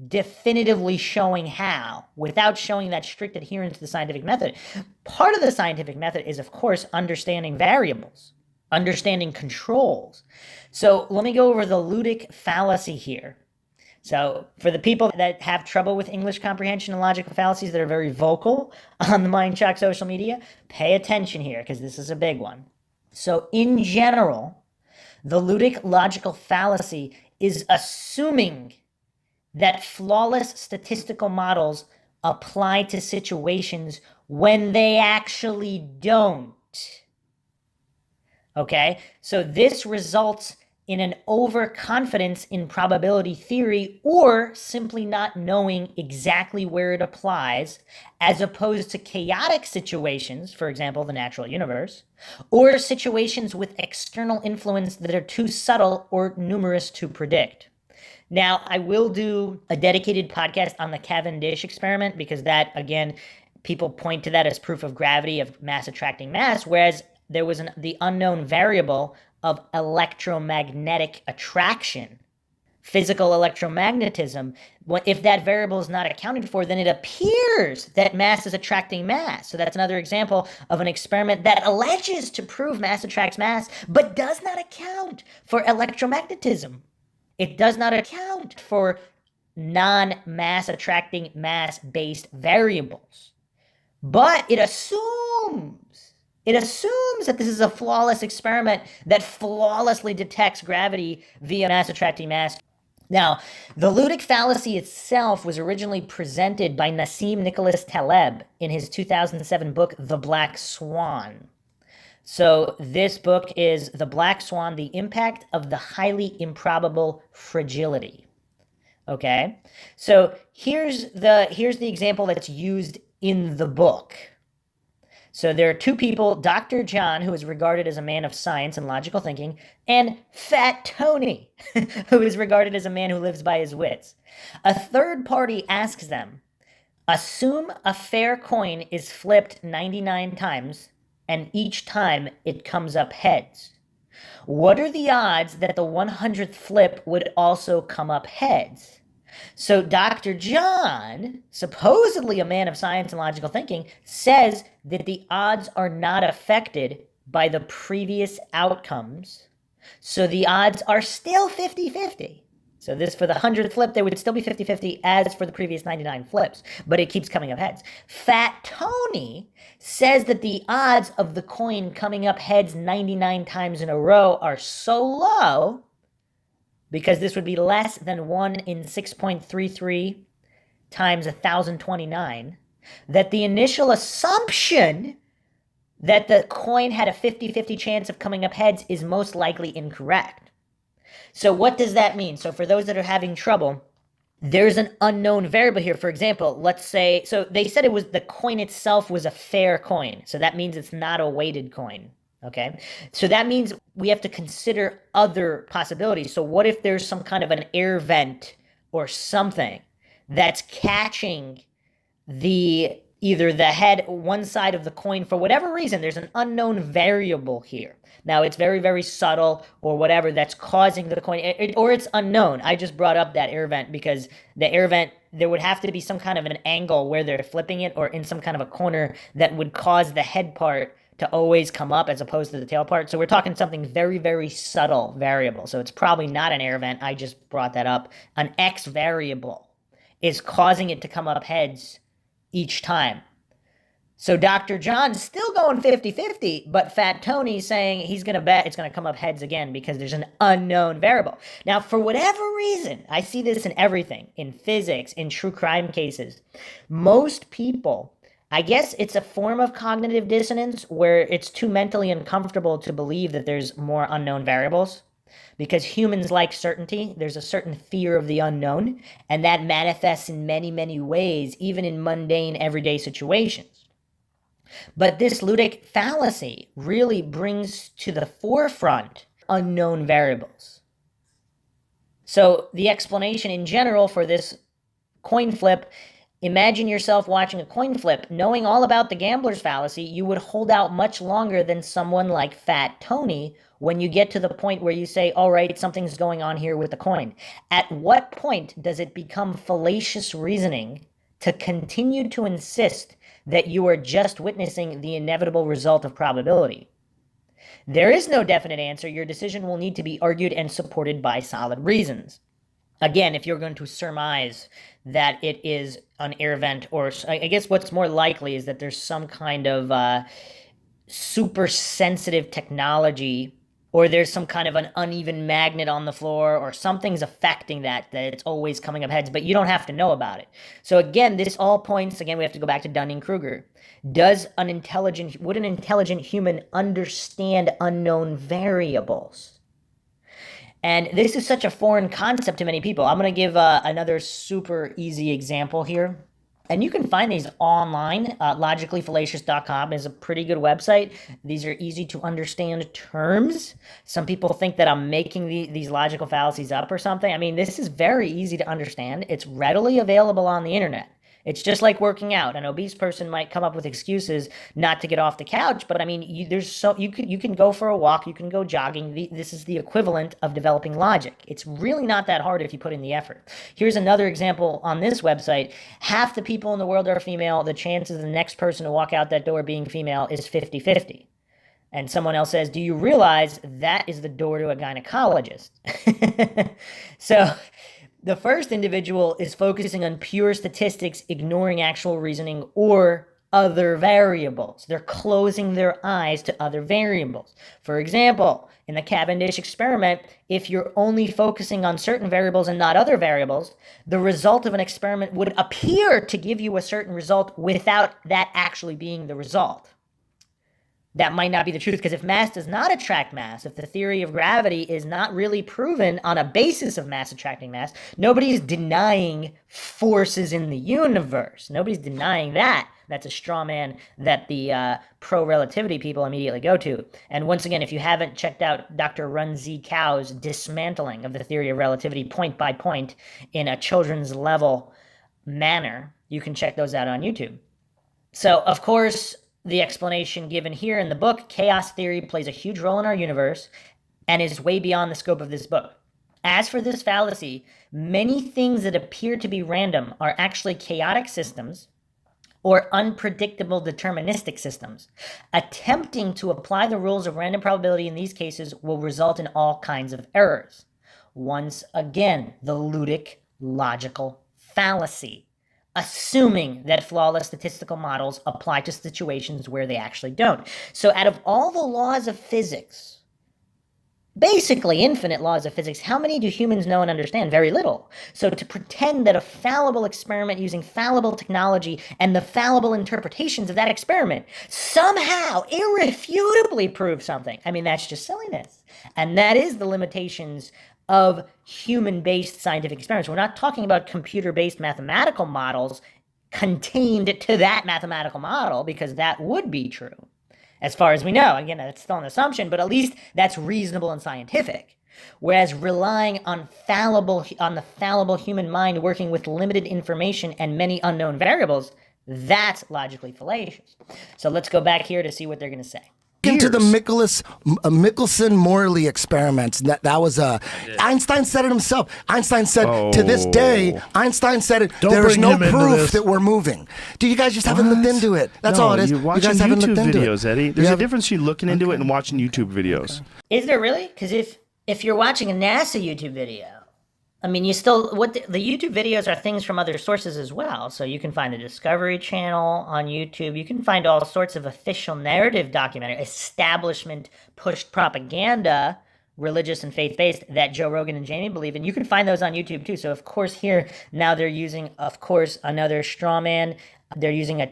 definitively showing how, without showing that strict adherence to the scientific method. Part of the scientific method is, of course, understanding variables, understanding controls. So let me go over the ludic fallacy here. So for the people that have trouble with English comprehension and logical fallacies that are very vocal on the Mindshock social media, pay attention here because this is a big one. So in general, the ludic logical fallacy is assuming that flawless statistical models apply to situations when they actually don't. Okay? So this results in an overconfidence in probability theory, or simply not knowing exactly where it applies, as opposed to chaotic situations, for example, the natural universe, or situations with external influence that are too subtle or numerous to predict. Now, I will do a dedicated podcast on the Cavendish experiment because that, again, people point to that as proof of gravity, of mass attracting mass, whereas there was the unknown variable of electromagnetic attraction, physical electromagnetism. If that variable is not accounted for, then it appears that mass is attracting mass. So that's another example of an experiment that alleges to prove mass attracts mass, but does not account for electromagnetism. It does not account for non-mass attracting mass-based variables. But it assumes that this is a flawless experiment that flawlessly detects gravity via mass attracting mass. Now, the ludic fallacy itself was originally presented by Nassim Nicholas Taleb in his 2007 book, The Black Swan. So this book is The Black Swan, The Impact of the Highly Improbable Fragility. Okay? So here's the example that's used in the book. So there are two people, Dr. John, who is regarded as a man of science and logical thinking, and Fat Tony, who is regarded as a man who lives by his wits. A third party asks them, assume a fair coin is flipped 99 times, and each time it comes up heads. What are the odds that the 100th flip would also come up heads? So Dr. John, supposedly a man of science and logical thinking, says that the odds are not affected by the previous outcomes. So the odds are still 50-50. So this, for the 100th flip, they would still be 50-50 as for the previous 99 flips, but it keeps coming up heads. Fat Tony says that the odds of the coin coming up heads 99 times in a row are so low, because this would be less than 1 in 6.33 times 1,029, that the initial assumption that the coin had a 50-50 chance of coming up heads is most likely incorrect. So what does that mean? So for those that are having trouble, there's an unknown variable here. For example, let's say, so they said it was the coin itself was a fair coin. So that means it's not a weighted coin. Okay, so that means we have to consider other possibilities. So what if there's some kind of an air vent or something that's catching either the head, one side of the coin, for whatever reason, there's an unknown variable here. Now, it's very, very subtle or whatever that's causing the coin, or it's unknown. I just brought up that air vent because the air vent, there would have to be some kind of an angle where they're flipping it or in some kind of a corner that would cause the head part to always come up as opposed to the tail part. So we're talking something very, very subtle variable. So it's probably not an air vent. I just brought that up. An X variable is causing it to come up heads each time. So Dr. John's still going 50-50, but Fat Tony's saying he's going to bet it's going to come up heads again because there's an unknown variable. Now, for whatever reason, I see this in everything, in physics, in true crime cases. Most people I guess it's a form of cognitive dissonance where it's too mentally uncomfortable to believe that there's more unknown variables. Because humans like certainty, there's a certain fear of the unknown, and that manifests in many, many ways, even in mundane, everyday situations. But this ludic fallacy really brings to the forefront unknown variables. So the explanation in general for this coin flip, imagine yourself watching a coin flip. Knowing all about the gambler's fallacy, you would hold out much longer than someone like Fat Tony when you get to the point where you say, all right, something's going on here with the coin. At what point does it become fallacious reasoning to continue to insist that you are just witnessing the inevitable result of probability? There is no definite answer. Your decision will need to be argued and supported by solid reasons. Again, if you're going to surmise that it is an air vent, or I guess what's more likely is that there's some kind of super sensitive technology, or there's some kind of an uneven magnet on the floor, or something's affecting that it's always coming up heads, but you don't have to know about it. So again, this all points, again, we have to go back to Dunning-Kruger. Would an intelligent human understand unknown variables? And this is such a foreign concept to many people. I'm going to give another super easy example here. And you can find these online. Logicallyfallacious.com is a pretty good website. These are easy to understand terms. Some people think that I'm making these logical fallacies up or something. I mean, this is very easy to understand. It's readily available on the internet. It's just like working out. An obese person might come up with excuses not to get off the couch, but I mean, you can go for a walk, you can go jogging. This is the equivalent of developing logic. It's really not that hard if you put in the effort. Here's another example on this website. Half the people in the world are female. The chances of the next person to walk out that door being female is 50-50. And someone else says, do you realize that is the door to a gynecologist? So the first individual is focusing on pure statistics, ignoring actual reasoning or other variables. They're closing their eyes to other variables. For example, in the Cavendish experiment, if you're only focusing on certain variables and not other variables, the result of an experiment would appear to give you a certain result without that actually being the result. That might not be the truth, because if mass does not attract mass, if the theory of gravity is not really proven on a basis of mass attracting mass, nobody's denying forces in the universe. Nobody's denying that. That's a straw man that the pro-relativity people immediately go to. And once again, if you haven't checked out Dr. Run Z. Cow's dismantling of the theory of relativity point by point in a children's level manner, you can check those out on YouTube. So, of course, the explanation given here in the book, chaos theory plays a huge role in our universe and is way beyond the scope of this book. As for this fallacy, many things that appear to be random are actually chaotic systems or unpredictable deterministic systems. Attempting to apply the rules of random probability in these cases will result in all kinds of errors. Once again, the ludic logical fallacy, assuming that flawless statistical models apply to situations where they actually don't. So out of all the laws of physics, basically infinite laws of physics, how many do humans know and understand? Very little. So to pretend that a fallible experiment using fallible technology and the fallible interpretations of that experiment somehow irrefutably prove something, I mean, that's just silliness. And that is the limitations of human-based scientific experiments. We're not talking about computer-based mathematical models contained to that mathematical model, because that would be true. As far as we know, again, that's still an assumption, but at least that's reasonable and scientific. Whereas relying on the fallible human mind working with limited information and many unknown variables, that's logically fallacious. So let's go back here to see what they're going to say. Into the Michelson-Morley experiments. That was Einstein said it himself. Einstein said, to this day, Einstein said it, there's no proof that we're moving. Dude, you guys just haven't looked into it. That's all it is. You're watching you guys haven't YouTube looked into videos, it. Eddie. There's a difference between looking into it and watching YouTube videos. Is there really? Because if you're watching a NASA YouTube video, I mean, you still, the YouTube videos are things from other sources as well. So you can find the Discovery Channel on YouTube. You can find all sorts of official narrative documentary, establishment pushed propaganda religious and faith-based that Joe Rogan and Jamie believe in. You can find those on YouTube too. So of course here now they're using, of course, another straw man. They're using the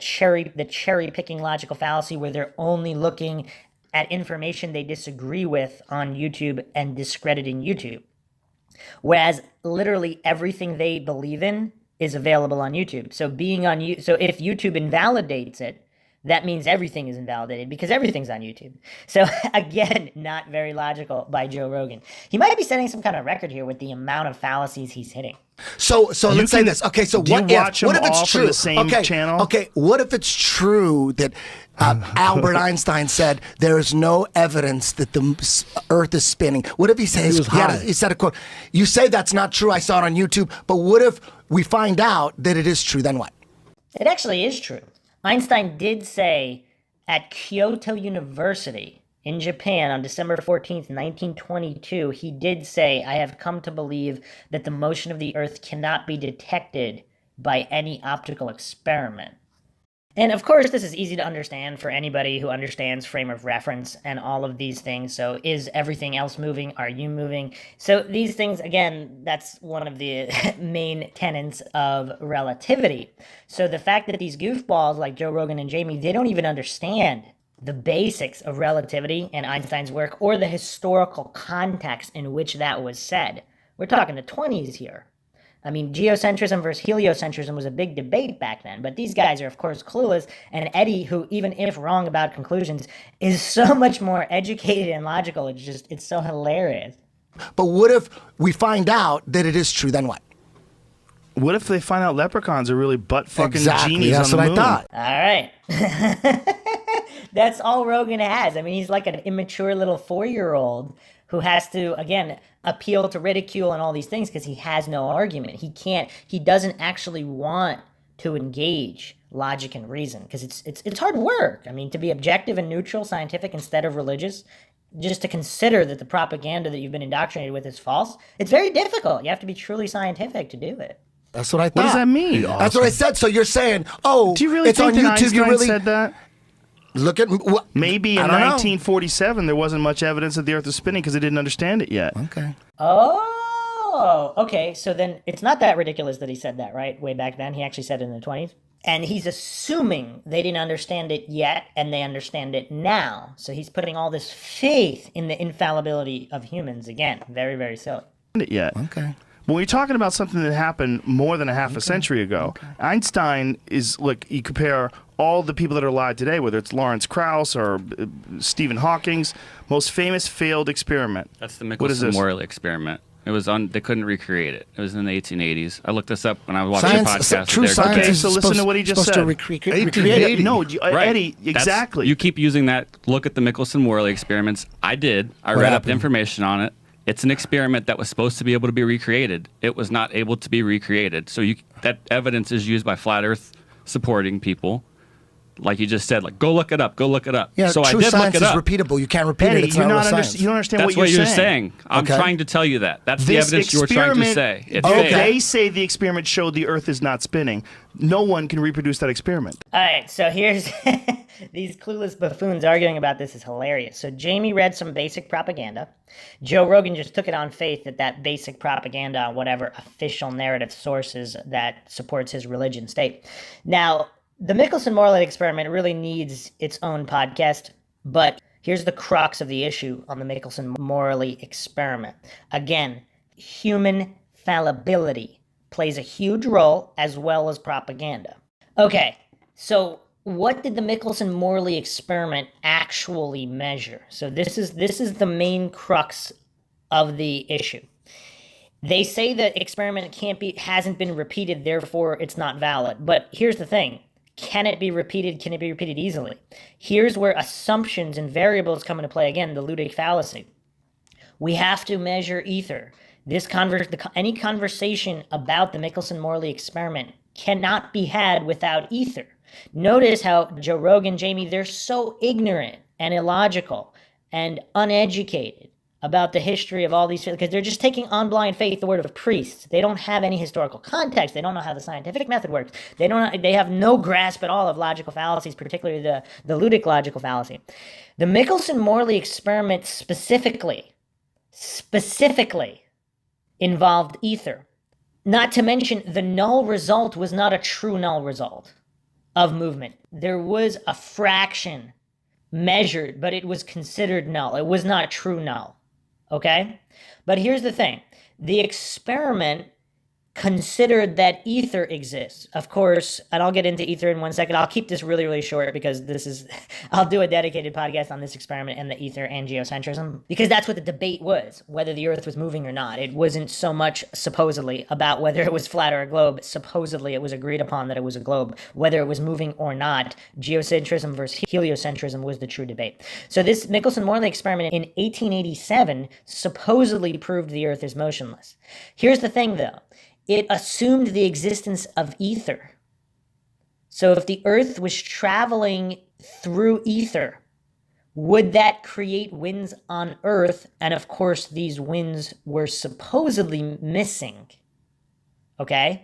cherry picking logical fallacy where they're only looking at information they disagree with on YouTube and discrediting YouTube. Whereas literally everything they believe in is available on YouTube. So so if YouTube invalidates it, that means everything is invalidated because everything's on YouTube. So again, not very logical by Joe Rogan. He might be setting some kind of record here with the amount of fallacies he's hitting. So let's say this. Okay, so what if it's true? From the same channel? Okay, what if it's true that Albert Einstein said there is no evidence that the Earth is spinning? What if he says he said a quote? You say that's not true. I saw it on YouTube. But what if we find out that it is true? Then what? It actually is true. Einstein did say at Kyoto University in Japan on December 14th, 1922, he did say, I have come to believe that the motion of the Earth cannot be detected by any optical experiment. And of course, this is easy to understand for anybody who understands frame of reference and all of these things. So is everything else moving? Are you moving? So these things, again, that's one of the main tenets of relativity. So the fact that these goofballs like Joe Rogan and Jamie, they don't even understand the basics of relativity and Einstein's work or the historical context in which that was said. We're talking the 20s here. I mean, geocentrism versus heliocentrism was a big debate back then, but these guys are, of course, clueless. And Eddie, who, even if wrong about conclusions, is so much more educated and logical. It's so hilarious. But what if we find out that it is true? Then what? What if they find out leprechauns are really butt-fucking genies That's on the what moon? I thought. All right. That's all Rogan has. I mean, he's like an immature little 4-year-old who has to, again, appeal to ridicule and all these things because he has no argument. He doesn't actually want to engage logic and reason because it's hard work. I mean, to be objective and neutral, scientific instead of religious, just to consider that the propaganda that you've been indoctrinated with is false, it's very difficult. You have to be truly scientific to do it. That's what I thought. What does that mean? That's what I said. So you're saying, do you really it's think on that YouTube? Einstein You really said that? Look at maybe in I don't know. 1947 there wasn't much evidence that the Earth was spinning because they didn't understand it yet. Okay. Oh, okay. So then it's not that ridiculous that he said that, right? Way back then. He actually said it in the 20s. And he's assuming they didn't understand it yet and they understand it now. So he's putting all this faith in the infallibility of humans. Again, very, very silly. It yet. Okay. When you're talking about something that happened more than a half a century ago, Einstein is, like, you compare all the people that are alive today, whether it's Lawrence Krauss or Stephen Hawking's most famous failed experiment. That's the What is this? Michelson-Morley experiment. It was they couldn't recreate it. It was in the 1880s. I looked this up when I was watching the podcast. True science Okay, is so listen to what he just supposed said. to recreate it. No, Right. Eddie, exactly. You keep using that. Look at the Michelson-Morley experiments. I did. I read up the information on it. It's an experiment that was supposed to be able to be recreated. It was not able to be recreated. So that evidence is used by flat Earth supporting people. Like you just said, like, go look it up, go look it up. Yeah, so true I did science look it is up. repeatable. You can't repeat Eddie, it. It's not real science. you don't understand That's what you're saying. saying. I'm Okay. trying to tell you that. That's the This evidence you were trying to say. It's experiment, fake. they say the experiment showed the Earth is not spinning. No one can reproduce that experiment. All right, so here's these clueless buffoons arguing about this is hilarious. So Jamie read some basic propaganda. Joe Rogan just took it on faith that basic propaganda on whatever official narrative sources that supports his religion state. Now, the Michelson-Morley experiment really needs its own podcast, but here's the crux of the issue on the Michelson-Morley experiment. Again, human fallibility plays a huge role as well as propaganda. Okay, so what did the Michelson-Morley experiment actually measure? So this is the main crux of the issue. They say the experiment hasn't been repeated, therefore it's not valid. But here's the thing. Can it be repeated? Can it be repeated easily? Here's where assumptions and variables come into play again, the ludic fallacy. We have to measure ether. Any conversation about the Michelson-Morley experiment cannot be had without ether. Notice how Joe Rogan, Jamie, they're so ignorant and illogical and uneducated about the history of all these, because they're just taking on blind faith the word of priests. They don't have any historical context. They don't know how the scientific method works. They have no grasp at all of logical fallacies, particularly the ludic logical fallacy. The Michelson-Morley experiment specifically specifically involved ether. Not to mention, the null result was not a true null result of movement. There was a fraction measured, but it was considered null. It was not true null. Okay? But here's the thing. The experiment considered that ether exists. Of course, and I'll get into ether in 1 second. I'll keep this really, really short because I'll do a dedicated podcast on this experiment and the ether and geocentrism, because that's what the debate was, whether the earth was moving or not. It wasn't so much supposedly about whether it was flat or a globe. Supposedly it was agreed upon that it was a globe. Whether it was moving or not, geocentrism versus heliocentrism was the true debate. So this Michelson-Morley experiment in 1887 supposedly proved the earth is motionless. Here's the thing though. It assumed the existence of ether. So if the earth was traveling through ether, would that create winds on earth? And of course, these winds were supposedly missing. Okay?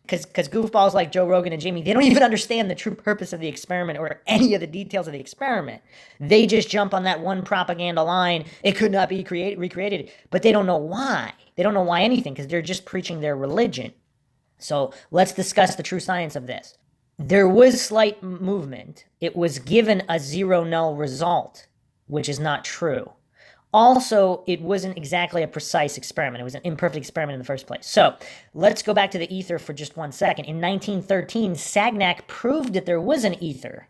Because goofballs like Joe Rogan and Jamie, they don't even understand the true purpose of the experiment or any of the details of the experiment. They just jump on that one propaganda line. It could not be recreated, but they don't know why. They don't know why anything, because they're just preaching their religion. So let's discuss the true science of this. There was slight movement. It was given a zero null result, which is not true. Also, it wasn't exactly a precise experiment. It was an imperfect experiment in the first place. So let's go back to the ether for just 1 second. In 1913, Sagnac proved that there was an ether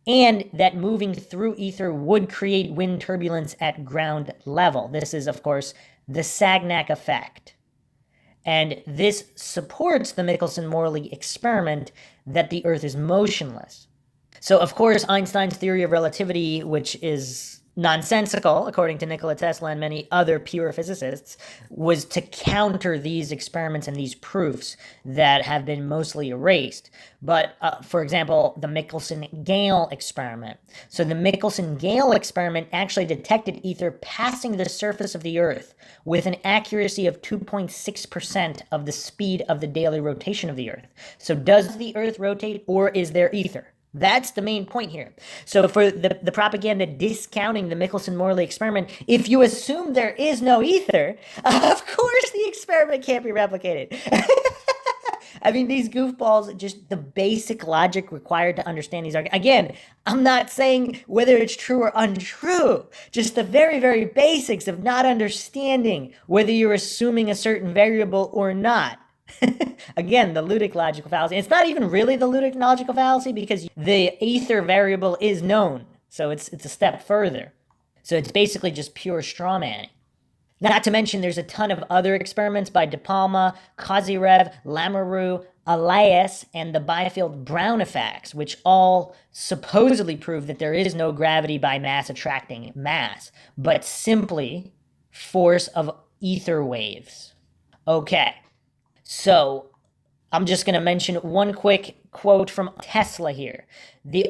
and that moving through ether would create wind turbulence at ground level. This is, of course, the Sagnac effect. And this supports the Michelson-Morley experiment that the Earth is motionless. So, of course, Einstein's theory of relativity, which is nonsensical, according to Nikola Tesla and many other pure physicists, was to counter these experiments and these proofs that have been mostly erased. But, for example, the Michelson-Gale experiment. So the Michelson-Gale experiment actually detected ether passing the surface of the Earth with an accuracy of 2.6% of the speed of the daily rotation of the Earth. So does the Earth rotate, or is there ether? That's the main point here. So for the propaganda discounting the Michelson-Morley experiment, if you assume there is no ether, of course the experiment can't be replicated. I mean, these goofballs, just the basic logic required to understand these arguments. Again, I'm not saying whether it's true or untrue, just the very, very basics of not understanding whether you're assuming a certain variable or not. Again, the ludic logical fallacy. It's not even really the ludic logical fallacy because the ether variable is known. So it's a step further. So it's basically just pure straw manning. Not to mention there's a ton of other experiments by De Palma, Kozyrev, Lamoureux, Elias, and the Byfield-Brown effects, which all supposedly prove that there is no gravity by mass attracting mass, but simply force of ether waves. Okay. So, I'm just going to mention one quick quote from Tesla here.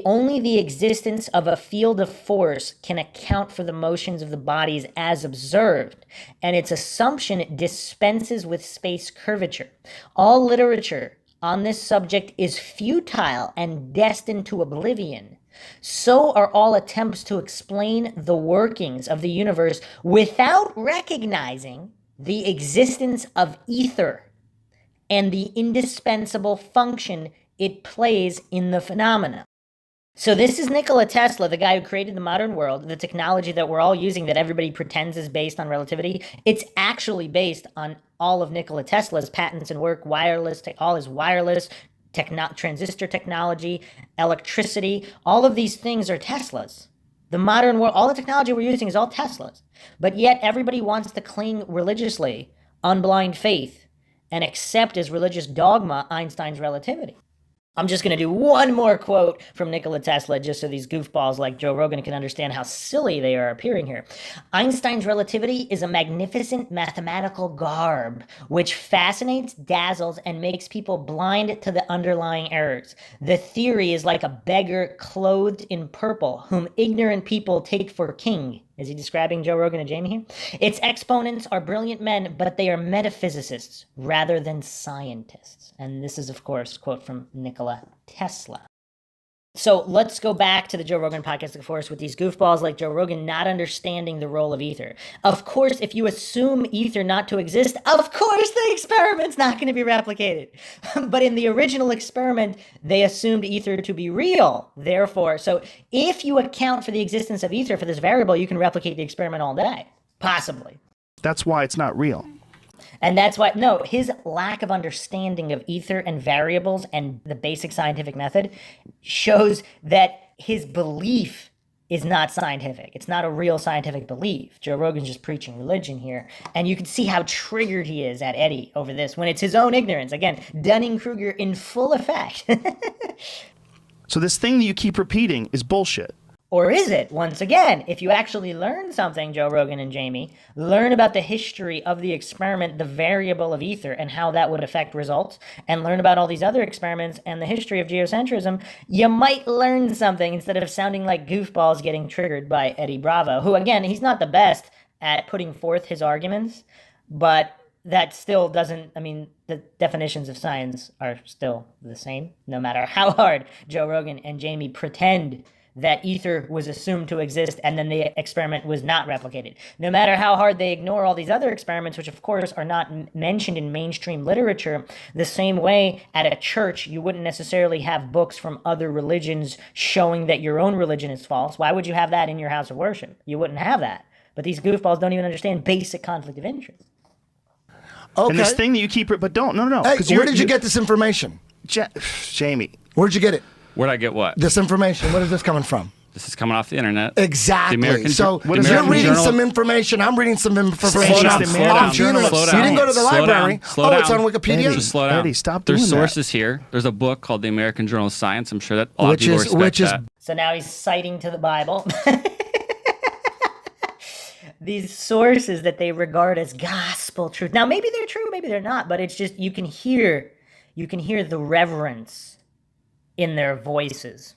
Only the existence of a field of force can account for the motions of the bodies as observed, and its assumption dispenses with space curvature. All literature on this subject is futile and destined to oblivion. So are all attempts to explain the workings of the universe without recognizing the existence of ether and the indispensable function it plays in the phenomena. So this is Nikola Tesla, the guy who created the modern world, the technology that we're all using that everybody pretends is based on relativity. It's actually based on all of Nikola Tesla's patents and work, all his wireless, transistor technology, electricity. All of these things are Tesla's. The modern world, all the technology we're using is all Tesla's. But yet everybody wants to cling religiously on blind faith and accept as religious dogma Einstein's relativity. I'm just going to do one more quote from Nikola Tesla just so these goofballs like Joe Rogan can understand how silly they are appearing here. Einstein's relativity is a magnificent mathematical garb which fascinates, dazzles, and makes people blind to the underlying errors. The theory is like a beggar clothed in purple whom ignorant people take for king. Is he describing Joe Rogan and Jamie here? Its exponents are brilliant men, but they are metaphysicists rather than scientists. And this is, of course, a quote from Nikola Tesla. So let's go back to the Joe Rogan podcast, of course, with these goofballs like Joe Rogan not understanding the role of ether. Of course, if you assume ether not to exist, of course the experiment's not going to be replicated. But in the original experiment, they assumed ether to be real. Therefore, so if you account for the existence of ether for this variable, you can replicate the experiment all day. Possibly. That's why it's not real. And that's why, no, his lack of understanding of ether and variables and the basic scientific method shows that his belief is not scientific. It's not a real scientific belief. Joe Rogan's just preaching religion here. And you can see how triggered he is at Eddie over this when it's his own ignorance. Again, Dunning-Kruger in full effect. So this thing that you keep repeating is bullshit. Or is it? Once again, if you actually learn something, Joe Rogan and Jamie, learn about the history of the experiment, the variable of ether, and how that would affect results, and learn about all these other experiments and the history of geocentrism, you might learn something instead of sounding like goofballs getting triggered by Eddie Bravo, who, again, he's not the best at putting forth his arguments, but that still doesn't, I mean, the definitions of science are still the same, no matter how hard Joe Rogan and Jamie pretend that ether was assumed to exist and then the experiment was not replicated. No matter how hard they ignore all these other experiments, which of course are not mentioned in mainstream literature, the same way at a church you wouldn't necessarily have books from other religions showing that your own religion is false. Why would you have that in your house of worship? You wouldn't have that. But these goofballs don't even understand basic conflict of interest. Okay. And this thing that you keep, but no. Hey, where did you get this information? Jamie. Where'd you get it? Where'd I get what? This information. What is this coming from? This is coming off the internet. Exactly. So What is you're American reading Journal? some information. I'm reading some information Slow down, off slow the down, internet. slow You down. didn't go to the Slow library. down, slow It's down. on Wikipedia. Just slow down. Eddie, stop There's doing that. sources here. There's a book called the American Journal of Science. I'm sure that a lot of people respect that. So now he's citing to the Bible. These sources that they regard as gospel truth. Now, maybe they're true, maybe they're not, but it's just you can hear the reverence in their voices.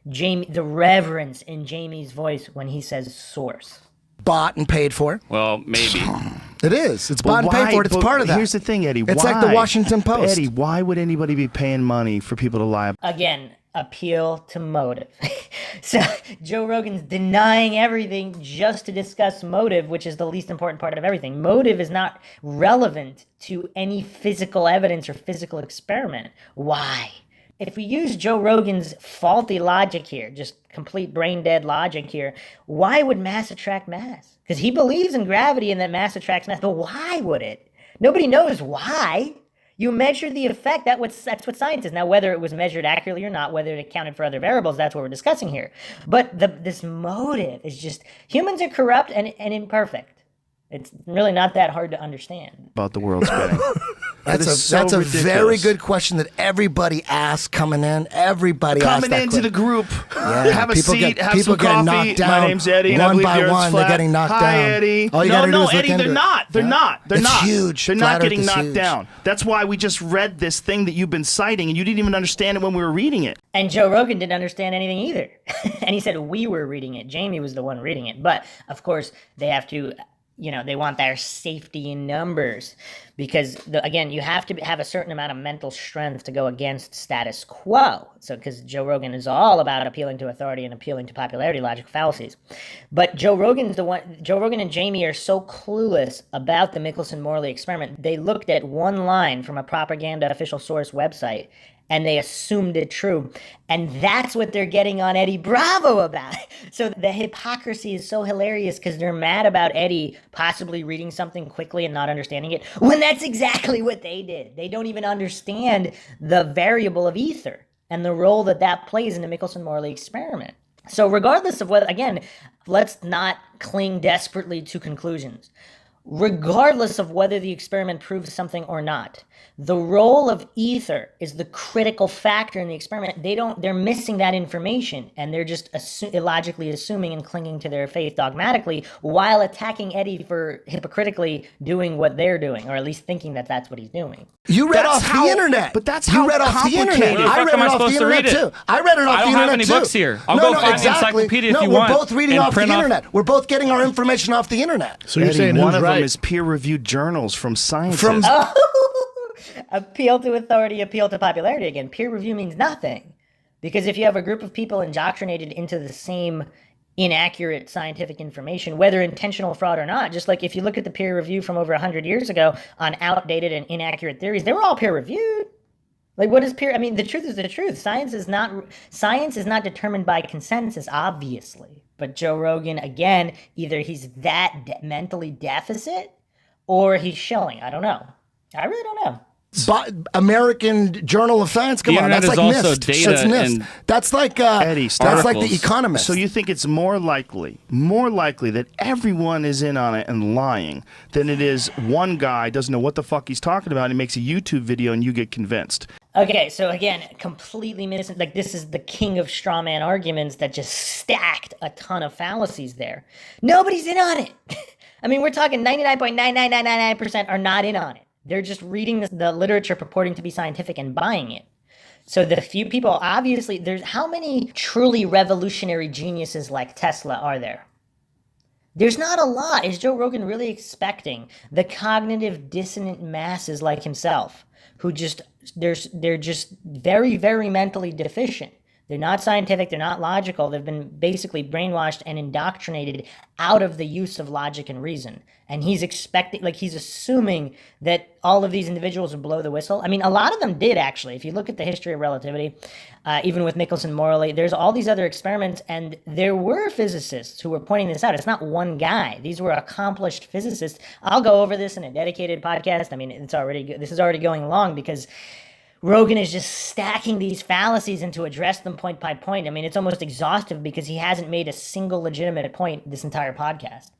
The reverence in Jamie's voice when he says source. Bought and paid for. Well, maybe. It is. It's But bought and paid why- for it. It's but part of that. Here's the thing, Eddie. It's why? like the Washington Post. Eddie, why would anybody be paying money for people to lie? Again, appeal to motive. So Joe Rogan's denying everything just to discuss motive, which is the least important part of everything. Motive is not relevant to any physical evidence or physical experiment. Why? If we use Joe Rogan's faulty logic here, just complete brain dead logic here, why would mass attract mass? Because he believes in gravity and that mass attracts mass, but why would it? Nobody knows why. You measure the effect. That's what science is. Now, whether it was measured accurately or not, whether it accounted for other variables, that's what we're discussing here. But this motive is just, humans are corrupt and imperfect. It's really not that hard to understand. About the world spinning. That's a ridiculous. very good question that everybody asks coming in. Everybody asks Coming that into the question. group. Yeah, Have a people seat. get- Have people some get coffee. knocked down My name's Eddie, and I one believe by the Earth's one. They're flat. getting knocked Hi, down. Eddie. All you gotta do is look Eddie, into they're it. not. They're Yeah. not. They're It's not. huge. They're Flat not Earth getting is knocked huge. down. That's why we just read this thing that you've been citing, and you didn't even understand it when we were reading it. And Joe Rogan didn't understand anything either. And he said we were reading it. Jamie was the one reading it. But, of course, they have to, they want their safety in numbers. Because, again, you have to have a certain amount of mental strength to go against status quo. So, because Joe Rogan is all about appealing to authority and appealing to popularity logic fallacies. But Joe Rogan and Jamie are so clueless about the Michelson-Morley experiment. They looked at one line from a propaganda official source website and they assumed it true. And that's what they're getting on Eddie Bravo about. So the hypocrisy is so hilarious because they're mad about Eddie possibly reading something quickly and not understanding it, when that's exactly what they did. They don't even understand the variable of ether and the role that plays in the Michelson-Morley experiment. So regardless of whether, again, let's not cling desperately to conclusions. Regardless of whether the experiment proves something or not, the role of ether is the critical factor in the experiment. They're missing that information, and they're just illogically assuming and clinging to their faith dogmatically while attacking Eddie for hypocritically doing what they're doing, or at least thinking that that's what he's doing. You read That's off how- the internet. but that's you how read off the internet. complicated- I Where the read fuck am it I off the supposed to read internet it? too. I read it off I don't the have internet any too. books here. I'll no, go no, find the exactly. encyclopedia if no, you we're want both reading and off the print off- internet. We're both getting our information off the internet. So you're Eddie, saying one who's of right? them is peer-reviewed journals from scientists. From- Appeal to authority, appeal to popularity again. Peer review means nothing. Because if you have a group of people indoctrinated into the same inaccurate scientific information, whether intentional fraud or not, just like if you look at the peer review from over 100 years ago on outdated and inaccurate theories, they were all peer reviewed. Like, what is peer? I mean, the truth is the truth. Science is not determined by consensus, obviously. But Joe Rogan, again, either he's that mentally deficit or he's shilling. I don't know. I really don't know. American Journal of Science. Come on, that's like NIST. That's NIST. That's like Eddie, that's like The Economist. So you think it's more likely that everyone is in on it and lying than it is one guy doesn't know what the fuck he's talking about and he makes a YouTube video and you get convinced? Okay, so again, completely missing. Like, this is the king of straw man arguments that just stacked a ton of fallacies there. Nobody's in on it. I mean, we're talking 99.99999% are not in on it. They're just reading the literature purporting to be scientific and buying it. So the few people, obviously, there's how many truly revolutionary geniuses like Tesla are there? There's not a lot. Is Joe Rogan really expecting the cognitive dissonant masses like himself, who they're just very, very mentally deficient? They're not scientific, they're not logical, they've been basically brainwashed and indoctrinated out of the use of logic and reason. And he's assuming that all of these individuals would blow the whistle. I mean, a lot of them did, actually. If you look at the history of relativity, even with Michelson Morley, there's all these other experiments, and there were physicists who were pointing this out. It's not one guy. These were accomplished physicists. I'll go over this in a dedicated podcast. I mean, this is already going long because Rogan is just stacking these fallacies and to address them point by point. I mean, it's almost exhaustive because he hasn't made a single legitimate point this entire podcast.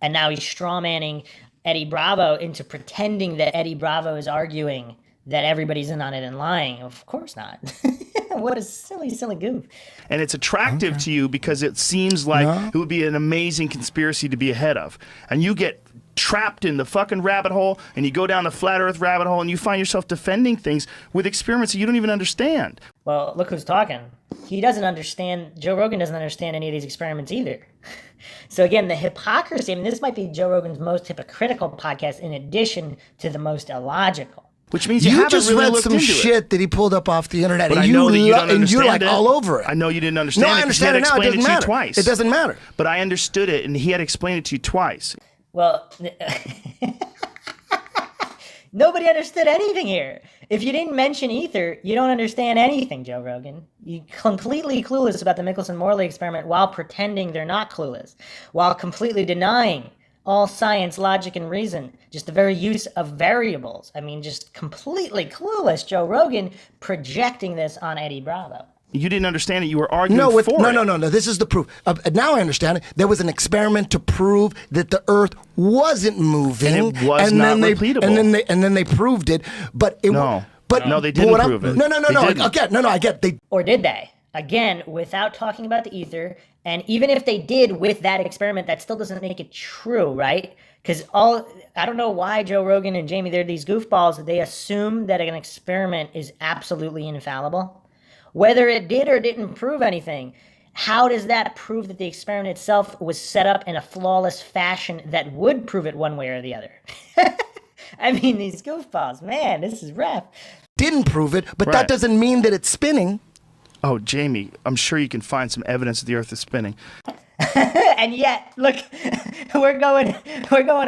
And now he's strawmanning Eddie Bravo into pretending that Eddie Bravo is arguing that everybody's in on it and lying. Of course not. What a silly, silly goof. And it's attractive to you because it seems like it would be an amazing conspiracy to be ahead of. And you get trapped in the fucking rabbit hole and you go down the flat earth rabbit hole and you find yourself defending things with experiments that you don't even understand. Well, look who's talking. He doesn't understand, Joe Rogan doesn't understand any of these experiments either. So again, the hypocrisy, I mean, this might be Joe Rogan's most hypocritical podcast in addition to the most illogical. Which means you haven't just really read looked some into shit it. that he pulled up off the internet, But and I know that you don't understand you're like it. all over it. I know you didn't understand no, it. I understand it now. It doesn't matter. Twice. It doesn't matter. But I understood it, and he had explained it to you twice. Well, nobody understood anything here. If you didn't mention ether, you don't understand anything, Joe Rogan. You're completely clueless about the Michelson-Morley experiment while pretending they're not clueless, while completely denying all science, logic, and reason. Just the very use of variables. I mean, just completely clueless Joe Rogan projecting this on Eddie Bravo. You didn't understand it. You were arguing for it. No. This is the proof. Now I understand it. There was an experiment to prove that the Earth wasn't moving, and it was not repeatable. And then they proved it. But it no, but no, they didn't prove it. No. I get they. Or did they? Again, without talking about the ether, and even if they did with that experiment, that still doesn't make it true, right? Because I don't know why Joe Rogan and Jamie, they're these goofballs. They assume that an experiment is absolutely infallible. Whether it did or didn't prove anything, how does that prove that the experiment itself was set up in a flawless fashion that would prove it one way or the other? I mean, these goofballs, man, this is rough. Didn't prove it, but that doesn't mean that it's spinning. Oh, Jamie, I'm sure you can find some evidence that the Earth is spinning. And yet, look, we're going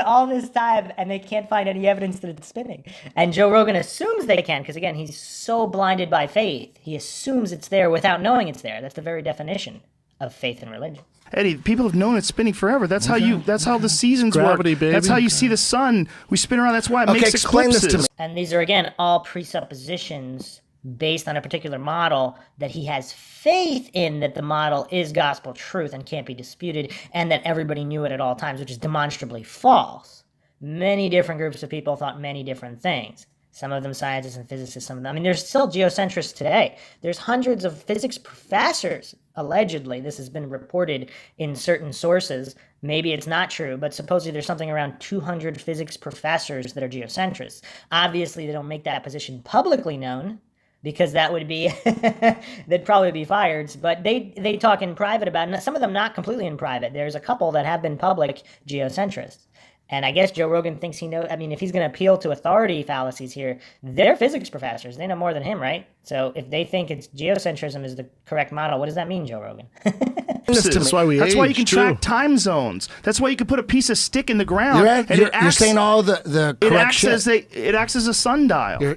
all this time, and they can't find any evidence that it's spinning. And Joe Rogan assumes they can, because again, he's so blinded by faith. He assumes it's there without knowing it's there. That's the very definition of faith and religion. Eddie, people have known it's spinning forever. That's how the seasons Gravity, work. baby. That's how you see the sun. We spin around. That's why it makes explain eclipses. this to me. And these are, again, all presuppositions based on a particular model that he has faith in, that the model is gospel truth and can't be disputed, and that everybody knew it at all times, which is demonstrably false. Many different groups of people thought many different things. Some of them scientists and physicists, some of them. I mean, there's still geocentrists today. There's hundreds of physics professors, allegedly. This has been reported in certain sources. Maybe it's not true, but supposedly there's something around 200 physics professors that are geocentrists. Obviously, they don't make that position publicly known, because that would be, they'd probably be fired. But they talk in private about it. Some of them not completely in private. There's a couple that have been public geocentrists. And I guess Joe Rogan thinks he knows. I mean, if he's going to appeal to authority fallacies here, they're physics professors. They know more than him, right? So if they think it's geocentrism is the correct model, what does that mean, Joe Rogan? That's why That's why you age, can too. track time zones. That's why you can put a piece of stick in the ground. You're saying all the correct shit. It acts as a sundial.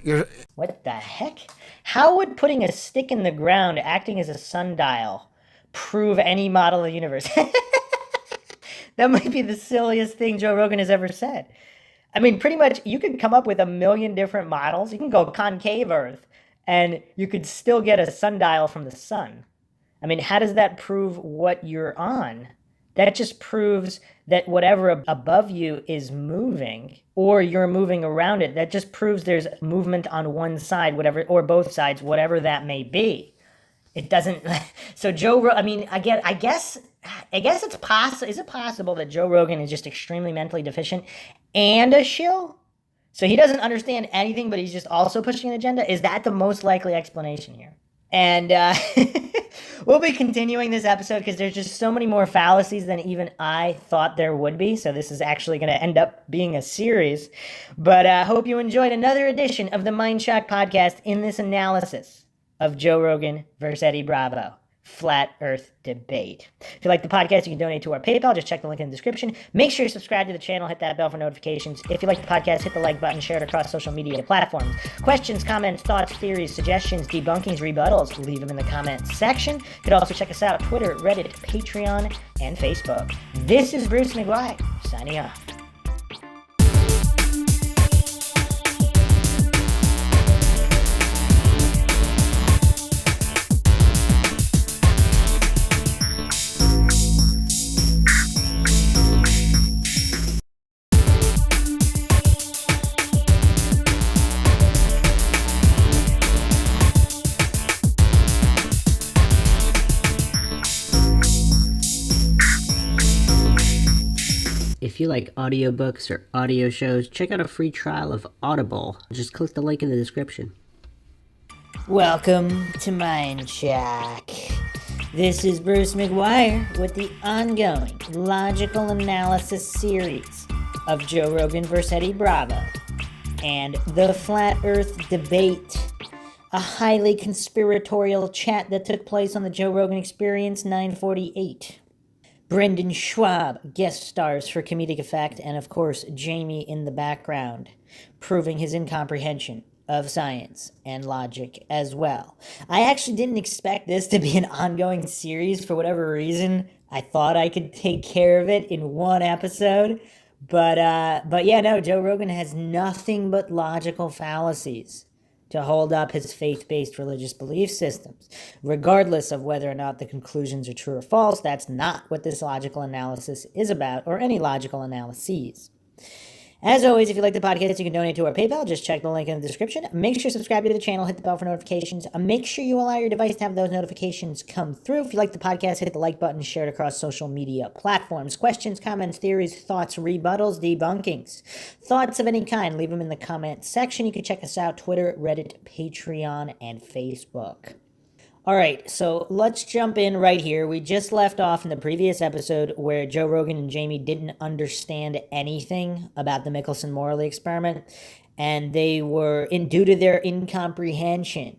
What the heck? How would putting a stick in the ground acting as a sundial prove any model of the universe? That might be the silliest thing Joe Rogan has ever said. I mean, pretty much you could come up with a million different models. You can go concave Earth, and you could still get a sundial from the sun. I mean, how does that prove what you're on? That just proves that whatever above you is moving, or you're moving around it. That just proves there's movement on one side, whatever, or both sides, whatever that may be. It doesn't. So I mean, I guess it's possible. Is it possible that Joe Rogan is just extremely mentally deficient and a shill? So he doesn't understand anything, but he's just also pushing an agenda? Is that the most likely explanation here? And we'll be continuing this episode because there's just so many more fallacies than even I thought there would be. So this is actually going to end up being a series. But I hope you enjoyed another edition of the Mindshock podcast in this analysis of Joe Rogan versus Eddie Bravo. Flat Earth debate. If you like the podcast, you can donate to our PayPal. Just check the link in the description. Make sure you subscribe to the channel. Hit that bell for notifications. If you like the podcast, hit the like button. Share it across social media platforms. Questions, comments, thoughts, theories, suggestions, debunkings, rebuttals, leave them in the comments section. You can also check us out on Twitter, Reddit, Patreon, and Facebook. This is Bruce McGuire, signing off. If you like audiobooks or audio shows, check out a free trial of Audible. Just click the link in the description. Welcome to Mindshock. This is Bruce McGuire with the ongoing logical analysis series of Joe Rogan vs. Eddie Bravo and the Flat Earth debate, a highly conspiratorial chat that took place on the Joe Rogan Experience 948. Brendan Schwab guest stars for comedic effect, and of course, Jamie in the background, proving his incomprehension of science and logic as well. I actually didn't expect this to be an ongoing series for whatever reason. I thought I could take care of it in one episode, but yeah, no, Joe Rogan has nothing but logical fallacies to hold up his faith-based religious belief systems. Regardless of whether or not the conclusions are true or false, that's not what this logical analysis is about, or any logical analyses. As always, if you like the podcast, you can donate to our PayPal. Just check the link in the description. Make sure to subscribe to the channel, hit the bell for notifications. Make sure you allow your device to have those notifications come through. If you like the podcast, hit the like button, share it across social media platforms. Questions, comments, theories, thoughts, rebuttals, debunkings. Thoughts of any kind, leave them in the comment section. You can check us out, Twitter, Reddit, Patreon, and Facebook. All right, so let's jump in right here. We just left off in the previous episode where Joe Rogan and Jamie didn't understand anything about the Michelson-Morley experiment, and they were, due to their incomprehension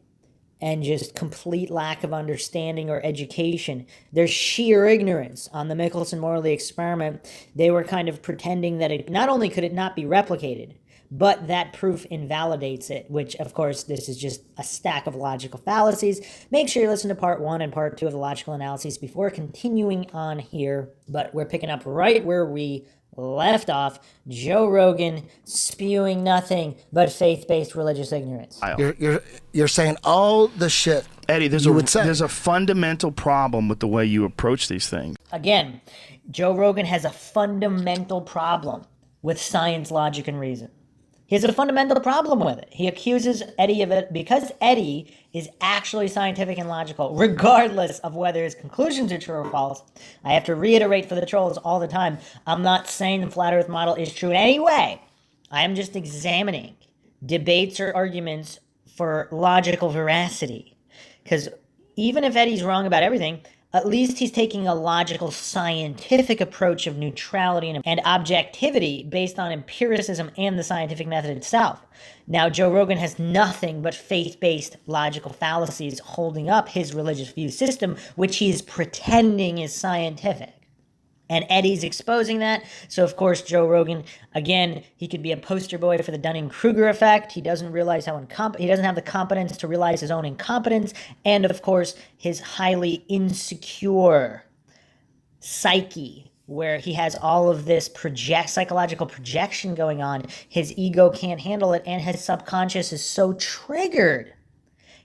and just complete lack of understanding or education, their sheer ignorance on the Michelson-Morley experiment, they were kind of pretending that it not only could it not be replicated, but that proof invalidates it, which, of course, this is just a stack of logical fallacies. Make sure you listen to part 1 and part 2 of the logical analyses before continuing on here. But we're picking up right where we left off. Joe Rogan spewing nothing but faith-based religious ignorance. You're saying all the shit. Eddie, there's a fundamental problem with the way you approach these things. Again, Joe Rogan has a fundamental problem with science, logic, and reason. He has a fundamental problem with it. He accuses Eddie of it because Eddie is actually scientific and logical, regardless of whether his conclusions are true or false. I have to reiterate for the trolls all the time, I'm not saying the flat earth model is true in any way. I am just examining debates or arguments for logical veracity. Because even if Eddie's wrong about everything, At least he's taking a logical, scientific approach of neutrality and objectivity based on empiricism and the scientific method itself. Now, Joe Rogan has nothing but faith-based logical fallacies holding up his religious view system, which he's pretending is scientific. And Eddie's exposing that. So, of course, Joe Rogan, again, he could be a poster boy for the Dunning-Kruger effect. He doesn't realize how he doesn't have the competence to realize his own incompetence. And, of course, his highly insecure psyche, where he has all of this psychological projection going on. His ego can't handle it, and his subconscious is so triggered.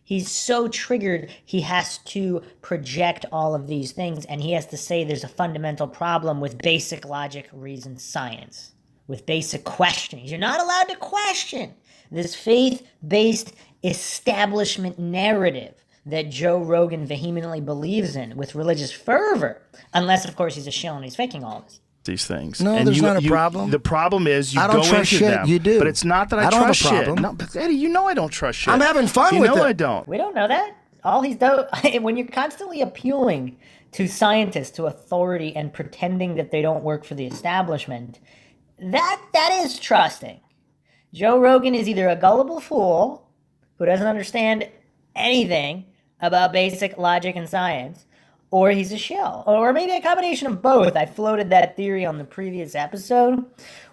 He's so triggered, he has to project all of these things, and he has to say there's a fundamental problem with basic logic, reason, science, with basic questioning. You're not allowed to question this faith-based establishment narrative that Joe Rogan vehemently believes in with religious fervor, unless, of course, he's a shill and he's faking all of this. These things. No, and there's not a problem. The problem is I don't go trust into shit. them. You do. But it's not that I don't trust have a shit. problem. No, but Eddie, you know I don't trust shit. I'm having fun you with know it. I don't. We don't know that. All he's done, when you're constantly appealing to scientists, to authority, and pretending that they don't work for the establishment, that is trusting. Joe Rogan is either a gullible fool who doesn't understand anything about basic logic and science, or he's a shill, or maybe a combination of both. I floated that theory on the previous episode,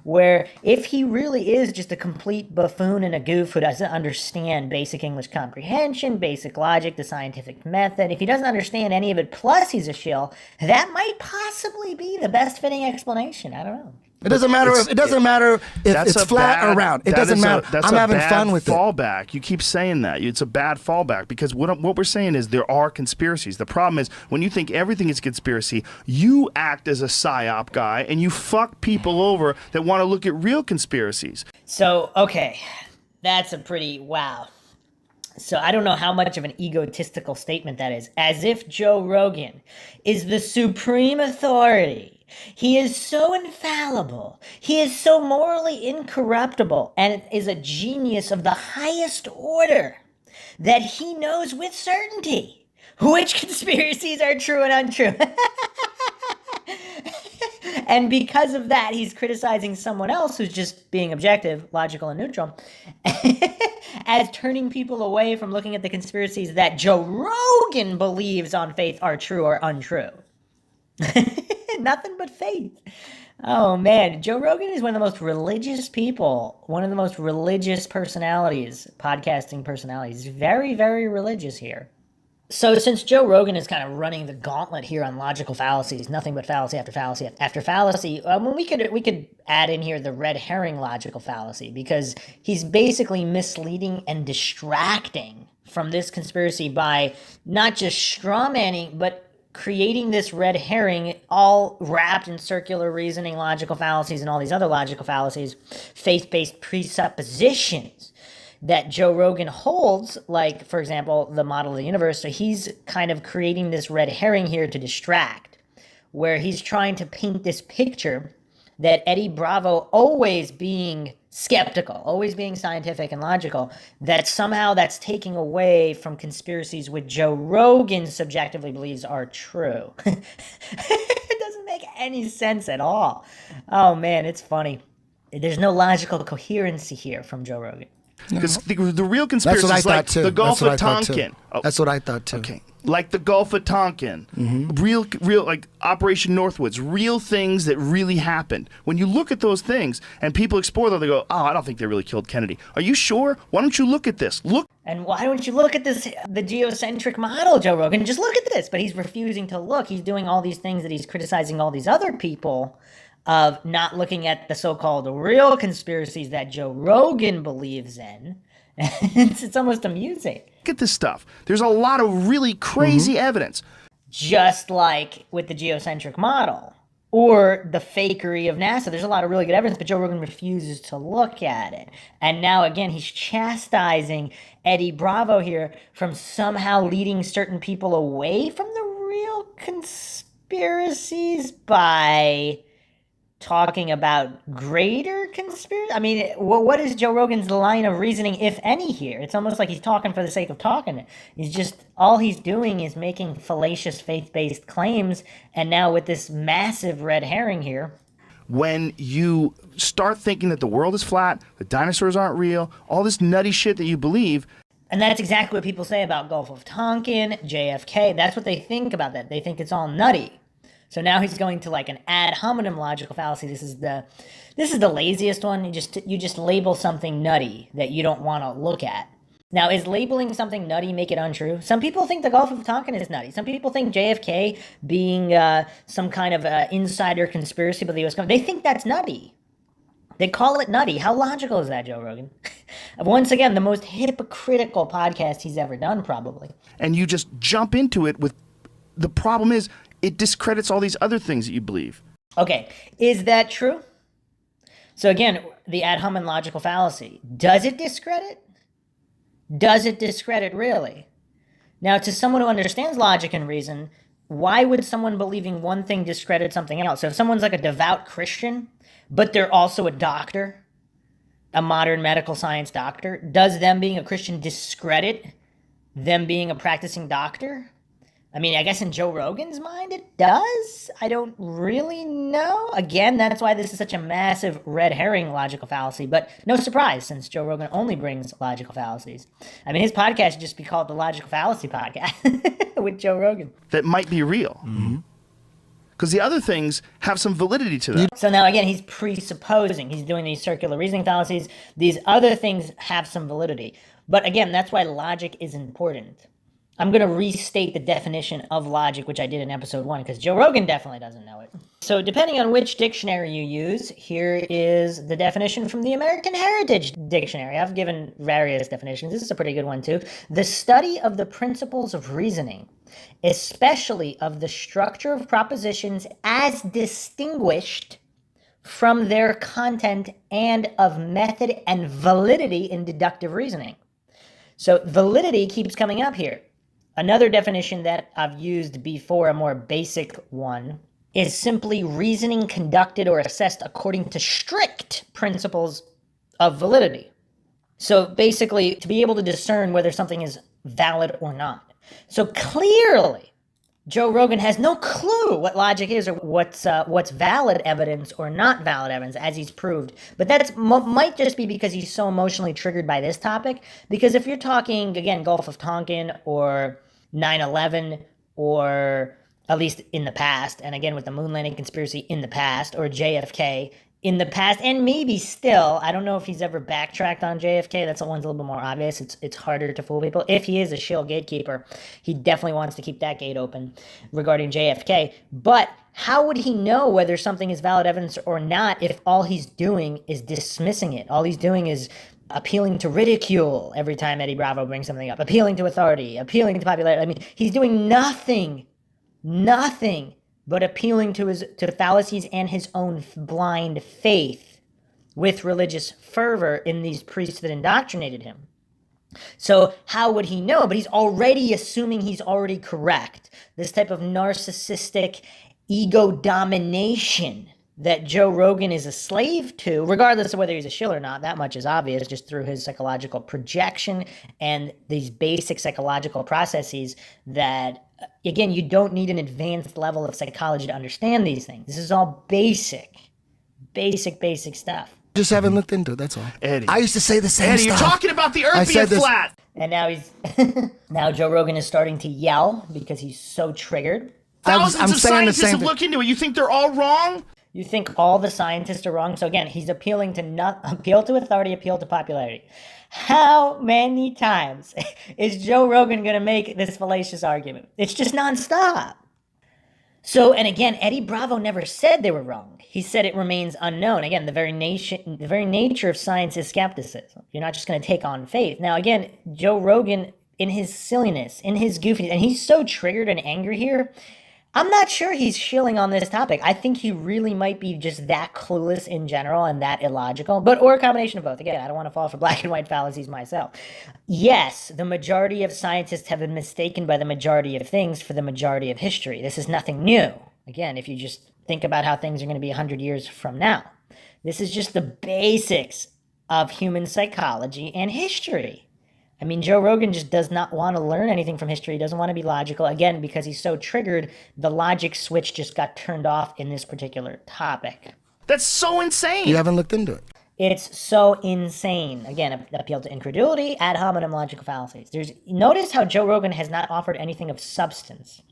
where if he really is just a complete buffoon and a goof who doesn't understand basic English comprehension, basic logic, the scientific method, if he doesn't understand any of it, plus he's a shill, that might possibly be the best fitting explanation. I don't know. It doesn't matter if it's flat or round. It doesn't matter. I'm having fun with it. Fallback. You keep saying that. It's a bad fallback because what we're saying is there are conspiracies. The problem is when you think everything is conspiracy, you act as a psyop guy and you fuck people over that want to look at real conspiracies. So, okay, that's a pretty wow. So I don't know how much of an egotistical statement that is. As if Joe Rogan is the supreme authority. He is so infallible. He is so morally incorruptible and is a genius of the highest order that he knows with certainty which conspiracies are true and untrue. And because of that, he's criticizing someone else who's just being objective, logical, and neutral, as turning people away from looking at the conspiracies that Joe Rogan believes on faith are true or untrue. Nothing but faith. Oh, man. Joe Rogan is one of the most religious people, one of the most religious personalities, podcasting personalities. He's very, very religious here. So since Joe Rogan is kind of running the gauntlet here on logical fallacies, nothing but fallacy after fallacy after fallacy, we could add in here the red herring logical fallacy, because he's basically misleading and distracting from this conspiracy by not just strawmanning, but creating this red herring all wrapped in circular reasoning, logical fallacies, and all these other logical fallacies, faith-based presuppositions that Joe Rogan holds, like, for example, the model of the universe. So he's kind of creating this red herring here to distract, where he's trying to paint this picture that Eddie Bravo, always being skeptical, always being scientific and logical, that somehow that's taking away from conspiracies which Joe Rogan subjectively believes are true. It doesn't make any sense at all. Oh, man, it's funny. There's no logical coherency here from Joe Rogan. Because the real conspiracy is like the Gulf of Tonkin. Oh, that's what I thought too. Okay, like the Gulf of Tonkin, real, like Operation Northwoods, real things that really happened. When you look at those things and people explore them, they go, "Oh, I don't think they really killed Kennedy." Are you sure? Why don't you look at this? Look. And why don't you look at this, the geocentric model, Joe Rogan? Just look at this. But he's refusing to look. He's doing all these things that he's criticizing all these other people of not looking at the so-called real conspiracies that Joe Rogan believes in. It's almost amusing. Look at this stuff. There's a lot of really crazy evidence. Just like with the geocentric model or the fakery of NASA. There's a lot of really good evidence, but Joe Rogan refuses to look at it. And now, again, he's chastising Eddie Bravo here from somehow leading certain people away from the real conspiracies by talking about greater conspiracy? I mean, what is Joe Rogan's line of reasoning, if any, here? It's almost like he's talking for the sake of talking. He's just, all he's doing is making fallacious faith-based claims, and now with this massive red herring here. When you start thinking that the world is flat, the dinosaurs aren't real, all this nutty shit that you believe. And that's exactly what people say about Gulf of Tonkin, JFK. That's what they think about that. They think it's all nutty. So now he's going to like an ad hominem logical fallacy. This is the laziest one. You just label something nutty that you don't want to look at. Now, is labeling something nutty make it untrue? Some people think the Gulf of Tonkin is nutty. Some people think JFK being some kind of insider conspiracy by the U.S. government, they think that's nutty. They call it nutty. How logical is that, Joe Rogan? Once again, the most hypocritical podcast he's ever done, probably. And you just jump into it with, the problem is, it discredits all these other things that you believe. Okay, is that true? So again, the ad hominem logical fallacy. Does it discredit? Does it discredit really? Now, to someone who understands logic and reason, why would someone believing one thing discredit something else? So if someone's like a devout Christian, but they're also a doctor, a modern medical science doctor, does them being a Christian discredit them being a practicing doctor? I mean, I guess in Joe Rogan's mind it does. I don't really know. Again, that's why this is such a massive red herring logical fallacy. But no surprise, since Joe Rogan only brings logical fallacies. I mean, his podcast should just be called the Logical Fallacy Podcast with Joe Rogan. That might be real. Because the other things have some validity to them. So now, again, he's presupposing. He's doing these circular reasoning fallacies. These other things have some validity. But again, that's why logic is important. I'm going to restate the definition of logic, which I did in episode 1, because Joe Rogan definitely doesn't know it. So depending on which dictionary you use, here is the definition from the American Heritage Dictionary. I've given various definitions. This is a pretty good one, too. The study of the principles of reasoning, especially of the structure of propositions as distinguished from their content and of method and validity in deductive reasoning. So validity keeps coming up here. Another definition that I've used before, a more basic one, is simply reasoning conducted or assessed according to strict principles of validity. So basically, to be able to discern whether something is valid or not. So clearly, Joe Rogan has no clue what logic is or what's valid evidence or not valid evidence, as he's proved. But that might just be because he's so emotionally triggered by this topic. Because if you're talking, again, Gulf of Tonkin or 9/11, or at least in the past, and again with the moon landing conspiracy in the past, or JFK in the past, and maybe still, I don't know if he's ever backtracked on JFK. That's the one's a little bit more obvious. It's harder to fool people. If he is a shill gatekeeper, he definitely wants to keep that gate open regarding JFK. But how would he know whether something is valid evidence or not if all he's doing is dismissing it? All he's doing is appealing to ridicule every time Eddie Bravo brings something up, appealing to authority, appealing to popularity. I mean, he's doing nothing but appealing to fallacies and his own blind faith with religious fervor in these priests that indoctrinated him. So how would he know? But he's already assuming he's already correct. This type of narcissistic ego domination that Joe Rogan is a slave to, regardless of whether he's a shill or not, that much is obvious just through his psychological projection and these basic psychological processes that, again, you don't need an advanced level of psychology to understand these things. This is all basic stuff. Just haven't looked into it, that's all. Eddie. I used to say the same Eddie, stuff. you're talking about the earth being flat. And now now Joe Rogan is starting to yell because he's so triggered. Thousands of scientists have looked into it. You think they're all wrong? You think all the scientists are wrong? So again, he's appealing to appeal to authority, appeal to popularity. How many times is Joe Rogan going to make this fallacious argument? It's just nonstop. So, and again, Eddie Bravo never said they were wrong. He said it remains unknown. Again, the very nature of science is skepticism. You're not just going to take on faith. Now, again, Joe Rogan, in his silliness, in his goofiness, and he's so triggered and angry here, I'm not sure he's shilling on this topic. I think he really might be just that clueless in general and that illogical, or a combination of both. Again, I don't want to fall for black and white fallacies myself. Yes, the majority of scientists have been mistaken by the majority of things for the majority of history. This is nothing new. Again, if you just think about how things are going to be 100 years from now. This is just the basics of human psychology and history. I mean, Joe Rogan just does not want to learn anything from history. He doesn't want to be logical. Again, because he's so triggered, the logic switch just got turned off in this particular topic. That's so insane. You haven't looked into it. It's so insane. Again, appeal to incredulity, ad hominem logical fallacies. Notice how Joe Rogan has not offered anything of substance.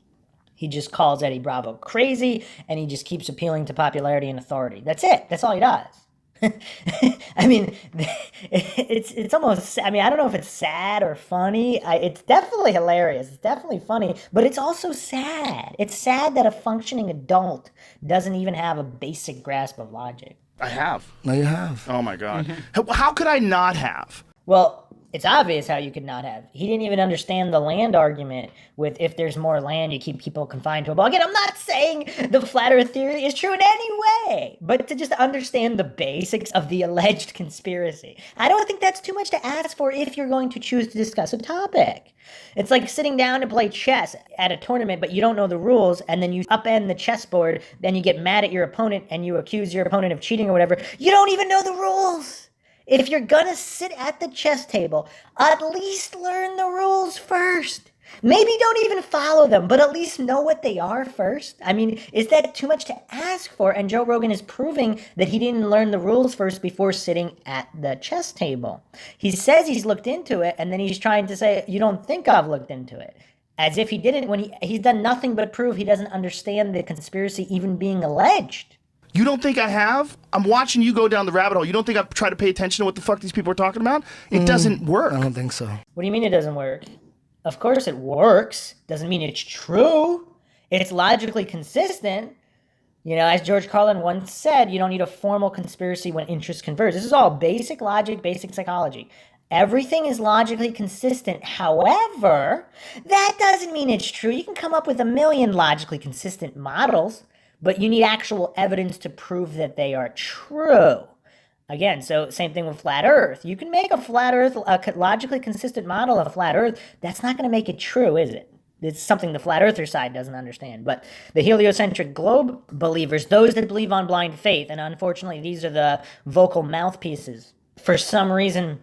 He just calls Eddie Bravo crazy, and he just keeps appealing to popularity and authority. That's it. That's all he does. I mean, it's almost, I mean, I don't know if it's sad or funny. It's definitely hilarious. It's definitely funny, but it's also sad. It's sad that a functioning adult doesn't even have a basic grasp of logic. I have. No, you have. Oh my God. How could I not have? Well, it's obvious how you could not have. He didn't even understand the land argument with if there's more land, you keep people confined to a ball. Again, I'm not saying the flat earth theory is true in any way, but to just understand the basics of the alleged conspiracy. I don't think that's too much to ask for if you're going to choose to discuss a topic. It's like sitting down to play chess at a tournament, but you don't know the rules, and then you upend the chessboard, then you get mad at your opponent and you accuse your opponent of cheating or whatever. You don't even know the rules. If you're gonna sit at the chess table, at least learn the rules first. Maybe don't even follow them, but at least know what they are first. I mean, is that too much to ask for? And Joe Rogan is proving that he didn't learn the rules first before sitting at the chess table. He says he's looked into it, and then he's trying to say, you don't think I've looked into it. As if he didn't, when he's done nothing but prove he doesn't understand the conspiracy even being alleged. You don't think I have? I'm watching you go down the rabbit hole. You don't think I've tried to pay attention to what the fuck these people are talking about? It doesn't work. I don't think so. What do you mean it doesn't work? Of course it works. Doesn't mean it's true. It's logically consistent. You know, as George Carlin once said, you don't need a formal conspiracy when interests converge. This is all basic logic, basic psychology. Everything is logically consistent. However, that doesn't mean it's true. You can come up with a million logically consistent models, but you need actual evidence to prove that they are true. Again, so same thing with flat earth. You can make a flat earth, a logically consistent model of flat earth. That's not going to make it true, is it? It's something the flat earther side doesn't understand. But the heliocentric globe believers, those that believe on blind faith, and unfortunately these are the vocal mouthpieces. For some reason,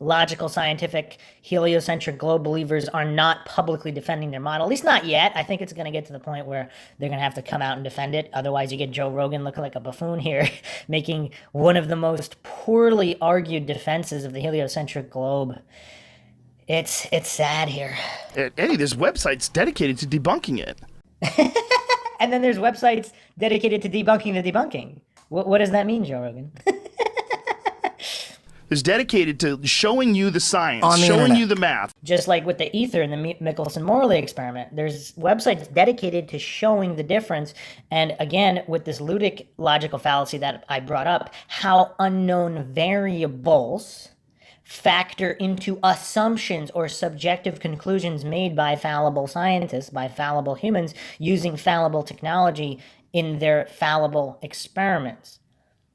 logical, scientific, heliocentric globe believers are not publicly defending their model, at least not yet. I think it's going to get to the point where they're going to have to come out and defend it. Otherwise, you get Joe Rogan looking like a buffoon here, making one of the most poorly argued defenses of the heliocentric globe. It's sad here. Eddie, there's websites dedicated to debunking it. And then there's websites dedicated to debunking the debunking. What does that mean, Joe Rogan? Is dedicated to showing you the science, On the showing internet. you the math. Just like with the ether and the Michelson-Morley experiment, there's websites dedicated to showing the difference. And again, with this ludic logical fallacy that I brought up, how unknown variables factor into assumptions or subjective conclusions made by fallible scientists, by fallible humans, using fallible technology in their fallible experiments.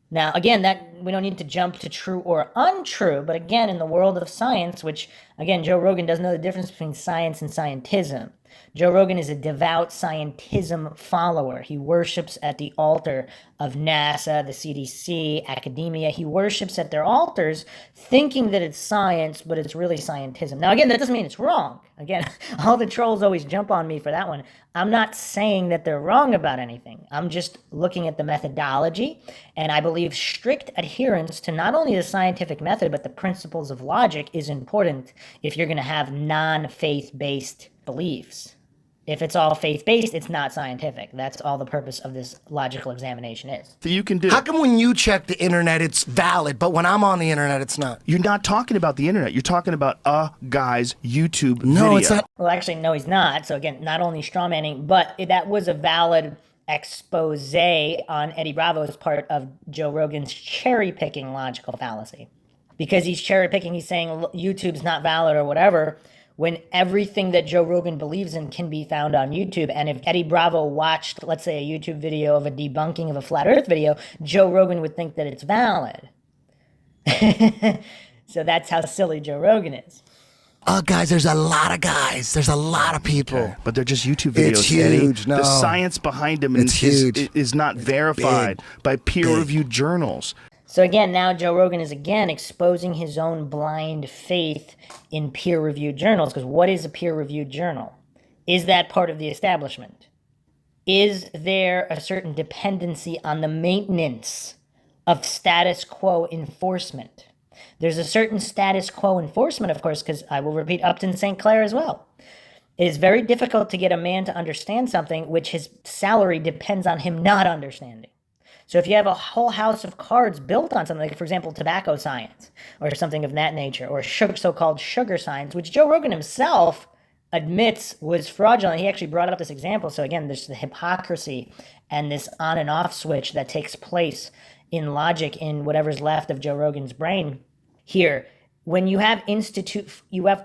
Now, again, that we don't need to jump to true or untrue, but again, in the world of science, which, again, Joe Rogan doesn't know the difference between science and scientism. Joe Rogan is a devout scientism follower. He worships at the altar of NASA, the CDC, academia. He worships at their altars, thinking that it's science, but it's really scientism. Now, again, that doesn't mean it's wrong. Again, all the trolls always jump on me for that one. I'm not saying that they're wrong about anything. I'm just looking at the methodology, and I believe strict adherence to not only the scientific method, but the principles of logic is important if you're going to have non-faith-based beliefs. If it's all faith-based, it's not scientific. That's all the purpose of this logical examination is. That you can do. How come when you check the internet, it's valid, but when I'm on the internet, it's not? You're not talking about the internet. You're talking about a guy's YouTube video. No, it's not. Well, actually, no, he's not. So again, not only strawmanning, but that was a valid expose on Eddie Bravo's part of Joe Rogan's cherry-picking logical fallacy. Because he's cherry-picking, he's saying YouTube's not valid or whatever, when everything that Joe Rogan believes in can be found on YouTube. And if Eddie Bravo watched, let's say, a YouTube video of a debunking of a flat earth video, Joe Rogan would think that it's valid. So that's how silly Joe Rogan is. Guys, there's a lot of guys. There's a lot of people. Okay. But they're just YouTube videos. It's huge. Eddie. No. The science behind them It's huge. is not verified by peer-reviewed journals. So again, now Joe Rogan is again exposing his own blind faith in peer-reviewed journals. Because what is a peer-reviewed journal? Is that part of the establishment? Is there a certain dependency on the maintenance of status quo enforcement? There's a certain status quo enforcement, of course, because I will repeat Upton St. Clair as well. It is very difficult to get a man to understand something which his salary depends on him not understanding. So if you have a whole house of cards built on something, like, for example, tobacco science or something of that nature, or so-called sugar science, which Joe Rogan himself admits was fraudulent. He actually brought up this example. So again, there's the hypocrisy and this on and off switch that takes place in logic in whatever's left of Joe Rogan's brain here. When you have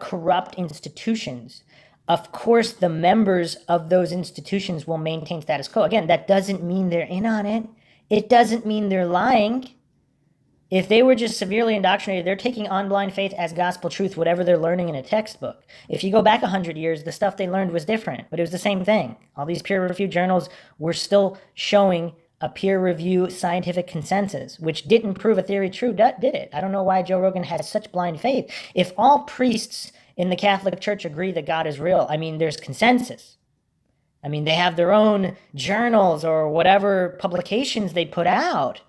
corrupt institutions, of course the members of those institutions will maintain status quo. Again, that doesn't mean they're in on it. It doesn't mean they're lying. If they were just severely indoctrinated, they're taking on blind faith as gospel truth, whatever they're learning in a textbook. If you go back 100 years, the stuff they learned was different, but it was the same thing. All these peer-reviewed journals were still showing a peer-review scientific consensus, which didn't prove a theory true, did it? I don't know why Joe Rogan has such blind faith. If all priests in the Catholic Church agree that God is real, I mean, there's consensus. I mean, they have their own journals or whatever publications they put out.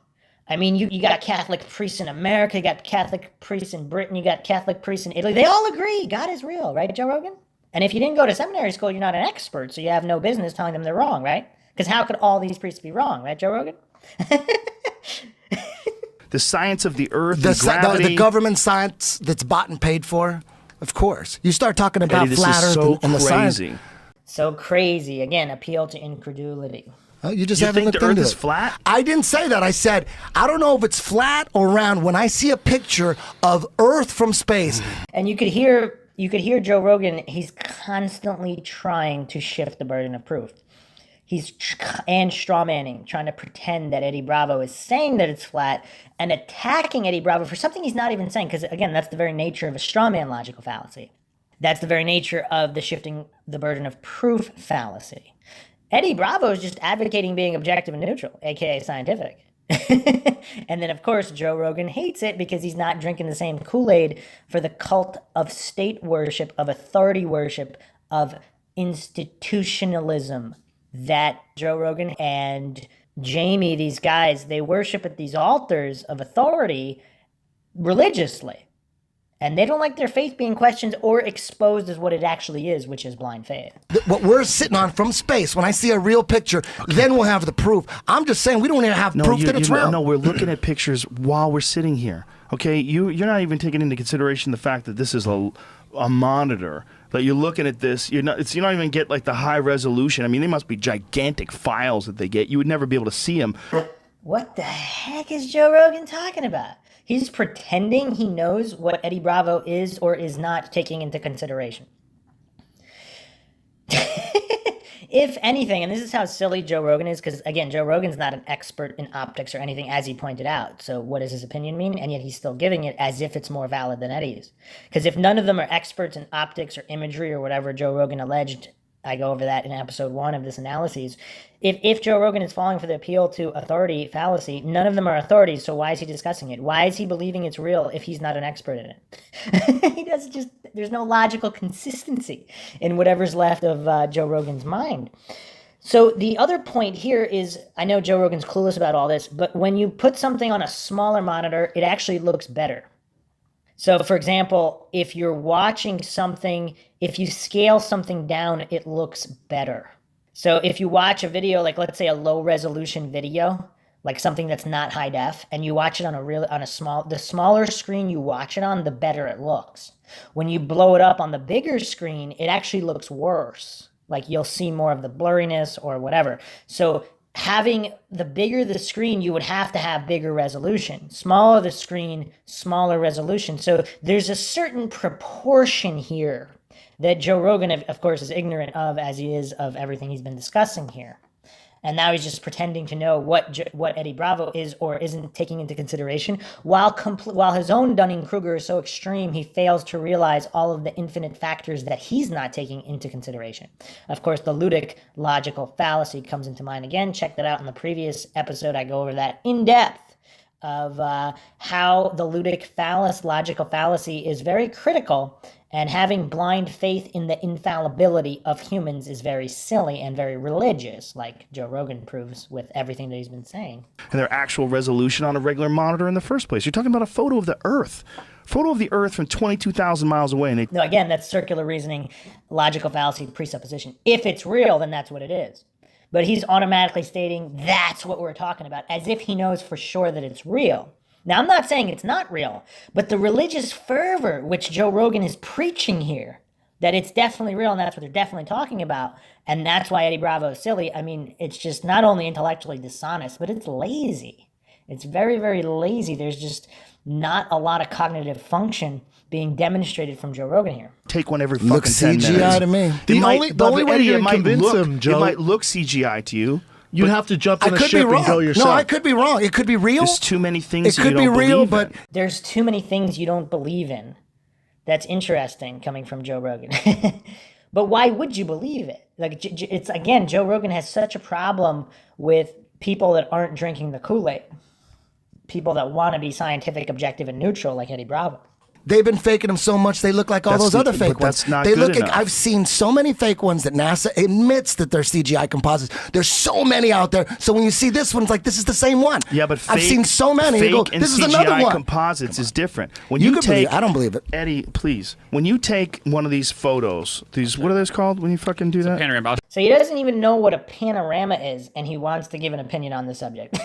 I mean, you got Catholic priests in America, you got Catholic priests in Britain, you got Catholic priests in Italy. They all agree God is real, right, Joe Rogan? And if you didn't go to seminary school, you're not an expert, so you have no business telling them they're wrong, right? Because how could all these priests be wrong, right, Joe Rogan? The science of the earth and gravity. The government science that's bought and paid for, of course. You start talking about Eddie, flat this is earth so and the science. crazy. So crazy. Again, appeal to incredulity. Oh, you just You haven't think looked the earth into is it. flat? I didn't say that. I said, I don't know if it's flat or round. When I see a picture of Earth from space, And you could hear Joe Rogan, he's constantly trying to shift the burden of proof. And straw manning, trying to pretend that Eddie Bravo is saying that it's flat and attacking Eddie Bravo for something he's not even saying. Because again, that's the very nature of a straw man logical fallacy. That's the very nature of the shifting the burden of proof fallacy. Eddie Bravo is just advocating being objective and neutral, aka scientific. And then, of course, Joe Rogan hates it because he's not drinking the same Kool-Aid for the cult of state worship, of authority worship, of institutionalism that Joe Rogan and Jamie, these guys, they worship at these altars of authority religiously. And they don't like their faith being questioned or exposed as what it actually is, which is blind faith. what we're sitting on from space, when I see a real picture, then we'll have the proof. I'm just saying we don't even have proof that it's real. No, we're looking at pictures while we're sitting here. Okay, you're not even taking into consideration the fact that this is a monitor. That you're looking at this, you don't even get like the high resolution. I mean, they must be gigantic files that they get. You would never be able to see them. What the heck is Joe Rogan talking about? He's pretending he knows what Eddie Bravo is or is not taking into consideration. If anything, and this is how silly Joe Rogan is, because again, Joe Rogan's not an expert in optics or anything, as he pointed out. So what does his opinion mean? And yet he's still giving it as if it's more valid than Eddie's. Because if none of them are experts in optics or imagery or whatever Joe Rogan alleged, I go over that in episode 1 of this analysis. If Joe Rogan is falling for the appeal to authority fallacy, none of them are authorities, so why is he discussing it? Why is he believing it's real if he's not an expert in it? There's no logical consistency in whatever's left of Joe Rogan's mind. So the other point here is, I know Joe Rogan's clueless about all this, but when you put something on a smaller monitor, it actually looks better. So, for example, if you're watching something, if you scale something down, it looks better. So if you watch a video, like let's say a low resolution video, like something that's not high def, and you watch it on the smaller screen you watch it on, the better it looks. When you blow it up on the bigger screen, it actually looks worse. Like you'll see more of the blurriness or whatever. So having the bigger the screen, you would have to have bigger resolution. Smaller the screen, smaller resolution. So there's a certain proportion here that Joe Rogan, of course, is ignorant of, as he is of everything he's been discussing here. And now he's just pretending to know what Eddie Bravo is or isn't taking into consideration, while his own Dunning-Kruger is so extreme, he fails to realize all of the infinite factors that he's not taking into consideration. Of course, the ludic logical fallacy comes into mind again. Check that out in the previous episode. I go over that in depth of how the ludic logical fallacy is very critical, and having blind faith in the infallibility of humans is very silly and very religious, like Joe Rogan proves with everything that he's been saying. And their actual resolution on a regular monitor in the first place. You're talking about a photo of the Earth. Photo of the Earth from 22,000 miles away. And No, again, that's circular reasoning, logical fallacy, presupposition. If it's real, then that's what it is. But he's automatically stating that's what we're talking about, as if he knows for sure that it's real. Now, I'm not saying it's not real, but the religious fervor which Joe Rogan is preaching here, that it's definitely real and that's what they're definitely talking about, and that's why Eddie Bravo is silly. I mean, it's just not only intellectually dishonest, but it's lazy. It's very, very lazy. There's just not a lot of cognitive function being demonstrated from Joe Rogan here. Take one every fucking Looks 10 CGI minutes. to me. The only way you can convince him, Joe, It might look CGI to you. you have to jump in I a could be ship and wrong. go yourself. No, I could be wrong. It could be real. There's too many things It that could you be don't real, believe but in. There's too many things you don't believe in. That's interesting coming from Joe Rogan. But why would you believe it? Like, it's again, Joe Rogan has such a problem with people that aren't drinking the Kool-Aid. People that want to be scientific, objective, and neutral, like Eddie Bravo. they've been faking them so much they look like all That's those other but fake ones. that's not They good look. enough. I've seen so many fake ones that NASA admits that they're CGI composites. There's so many out there. So when you see this one, it's like, this is the same one. Yeah, but I've seen so many. Fake You go, and this is CGI another one. composites is different. When You you could take, believe it. I don't believe it. Eddie, please. When you take one of these photos, what are those called? When you fucking do that? Panorama. So he doesn't even know what a panorama is, and he wants to give an opinion on the subject.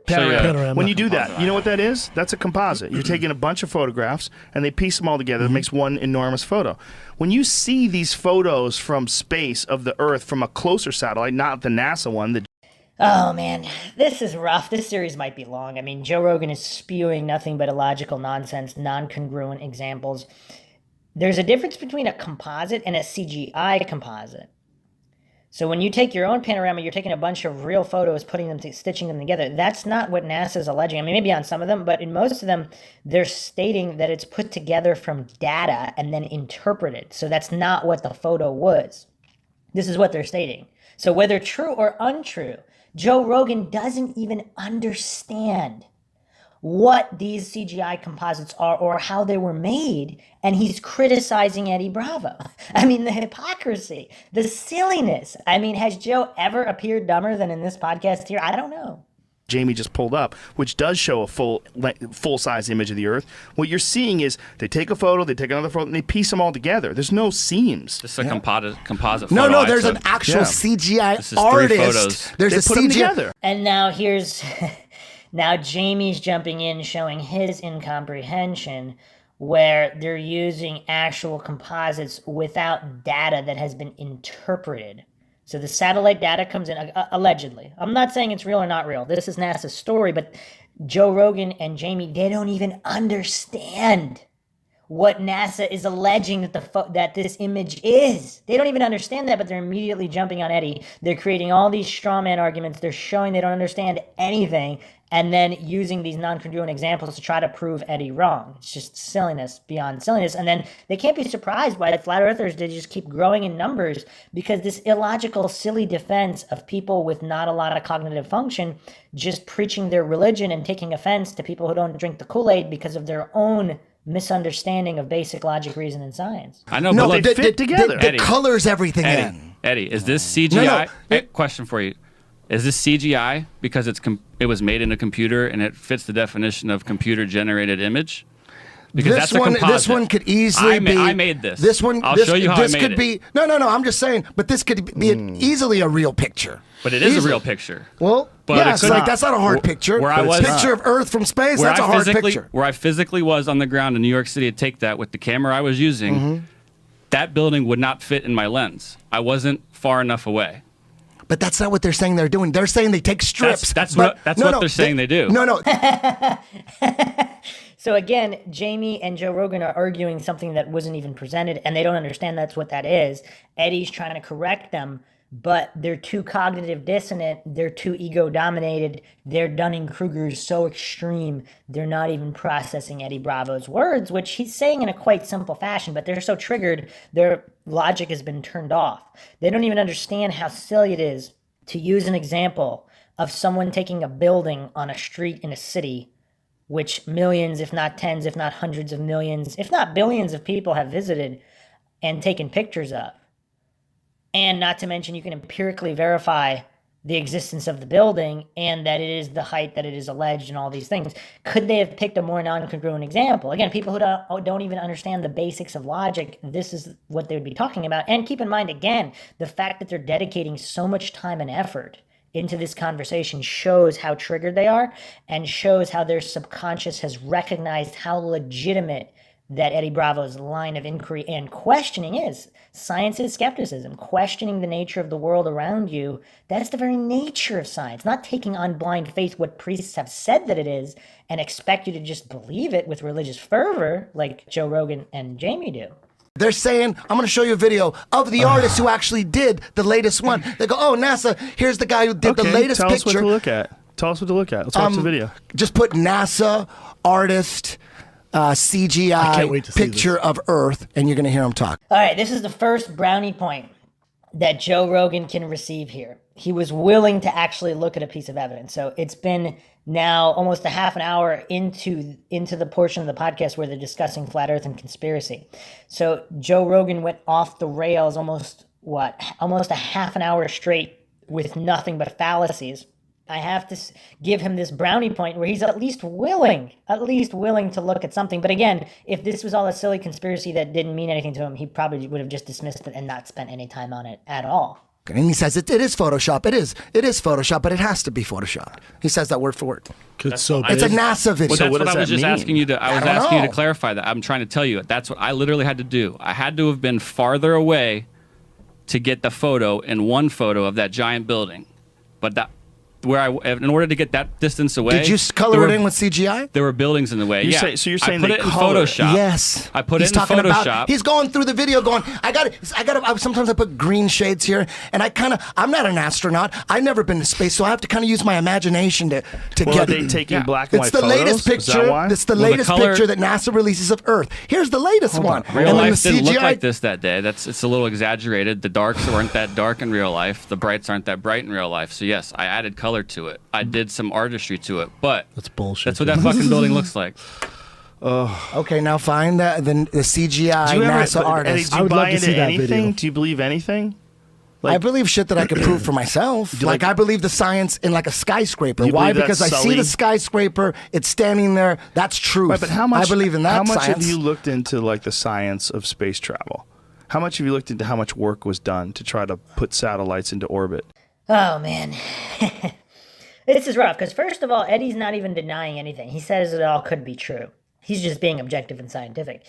Panorama. When you do that, you know what that is? That's a composite. You're taking a bunch of photographs and they piece them all together. It makes one enormous photo. When you see these photos from space of the Earth from a closer satellite, not the NASA one, Oh man, this is rough. This series might be long. I mean, Joe Rogan is spewing nothing but illogical nonsense, non-congruent examples. There's a difference between a composite and a CGI composite. So when you take your own panorama, you're taking a bunch of real photos, stitching them together. That's not what NASA's alleging. I mean, maybe on some of them, but in most of them, they're stating that it's put together from data and then interpreted. So that's not what the photo was. This is what they're stating. So whether true or untrue, Joe Rogan doesn't even understand what these CGI composites are or how they were made, and he's criticizing Eddie Bravo. I mean, the hypocrisy, the silliness. I mean, has Joe ever appeared dumber than in this podcast here? I don't know. Jamie just pulled up, which does show a full-size image of the Earth. What you're seeing is they take a photo, they take another photo, and they piece them all together. There's no seams. Just a composite photo. No, there's I an took. actual Yeah. CGI This is 3 artist. photos. There's They a put them CGI. together. And now here's, now Jamie's jumping in, showing his incomprehension, where they're using actual composites without data that has been interpreted. So the satellite data comes in, allegedly. I'm not saying it's real or not real. This is NASA's story, but Joe Rogan and Jamie, they don't even understand what NASA is alleging that this image is. They don't even understand that, but they're immediately jumping on Eddie. They're creating all these straw man arguments. They're showing they don't understand anything, and then using these non-congruent examples to try to prove Eddie wrong. It's just silliness beyond silliness. And then they can't be surprised why the flat earthers, they just keep growing in numbers, because this illogical, silly defense of people with not a lot of cognitive function just preaching their religion and taking offense to people who don't drink the Kool-Aid because of their own misunderstanding of basic logic, reason, and science. I know, No, but they fit together. The colors everything Eddie, in. Eddie, is this CGI? No. Question for you: is this CGI because it was made in a computer and it fits the definition of computer-generated image? Because that's a composite. This one could easily be. I made this. This one. I'll this, show you how I this made could it. be. No. I'm just saying. But this could be easily a real picture. But it is Easily. a real picture. Well, But yeah, it it's could like not. that's not a hard picture. Where I was- picture of Earth from space. That's a hard picture. Where I physically was on the ground in New York City to take that with the camera I was using, Mm-hmm. that building would not fit in my lens. I wasn't far enough away. But that's not what they're saying they're doing. They're saying they take strips. That's but- what no, they're saying they do. No. So again, Jamie and Joe Rogan are arguing something that wasn't even presented, and they don't understand that's what that is. Eddie's trying to correct them but they're too cognitive dissonant, they're too ego dominated, their Dunning-Kruger is so extreme, they're not even processing Eddie Bravo's words, which he's saying in a quite simple fashion, but they're so triggered, their logic has been turned off. They don't even understand how silly it is to use an example of someone taking a building on a street in a city, which millions, if not tens, if not hundreds of millions, if not billions of people have visited and taken pictures of. And not to mention, you can empirically verify the existence of the building and that it is the height that it is alleged and all these things. Could they have picked a more non-congruent example? Again, people who don't even understand the basics of logic, this is what they would be talking about. And keep in mind, again, the fact that they're dedicating so much time and effort into this conversation shows how triggered they are and shows how their subconscious has recognized how legitimate that Eddie Bravo's line of inquiry and questioning is. Science is skepticism, questioning the nature of the world around you. That's the very nature of science, not taking on blind faith what priests have said that it is and expect you to just believe it with religious fervor like Joe Rogan and Jamie do. They're saying, I'm going to show you a video of the artist who actually did the latest one. They go, oh, NASA, here's the guy who did the latest tell picture. Us what to look at. Tell us what to look at. Let's watch the video. Just put NASA, artist, CGI picture of Earth, and you're going to hear him talk. All right, this is the first brownie point that Joe Rogan can receive here. He was willing to actually look at a piece of evidence. So it's been now almost a half an hour into the portion of the podcast where they're discussing flat Earth and conspiracy. So Joe Rogan went off the rails almost a half an hour straight with nothing but fallacies. I have to give him this brownie point where he's at least willing to look at something. But again, if this was all a silly conspiracy that didn't mean anything to him, he probably would have just dismissed it and not spent any time on it at all. And he says it is Photoshop. It is Photoshop, but it has to be Photoshop. He says that word for word. It's so big. It's a NASA video. Well, that's what I was just mean? asking you to. I was asking you to clarify that. I'm trying to tell you. That's what I literally had to do. I had to have been farther away to get the photo in one photo of that giant building, but that. In order to get that distance away, did you color it in with CGI? There were buildings in the way. So you're saying I put it in Photoshop. Yes, I put it in Photoshop. He's going through the video, going, I got it. Sometimes I put green shades here, and I'm not an astronaut. I've never been to space, so I have to kind of use my imagination to get. Are they taking black and white photos? Latest picture. It's the latest picture that NASA releases of Earth. Here's the latest one. Real life didn't look like this that day. It's a little exaggerated. The darks weren't that dark in real life. The brights aren't that bright in real life. So yes, I added color to it. I did some artistry to it, but that's bullshit. That's what that fucking building looks like. Okay, now find the CGI NASA artist. Eddie, do you buy into anything? Do you believe anything? I believe shit that I could prove for myself. Like I believe the science in like a skyscraper. Why? Because I see the skyscraper, it's standing there. That's truth. Right, but how much? I believe in that. How much science. have you looked into like the science of space travel? How much have you looked into how much work was done to try to put satellites into orbit? Oh man. This is rough, because first of all, Eddie's not even denying anything. He says it all could be true. He's just being objective and scientific.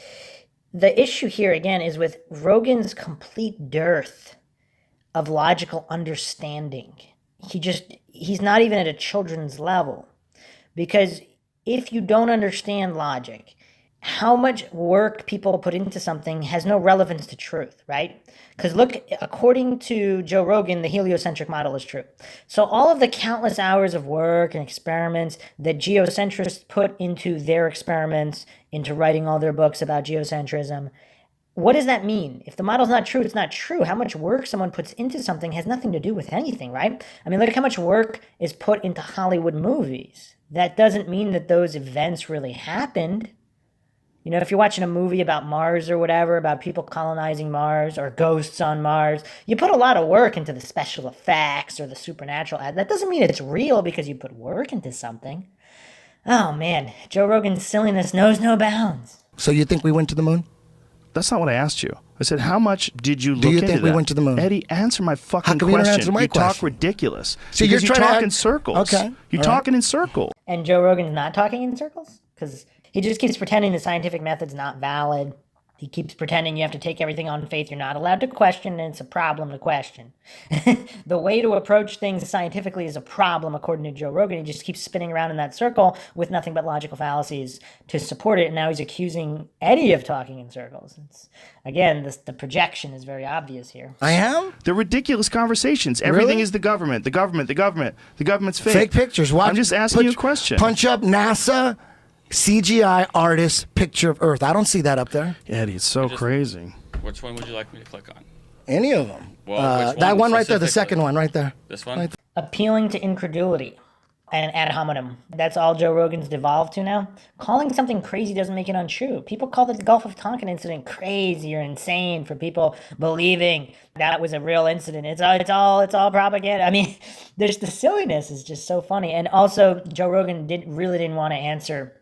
The issue here, again, is with Rogan's complete dearth of logical understanding. He's not even at a children's level. Because if you don't understand logic, how much work people put into something has no relevance to truth, right? Because look, according to Joe Rogan, the heliocentric model is true. So all of the countless hours of work and experiments that geocentrists put into their experiments, into writing all their books about geocentrism, what does that mean? If the model's not true, it's not true. How much work someone puts into something has nothing to do with anything, right? I mean, look at how much work is put into Hollywood movies. That doesn't mean that those events really happened. You know, if you're watching a movie about Mars or whatever, about people colonizing Mars or ghosts on Mars, you put a lot of work into the special effects or the supernatural. That doesn't mean it's real because you put work into something. Oh, man. Joe Rogan's silliness knows no bounds. So you think we went to the moon? That's not what I asked you. I said, how much did you look into that? Do you think we went to the moon? Eddie, answer my fucking How come you don't answer my question? Talk ridiculous. So because you're you trying talk to in circles. Okay. You're talking in circles. And Joe Rogan's not talking in circles? Because he just keeps pretending the scientific method's not valid. He keeps pretending you have to take everything on faith. You're not allowed to question, and it's a problem to question. The way to approach things scientifically is a problem, according to Joe Rogan. He just keeps spinning around in that circle with nothing but logical fallacies to support it. And now he's accusing Eddie of talking in circles. Again, the projection is very obvious here. I am? They're ridiculous conversations. Everything is the government. The government's fake. Fake pictures. Watch, I'm just asking you a question. Punch up NASA CGI artist picture of Earth. I don't see that up there. Eddie, it's so crazy. Which one would you like me to click on? Any of them. Well, which that one one right there, the specifically? second one right there. This one? Right Appealing to incredulity and ad hominem. That's all Joe Rogan's devolved to now. Calling something crazy doesn't make it untrue. People call the Gulf of Tonkin incident crazy or insane for people believing that was a real incident. It's all propaganda. I mean, there's the silliness is just so funny. And also, Joe Rogan really didn't want to answer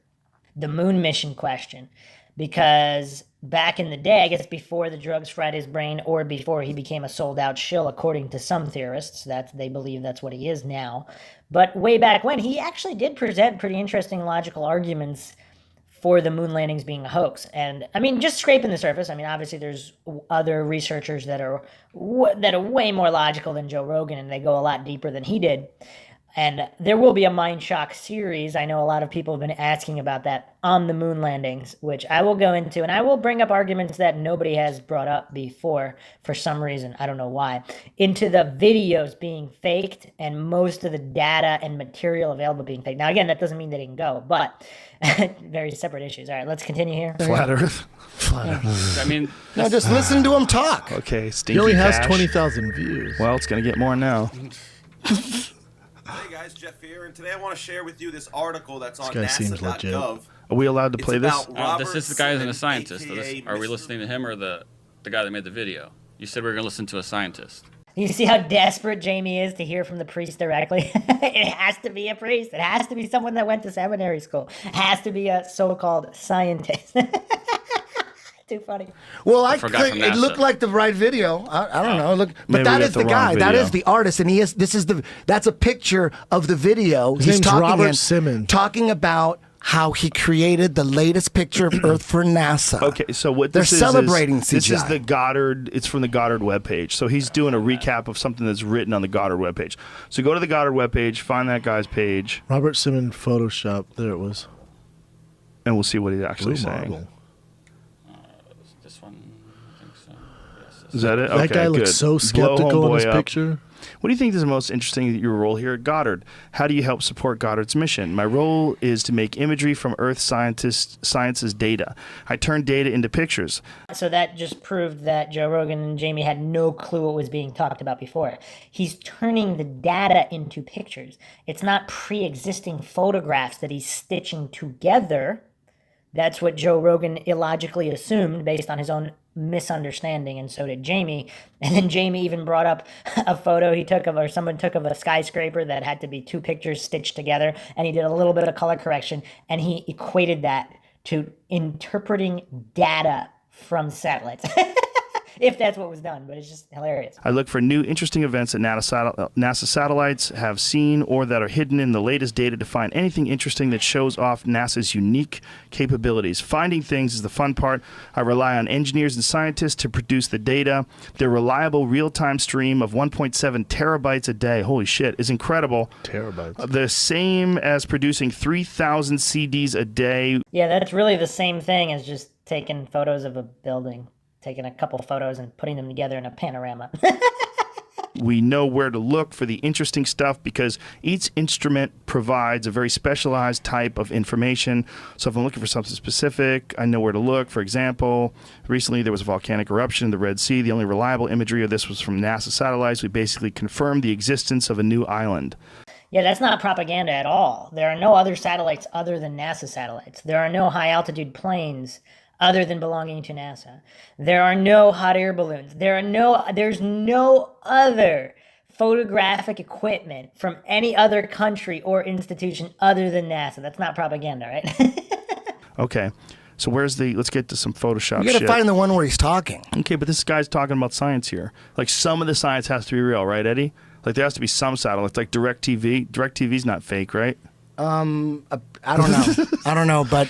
the moon mission question, because back in the day, I guess before the drugs fried his brain or before he became a sold out shill, according to some theorists, that they believe that's what he is now. But way back when, he actually did present pretty interesting logical arguments for the moon landings being a hoax. And I mean, just scraping the surface. I mean, obviously there's other researchers that are way more logical than Joe Rogan, and they go a lot deeper than he did. And there will be a Mindshock series. I know a lot of people have been asking about that on the moon landings, which I will go into. And I will bring up arguments that nobody has brought up before for some reason. I don't know why. Into the videos being faked and most of the data and material available being faked. Now, again, that doesn't mean they didn't go, but very separate issues. All right, let's continue here. Flat Earth. I mean, No, just listen to him talk. Okay, He stinky only has cash. 20,000 views. Well, it's going to get more now. Hey guys, Jeff here, and today I want to share with you this article that's on guy seems legit. NASA.gov. Are we allowed to play this? this is the guy who's a scientist. AKA Are we Mr. listening to him or the guy that made the video? You said we were going to listen to a scientist. You see how desperate Jamie is to hear from the priest directly? It has to be a priest. It has to be someone that went to seminary school. It has to be a so-called scientist. Too funny. Well, forgot from it NASA. looked like the right video. I don't know. Look, Maybe but that we is got the the guy. wrong That video. is the artist, and that's a picture of the video. His He's name's talking Robert Simmons. talking about how he created the latest picture of Earth for NASA. Okay, so what They're this celebrating is this is CGI. the Goddard. It's from the Goddard webpage. So he's doing a recap of something that's written on the Goddard webpage. So go to the Goddard webpage, find that guy's page, Robert Simmons Photoshop. There it was. and we'll see what he's actually Blue saying. marble. This one, I think so. Yes, Is that it? That Okay, guy looks good. so Blow skeptical in homeboy his up. picture. What do you think is the most interesting your role here at Goddard? How do you help support Goddard's mission? My role is to make imagery from Earth science's data. I turn data into pictures. So that just proved that Joe Rogan and Jamie had no clue what was being talked about before. He's turning the data into pictures. It's not pre-existing photographs that he's stitching together. That's what Joe Rogan illogically assumed based on his own misunderstanding, and so did Jamie. And then Jamie even brought up a photo he took of, or someone took of a skyscraper that had to be two pictures stitched together, and he did a little bit of color correction, and he equated that to interpreting data from satellites. If that's what was done, but it's just hilarious. I look for new interesting events that NASA satellites have seen or that are hidden in the latest data to find anything interesting that shows off NASA's unique capabilities. Finding things is the fun part. I rely on engineers and scientists to produce the data. Their reliable real-time stream of 1.7 terabytes a day, holy shit, is incredible. Terabytes. The same as producing 3,000 CDs a day. Yeah, that's really the same thing as just taking photos of a building, taking a couple photos and putting them together in a panorama. We know where to look for the interesting stuff because each instrument provides a very specialized type of information. So if I'm looking for something specific, I know where to look. For example, recently there was a volcanic eruption in the Red Sea. The only reliable imagery of this was from NASA satellites. We basically confirmed the existence of a new island. Yeah, that's not propaganda at all. There are no other satellites other than NASA satellites. There are no high-altitude planes other than belonging to NASA. There are no hot air balloons. There's no other photographic equipment from any other country or institution other than NASA. That's not propaganda, right? Okay. So let's get to some Photoshop You got to shit. find the one where he's talking. Okay, but this guy's talking about science here. Like some of the science has to be real, right, Eddie? Like there has to be some satellites, like DirecTV. DirecTV's not fake, right? I don't know. I don't know, but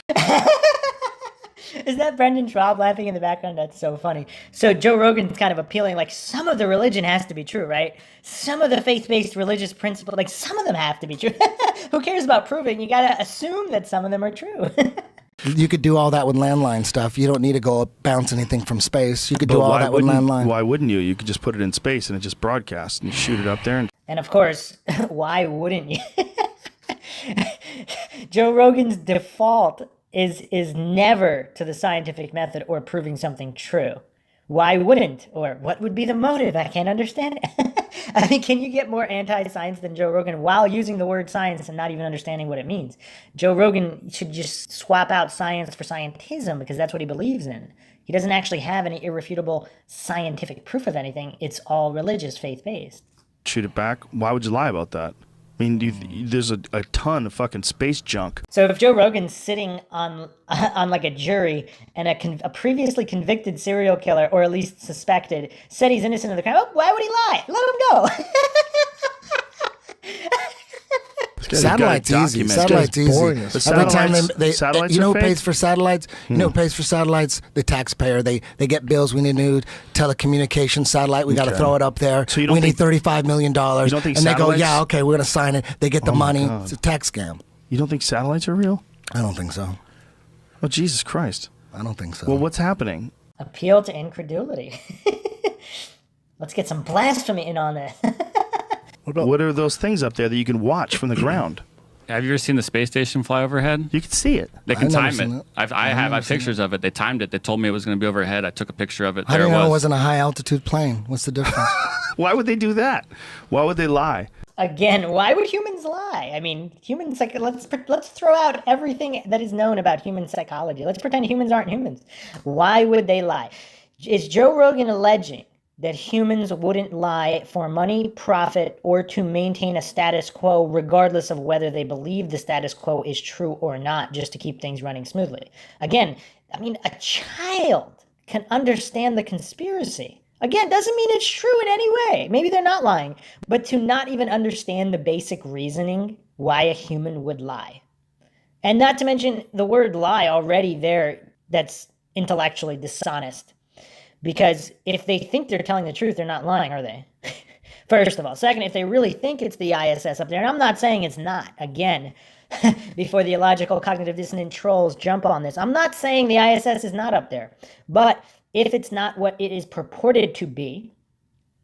Is that Brendan Schwab laughing in the background? That's so funny. So Joe Rogan's kind of appealing, like, some of the religion has to be true, right? Some of the faith-based religious principles, like, some of them have to be true. Who cares about proving? You gotta assume that some of them are true. You could do all that with landline stuff. You don't need to go bounce anything from space. You could do all that with landline. Why wouldn't you? You could just put it in space and it just broadcasts and you shoot it up there. And of course, why wouldn't you? Joe Rogan's default is never to the scientific method or proving something true. Why wouldn't? Or what would be the motive? I can't understand it. I mean, can you get more anti-science than Joe Rogan while using the word science and not even understanding what it means? Joe Rogan should just swap out science for scientism because that's what he believes in. He doesn't actually have any irrefutable scientific proof of anything. It's all religious, faith-based. Shoot it back. Why would you lie about that? I mean, there's a ton of fucking space junk. So if Joe Rogan's sitting on like a jury and a previously convicted serial killer, or at least suspected, said he's innocent of the crime, why would he lie? Let him go. Satellite's easy. Satellite's easy. Every time you know who pays for satellites? You know who pays for satellites? The taxpayer. They get bills. We need a new telecommunications satellite. We got to throw it up there. So we need $35 million. You don't think and they go, yeah, okay, we're going to sign it. They get the money. God. It's a tax scam. You don't think satellites are real? I don't think so. Oh, Jesus Christ. I don't think so. Well, what's happening? Appeal to incredulity. Let's get some blasphemy in on this. What are those things up there that you can watch from the ground? Have you ever seen the space station fly overhead? You can see it. They can I've never time seen it. it. I have pictures of it. They timed it. They told me it was going to be overhead. I took a picture of it. How do There you it know it was. wasn't a high altitude plane? What's the difference? Why would they do that? Why would they lie? Again, why would humans lie? I mean, let's throw out everything that is known about human psychology. Let's pretend humans aren't humans. Why would they lie? Is Joe Rogan alleging that humans wouldn't lie for money, profit, or to maintain a status quo regardless of whether they believe the status quo is true or not, just to keep things running smoothly? Again, I mean, a child can understand the conspiracy. Again, doesn't mean it's true in any way. Maybe they're not lying. But to not even understand the basic reasoning why a human would lie. And not to mention the word lie already there, that's intellectually dishonest. Because if they think they're telling the truth, they're not lying, are they? First of all. Second, if they really think it's the ISS up there, and I'm not saying it's not, again, before the illogical cognitive dissonant trolls jump on this, I'm not saying the ISS is not up there. But if it's not what it is purported to be,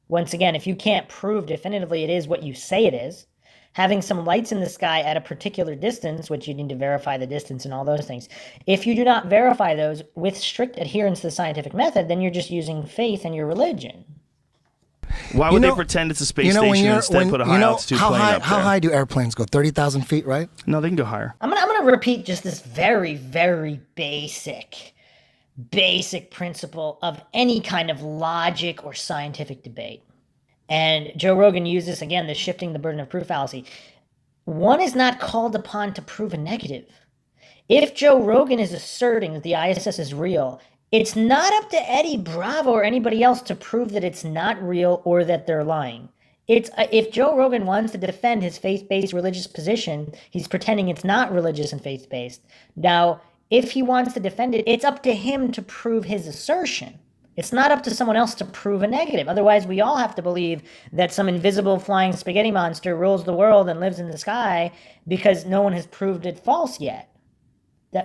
once again, if you can't prove definitively it is what you say it is, having some lights in the sky at a particular distance, which you need to verify the distance and all those things. If you do not verify those with strict adherence to the scientific method, then you're just using faith and your religion. Why would they pretend it's a space station instead put a high altitude plane up there? How high do airplanes go? 30,000 feet, right? No, they can go higher. I'm gonna repeat just this very, very basic principle of any kind of logic or scientific debate. And Joe Rogan uses, again, the shifting the burden of proof fallacy. One is not called upon to prove a negative. If Joe Rogan is asserting that the ISS is real, it's not up to Eddie Bravo or anybody else to prove that it's not real or that they're lying. If Joe Rogan wants to defend his faith-based religious position, he's pretending it's not religious and faith-based. Now, if he wants to defend it, it's up to him to prove his assertion. It's not up to someone else to prove a negative. Otherwise, we all have to believe that some invisible flying spaghetti monster rules the world and lives in the sky because no one has proved it false yet.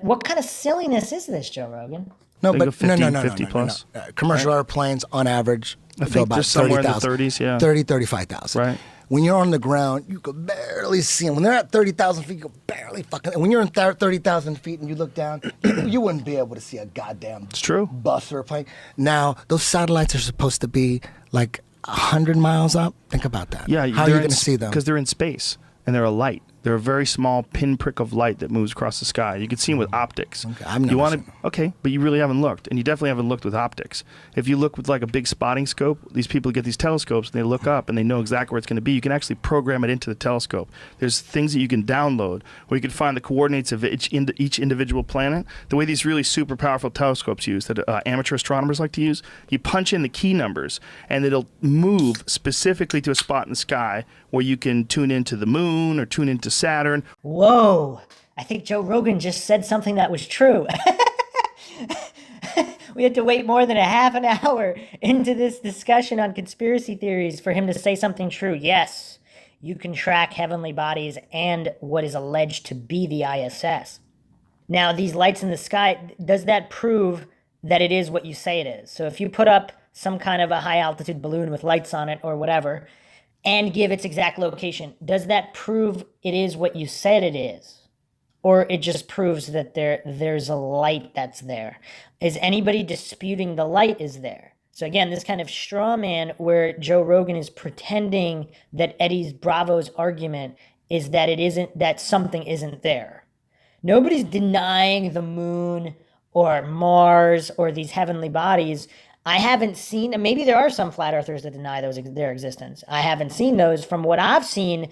What kind of silliness is this, Joe Rogan? No, They but go 50, no. 50 plus. Commercial airplanes, on average, I go think about they're somewhere in the 30,000. 30s, yeah. 30, 35,000. Right. When you're on the ground, you can barely see them. When they're at 30,000 feet, you can barely fucking... And when you're in 30,000 feet and you look down, you wouldn't be able to see a goddamn bus or a plane. Now, those satellites are supposed to be like 100 miles up. Think about that. Yeah, How are you going to see them? Because they're in space and they're a light. They're a very small pinprick of light that moves across the sky. You can see them with optics. Okay, I've never seen them. Okay, but you really haven't looked, and you definitely haven't looked with optics. If you look with like a big spotting scope, these people get these telescopes and they look up and they know exactly where it's going to be. You can actually program it into the telescope. There's things that you can download where you can find the coordinates of each individual planet. The way these really super powerful telescopes use that amateur astronomers like to use, you punch in the key numbers and it'll move specifically to a spot in the sky where you can tune into the moon or tune into Saturn. Whoa, I think Joe Rogan just said something that was true. We had to wait more than a half an hour into this discussion on conspiracy theories for him to say something true. Yes, you can track heavenly bodies and what is alleged to be the ISS. Now, these lights in the sky, does that prove that it is what you say it is? So if you put up some kind of a high altitude balloon with lights on it or whatever, and give its exact location, does that prove it is what you said it is? Or it just proves that there's a light that's there? Is anybody disputing the light is there? So again, this kind of straw man where Joe Rogan is pretending that Eddie Bravo's argument is that it isn't, that something isn't there. Nobody's denying the moon or Mars or these heavenly bodies. I haven't seen, and maybe there are some flat earthers that deny their existence. I haven't seen those from what I've seen,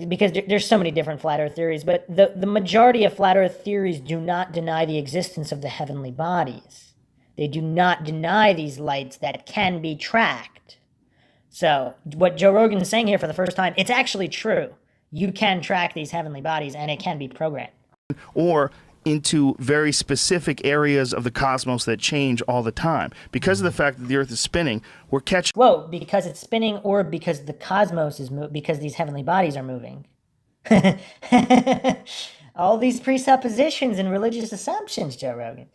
because there's so many different flat earth theories, but the majority of flat earth theories do not deny the existence of the heavenly bodies. They do not deny these lights that can be tracked. So what Joe Rogan is saying here for the first time, it's actually true. You can track these heavenly bodies and it can be programmed. Or into very specific areas of the cosmos that change all the time. Because of the fact that the Earth is spinning, we're catching... Whoa, because it's spinning or because the cosmos is because these heavenly bodies are moving. All these presuppositions and religious assumptions, Joe Rogan.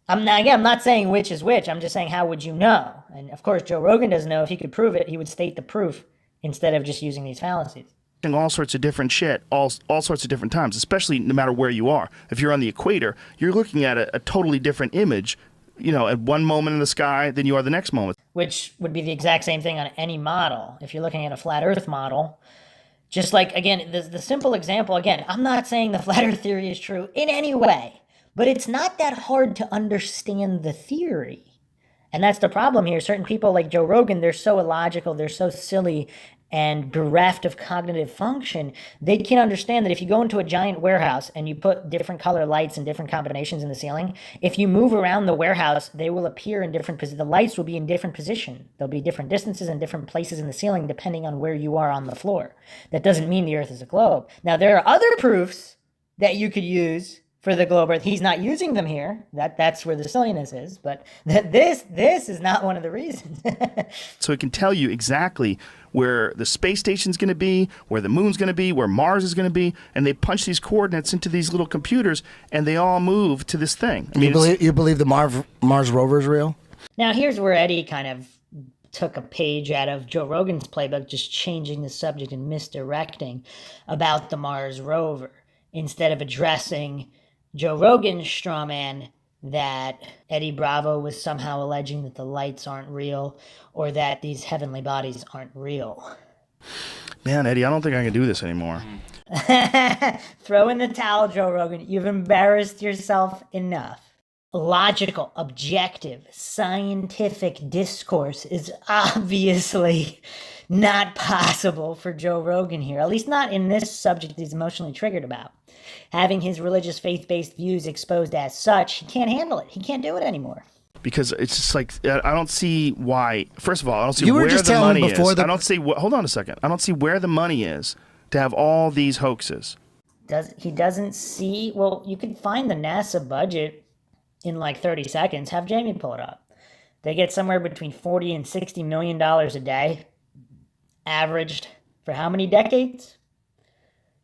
I'm not saying which is which. I'm just saying, how would you know? And of course, Joe Rogan doesn't know. If he could prove it, he would state the proof instead of just using these fallacies. All sorts of different shit, all sorts of different times, especially no matter where you are. If you're on the equator, you're looking at a totally different image, you know, at one moment in the sky than you are the next moment. Which would be the exact same thing on any model. If you're looking at a flat earth model, just like, again, the simple example, again, I'm not saying the flat earth theory is true in any way, but it's not that hard to understand the theory. And that's the problem here. Certain people like Joe Rogan, they're so illogical, they're so silly and bereft of cognitive function, they can't understand that if you go into a giant warehouse and you put different color lights and different combinations in the ceiling, if you move around the warehouse, they will appear in different positions. The lights will be in different position. There'll be different distances and different places in the ceiling depending on where you are on the floor. That doesn't mean the Earth is a globe. Now, there are other proofs that you could use for the globe Earth. He's not using them here. That's where the silliness is. But this is not one of the reasons. So it can tell you exactly where the space station's going to be, where the moon's going to be, where Mars is going to be, and they punch these coordinates into these little computers, and they all move to this thing. I mean, you believe the Mars rover is real? Now, here's where Eddie kind of took a page out of Joe Rogan's playbook, just changing the subject and misdirecting about the Mars rover, instead of addressing Joe Rogan's straw man that Eddie Bravo was somehow alleging that the lights aren't real or that these heavenly bodies aren't real. Man, Eddie, I don't think I can do this anymore. Throw in the towel, Joe Rogan. You've embarrassed yourself enough. Logical, objective, scientific discourse is obviously not possible for Joe Rogan here, at least not in this subject he's emotionally triggered about. Having his religious faith-based views exposed as such, he can't handle it. He can't do it anymore. Because it's just like, I don't see why. First of all, I don't see You were where just the telling money before is. the- I don't see. Hold on a second. I don't see where the money is to have all these hoaxes. He doesn't see? Well, you can find the NASA budget in like 30 seconds. Have Jamie pull it up. They get somewhere between $40 and $60 million a day, averaged for how many decades?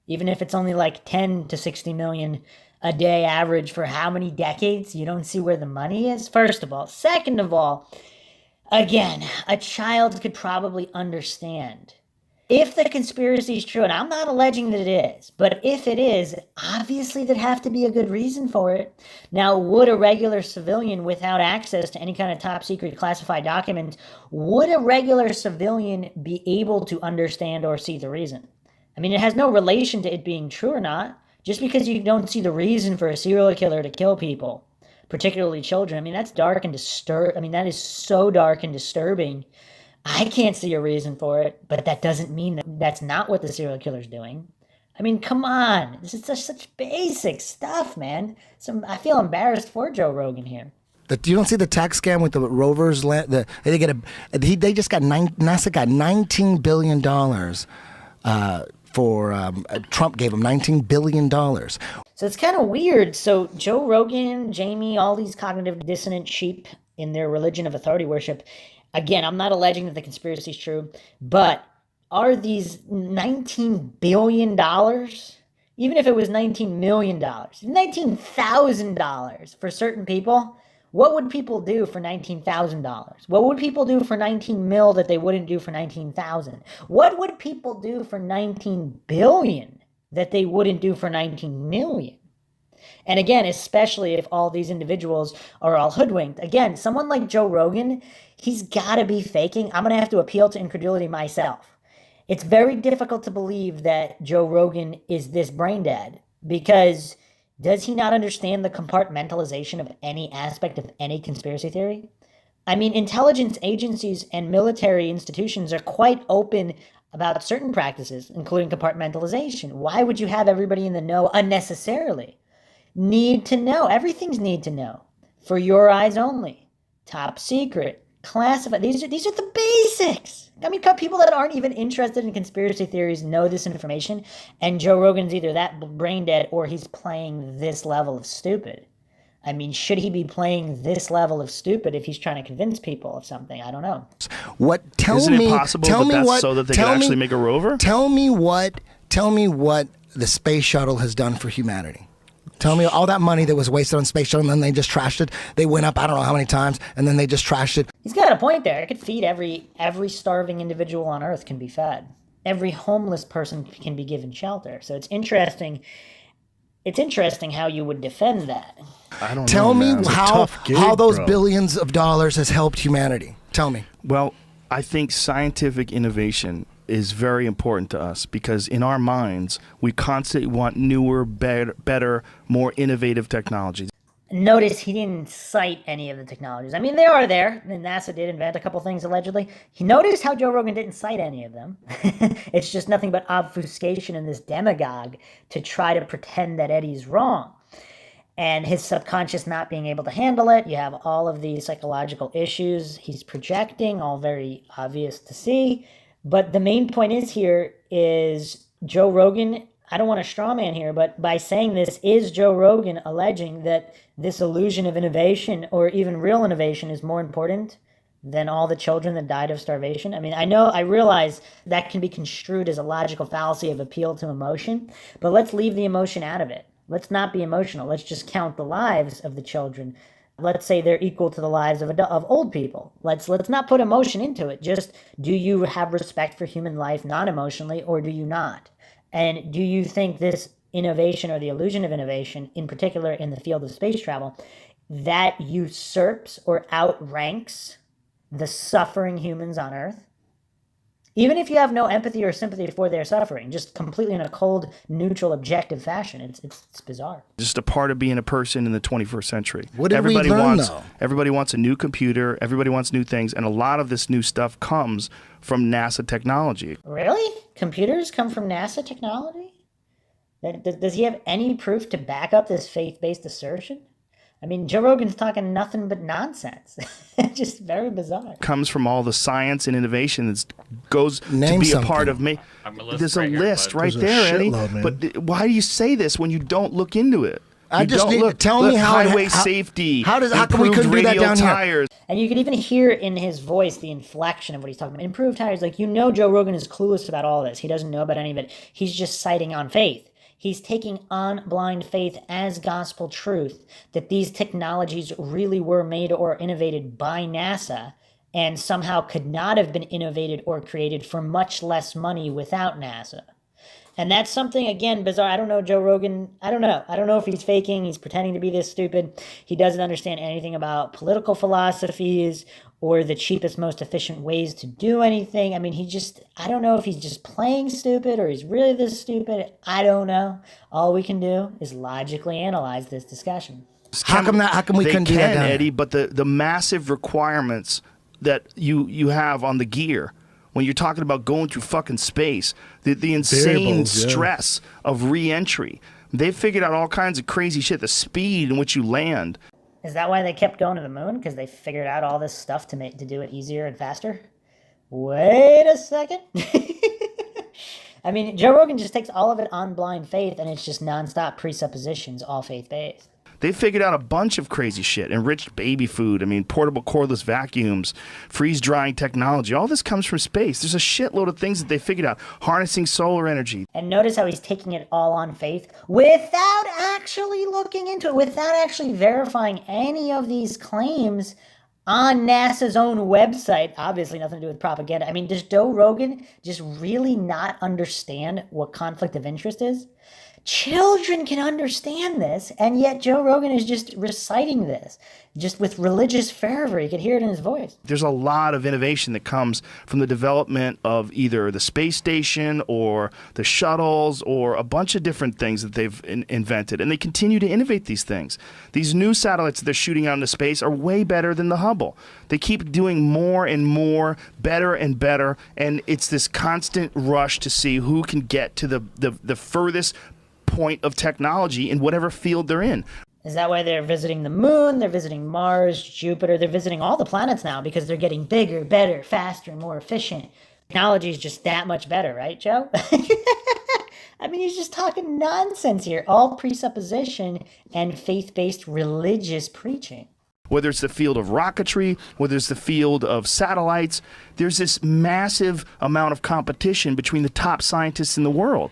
Even if it's only like 10 to 60 million a day average for how many decades? You don't see where the money is, first of all. Second of all, again, a child could probably understand. If the conspiracy is true, and I'm not alleging that it is, but if it is, obviously there'd have to be a good reason for it. Now, would a regular civilian without access to any kind of top secret classified documents, would a regular civilian be able to understand or see the reason? I mean, it has no relation to it being true or not. Just because you don't see the reason for a serial killer to kill people, particularly children, I mean, that's dark and that is so dark and disturbing. I can't see a reason for it, but that doesn't mean that that's not what the serial killer's doing. I mean, come on. This is such basic stuff, man. I feel embarrassed for Joe Rogan here. You don't see the tax scam with the rovers? NASA got $19 billion Trump gave him $19 billion. So it's kind of weird. So Joe Rogan, Jamie, all these cognitive dissonant sheep in their religion of authority worship. Again, I'm not alleging that the conspiracy is true, but are these $19 billion, even if it was $19 million, $19,000 for certain people, what would people do for $19,000? What would people do for 19 mil that they wouldn't do for 19,000? What would people do for 19 billion that they wouldn't do for 19 million? And again, especially if all these individuals are all hoodwinked. Again, someone like Joe Rogan, he's got to be faking. I'm going to have to appeal to incredulity myself. It's very difficult to believe that Joe Rogan is this brain dead, because does he not understand the compartmentalization of any aspect of any conspiracy theory? I mean, intelligence agencies and military institutions are quite open about certain practices, including compartmentalization. Why would you have everybody in the know unnecessarily? Need to know. Everything's need to know. For your eyes only. Top secret. Classified. These are the basics. I mean, people that aren't even interested in conspiracy theories know this information, and Joe Rogan's either that brain dead or he's playing this level of stupid. I mean, should he be playing this level of stupid if he's trying to convince people of something? I don't know. Isn't it possible so that they can actually make a rover? Tell me what the space shuttle has done for humanity. Tell me all that money that was wasted on space shuttle, and then they just trashed it. They went up I don't know how many times, and then they just trashed it. He's got a point there. It could feed every starving individual on Earth can be fed. Every homeless person can be given shelter. So it's interesting. It's interesting how you would defend that. I don't know. Tell me how those bro. billions of dollars has helped humanity. Tell me. Well, I think scientific innovation is very important to us, because in our minds, we constantly want newer, better, more innovative technologies. Notice he didn't cite any of the technologies. I mean, they are there. NASA did invent a couple things, allegedly. He noticed how Joe Rogan didn't cite any of them. It's just nothing but obfuscation and this demagogue to try to pretend that Eddie's wrong. And his subconscious not being able to handle it. You have all of these psychological issues he's projecting, all very obvious to see. But the main point is Joe Rogan, I don't want to straw man here, but by saying this, is Joe Rogan alleging that this illusion of innovation or even real innovation is more important than all the children that died of starvation? I mean, I realize that can be construed as a logical fallacy of appeal to emotion, but let's leave the emotion out of it. Let's not be emotional. Let's just count the lives of the children. Let's say they're equal to the lives of old people. Let's not put emotion into it. Just, do you have respect for human life non-emotionally, or do you not? And do you think this innovation, or the illusion of innovation, in particular in the field of space travel, that usurps or outranks the suffering humans on Earth? Even if you have no empathy or sympathy for their suffering, just completely in a cold, neutral, objective fashion, it's bizarre. Just a part of being a person in the 21st century. What did we learn, though? Everybody wants a new computer. Everybody wants new things. And a lot of this new stuff comes from NASA technology. Really? Computers come from NASA technology? Does he have any proof to back up this faith-based assertion? I mean, Joe Rogan's talking nothing but nonsense. Just very bizarre. Comes from all the science and innovation that goes Name to be something. a part of me. There's a list right there, Eddie. But why do you say this when you don't look into it? Tell me how highway safety. How can we couldn't do that down tires. here? And you can even hear in his voice the inflection of what he's talking about. Improved tires, like, Joe Rogan is clueless about all this. He doesn't know about any of it. He's just citing on faith. He's taking on blind faith as gospel truth that these technologies really were made or innovated by NASA and somehow could not have been innovated or created for much less money without NASA. And that's something, again, bizarre. I don't know, Joe Rogan. I don't know. I don't know if he's faking. He's pretending to be this stupid. He doesn't understand anything about political philosophies or the cheapest, most efficient ways to do anything. I mean, I don't know if he's just playing stupid or he's really this stupid. I don't know. All we can do is logically analyze this discussion. How come we couldn't do that down here? Eddie, but the massive requirements that you have on the gear, when you're talking about going through fucking space, the insane stress of re-entry. They've figured out all kinds of crazy shit, the speed in which you land. Is that why they kept going to the moon? Because they figured out all this stuff to do it easier and faster? Wait a second. I mean, Joe Rogan just takes all of it on blind faith, and it's just nonstop presuppositions, all faith-based. They figured out a bunch of crazy shit. Enriched baby food. I mean, portable cordless vacuums, freeze-drying technology. All this comes from space. There's a shitload of things that they figured out. Harnessing solar energy. And notice how he's taking it all on faith without actually looking into it, without actually verifying any of these claims on NASA's own website. Obviously nothing to do with propaganda. I mean, does Joe Rogan just really not understand what conflict of interest is? Children can understand this, and yet Joe Rogan is just reciting this, just with religious fervor. You could hear it in his voice. There's a lot of innovation that comes from the development of either the space station or the shuttles or a bunch of different things that they've invented, and they continue to innovate these things. These new satellites that they're shooting out into space are way better than the Hubble. They keep doing more and more, better and better, and it's this constant rush to see who can get to the furthest point of technology in whatever field they're in. Is that why they're visiting the moon, they're visiting Mars, Jupiter, they're visiting all the planets now because they're getting bigger, better, faster, more efficient. Technology is just that much better, right, Joe? I mean, he's just talking nonsense here, all presupposition and faith-based religious preaching. Whether it's the field of rocketry, whether it's the field of satellites, there's this massive amount of competition between the top scientists in the world.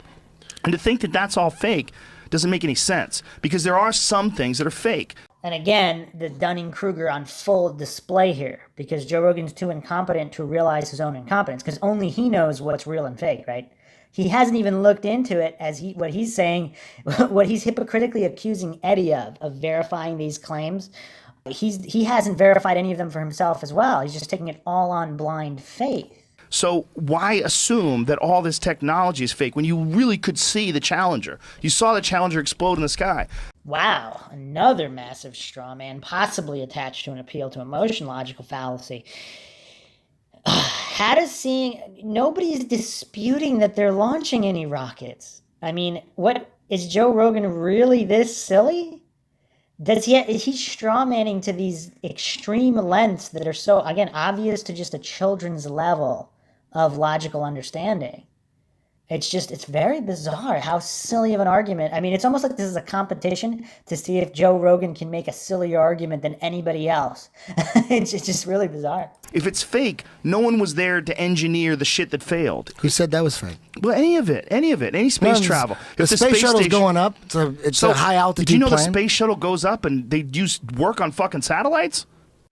And to think that that's all fake doesn't make any sense, because there are some things that are fake. And again, the Dunning-Kruger on full display here, because Joe Rogan's too incompetent to realize his own incompetence, because only he knows what's real and fake, right? He hasn't even looked into it as what he's saying, what he's hypocritically accusing Eddie of verifying these claims. He hasn't verified any of them for himself as well. He's just taking it all on blind faith. So why assume that all this technology is fake when you really could see the Challenger? You saw the Challenger explode in the sky. Wow, another massive straw man, possibly attached to an appeal to emotion logical fallacy. How does nobody's disputing that they're launching any rockets. I mean, what, is Joe Rogan really this silly? Is he strawmanning to these extreme lengths that are so, again, obvious to just a children's level of logical understanding? It's very bizarre how silly of an argument. I mean, it's almost like this is a competition to see if Joe Rogan can make a sillier argument than anybody else. It's just really bizarre. If it's fake, no one was there to engineer the shit that failed. Who said that was fake? Well, any of it, any space travel. The space shuttle's going up. It's a high altitude Did you know plane. the space shuttle goes up and they use work on fucking satellites?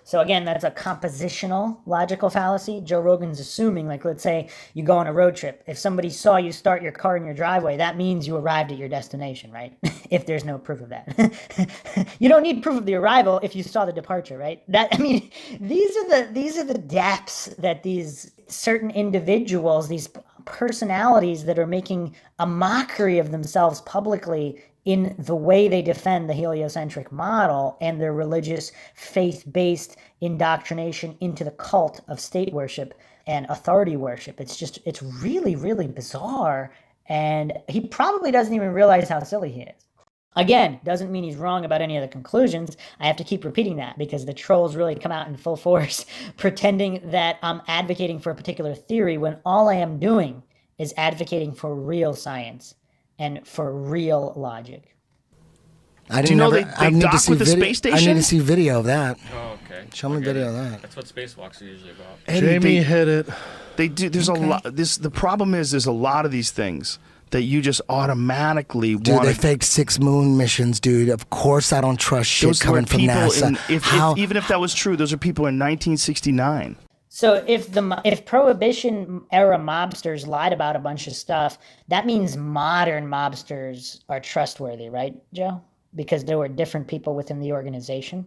So again, that's a compositional logical fallacy. Joe Rogan's assuming, like, let's say you go on a road trip. If somebody saw you start your car in your driveway, that means you arrived at your destination, right? If there's no proof of that. You don't need proof of the arrival if you saw the departure, right? These are the depths that these certain individuals, these personalities that are making a mockery of themselves publicly in the way they defend the heliocentric model and their religious, faith-based indoctrination into the cult of state worship and authority worship. It's really, really bizarre, and he probably doesn't even realize how silly he is. Again, doesn't mean he's wrong about any of the conclusions. I have to keep repeating that because the trolls really come out in full force pretending that I'm advocating for a particular theory when all I am doing is advocating for real science and for real logic. Do you know they dock with the space station? I need to see video of that. Oh, okay. Show me video of that. That's what spacewalks are usually about. Jamie hit it. They do. There's a lot. The problem is there's a lot of these things that you just automatically want. Dude, they faked 6 moon missions, dude. Of course I don't trust shit coming from NASA. Even if that was true, those are people in 1969. So if Prohibition era mobsters lied about a bunch of stuff, that means modern mobsters are trustworthy, right, Joe? Because there were different people within the organization.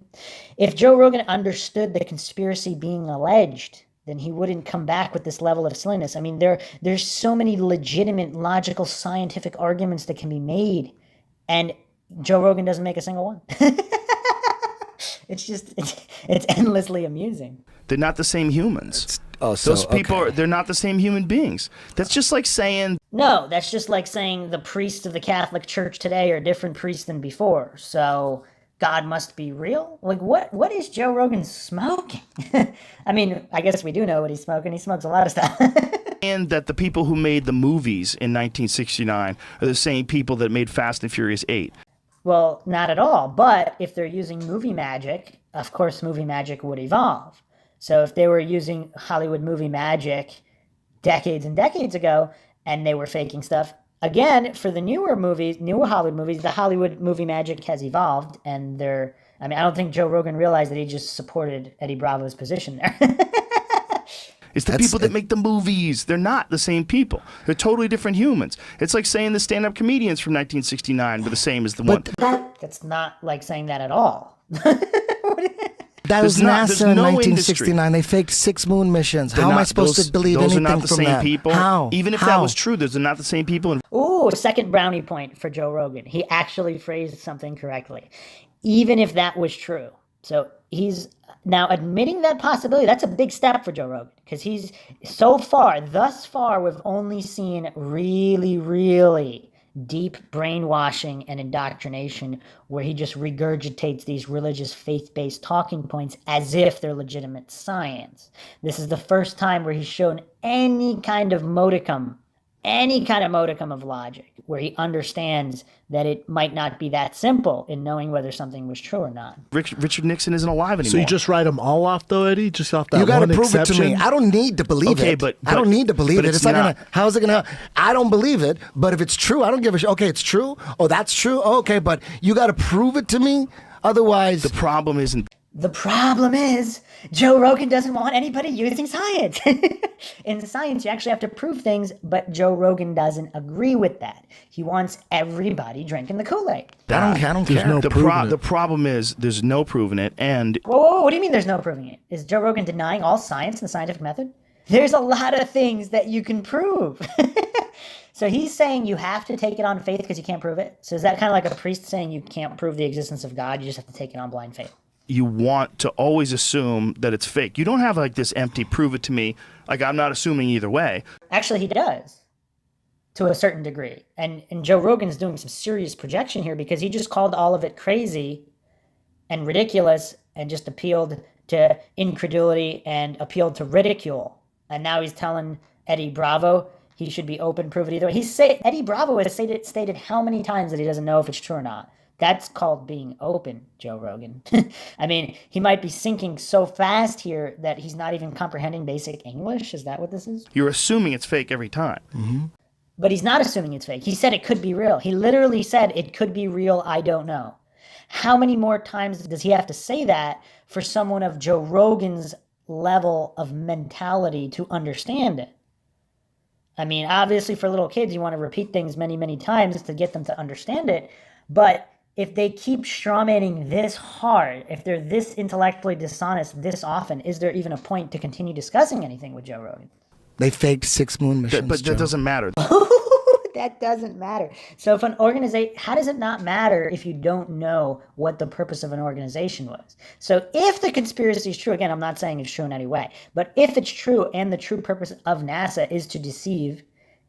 If Joe Rogan understood the conspiracy being alleged, then he wouldn't come back with this level of silliness. I mean, there's so many legitimate, logical, scientific arguments that can be made, and Joe Rogan doesn't make a single one. It's endlessly amusing. They're not the same humans. Those people they're not the same human beings. That's just like saying... No, that's just like saying the priests of the Catholic Church today are different priests than before. So God must be real? Like, what is Joe Rogan smoking? I mean, I guess we do know what he's smoking. He smokes a lot of stuff. And that the people who made the movies in 1969 are the same people that made Fast and Furious 8. Well, not at all. But if they're using movie magic, of course, movie magic would evolve. So if they were using Hollywood movie magic decades and decades ago, and they were faking stuff, again, for the newer Hollywood movies, the Hollywood movie magic has evolved, and I don't think Joe Rogan realized that he just supported Eddie Bravo's position there. It's the people that make the movies. They're not the same people. They're totally different humans. It's like saying the stand-up comedians from 1969 were the same as the one. That's not like saying that at all. That was NASA in 1969. They faked 6 moon missions. How am I supposed to believe anything from that? Those are not the same people. How? Even if that was true, those are not the same people. Ooh, second brownie point for Joe Rogan. He actually phrased something correctly. Even if that was true. So he's now admitting that possibility. That's a big step for Joe Rogan, because he's thus far, we've only seen really, really deep brainwashing and indoctrination where he just regurgitates these religious faith-based talking points as if they're legitimate science. This is the first time where he's shown any kind of modicum of logic, where he understands that it might not be that simple in knowing whether something was true or not. Richard Nixon isn't alive anymore. So you just write them all off, though, Eddie? Just off that You got to one prove exception? it to me. I don't need to believe it. But I don't need to believe it. it's It's not not. gonna. How is it gonna? I don't believe it. But if it's true, I don't give a shit. Okay, it's true. Oh, that's true. Oh, okay, but you got to prove it to me. Otherwise, the problem isn't. The problem is Joe Rogan doesn't want anybody using science. In science, you actually have to prove things, but Joe Rogan doesn't agree with that. He wants everybody drinking the Kool-Aid. I don't care. No The problem is there's no proving it, and Whoa, what do you mean there's no proving it? Is Joe Rogan denying all science and the scientific method? There's a lot of things that you can prove. So he's saying you have to take it on faith because you can't prove it. So is that kind of like a priest saying you can't prove the existence of God, you just have to take it on blind faith? you want to always assume that it's fake. You don't have like this empty prove it to me. Like, I'm not assuming either way. Actually, he does, to a certain degree. And Joe Rogan's doing some serious projection here because he just called all of it crazy and ridiculous and just appealed to incredulity and appealed to ridicule. And now he's telling Eddie Bravo he should be open, prove it either way. Eddie Bravo has stated how many times that he doesn't know if it's true or not. That's called being open, Joe Rogan. I mean, he might be sinking so fast here that he's not even comprehending basic English. Is that what this is? You're assuming it's fake every time. Mm-hmm. But he's not assuming it's fake. He said it could be real. He literally said it could be real, I don't know. How many more times does he have to say that for someone of Joe Rogan's level of mentality to understand it? I mean, obviously for little kids, you want to repeat things many, many times to get them to understand it. But if they keep strawmanning this hard, if they're this intellectually dishonest this often, is there even a point to continue discussing anything with Joe Rogan? They faked 6 moon missions. But that doesn't matter. That doesn't matter. So if an organization, how does it not matter if you don't know what the purpose of an organization was? So if the conspiracy is true, again, I'm not saying it's true in any way, but if it's true and the true purpose of NASA is to deceive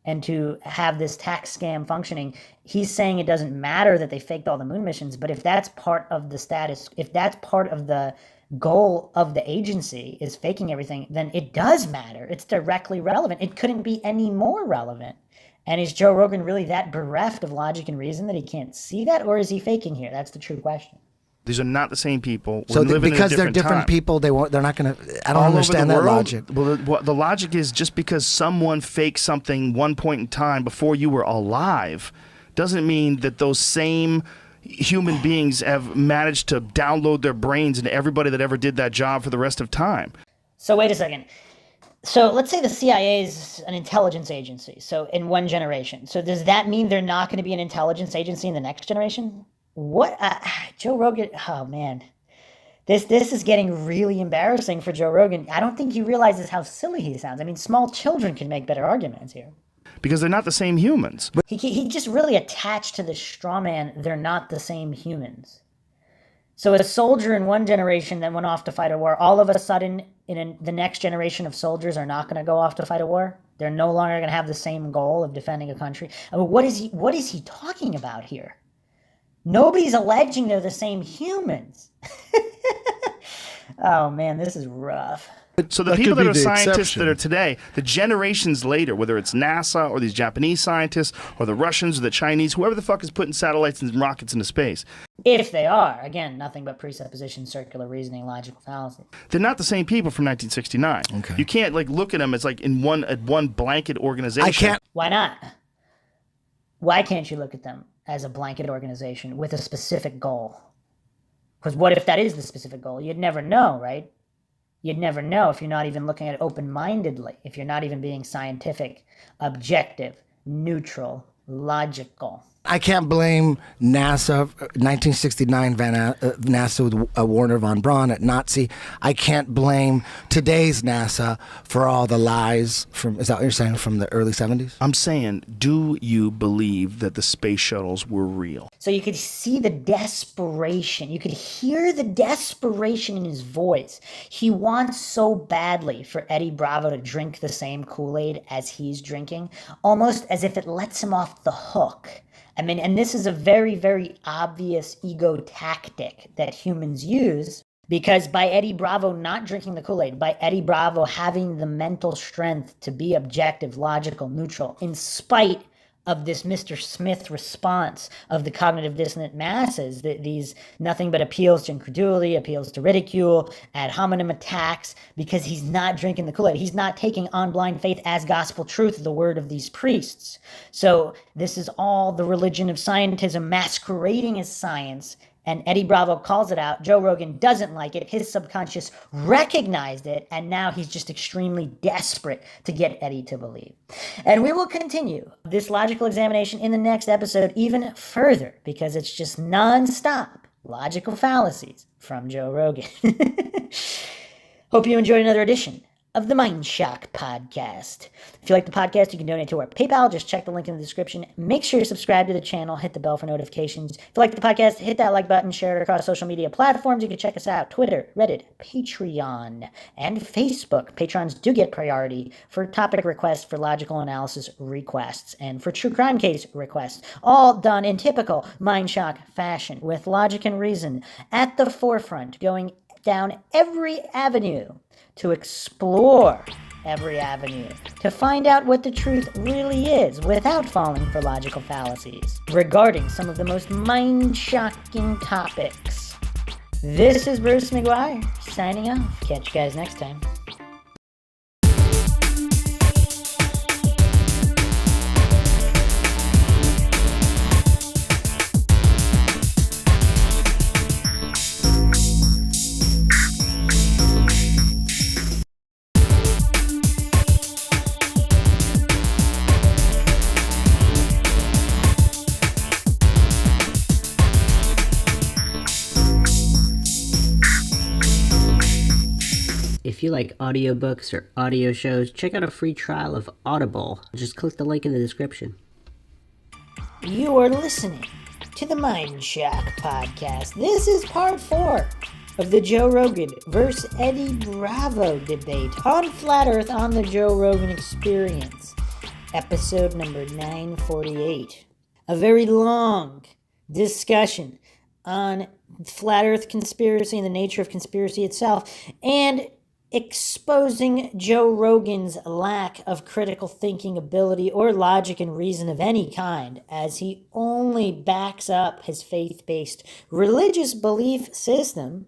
and to have this tax scam functioning, he's saying it doesn't matter that they faked all the moon missions, but if that's part of the status, if that's part of the goal of the agency is faking everything, then it does matter. It's directly relevant. It couldn't be any more relevant. And is Joe Rogan really that bereft of logic and reason that he can't see that, or is he faking here? That's the true question. These are not the same people. So because they're different time. people, they're not going to. I don't All understand over the that world, logic. Well, the logic is just because someone faked something one point in time before you were alive, doesn't mean that those same human beings have managed to download their brains into everybody that ever did that job for the rest of time. So wait a second. So let's say the CIA is an intelligence agency, so in one generation. So does that mean they're not going to be an intelligence agency in the next generation? What? Joe Rogan, oh man. This is getting really embarrassing for Joe Rogan. I don't think he realizes how silly he sounds. I mean, small children can make better arguments here. Because they're not the same humans. He just really attached to the straw man, they're not the same humans. So a soldier in one generation that went off to fight a war, all of a sudden the next generation of soldiers are not going to go off to fight a war. They're no longer going to have the same goal of defending a country. I mean, what is he talking about here? Nobody's alleging they're the same humans. Oh man, this is rough. So the That people could that be are the scientists exception. that are today, the generations later, whether it's NASA or these Japanese scientists or the Russians or the Chinese, whoever the fuck is putting satellites and rockets into space, If they are, again, nothing but presupposition, circular reasoning, logical fallacy. they're not the same people from 1969. Okay. You can't like look at them as like in one blanket organization. I can't. Why not? Why can't you look at them as a blanket organization with a specific goal? Because what if that is the specific goal? You'd never know, right? You'd never know if you're not even looking at it open-mindedly, if you're not even being scientific, objective, neutral, logical. I can't blame NASA, 1969 NASA with Werner von Braun at Nazi. I can't blame today's NASA for all the lies from, is that what you're saying, from the early 70s? I'm saying, do you believe that the space shuttles were real? So you could see the desperation. You could hear the desperation in his voice. He wants so badly for Eddie Bravo to drink the same Kool-Aid as he's drinking, almost as if it lets him off the hook. I mean, and this is a very, very obvious ego tactic that humans use, because by Eddie Bravo not drinking the Kool-Aid, by Eddie Bravo having the mental strength to be objective, logical, neutral, in spite of this Mr. Smith response of the cognitive dissonant masses, that these nothing but appeals to incredulity, appeals to ridicule, ad hominem attacks, because he's not drinking the Kool-Aid. He's not taking on blind faith as gospel truth, the word of these priests. So this is all the religion of scientism masquerading as science, and Eddie Bravo calls it out. Joe Rogan doesn't like it. His subconscious recognized it, and now he's just extremely desperate to get Eddie to believe. And we will continue this logical examination in the next episode even further, because it's just non-stop logical fallacies from Joe Rogan. Hope you enjoyed another edition of the Mindshock podcast. If you like the podcast, you can donate to our PayPal. Just check the link in the description. Make sure you subscribe to the channel. Hit the bell for notifications. If you like the podcast, hit that like button. Share it across social media platforms. You can check us out. Twitter, Reddit, Patreon, and Facebook. Patrons do get priority for topic requests, for logical analysis requests, and for true crime case requests. All done in typical Mindshock fashion, with logic and reason at the forefront, going down every avenue to explore every avenue, to find out what the truth really is without falling for logical fallacies regarding some of the most mind-shocking topics. This is Bruce McGuire, signing off. Catch you guys next time. If you like audiobooks or audio shows, check out a free trial of Audible. Just click the link in the description. You are listening to the Mindshock podcast. This is part 4 of the Joe Rogan versus Eddie Bravo debate on Flat Earth on the Joe Rogan Experience, episode number 948. A very long discussion on Flat Earth conspiracy and the nature of conspiracy itself, and exposing Joe Rogan's lack of critical thinking ability or logic and reason of any kind, as he only backs up his faith-based religious belief system,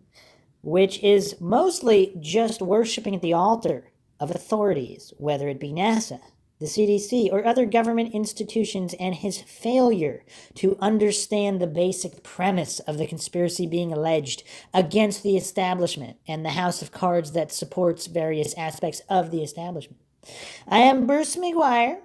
which is mostly just worshiping at the altar of authorities, whether it be NASA, the CDC, or other government institutions, and his failure to understand the basic premise of the conspiracy being alleged against the establishment and the house of cards that supports various aspects of the establishment. I am Bruce McGuire,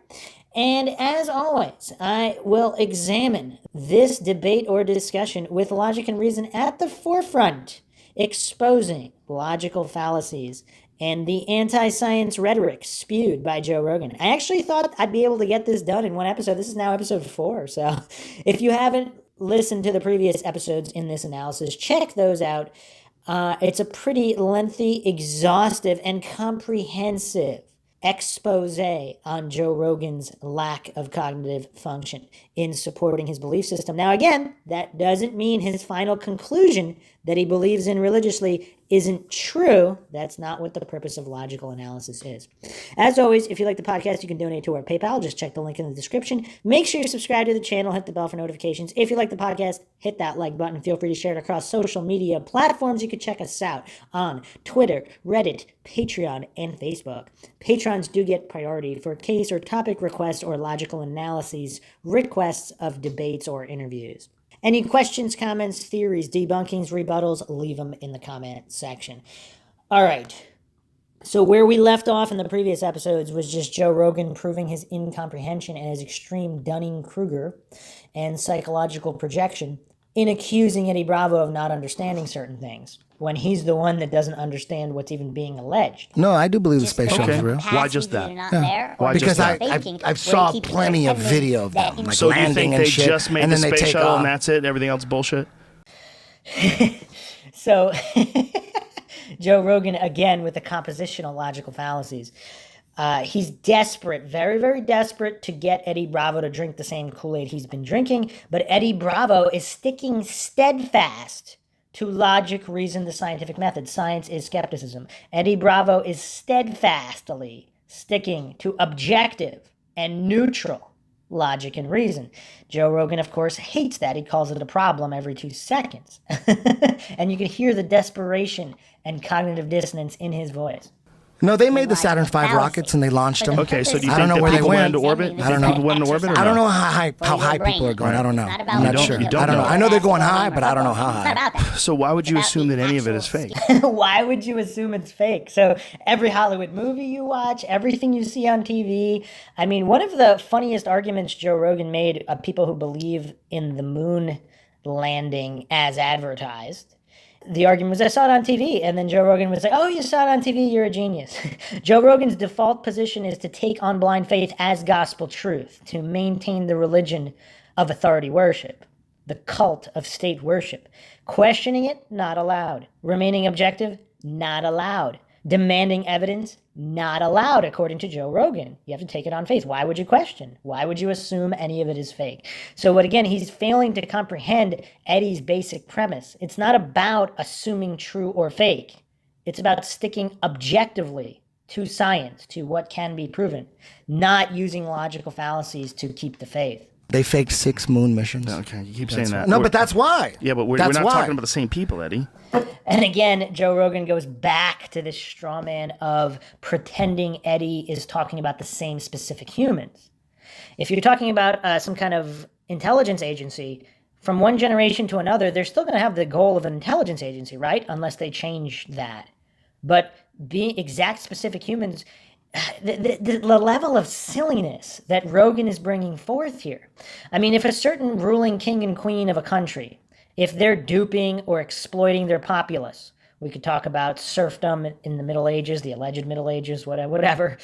and as always, I will examine this debate or discussion with logic and reason at the forefront, exposing logical fallacies and the anti-science rhetoric spewed by Joe Rogan. I actually thought I'd be able to get this done in one episode. This is now episode 4, so if you haven't listened to the previous episodes in this analysis, check those out. It's a pretty lengthy, exhaustive, and comprehensive expose on Joe Rogan's lack of cognitive function in supporting his belief system. Now, again, that doesn't mean his final conclusion that he believes in religiously isn't true, that's not what the purpose of logical analysis is. As always, if you like the podcast, you can donate to our PayPal. Just check the link in the description. Make sure you subscribe to the channel, hit the bell for notifications. If you like the podcast, hit that like button. Feel free to share it across social media platforms. You can check us out on Twitter, Reddit, Patreon, and Facebook. Patrons do get priority for case or topic requests or logical analyses, requests of debates or interviews. Any questions, comments, theories, debunkings, rebuttals, leave them in the comment section. All right. So where we left off in the previous episodes was just Joe Rogan proving his incomprehension and his extreme Dunning-Kruger and psychological projection in accusing Eddie Bravo of not understanding certain things, when he's the one that doesn't understand what's even being alleged. No, I do believe the space shuttle is real. Why just that? Why because I've saw plenty of video of them, like So do you landing think and they shit, just made and the then they space take shuttle off. and that's it? Everything else is bullshit? So Joe Rogan, again, with the compositional logical fallacies. He's desperate, very, very desperate to get Eddie Bravo to drink the same Kool-Aid he's been drinking, but Eddie Bravo is sticking steadfast to logic, reason, the scientific method. Science is skepticism. Eddie Bravo is steadfastly sticking to objective and neutral logic and reason. Joe Rogan, of course, hates that. He calls it a problem every 2 seconds. And you can hear the desperation and cognitive dissonance in his voice. No, they made the Saturn V rockets and they launched them. Okay, so do you I think don't know that where they people went went. into orbit? I don't know. People went into orbit or I don't no? know how high people are going. I don't know. I'm not sure. you don't I don't know. know. I know they're going high, but I don't know how high. So why would you assume that any of it is fake? Why would you assume it's fake? So every Hollywood movie you watch, everything you see on TV. I mean, one of the funniest arguments Joe Rogan made of people who believe in the moon landing as advertised. The argument was, I saw it on TV. And then Joe Rogan was like, oh, you saw it on TV, you're a genius. Joe Rogan's default position is to take on blind faith as gospel truth, to maintain the religion of authority worship, the cult of state worship. Questioning it, not allowed. Remaining objective, not allowed. Demanding evidence, not allowed, according to Joe Rogan. You have to take it on faith. Why would you question? Why would you assume any of it is fake? So he's failing to comprehend Eddie's basic premise. It's not about assuming true or fake. It's about sticking objectively to science, to what can be proven, not using logical fallacies to keep the faith. They faked 6 moon missions. Okay, you keep saying that. No, but that's why. Yeah, but we're not talking about the same people, Eddie. And again, Joe Rogan goes back to this straw man of pretending Eddie is talking about the same specific humans. If you're talking about some kind of intelligence agency, from one generation to another, they're still going to have the goal of an intelligence agency, right? Unless they change that. But being exact specific humans, the level of silliness that Rogan is bringing forth here. I mean, if a certain ruling king and queen of a country, if they're duping or exploiting their populace, we could talk about serfdom in the Middle Ages, the alleged Middle Ages, whatever.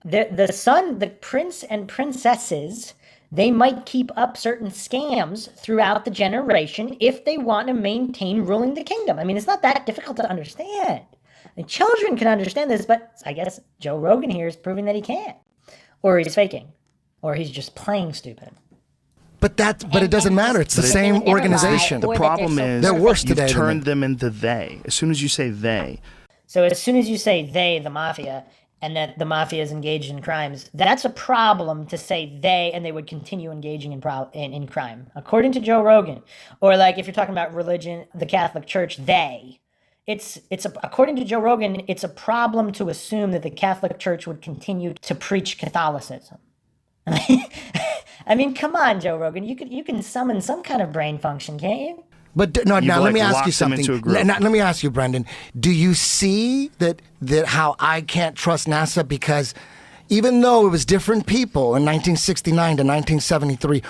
The prince and princesses, they might keep up certain scams throughout the generation if they want to maintain ruling the kingdom. I mean, it's not that difficult to understand. And children can understand this, but I guess Joe Rogan here is proving that he can't. Or he's faking. Or he's just playing stupid. But it doesn't matter. It's the same organization. The problem is they're worse today. You've turned them into they. As soon as you say they. So as soon as you say they, the mafia, and that the mafia is engaged in crimes, that's a problem to say they, and they would continue engaging in crime, according to Joe Rogan. Or like if you're talking about religion, the Catholic Church, they. According to Joe Rogan, it's a problem to assume that the Catholic Church would continue to preach Catholicism. I mean, come on, Joe Rogan. You can summon some kind of brain function, can't you? But now let me ask you something. Let me ask you, Brendan. Do you see that how I can't trust NASA because even though it was different people in 1969 to 1973,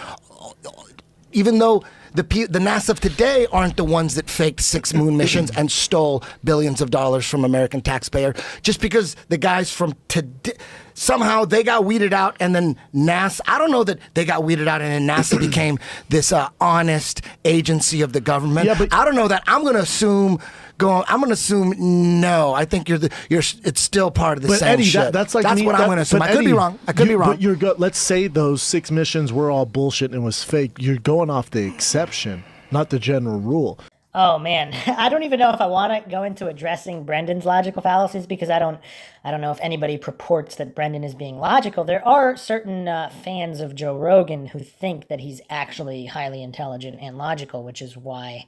even though the NASA of today aren't the ones that faked 6 moon missions and stole billions of dollars from American taxpayer, just because the guys from today, somehow they got weeded out and then NASA, I don't know that they got weeded out and then NASA became this honest agency of the government. Yeah, but I don't know that. I'm going to assume no. I think it's still part of the same Eddie, shit. that's what I'm going to assume. I could be wrong. But let's say those 6 missions were all bullshit and was fake. You're going off the exception, not the general rule. Oh man, I don't even know if I want to go into addressing Brendan's logical fallacies because I don't know if anybody purports that Brendan is being logical. There are certain fans of Joe Rogan who think that he's actually highly intelligent and logical, which is why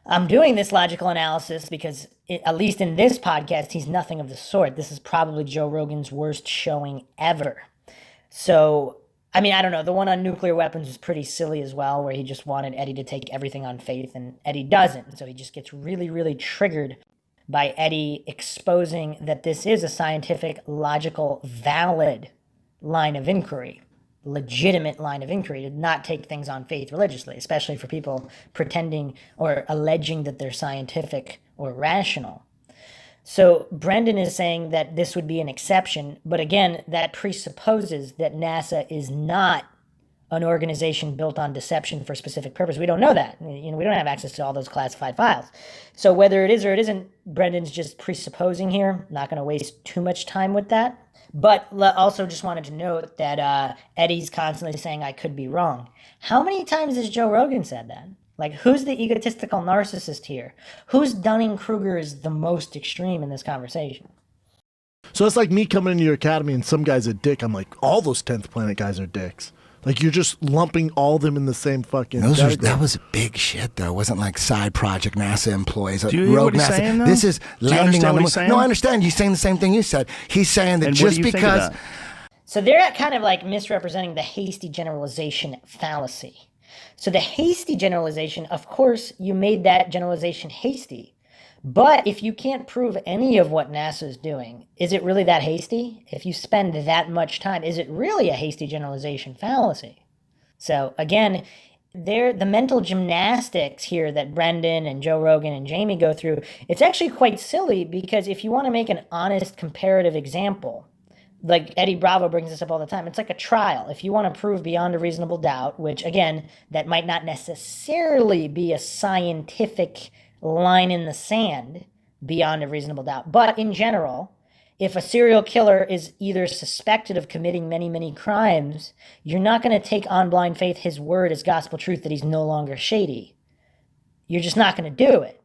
I'm doing this logical analysis because at least in this podcast, he's nothing of the sort. This is probably Joe Rogan's worst showing ever. So, I mean, I don't know. The one on nuclear weapons was pretty silly as well, where he just wanted Eddie to take everything on faith, and Eddie doesn't. So he just gets really, really triggered by Eddie exposing that this is a scientific, logical, valid line of inquiry, legitimate line of inquiry, to not take things on faith religiously, especially for people pretending or alleging that they're scientific or rational. So Brendan is saying that this would be an exception, but again, that presupposes that NASA is not an organization built on deception for a specific purpose. We don't know that. We don't have access to all those classified files. So whether it is or it isn't, Brendan's just presupposing here. Not going to waste too much time with that. But also just wanted to note that Eddie's constantly saying I could be wrong. How many times has Joe Rogan said that? Like, who's the egotistical narcissist here? Who's Dunning-Kruger is the most extreme in this conversation? So it's like me coming into your academy and some guy's a dick. I'm like, all those 10th planet guys are dicks. Like, you're just lumping all of them in the same fucking that was big shit, though. It wasn't like side project NASA employees. Do you hear what he's saying, though? This is landing on the moon. No, I understand. He's saying the same thing you said. He's saying that And just what do you think of because... that? So they're kind of like misrepresenting the hasty generalization fallacy. So the hasty generalization, of course, you made that generalization hasty. But if you can't prove any of what NASA is doing, is it really that hasty? If you spend that much time, is it really a hasty generalization fallacy? So again, the mental gymnastics here that Brendan and Joe Rogan and Jamie go through, it's actually quite silly because if you want to make an honest comparative example, like Eddie Bravo brings this up all the time, it's like a trial. If you want to prove beyond a reasonable doubt, which again, that might not necessarily be a scientific line in the sand beyond a reasonable doubt, but in general, if a serial killer is either suspected of committing many, many crimes, you're not going to take on blind faith his word as gospel truth that he's no longer shady. You're just not going to do it.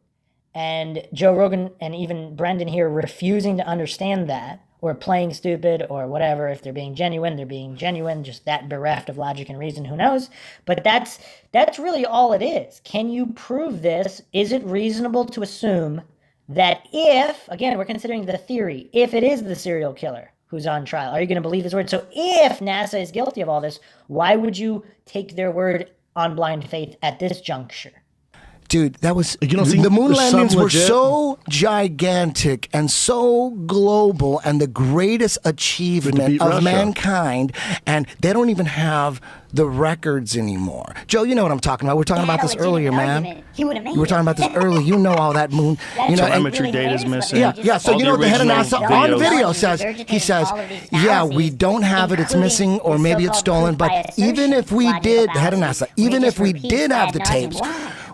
And Joe Rogan and even Brendan here refusing to understand that, or playing stupid, or whatever. If they're being genuine, they're being genuine, just that bereft of logic and reason, who knows? But that's really all it is. Can you prove this? Is it reasonable to assume that if, again, we're considering the theory, if it is the serial killer who's on trial, are you going to believe his word? So if NASA is guilty of all this, why would you take their word on blind faith at this juncture? Dude, that was don't the think moon there's some landings were legit? so gigantic and so global and the greatest achievement beat of Russia. mankind, and they don't even have the records anymore. Joe, you know what I'm talking about. We were talking about this earlier, man. He would have made We were talking about this earlier. You know all that moon. You know, and- Telemetry data's missing. yeah. So All you know what the head of original NASA on videos. video says? He says, "Yeah, we don't have it. It's missing, or maybe it's stolen. But even if we did, the head of NASA, even if we did have the tapes,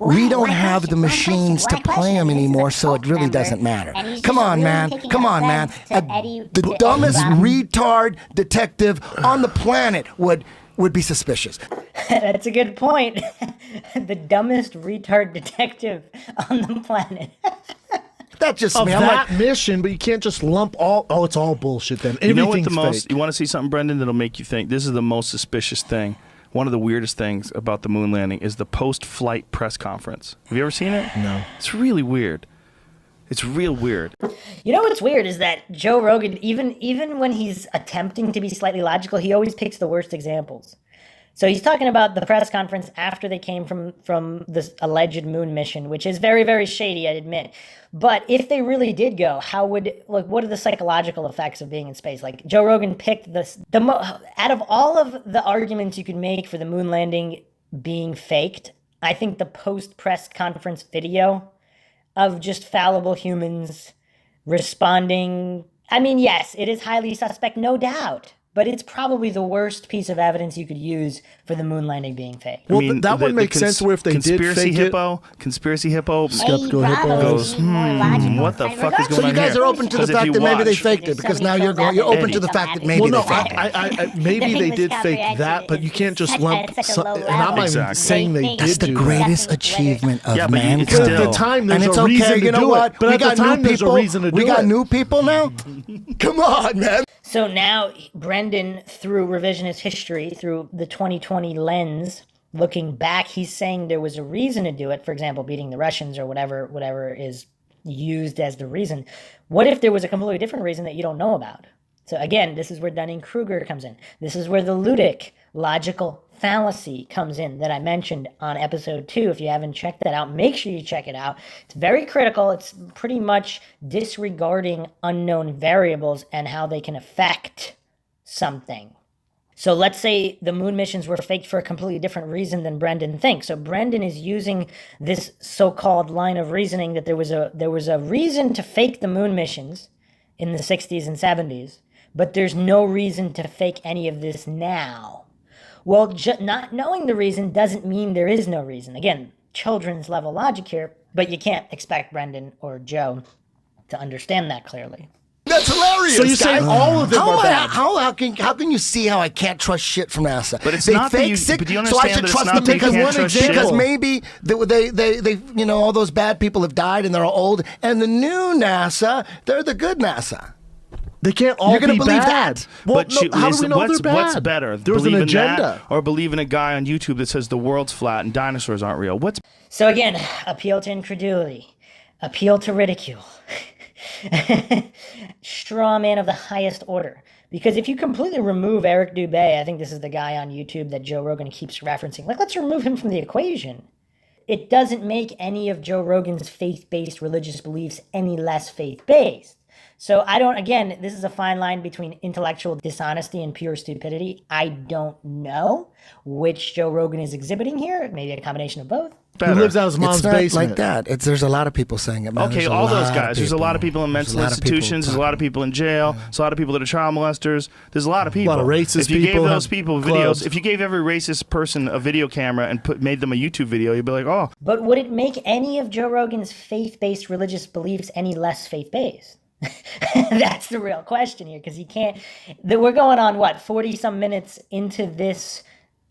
we don't have the machines to play them anymore. So it really doesn't matter. Come on, man. Come on, man. The dumbest retard detective on the planet would be suspicious." That's a good point. The dumbest retard detective on the planet. That's just Of me. I'm that like, mission, but you can't just lump all. Oh, it's all bullshit then. You know what Everything's the most? fake. You want to see something, Brendan, that'll make you think this is the most suspicious thing. One of the weirdest things about the moon landing is the post-flight press conference. Have you ever seen it? No. It's really weird. It's real weird. You know what's weird is that Joe Rogan, even when he's attempting to be slightly logical, he always picks the worst examples. So he's talking about the press conference after they came from this alleged moon mission, which is very, very shady, I admit. But if they really did go, what are the psychological effects of being in space? Like, Joe Rogan picked out of all of the arguments you could make for the moon landing being faked, I think the post-press conference video of just fallible humans responding. I mean, yes, it is highly suspect, no doubt. but it's probably the worst piece of evidence you could use for the moon landing being fake. Well, that would make sense where if they did fake Conspiracy hippo Skeptical hippo goes, what the fuck is going on here? So you guys are open to the fact that maybe they faked it, because now you're open to the fact that maybe they faked it. Maybe they did fake that, but you can't just lump. And I'm not even saying they That's did the do greatest achievement of but mankind. it's still- At the time, And there's it's a reason okay. to You know do what? it. But We at the got time, new there's a people. reason to do We got it. new people now. Come on, man. So now Brendan, through revisionist history, through the 2020 lens, looking back, he's saying there was a reason to do it. For example, beating the Russians or whatever is used as the reason. What if there was a completely different reason that you don't know about? So again, this is where Dunning-Kruger comes in. This is where the ludic logical fallacy comes in that I mentioned on episode 2. If you haven't checked that out, make sure you check it out. It's very critical. It's pretty much disregarding unknown variables and how they can affect something. So let's say the moon missions were faked for a completely different reason than Brendan thinks. So Brendan is using this so-called line of reasoning that there was a reason to fake the moon missions in the 60s and 70s, but there's no reason to fake any of this now. Well, not knowing the reason doesn't mean there is no reason. Again, children's level logic here, but you can't expect Brendan or Joe to understand that clearly. That's hilarious. So you're saying all of them are bad? How can you see how I can't trust shit from NASA? But it's they not that fake you- sick, but do you so I understand should that it's trust not them that you because can't trust shit? because maybe they all those bad people have died and they're all old, and the new NASA, they're the good NASA. They can't all You're gonna be believe bad. that? Well, But no, how do we know what's, they're bad? what's better? There was an Believe in agenda. that or believe in a guy on YouTube that says the world's flat and dinosaurs aren't real? What's So again, appeal to incredulity, appeal to ridicule, straw man of the highest order. Because if you completely remove Eric Dubay, I think this is the guy on YouTube that Joe Rogan keeps referencing, let's remove him from the equation. It doesn't make any of Joe Rogan's faith-based religious beliefs any less faith-based. So again, this is a fine line between intellectual dishonesty and pure stupidity. I don't know which Joe Rogan is exhibiting here. Maybe a combination of both. He lives out of his mom's It's not basement. like that. There's a lot of people saying it, man. okay, There's a all those lot guys. of There's a lot of people in There's mental a lot of people institutions. There's a lot of people in jail. There's a lot of people that are child molesters. There's a lot of people. A lot of racist If you gave people those have people clubs. videos, if you gave every racist person a video camera and made them a YouTube video, you'd be like, oh. But would it make any of Joe Rogan's faith-based religious beliefs any less faith-based? That's the real question here, because he can't. We're going on 40-some minutes into this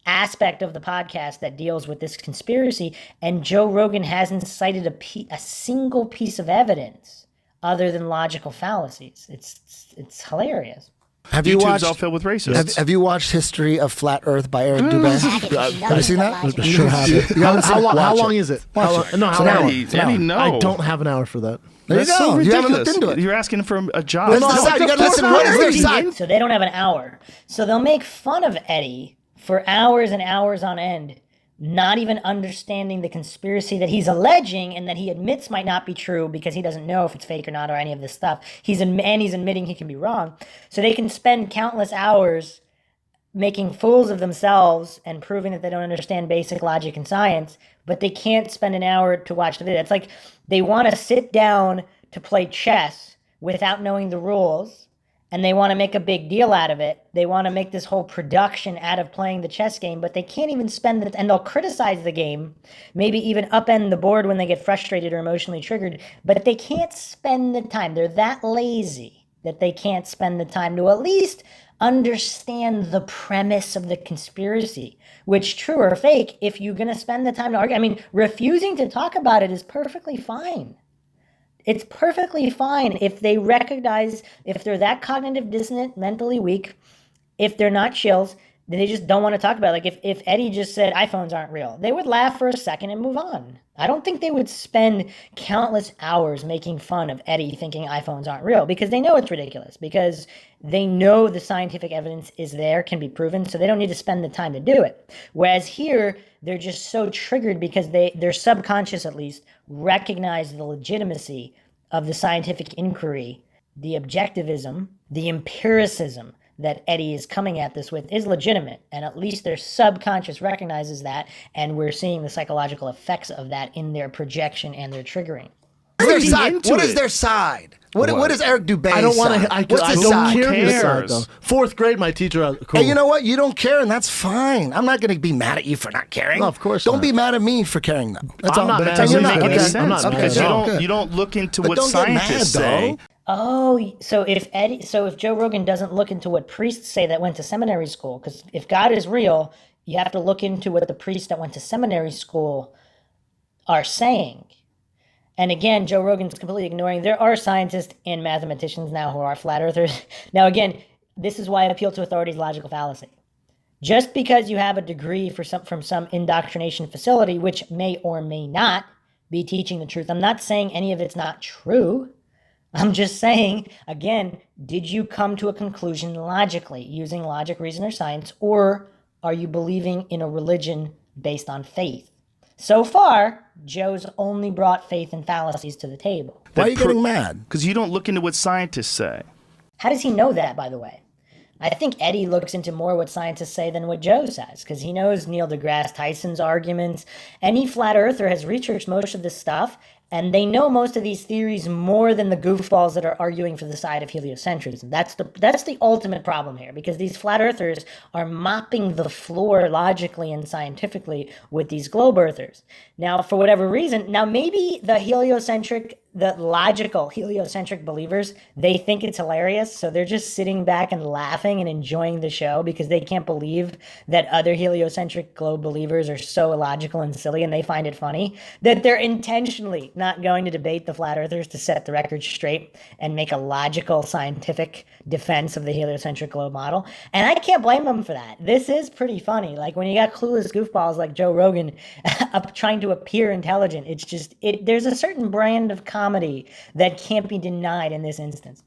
aspect of the podcast that deals with this conspiracy, and Joe Rogan hasn't cited a single piece of evidence other than logical fallacies. It's hilarious. Have you YouTube's watched? all filled with racists. Have you watched History of Flat Earth by Eric Dubay? Have you seen that? I sure have it. How long is it? Watch it. No, It's how an hour. long? It's an hour. no. I don't have an hour for that. There you That's go. so You haven't ridiculous. looked into it. You're asking for a job. Let's decide. You got to listen. What is their side? So they don't have an hour. So they'll make fun of Eddie for hours and hours on end, not even understanding the conspiracy that he's alleging and that he admits might not be true because he doesn't know if it's fake or not or any of this stuff. He's admitting he can be wrong. So they can spend countless hours making fools of themselves and proving that they don't understand basic logic and science, but they can't spend an hour to watch the video. It's like they want to sit down to play chess without knowing the rules, and they want to make a big deal out of it. They want to make this whole production out of playing the chess game, but they can't even spend it, and they'll criticize the game, maybe even upend the board when they get frustrated or emotionally triggered, but they can't spend the time. They're that lazy that they can't spend the time to at least understand the premise of the conspiracy, which, true or fake, if you're going to spend the time to argue. I mean, refusing to talk about it is perfectly fine. It's perfectly fine if they recognize, if they're that cognitive dissonant, mentally weak, if they're not chills, then they just don't want to talk about it. Like if Eddie just said iPhones aren't real, they would laugh for a second and move on. I don't think they would spend countless hours making fun of Eddie thinking iPhones aren't real, because they know it's ridiculous, because they know the scientific evidence is there, can be proven, so they don't need to spend the time to do it. Whereas here, they're just so triggered because their subconscious, at least, recognize the legitimacy of the scientific inquiry, the objectivism, the empiricism that Eddie is coming at this with is legitimate, and at least their subconscious recognizes that, and we're seeing the psychological effects of that in their projection and their triggering. What is their side? What does Eric Dubé I don't want side? to. I What's his don't side? care his side cares? though. Fourth grade, my teacher. Cool. Hey, you know what? You don't care, and that's fine. I'm not going to be mad at you for not caring. No, of course Don't not. be mad at me for caring, though. That's I'm all. not But it mad doesn't at make you. any Okay, sense I'm not mad because at you you. you don't look into But what don't get mad, scientists say. Oh, so if Joe Rogan doesn't look into what priests say that went to seminary school, because if God is real, you have to look into what the priests that went to seminary school are saying. And again, Joe Rogan's completely ignoring. There are scientists and mathematicians now who are flat earthers. Now, again, this is why I appeal to authority's logical fallacy. Just because you have a degree from some indoctrination facility, which may or may not be teaching the truth, I'm not saying any of it's not true. I'm just saying, again, did you come to a conclusion logically, using logic, reason, or science, or are you believing in a religion based on faith? So far, Joe's only brought faith and fallacies to the table. Why are you getting mad? Because you don't look into what scientists say. How does he know that, by the way? I think Eddie looks into more what scientists say than what Joe says, because he knows Neil deGrasse Tyson's arguments. Any flat earther has researched most of this stuff, and they know most of these theories more than the goofballs that are arguing for the side of heliocentrism. That's the ultimate problem here, because these flat earthers are mopping the floor logically and scientifically with these globe earthers. Now, for whatever reason, maybe the logical heliocentric believers, they think it's hilarious, so they're just sitting back and laughing and enjoying the show because they can't believe that other heliocentric globe believers are so illogical and silly, and they find it funny that they're intentionally not going to debate the flat earthers to set the record straight and make a logical scientific defense of the heliocentric globe model. And I can't blame them for that. This is pretty funny. Like when you got clueless goofballs like Joe Rogan trying to appear intelligent, it's just there's a certain brand of comedy that can't be denied in this instance.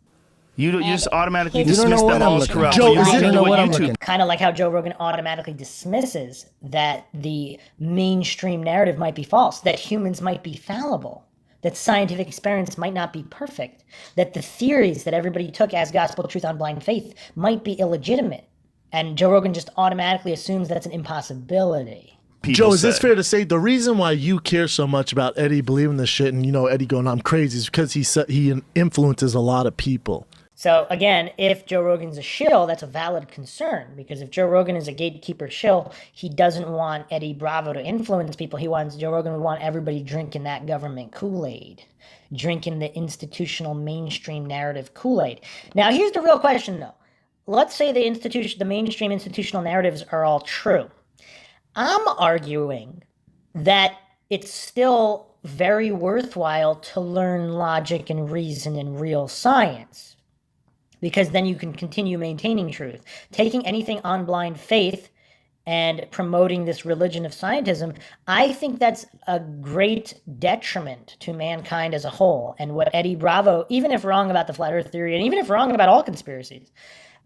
You just automatically You don't dismiss know what them I'm all looking corrupt. at. Joe, You is don't it- know know what what I'm YouTube. looking Kind of like how Joe Rogan automatically dismisses that the mainstream narrative might be false, that humans might be fallible, that scientific experiments might not be perfect, that the theories that everybody took as gospel truth on blind faith might be illegitimate. And Joe Rogan just automatically assumes that's an impossibility. Joe, is this say. fair to say the reason why you care so much about Eddie believing this shit and Eddie going, I'm crazy, is because he influences a lot of people? So again, if Joe Rogan's a shill, that's a valid concern, because if Joe Rogan is a gatekeeper shill, he doesn't want Eddie Bravo to influence people. Joe Rogan would want everybody drinking that government Kool-Aid, drinking the institutional mainstream narrative Kool-Aid. Now, here's the real question, though. Let's say the mainstream institutional narratives are all true. I'm arguing that it's still very worthwhile to learn logic and reason and real science, because then you can continue maintaining truth. Taking anything on blind faith and promoting this religion of scientism, I think that's a great detriment to mankind as a whole. And what Eddie Bravo, even if wrong about the flat earth theory, and even if wrong about all conspiracies,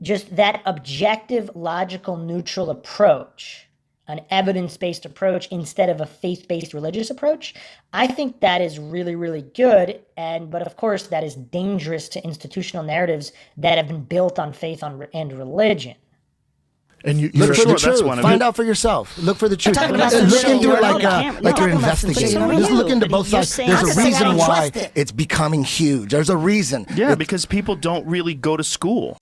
just that objective, logical, neutral approach, an evidence-based approach instead of a faith-based religious approach, I think that is really, really good. But of course, that is dangerous to institutional narratives that have been built on faith and religion. And Look you're for the that's truth. one of Find it. out for yourself. Look for the truth. talking about And some look shit into you it know like you can't- like you're you're talking about some shit investigating. you know Just you look do, into but both you're sides. saying There's I'm a saying I reason don't why trust it. it's becoming huge. There's a reason. Yeah, because people don't really go to school.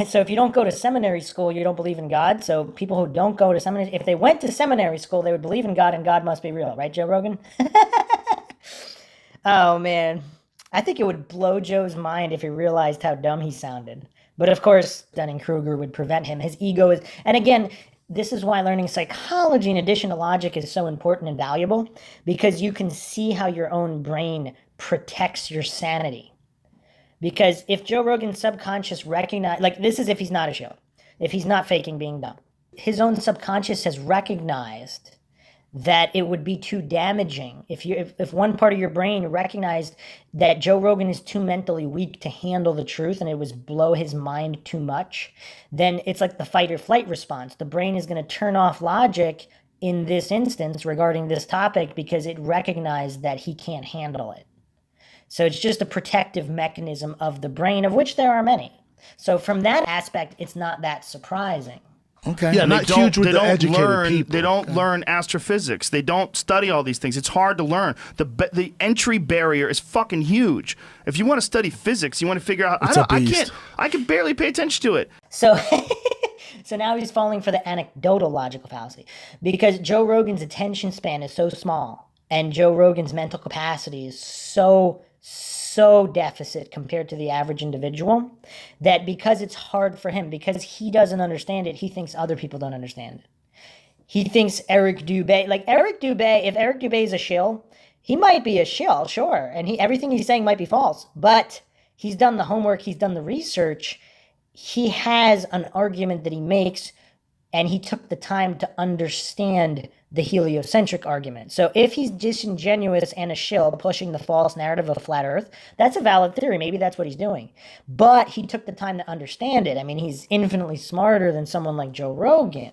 So if you don't go to seminary school, you don't believe in God. So people who don't go to seminary, if they went to seminary school, they would believe in God, and God must be real, right, Joe Rogan? Oh, man. I think it would blow Joe's mind if he realized how dumb he sounded. But of course, Dunning-Kruger would prevent him. His ego is... And again, this is why learning psychology in addition to logic is so important and valuable, because you can see how your own brain protects your sanity. Because if Joe Rogan's subconscious this is if he's not a show, if he's not faking being dumb, his own subconscious has recognized that it would be too damaging if one part of your brain recognized that Joe Rogan is too mentally weak to handle the truth and it was blow his mind too much, then it's like the fight or flight response. The brain is going to turn off logic in this instance regarding this topic because it recognized that he can't handle it. So it's just a protective mechanism of the brain, of which there are many. So from that aspect, it's not that surprising. Okay. Yeah, And not huge with they the don't educated learn, people. They don't learn astrophysics. They don't study all these things. It's hard to learn. The entry barrier is fucking huge. If you want to study physics, you want to figure out. It's a beast. I can barely pay attention to it. So, so now he's falling for the anecdotal logical fallacy because Joe Rogan's attention span is so small and Joe Rogan's mental capacity is so deficit compared to the average individual that because it's hard for him, because he doesn't understand it, he thinks other people don't understand it. He thinks Eric Dubay, if Eric Dubay is a shill, he might be a shill, sure, and everything he's saying might be false, but he's done the homework, he's done the research, he has an argument that he makes, and he took the time to understand the heliocentric argument. So if he's disingenuous and a shill pushing the false narrative of flat Earth, that's a valid theory. Maybe that's what he's doing. But he took the time to understand it. I mean, he's infinitely smarter than someone like Joe Rogan.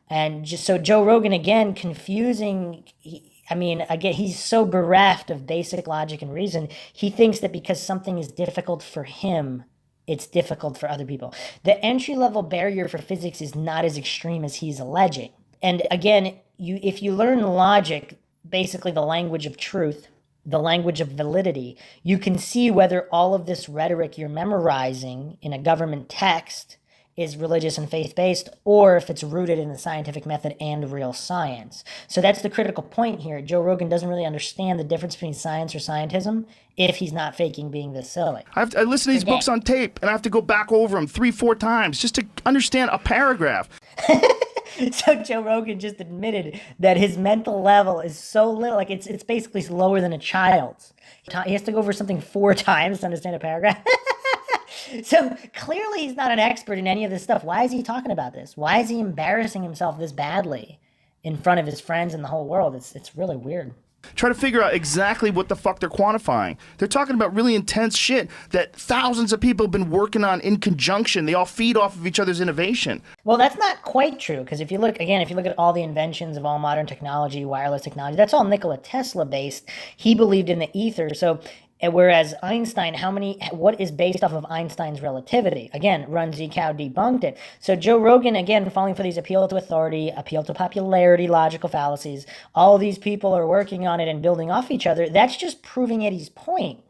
And just so Joe Rogan, again, confusing. He's so bereft of basic logic and reason. He thinks that because something is difficult for him, it's difficult for other people. The entry-level barrier for physics is not as extreme as he's alleging. And again, if you learn logic, basically the language of truth, the language of validity, you can see whether all of this rhetoric you're memorizing in a government text is religious and faith-based, or if it's rooted in the scientific method and real science. So that's the critical point here. Joe Rogan doesn't really understand the difference between science or scientism if he's not faking being this silly. I listen to these books on tape, and I have to go back over them 3-4 times just to understand a paragraph. So Joe Rogan just admitted that his mental level is so little, like it's basically lower than a child's. He has to go over something 4 times to understand a paragraph. So clearly he's not an expert in any of this stuff. Why is he talking about this? Why is he embarrassing himself this badly in front of his friends and the whole world? It's really weird. Try to figure out exactly what the fuck they're quantifying. They're talking about really intense shit that thousands of people have been working on in conjunction. They all feed off of each other's innovation. Well, that's not quite true, because if you look at all the inventions of all modern technology, wireless technology, that's all Nikola Tesla based. He believed in the ether. So whereas Einstein, what is based off of Einstein's relativity? Again, Run Zcow debunked it. So Joe Rogan, again, falling for these appeal to authority, appeal to popularity, logical fallacies. All these people are working on it and building off each other. That's just proving Eddie's point.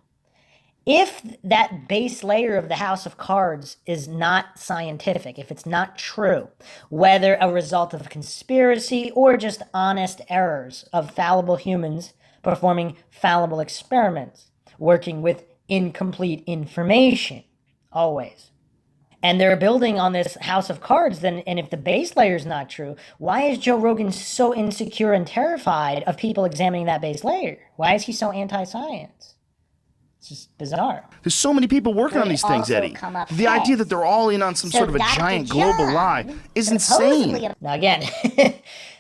If that base layer of the house of cards is not scientific, if it's not true, whether a result of conspiracy or just honest errors of fallible humans performing fallible experiments, working with incomplete information, always. And they're building on this house of cards, then, and if the base layer is not true, why is Joe Rogan so insecure and terrified of people examining that base layer? Why is he so anti-science? It's just bizarre. There's so many people working on these things, Eddie. The idea that they're all in on some sort of a giant global lie is insane. Now again,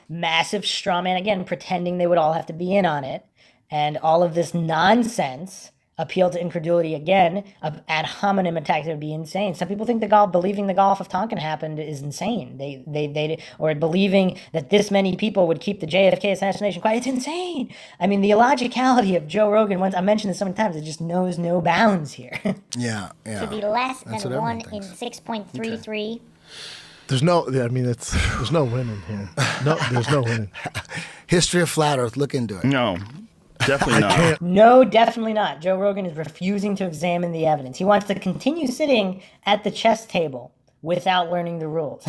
massive straw man, again, pretending they would all have to be in on it. And all of this nonsense, appeal to incredulity again, ad hominem attack, that would be insane. Some people think believing the Gulf of Tonkin happened is insane. Or believing that this many people would keep the JFK assassination quiet. It's insane. I mean, the illogicality of Joe Rogan, once I mentioned this so many times, it just knows no bounds here. Yeah. To be less than 1 in 6.33. There's no winning here. No, there's no winning. History of flat Earth. Look into it. No. Definitely not. No, definitely not. Joe Rogan is refusing to examine the evidence. He wants to continue sitting at the chess table without learning the rules.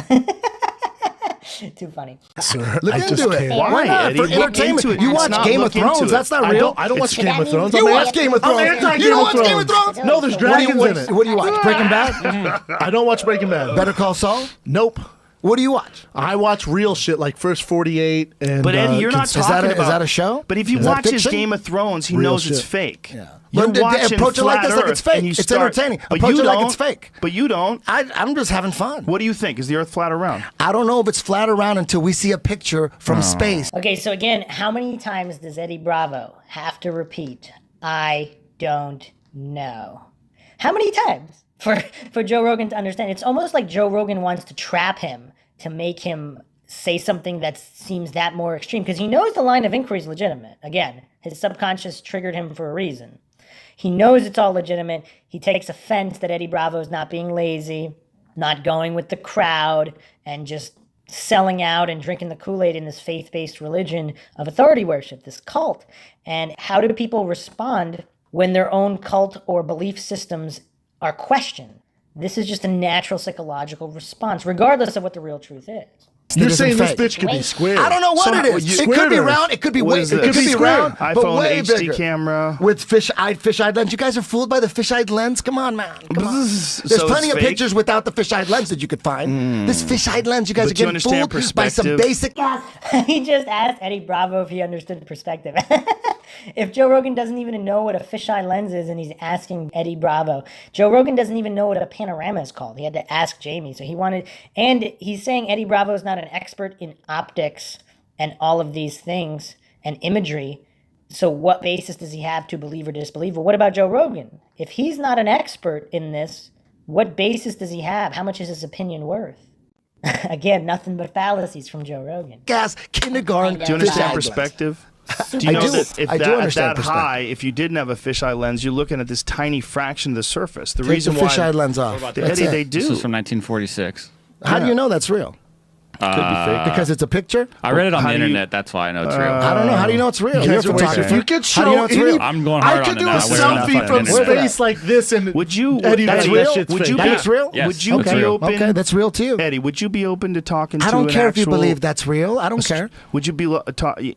Too funny. Sir, Look into it. Can't. Why not? Eddie? For Look entertainment. into it. You It's watch not Game of look into Thrones. it. That's not real. I don't watch Game of Thrones. You watch Game of Thrones. I'm anti You don't watch Game of Thrones? No, there's dragons in it. What do you watch? Breaking Bad? I don't watch Breaking Bad. Better Call Saul? Nope. What do you watch? I watch real shit like First 48 and. But Eddie, you're not talking about. Is that a show? But if you Is that watch his fiction? Game of Thrones, he Real knows it's shit. fake. Yeah. You're But watching approach it like Flat this, like it's Earth, fake. and you It's start- entertaining. But Approach you it like don't. it's fake. But you don't. I'm just having fun. What do you think? Is the Earth flat or round? I don't know if it's flat around until we see a picture from space. Okay, so again, how many times does Eddie Bravo have to repeat, I don't know? How many times for Joe Rogan to understand? It's almost like Joe Rogan wants to trap him to make him say something that seems that more extreme, because he knows the line of inquiry is legitimate. Again, his subconscious triggered him for a reason. He knows it's all legitimate. He takes offense that Eddie Bravo is not being lazy. not going with the crowd and just selling out and drinking the Kool-Aid in this faith-based religion of authority worship, this cult. And how do people respond when their own cult or belief systems are questioned? This is just a natural psychological response, regardless of what the real truth is. You're saying this bitch could be square. I don't know what it is. It could be round. It could be way. It could be round. But iPhone way HD bigger. camera with fish-eyed lens. You guys are fooled by the fish-eyed lens. Come on, man. Come on. There's plenty of pictures without the fish-eyed lens that you could find. This fish-eyed lens, you guys are getting fooled by some basic. He just asked Eddie Bravo if he understood the perspective. If Joe Rogan doesn't even know what a fisheye lens is and he's asking Eddie Bravo, Joe Rogan doesn't even know what a panorama is called. He had to ask Jamie. So he wanted, and he's saying Eddie Bravo is not an expert in optics and all of these things and imagery. So what basis does he have to believe or disbelieve? Well, what about Joe Rogan? If he's not an expert in this, what basis does he have? How much is his opinion worth? Again, nothing but fallacies from Joe Rogan. Gas, kindergarten. Do you understand perspective? Do you know that if that high, if you didn't have a fisheye lens, you're looking at this tiny fraction of the surface. The reason why fisheye lens off. Eddie, they do. This is from 1946. How do you know that's real? Could be fake. Because it's a picture? I read it on the internet. That's why I know it's real. I don't know. How do you know it's real? You're a photographer. If you could show How do you know it's real? I'm going hard I on could it do now. a selfie from space like this, and would you? Eddie, that's that real. shit's Would you? fake. That's real. Yes. Would you Okay. be open? Okay, that's real to you. Eddie, would you be open to talking to I don't an care if you actual- believe that's real. I don't care. Would you be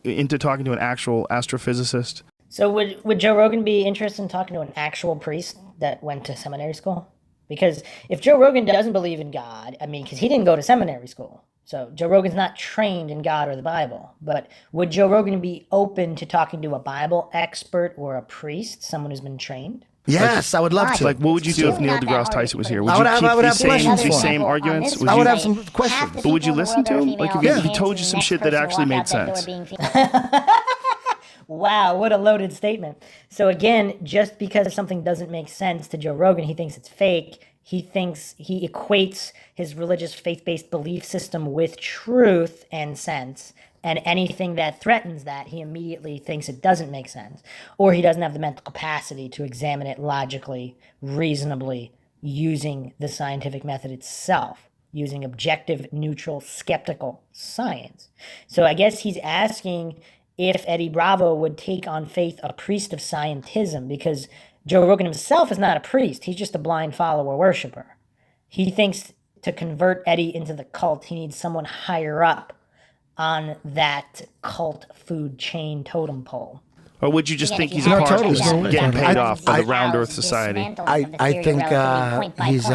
into talking to an actual astrophysicist? So would Joe Rogan be interested in talking to an actual priest that went to seminary school? Because if Joe Rogan doesn't believe in God, I mean, because he didn't go to seminary school. So Joe Rogan's not trained in God or the Bible. But would Joe Rogan be open to talking to a Bible expert or a priest, someone who's been trained? Yes, I would love to. Like, what would you do if Neil deGrasse Tyson was here? Would I you would have- keep I would these have questions same, for these him. same arguments? I would have some questions. But would you listen to him? Like, if he told you some shit that actually made sense? Wow, what a loaded statement. So again, just because something doesn't make sense to Joe Rogan, he thinks it's fake. He equates his religious faith-based belief system with truth and sense. And anything that threatens that, he immediately thinks it doesn't make sense. Or he doesn't have the mental capacity to examine it logically, reasonably, using the scientific method itself, using objective, neutral, skeptical science. So I guess he's asking if Eddie Bravo would take on faith a priest of scientism, because Joe Rogan himself is not a priest. He's just a blind follower worshiper. He thinks to convert Eddie into the cult, he needs someone higher up on that cult food chain totem pole. Or would you just think he's a No, part totally. who's getting paid off by I- the round earth society? I think he's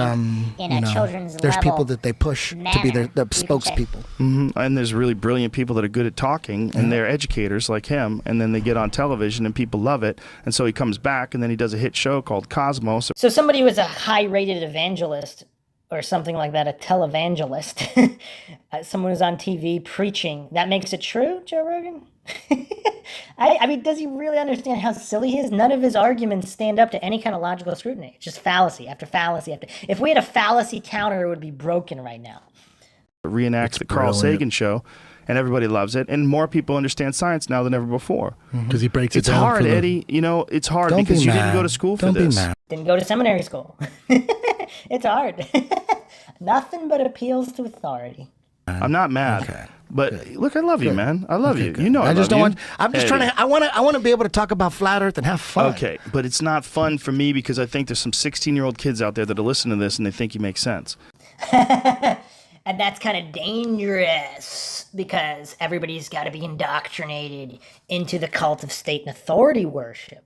there's people that they push to be their spokespeople. And there's really brilliant people that are good at talking, and they're educators like him, and then they get on television and people love it, and so he comes back and then he does a hit show called Cosmos. So somebody who is a high-rated evangelist or something like that, a televangelist, someone who's on TV preaching, that makes it true, Joe Rogan? I mean, does he really understand how silly he is? None of his arguments stand up to any kind of logical scrutiny. It's just fallacy after fallacy after. If we had a fallacy counter, it would be broken right now. Reenacts the Carl Sagan show, and everybody loves it, and more people understand science now than ever before. Because he breaks it It's down. hard, Eddie. You know, it's hard because you didn't go to school for this. Didn't go to seminary school. It's hard. Nothing but appeals to authority. I'm not mad, but look, I love you, man. I love you. Good. You know, I just don't want. I'm just Eddie. trying to. I want to be able to talk about flat Earth and have fun. Okay, but it's not fun for me because I think there's some 16-year-old kids out there that are listening to this and they think you make sense. And that's kind of dangerous because everybody's got to be indoctrinated into the cult of state and authority worship.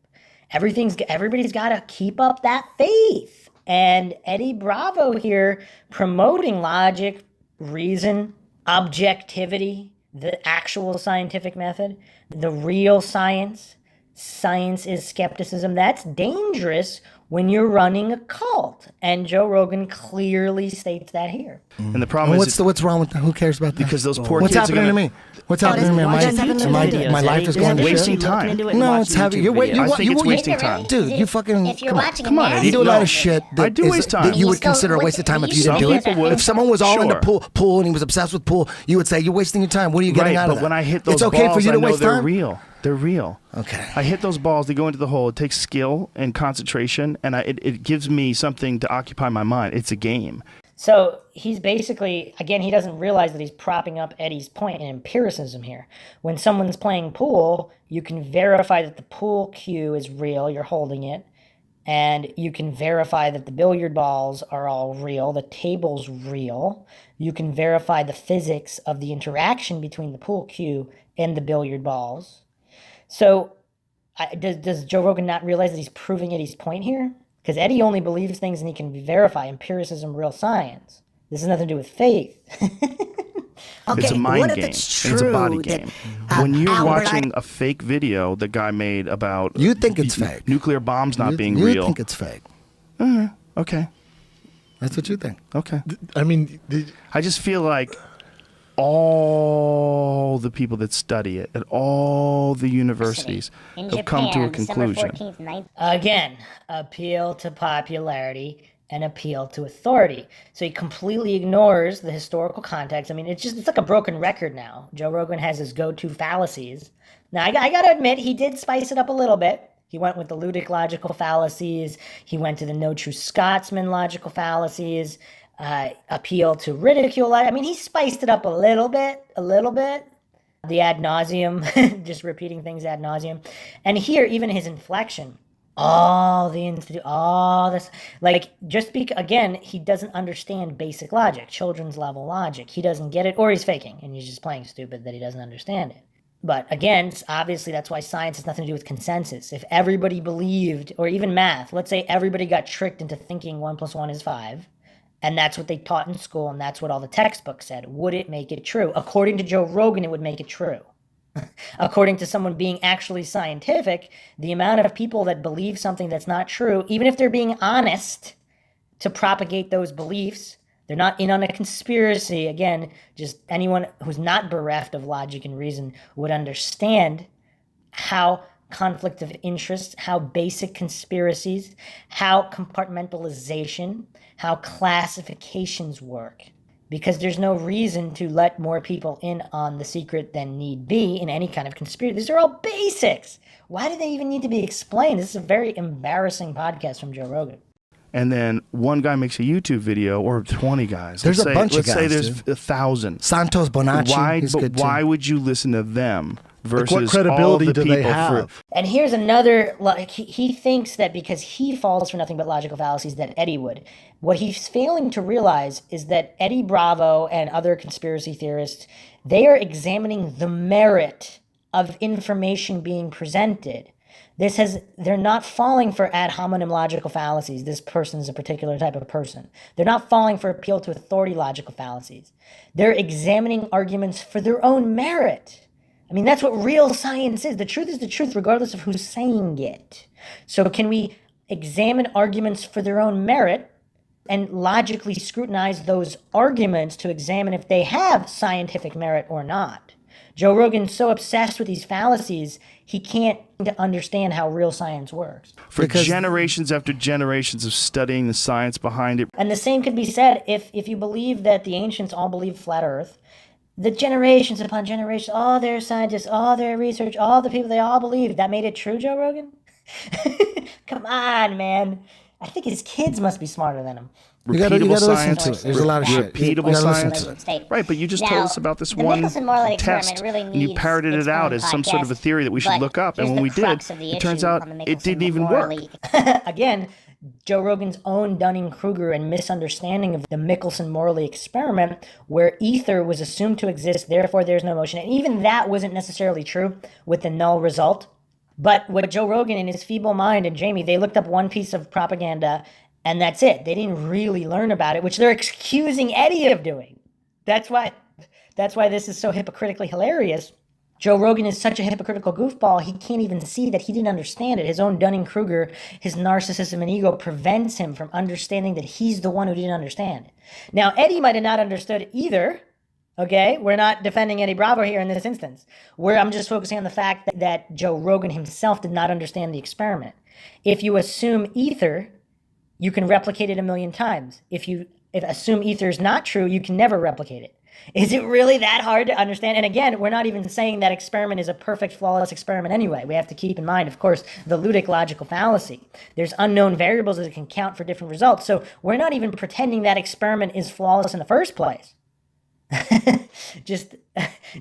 Everybody's got to keep up that faith. And Eddie Bravo here promoting logic, reason, objectivity, the actual scientific method, the real science. Science is skepticism. That's dangerous when you're running a cult. And Joe Rogan clearly states that here. And the problem is, What's wrong with that? Who cares about that? because those poor What's kids are happening gonna, to me? What's happening to me? My life is going to wasting shit. time. No, it's having. I think it's wasting time. Dude, you fucking. If you're come on. watching Come on, a Eddie. You do a lot No. of shit I do waste time. that you would You still- consider a waste of time if you Some didn't do people it. would. If someone was all into Sure. pool and he was obsessed with pool, you would say you're wasting your time. What are you getting Right, out of but that? when I hit those it's okay balls, for you I to know waste they're time. real. They're real. Okay. I hit those balls, they go into the hole. It takes skill and concentration, and it gives me something to occupy my mind. It's a game. So he's basically, again, he doesn't realize that he's propping up Eddie's point in empiricism here. When someone's playing pool, you can verify that the pool cue is real, you're holding it, and you can verify that the billiard balls are all real, the table's real. You can verify the physics of the interaction between the pool cue and the billiard balls. So does Joe Rogan not realize that he's proving Eddie's point here? Because Eddie only believes things and he can verify empiricism, real science. This has nothing to do with faith. It's a mind game. It's a body game. When you're watching a fake video the guy made about You think it's fake. Nuclear bombs not being you real. think it's fake. Okay. That's what you think. Okay. I mean, I just feel like all the people that study it at all the universities In have come to a Japan, December conclusion. 14th, 19... Again, appeal to popularity and appeal to authority. So he completely ignores the historical context. I mean, it's like a broken record now. Joe Rogan has his go-to fallacies. Now, I got to admit, he did spice it up a little bit. He went with the ludic logical fallacies. He went to the no true Scotsman logical fallacies. Appeal to ridicule. I mean, he spiced it up a little bit. The ad nauseum, just repeating things ad nauseum. And here, even his inflection, all this, like, again, he doesn't understand basic logic, children's level logic. He doesn't get it, or he's faking, and he's just playing stupid that he doesn't understand it. But again, obviously, that's why science has nothing to do with consensus. If everybody believed, or even math, let's say everybody got tricked into thinking 1 + 1 is 5, and that's what they taught in school, and that's what all the textbooks said, would it make it true? According to Joe Rogan, it would make it true. According to someone being actually scientific, the amount of people that believe something that's not true, even if they're being honest to propagate those beliefs, they're not in on a conspiracy. Again, just anyone who's not bereft of logic and reason would understand how conflict of interest, how basic conspiracies, how compartmentalization, how classifications work. Because there's no reason to let more people in on the secret than need be in any kind of conspiracy. These are all basics. Why do they even need to be explained? This is a very embarrassing podcast from Joe Rogan. And then one guy makes a YouTube video, or 20 guys. There's a bunch of guys. Let's say there's 1,000. Santos Bonacci. Why would you listen to them versus what credibility all the do people they have? And here's another, like, he thinks that because he falls for nothing but logical fallacies that Eddie would. What he's failing to realize is that Eddie Bravo and other conspiracy theorists, they are examining the merit of information being presented. They're not falling for ad hominem logical fallacies. This person is a particular type of person. They're not falling for appeal to authority logical fallacies. They're examining arguments for their own merit. I mean, that's what real science is. The truth is the truth, regardless of who's saying it. So can we examine arguments for their own merit and logically scrutinize those arguments to examine if they have scientific merit or not? Joe Rogan's so obsessed with these fallacies, he can't understand how real science works. For generations after generations of studying the science behind it. And the same could be said if you believe that the ancients all believed flat Earth, the generations upon generations, all their scientists, all their research, all the people, they all believed. That made it true, Joe Rogan? Come on, man. I think his kids must be smarter than him. You gotta listen to it. There's a lot of shit. Repeatable science. Right, but you just told us about this one test, and you parroted it out as some sort of a theory that we should look up. And when we did, it turns out it didn't even work. Again, Joe Rogan's own Dunning-Kruger and misunderstanding of the Michelson-Morley experiment, where ether was assumed to exist, therefore there's no motion. And even that wasn't necessarily true with the null result. But what Joe Rogan in his feeble mind and Jamie, they looked up one piece of propaganda and that's it. They didn't really learn about it, which they're accusing Eddie of doing. That's why this is so hypocritically hilarious. Joe Rogan is such a hypocritical goofball, he can't even see that he didn't understand it. His own Dunning-Kruger, his narcissism and ego prevents him from understanding that he's the one who didn't understand. Now, Eddie might have not understood either. Okay, we're not defending Eddie Bravo here in this instance. I'm just focusing on the fact that Joe Rogan himself did not understand the experiment. If you assume ether, you can replicate it 1,000,000 times. If you assume ether is not true, you can never replicate it. Is it really that hard to understand? And again, we're not even saying that experiment is a perfect, flawless experiment anyway. We have to keep in mind, of course, the ludic logical fallacy. There's unknown variables that can count for different results. So we're not even pretending that experiment is flawless in the first place. Just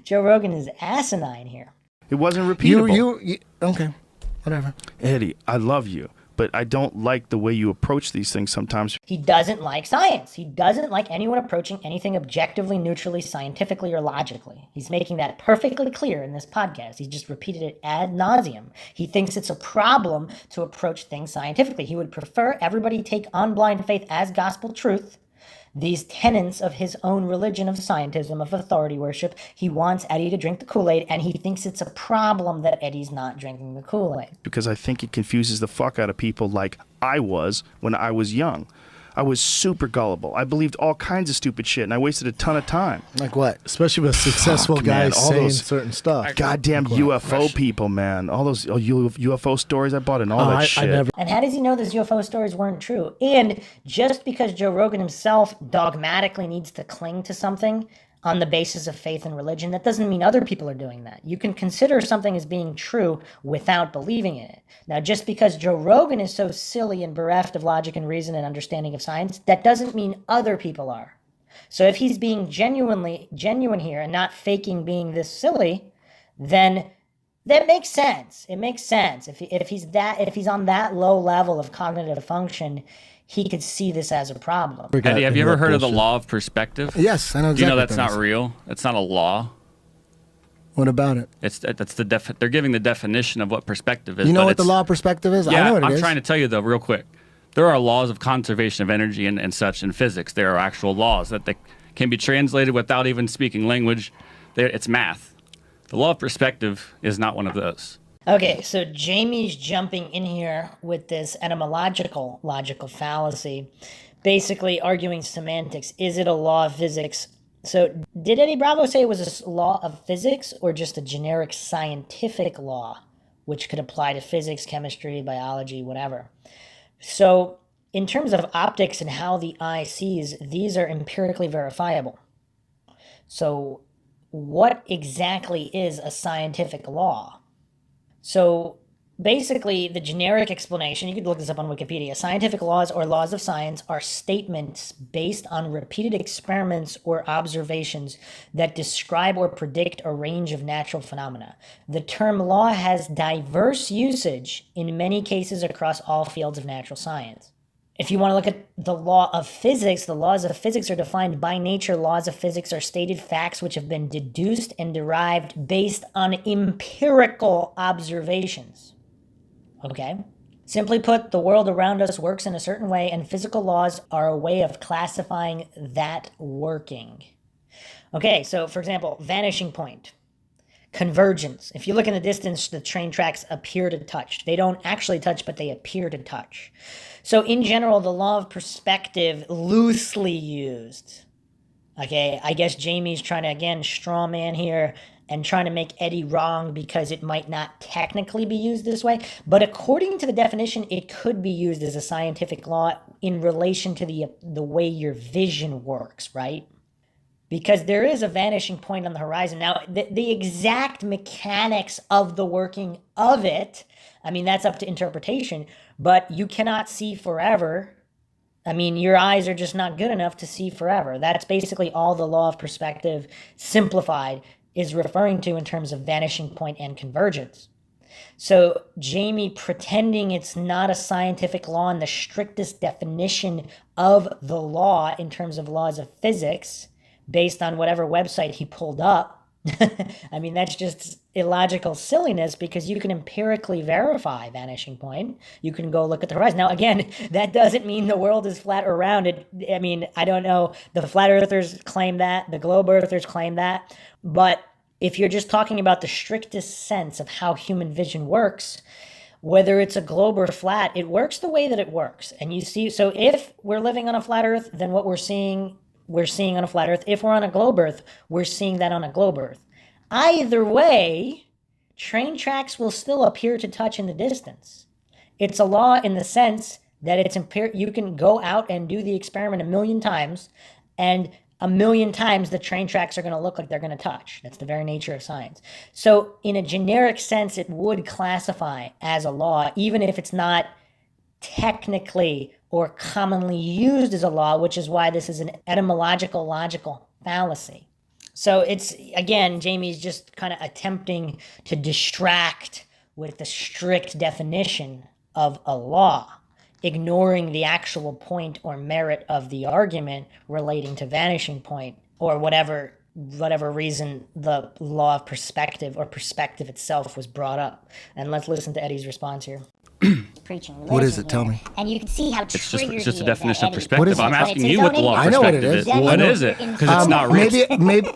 Joe Rogan is asinine here. It wasn't repeatable. You okay, whatever. Eddie, I love you, but I don't like the way you approach these things sometimes. He doesn't like science. He doesn't like anyone approaching anything objectively, neutrally, scientifically, or logically. He's making that perfectly clear in this podcast. He just repeated it ad nauseum. He thinks it's a problem to approach things scientifically. He would prefer everybody take on blind faith as gospel truth, these tenets of his own religion of scientism, of authority worship. He wants Eddie to drink the Kool-Aid, and he thinks it's a problem that Eddie's not drinking the Kool-Aid. Because I think it confuses the fuck out of people like I was when I was young. I was super gullible. I believed all kinds of stupid shit, and I wasted a ton of time. Like what? Especially with successful guys all saying those certain stuff. Goddamn UFO people, man. All those UFO stories I bought and all that shit. And how does he know those UFO stories weren't true? And just because Joe Rogan himself dogmatically needs to cling to something on the basis of faith and religion, that doesn't mean other people are doing that. You can consider something as being true without believing in it. Now, just because Joe Rogan is so silly and bereft of logic and reason and understanding of science, that doesn't mean other people are. So if he's being genuine here and not faking being this silly, then that makes sense. It makes sense. If he's on that low level of cognitive function, he could see this as a problem. Eddie, have you ever heard of the law of perspective? Yes, I know exactly. Do you know that's not real? It's not a law. What about it? They're giving the definition of what perspective is. You know what the law of perspective is? Yeah, I know what it is. I'm trying to tell you though, real quick. There are laws of conservation of energy and such in physics. There are actual laws that they can be translated without even speaking language. It's math. The law of perspective is not one of those. Okay, so Jamie's jumping in here with this etymological logical fallacy, basically arguing semantics. Is it a law of physics? So did Eddie Bravo say it was a law of physics or just a generic scientific law, which could apply to physics, chemistry, biology, whatever? So in terms of optics and how the eye sees, these are empirically verifiable. So what exactly is a scientific law? So basically, the generic explanation, you could look this up on Wikipedia, scientific laws or laws of science are statements based on repeated experiments or observations that describe or predict a range of natural phenomena. The term law has diverse usage in many cases across all fields of natural science. If you want to look at the law of physics, the laws of physics are defined by nature. Laws of physics are stated facts which have been deduced and derived based on empirical observations. Okay? Simply put, the world around us works in a certain way, and physical laws are a way of classifying that working. Okay, so for example, vanishing point. Convergence. If you look in the distance, the train tracks appear to touch. They don't actually touch, but they appear to touch. So in general, the law of perspective, loosely used. Okay, I guess Jamie's trying to, again, straw man here and trying to make Eddie wrong because it might not technically be used this way. But according to the definition, it could be used as a scientific law in relation to the way your vision works, right? Because there is a vanishing point on the horizon. Now, the exact mechanics of the working of it, I mean, that's up to interpretation, but you cannot see forever. I mean, your eyes are just not good enough to see forever. That's basically all the law of perspective simplified is referring to in terms of vanishing point and convergence. So Jamie pretending it's not a scientific law in the strictest definition of the law in terms of laws of physics, based on whatever website he pulled up. I mean, that's just illogical silliness because you can empirically verify vanishing point. You can go look at the horizon. Now, again, that doesn't mean the world is flat or rounded. I mean, I don't know. The flat earthers claim that. The globe earthers claim that. But if you're just talking about the strictest sense of how human vision works, whether it's a globe or flat, it works the way that it works. And you see, so if we're living on a flat earth, then what we're seeing on a flat earth. If we're on a globe earth, we're seeing that on a globe earth. Either way, train tracks will still appear to touch in the distance. It's a law in the sense that it's you can go out and do the experiment 1,000,000 times, and 1,000,000 times the train tracks are going to look like they're going to touch. That's the very nature of science. So in a generic sense, it would classify as a law, even if it's not technically or commonly used as a law, which is why this is an etymological logical fallacy. So it's, again, Jamie's just kind of attempting to distract with the strict definition of a law, ignoring the actual point or merit of the argument relating to vanishing point or whatever reason the law of perspective or perspective itself was brought up. And let's listen to Eddie's response here. Preaching What is it? religion Tell here. me. And you can see how It's triggered just a he is, definition of Eddie. perspective. What is it? I'm When asking it's you his what the own law of I know what it perspective is. is. I What know. is it? Because it's not real. Maybe.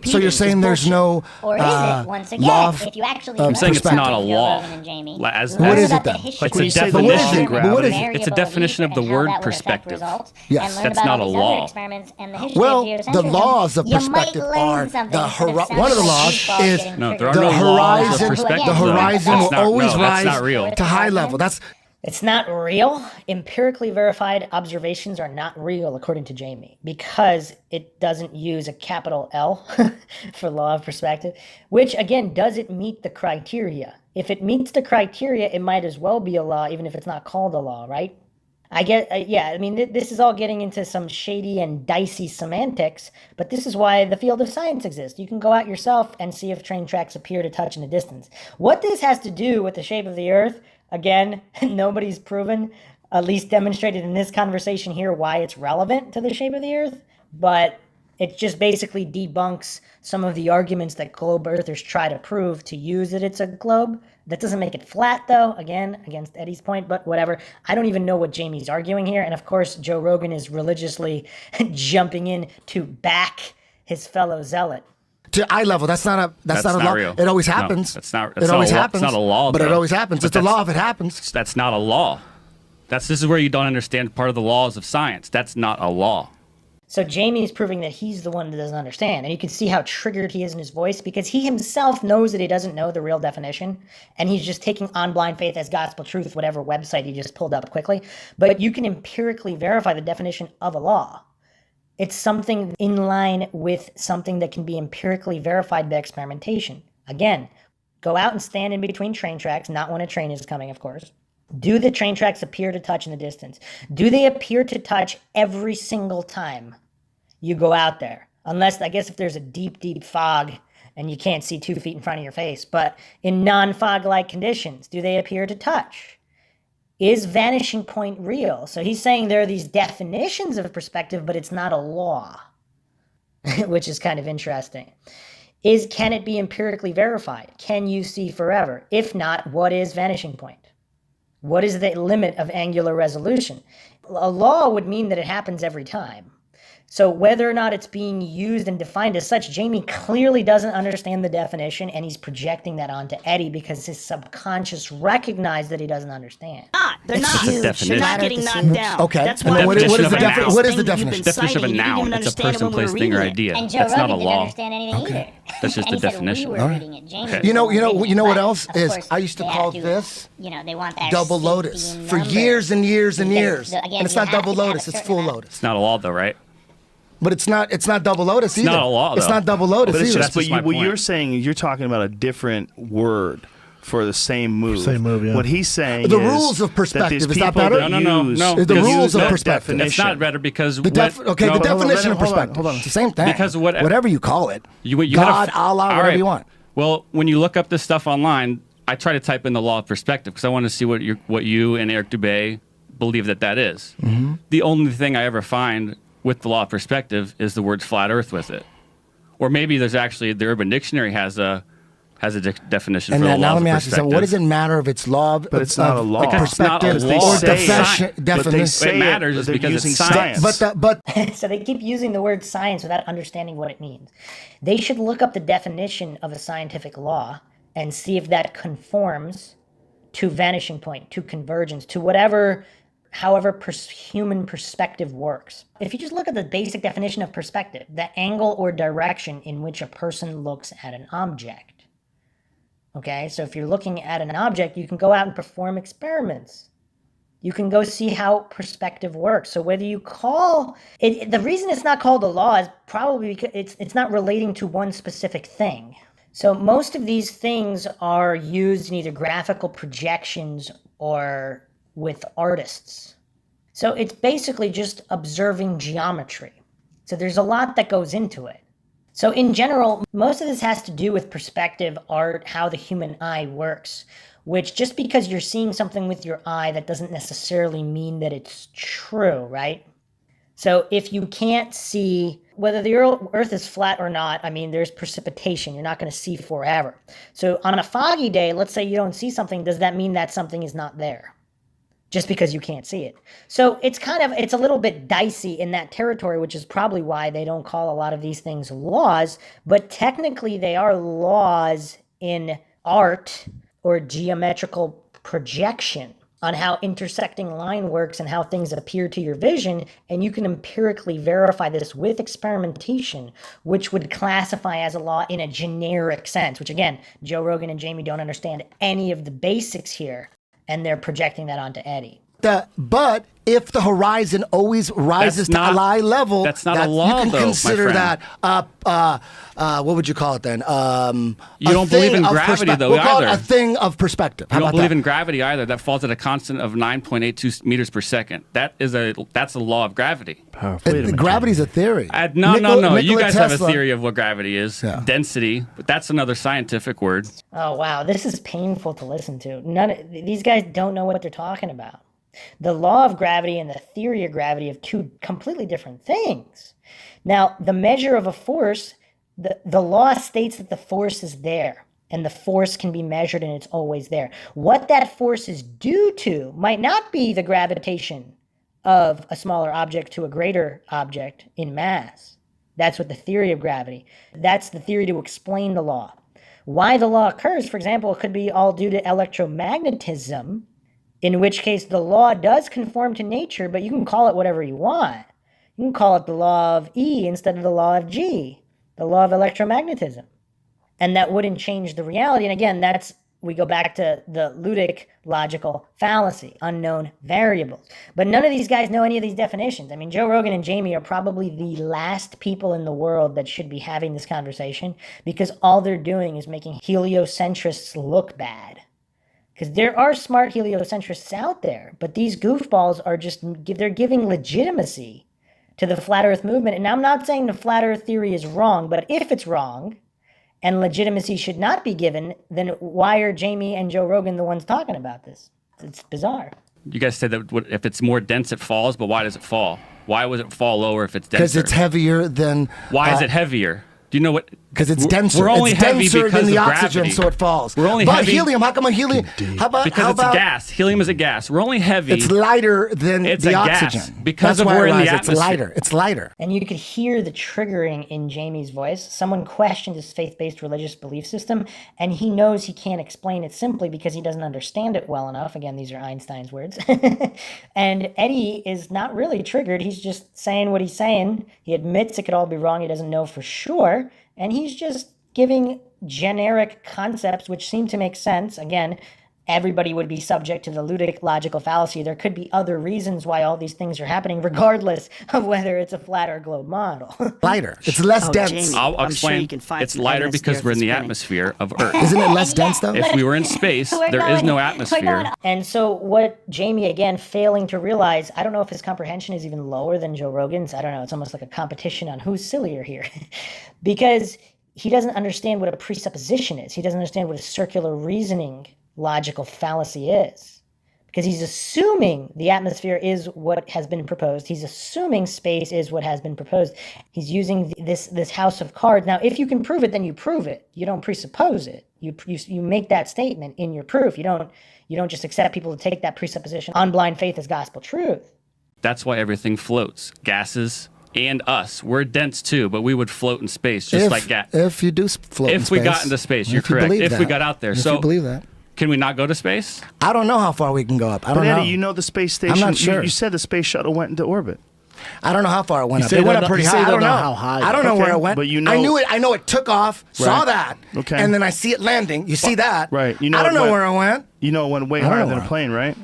So you're saying there's no Or is it, once again, law if you actually of I'm saying it's listen not to a Joe law. Rogan and Jamie, As- What learn is it about the then? history It's a of definition. the But what is it? variable It's a definition of the belief and how word that would affect perspective. results, Yes. and learn That's about not all a these law. other experiments and the history Well, of the geocentrism. laws of You might perspective learn are something the instead of one of the sounding laws like sheepdogs is getting No, there are triggered. no the laws of horizon. perspective. The though. horizon That's will not- always no, that's rise not real. to high level. That's It's not real. Empirically verified observations are not real, according to Jamie, because it doesn't use a capital L for law of perspective, which, again, doesn't meet the criteria. If it meets the criteria, it might as well be a law, even if it's not called a law, right? This is all getting into some shady and dicey semantics, but this is why the field of science exists. You can go out yourself and see if train tracks appear to touch in the distance. What this has to do with the shape of the Earth, again, nobody's proven, at least demonstrated in this conversation here, why it's relevant to the shape of the Earth, but it just basically debunks some of the arguments that globe earthers try to prove to use that it's a globe. That doesn't make it flat, though, again, against Eddie's point, but whatever. I don't even know what Jamie's arguing here, and of course, Joe Rogan is religiously jumping in to back his fellow zealot. to eye level. That's not a law. real. It always No, happens. that's it always not a law. happens. It's not a law, but it though. always happens. But It's a law if it happens. That's not a law. This is where you don't understand part of the laws of science. That's not a law. So Jamie is proving that he's the one that doesn't understand. And you can see how triggered he is in his voice because he himself knows that he doesn't know the real definition. And he's just taking on blind faith as gospel truth, whatever website he just pulled up quickly. But you can empirically verify the definition of a law. It's something in line with something that can be empirically verified by experimentation. Again, go out and stand in between train tracks, not when a train is coming, of course. Do the train tracks appear to touch in the distance? Do they appear to touch every single time you go out there? Unless, I guess, if there's a deep, deep fog and you can't see 2 feet in front of your face. But in non-fog-like conditions, do they appear to touch? Is vanishing point real? So he's saying there are these definitions of perspective, but it's not a law, which is kind of interesting. Can it be empirically verified? Can you see forever? If not, what is vanishing point? What is the limit of angular resolution? A law would mean that it happens every time. So whether or not it's being used and defined as such, Jamie clearly doesn't understand the definition, and he's projecting that onto Eddie because his subconscious recognized that he doesn't understand. They're not. It's a definition. You're not getting knocked down. Okay. That's And why then what is the Definition of a noun. what is the definition? Definition of a noun. It's a person, place, thing, or idea. And Joe That's not Rogan a didn't law. understand anything either. That's just And a he said definition. we were reading it. Jamie was You know reading what it, else but, is? of course, I used to they call have this they want that double safety lotus for number. years and years and Because years. again, And it's you not have double to have a lotus, it's certain full amount. lotus. It's not a law, though, right? But it's not double lotus either. not a law, It's though. not double lotus But it's either. just, That's just my what point. you're saying is you're talking about a different word for the same move. Same move, yeah. What he's saying The is rules of that perspective, these is that people better? that No. use- The that rules use of that perspective. It's not definition. better because the definition of perspective. Hold on. It's the same thing. Because whatever you call it, You God, had a, Allah, all whatever right. you want. Well, when you look up this stuff online, I try to type in the law of perspective because I want to see what you and Eric Dubé believe that is. Mm-hmm. The only thing I ever find with the law of perspective is the word flat Earth with it, or maybe there's actually the Urban Dictionary has a definition And for the now law let of me ask you something. perspective. What does it matter if it's law of, But it's not a of- law. of Because it's not a perspective law. or It's saying definition? But they say It matters but they're because it's using science. But So they keep using the word science without understanding what it means. They should look up the definition of a scientific law and see if that conforms to vanishing point, to convergence, to however human perspective works. If you just look at the basic definition of perspective, the angle or direction in which a person looks at an object. Okay, so if you're looking at an object, you can go out and perform experiments. You can go see how perspective works. So whether you call it, the reason it's not called a law is probably because it's not relating to one specific thing. So most of these things are used in either graphical projections or with artists. So it's basically just observing geometry. So there's a lot that goes into it. So in general, most of this has to do with perspective, art, how the human eye works, which just because you're seeing something with your eye, that doesn't necessarily mean that it's true, right? So if you can't see whether the Earth is flat or not, I mean, there's precipitation. You're not going to see forever. So on a foggy day, let's say you don't see something, does that mean that something is not there? Just because you can't see it. So it's a little bit dicey in that territory, which is probably why they don't call a lot of these things laws, but technically they are laws in art or geometrical projection on how intersecting line works and how things appear to your vision, and you can empirically verify this with experimentation, which would classify as a law in a generic sense, which again, Joe Rogan and Jamie don't understand any of the basics here, and they're projecting that onto Eddie. But if the horizon always rises to eye level, that's not a law, you can though, consider my that what would you call it then? You don't believe in gravity, though, we'll call it either. a thing of perspective. You don't believe in gravity either. That falls at a constant of 9.82 meters per second. That's a law of gravity. Gravity's a theory. No. Nikola You guys have a Tesla. theory of what gravity is. Yeah. Density. But that's another scientific word. Oh, wow. This is painful to listen to. These guys don't know what they're talking about. The law of gravity and the theory of gravity are two completely different things. Now, the measure of a force, the law states that the force is there, and the force can be measured and it's always there. What that force is due to might not be the gravitation of a smaller object to a greater object in mass. That's what the theory of gravity. That's the theory to explain the law. Why the law occurs, for example, it could be all due to electromagnetism, in which case the law does conform to nature, but you can call it whatever you want. You can call it the law of E instead of the law of G, the law of electromagnetism. And that wouldn't change the reality. And again, we go back to the ludic logical fallacy, unknown variables. But none of these guys know any of these definitions. I mean, Joe Rogan and Jamie are probably the last people in the world that should be having this conversation, because all they're doing is making heliocentrists look bad. Because there are smart heliocentrists out there, but these goofballs are they're giving legitimacy to the flat earth movement. And I'm not saying the flat earth theory is wrong, but if it's wrong and legitimacy should not be given, then why are Jamie and Joe Rogan the ones talking about this? It's bizarre. You guys said that if it's more dense, it falls, but why does it fall? Why would it fall lower if it's denser? Because it's heavier than... Why is it heavier? Do you know what? Because it's denser. We're only it's heavy denser because than the of oxygen, gravity. so it falls. We're only but heavy. Helium, how come a helium? Because it's a gas. Helium is a gas. We're only heavy. It's lighter than it's the a oxygen. Gas because That's of why we're in the it's atmosphere. lighter. It's lighter. And you could hear the triggering in Jamie's voice. Someone questioned his faith-based religious belief system, and he knows he can't explain it simply because he doesn't understand it well enough. Again, these are Einstein's words. And Eddie is not really triggered. He's just saying what he's saying. He admits it could all be wrong. He doesn't know for sure. And he's just giving generic concepts which seem to make sense. Again, everybody would be subject to the ludic logical fallacy. There could be other reasons why all these things are happening, regardless of whether it's a flat or globe model. Lighter. It's less dense. Jamie, I'll I'm explain. sure you can find It's some lighter evidence because the we're in Earth the is spinning. atmosphere of Earth. Isn't it less dense, though? If we were in space, there is no atmosphere. And so what Jamie, again, failing to realize, I don't know if his comprehension is even lower than Joe Rogan's. I don't know. It's almost like a competition on who's sillier here. Because he doesn't understand what a presupposition is. He doesn't understand what a circular reasoning logical fallacy is. Because he's assuming the atmosphere is what has been proposed. He's assuming space is what has been proposed. He's using this house of cards. Now, if you can prove it, then you prove it. You don't presuppose it. You make that statement in your proof. You don't just accept people to take that presupposition on blind faith as gospel truth. That's why everything floats. Gases and us. We're dense too, but we would float in space just like gas. If you do float in If space. we got into space, you're correct. If we got out there. If you believe that. Can we not go to space? I don't know how far we can go up. I But don't know. Eddie, you know the space station. I'm not sure. You said the space shuttle went into orbit. I don't know how far it went You up. say It went don't up know- pretty you say high. I don't don't know know how high. I don't know Okay, where it went. but you know- I knew it. I know it took off. Saw Right. that. Okay. And then I see it landing. You see that? Right. You know I don't it know went- where it went. You know it went way don't higher know than a where. plane, right?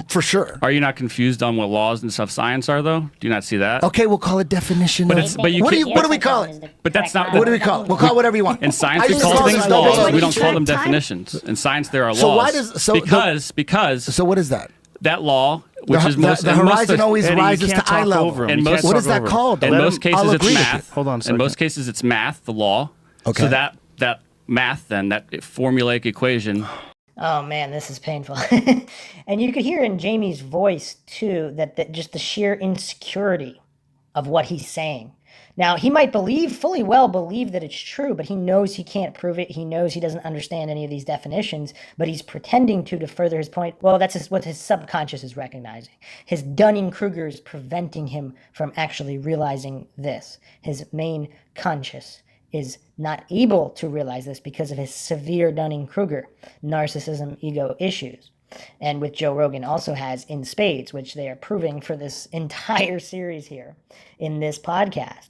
For sure. Are you not confused on what laws and stuff science are, though? Do you not see that? Okay, we'll call it definition. But of- it's- but you what do can't- what do we call it? But that's not- What do we call it? We'll call it whatever you want. In science, I we used to call call things it laws. double- We don't call them Time? definitions. In science, there are So laws. why does- so the- because So what is that? that law, which is most the in most horizon always Eddie, you rises can't to eye talk level. over him. In You most- can't What talk is that over him. called? in Let most him- cases I'll it's agree with you. math. Hold on a In second. most cases it's math, the law. Okay. So that math then, that formulaic equation. Oh man, this is painful. And you could hear in Jamie's voice too that just the sheer insecurity of what he's saying. Now, he might fully well believe that it's true, but he knows he can't prove it. He knows he doesn't understand any of these definitions, but he's pretending to further his point. Well, that's what his subconscious is recognizing. His Dunning-Kruger is preventing him from actually realizing this. His main conscious is not able to realize this because of his severe Dunning-Kruger narcissism, ego issues. And with Joe Rogan also has in spades, which they are proving for this entire series here in this podcast.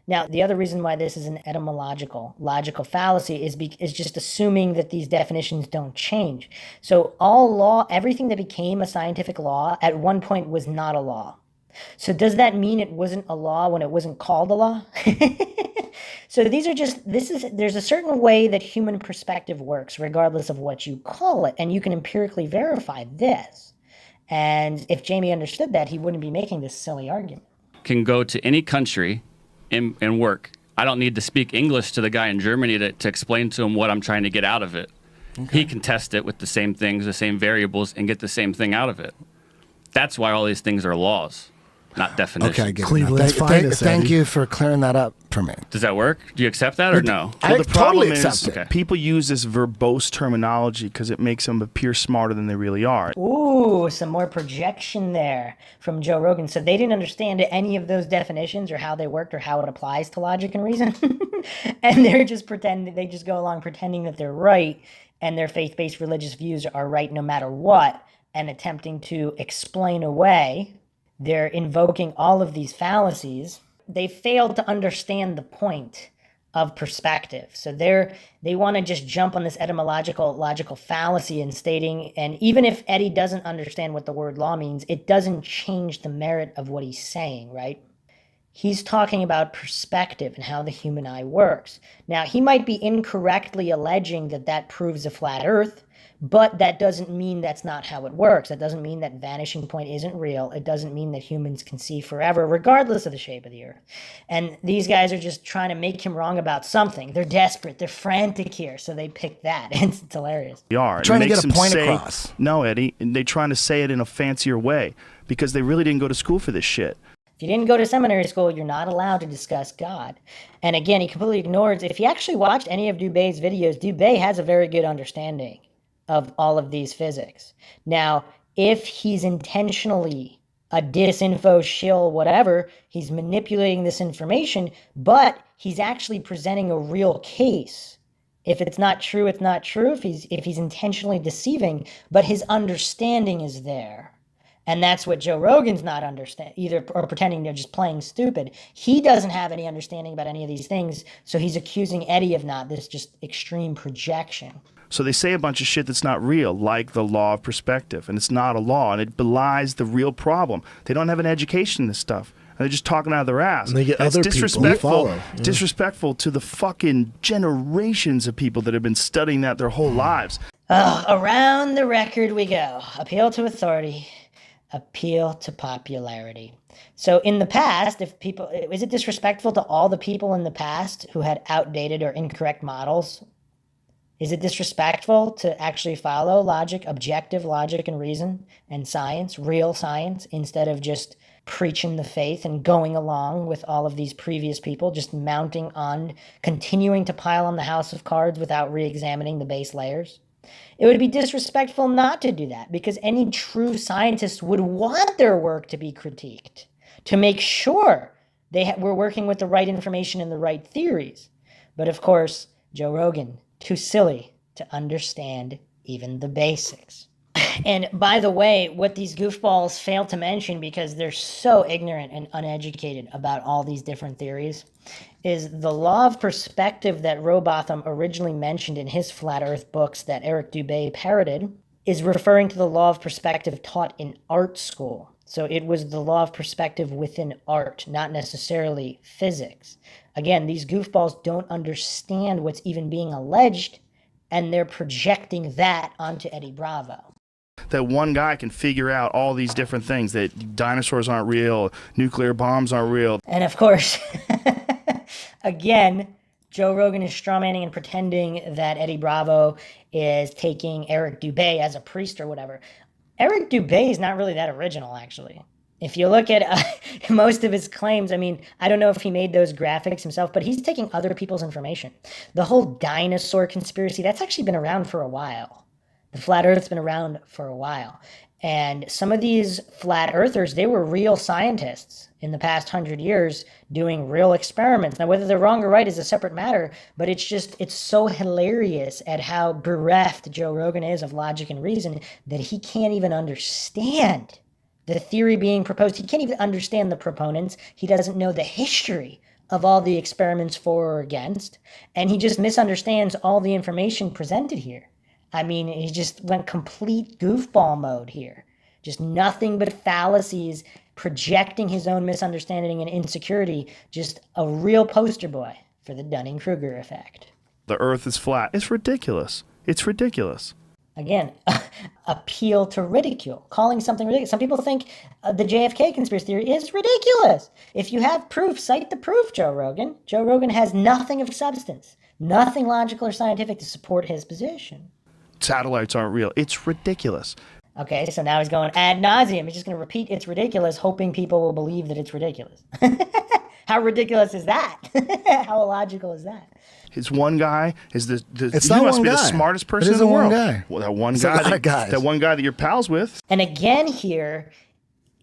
Now, the other reason why this is an logical fallacy is just assuming that these definitions don't change. So all law, everything that became a scientific law at one point was not a law. So does that mean it wasn't a law when it wasn't called a law? So there's a certain way that human perspective works, regardless of what you call it, and you can empirically verify this. And if Jamie understood that, he wouldn't be making this silly argument. Can go to any country and work. I don't need to speak English to the guy in Germany to explain to him what I'm trying to get out of it. Okay. He can test it with the same things, the same variables, and get the same thing out of it. That's why all these things are laws, not definitions. Okay, I get Cleveland's it. finest, Thank Eddie. you for clearing that up for me. Does that work? Do you accept that or no? I the problem totally is accept it. people use this verbose terminology because it makes them appear smarter than they really are. Ooh, some more projection there from Joe Rogan. So they didn't understand any of those definitions or how they worked or how it applies to logic and reason. And they're just they just go along pretending that they're right and their faith-based religious views are right no matter what, and attempting to explain away. They're invoking all of these fallacies. They failed to understand the point of perspective. So they want to just jump on this logical fallacy and stating, and even if Eddie doesn't understand what the word law means, it doesn't change the merit of what he's saying, right? He's talking about perspective and how the human eye works. Now, he might be incorrectly alleging that proves a flat earth, but that doesn't mean that's not how it works. That doesn't mean that vanishing point isn't real. It doesn't mean that humans can see forever, regardless of the shape of the earth. And these guys are just trying to make him wrong about something. They're desperate. They're frantic here, so they pick that. It's hilarious. They are. Trying to It makes get a them point say, across. No, Eddie. And they're trying to say it in a fancier way because they really didn't go to school for this shit. If you didn't go to seminary school, you're not allowed to discuss God. And again, he completely ignores, if you actually watched any of Dubé's videos, Dubé has a very good understanding of all of these physics. Now, if he's intentionally a disinfo shill, whatever, he's manipulating this information, but he's actually presenting a real case. If it's not true, it's not true. If he's intentionally deceiving, but his understanding is there. And that's what Joe Rogan's not understand either, or pretending they're just playing stupid. He doesn't have any understanding about any of these things, so he's accusing Eddie of not this just extreme projection. So they say a bunch of shit that's not real, like the law of perspective, and it's not a law, and it belies the real problem. They don't have an education in this stuff, and they're just talking out of their ass. And they get That's other people who disrespectful. follow. Yeah. Disrespectful to the fucking generations of people that have been studying that their whole lives. Around the record we go. Appeal to authority. Appeal to popularity. So in the past, is it disrespectful to all the people in the past who had outdated or incorrect models? Is it disrespectful to actually follow logic, objective logic and reason and science, real science, instead of just preaching the faith and going along with all of these previous people, just mounting on, continuing to pile on the house of cards without re-examining the base layers? It would be disrespectful not to do that, because any true scientist would want their work to be critiqued, to make sure we're working with the right information and the right theories. But of course, Joe Rogan, too silly to understand even the basics. And by the way, what these goofballs fail to mention, because they're so ignorant and uneducated about all these different theories, is the law of perspective that Robotham originally mentioned in his flat earth books that Eric Dubay parroted is referring to the law of perspective taught in art school. So it was the law of perspective within art, not necessarily physics. Again, these goofballs don't understand what's even being alleged, and they're projecting that onto Eddie Bravo. That one guy can figure out all these different things, that dinosaurs aren't real, nuclear bombs aren't real. And of course, again, Joe Rogan is strawmanning and pretending that Eddie Bravo is taking Eric Dubay as a priest or whatever. Eric Dubay is not really that original, actually. If you look at most of his claims, I mean, I don't know if he made those graphics himself, but he's taking other people's information. The whole dinosaur conspiracy, that's actually been around for a while. The flat earth's been around for a while. And some of these flat earthers, they were real scientists in the past 100 years doing real experiments. Now, whether they're wrong or right is a separate matter, but it's so hilarious at how bereft Joe Rogan is of logic and reason that he can't even understand the theory being proposed. He can't even understand the proponents. He doesn't know the history of all the experiments for or against, and he just misunderstands all the information presented here. I mean, he just went complete goofball mode here. Just nothing but fallacies, projecting his own misunderstanding and insecurity. Just a real poster boy for the Dunning-Kruger effect. The earth is flat. It's ridiculous. It's ridiculous. Again, appeal to ridicule, calling something ridiculous. Some people think the JFK conspiracy theory is ridiculous. If you have proof, cite the proof, Joe Rogan. Joe Rogan has nothing of substance, nothing logical or scientific to support his position. Satellites aren't real. It's ridiculous. Okay, so now he's going ad nauseum. He's just going to repeat it's ridiculous, hoping people will believe that it's ridiculous. How ridiculous is that? How illogical is that? His one guy is It's he not must one be the guy. smartest It person in isn't the one world. guy. Well, that one It's a guy. lot of guys. That one guy that you're pals with. And again here,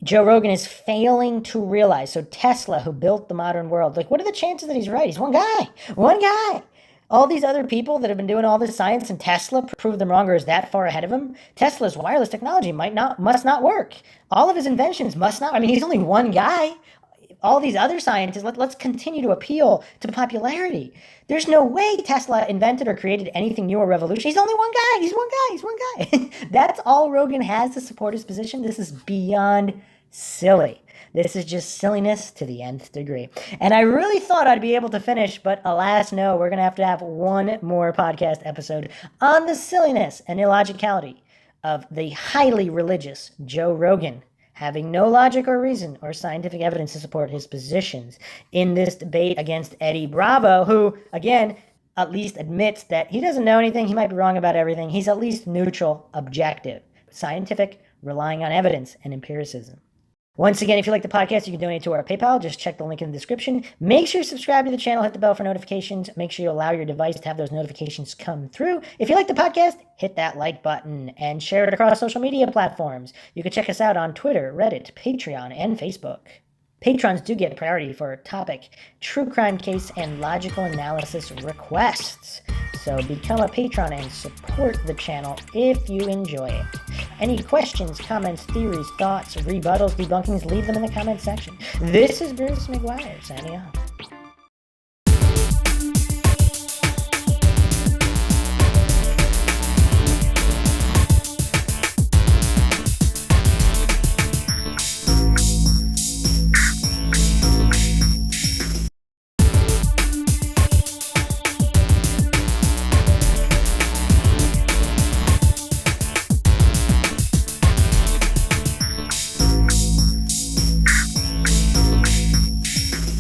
Joe Rogan is failing to realize. So Tesla, who built the modern world, like, what are the chances that he's right? He's one guy. One guy. All these other people that have been doing all this science and Tesla proved them wrong or is that far ahead of him. Tesla's wireless technology must not work. All of his inventions must not. I mean, he's only one guy. All these other scientists, let's continue to appeal to popularity. There's no way Tesla invented or created anything new or revolutionary. He's only one guy. He's one guy. He's one guy. That's all Rogan has to support his position. This is beyond silly. This is just silliness to the nth degree. And I really thought I'd be able to finish, but alas, no. We're going to have one more podcast episode on the silliness and illogicality of the highly religious Joe Rogan, having no logic or reason or scientific evidence to support his positions in this debate against Eddie Bravo, who, again, at least admits that he doesn't know anything. He might be wrong about everything. He's at least neutral, objective, scientific, relying on evidence and empiricism. Once again, if you like the podcast, you can donate to our PayPal. Just check the link in the description. Make sure you subscribe to the channel, hit the bell for notifications. Make sure you allow your device to have those notifications come through. If you like the podcast, hit that like button and share it across social media platforms. You can check us out on Twitter, Reddit, Patreon, and Facebook. Patrons do get priority for topic, true crime case, and logical analysis requests. So become a patron and support the channel if you enjoy it. Any questions, comments, theories, thoughts, rebuttals, debunkings, leave them in the comment section. This is Bruce McGuire signing off.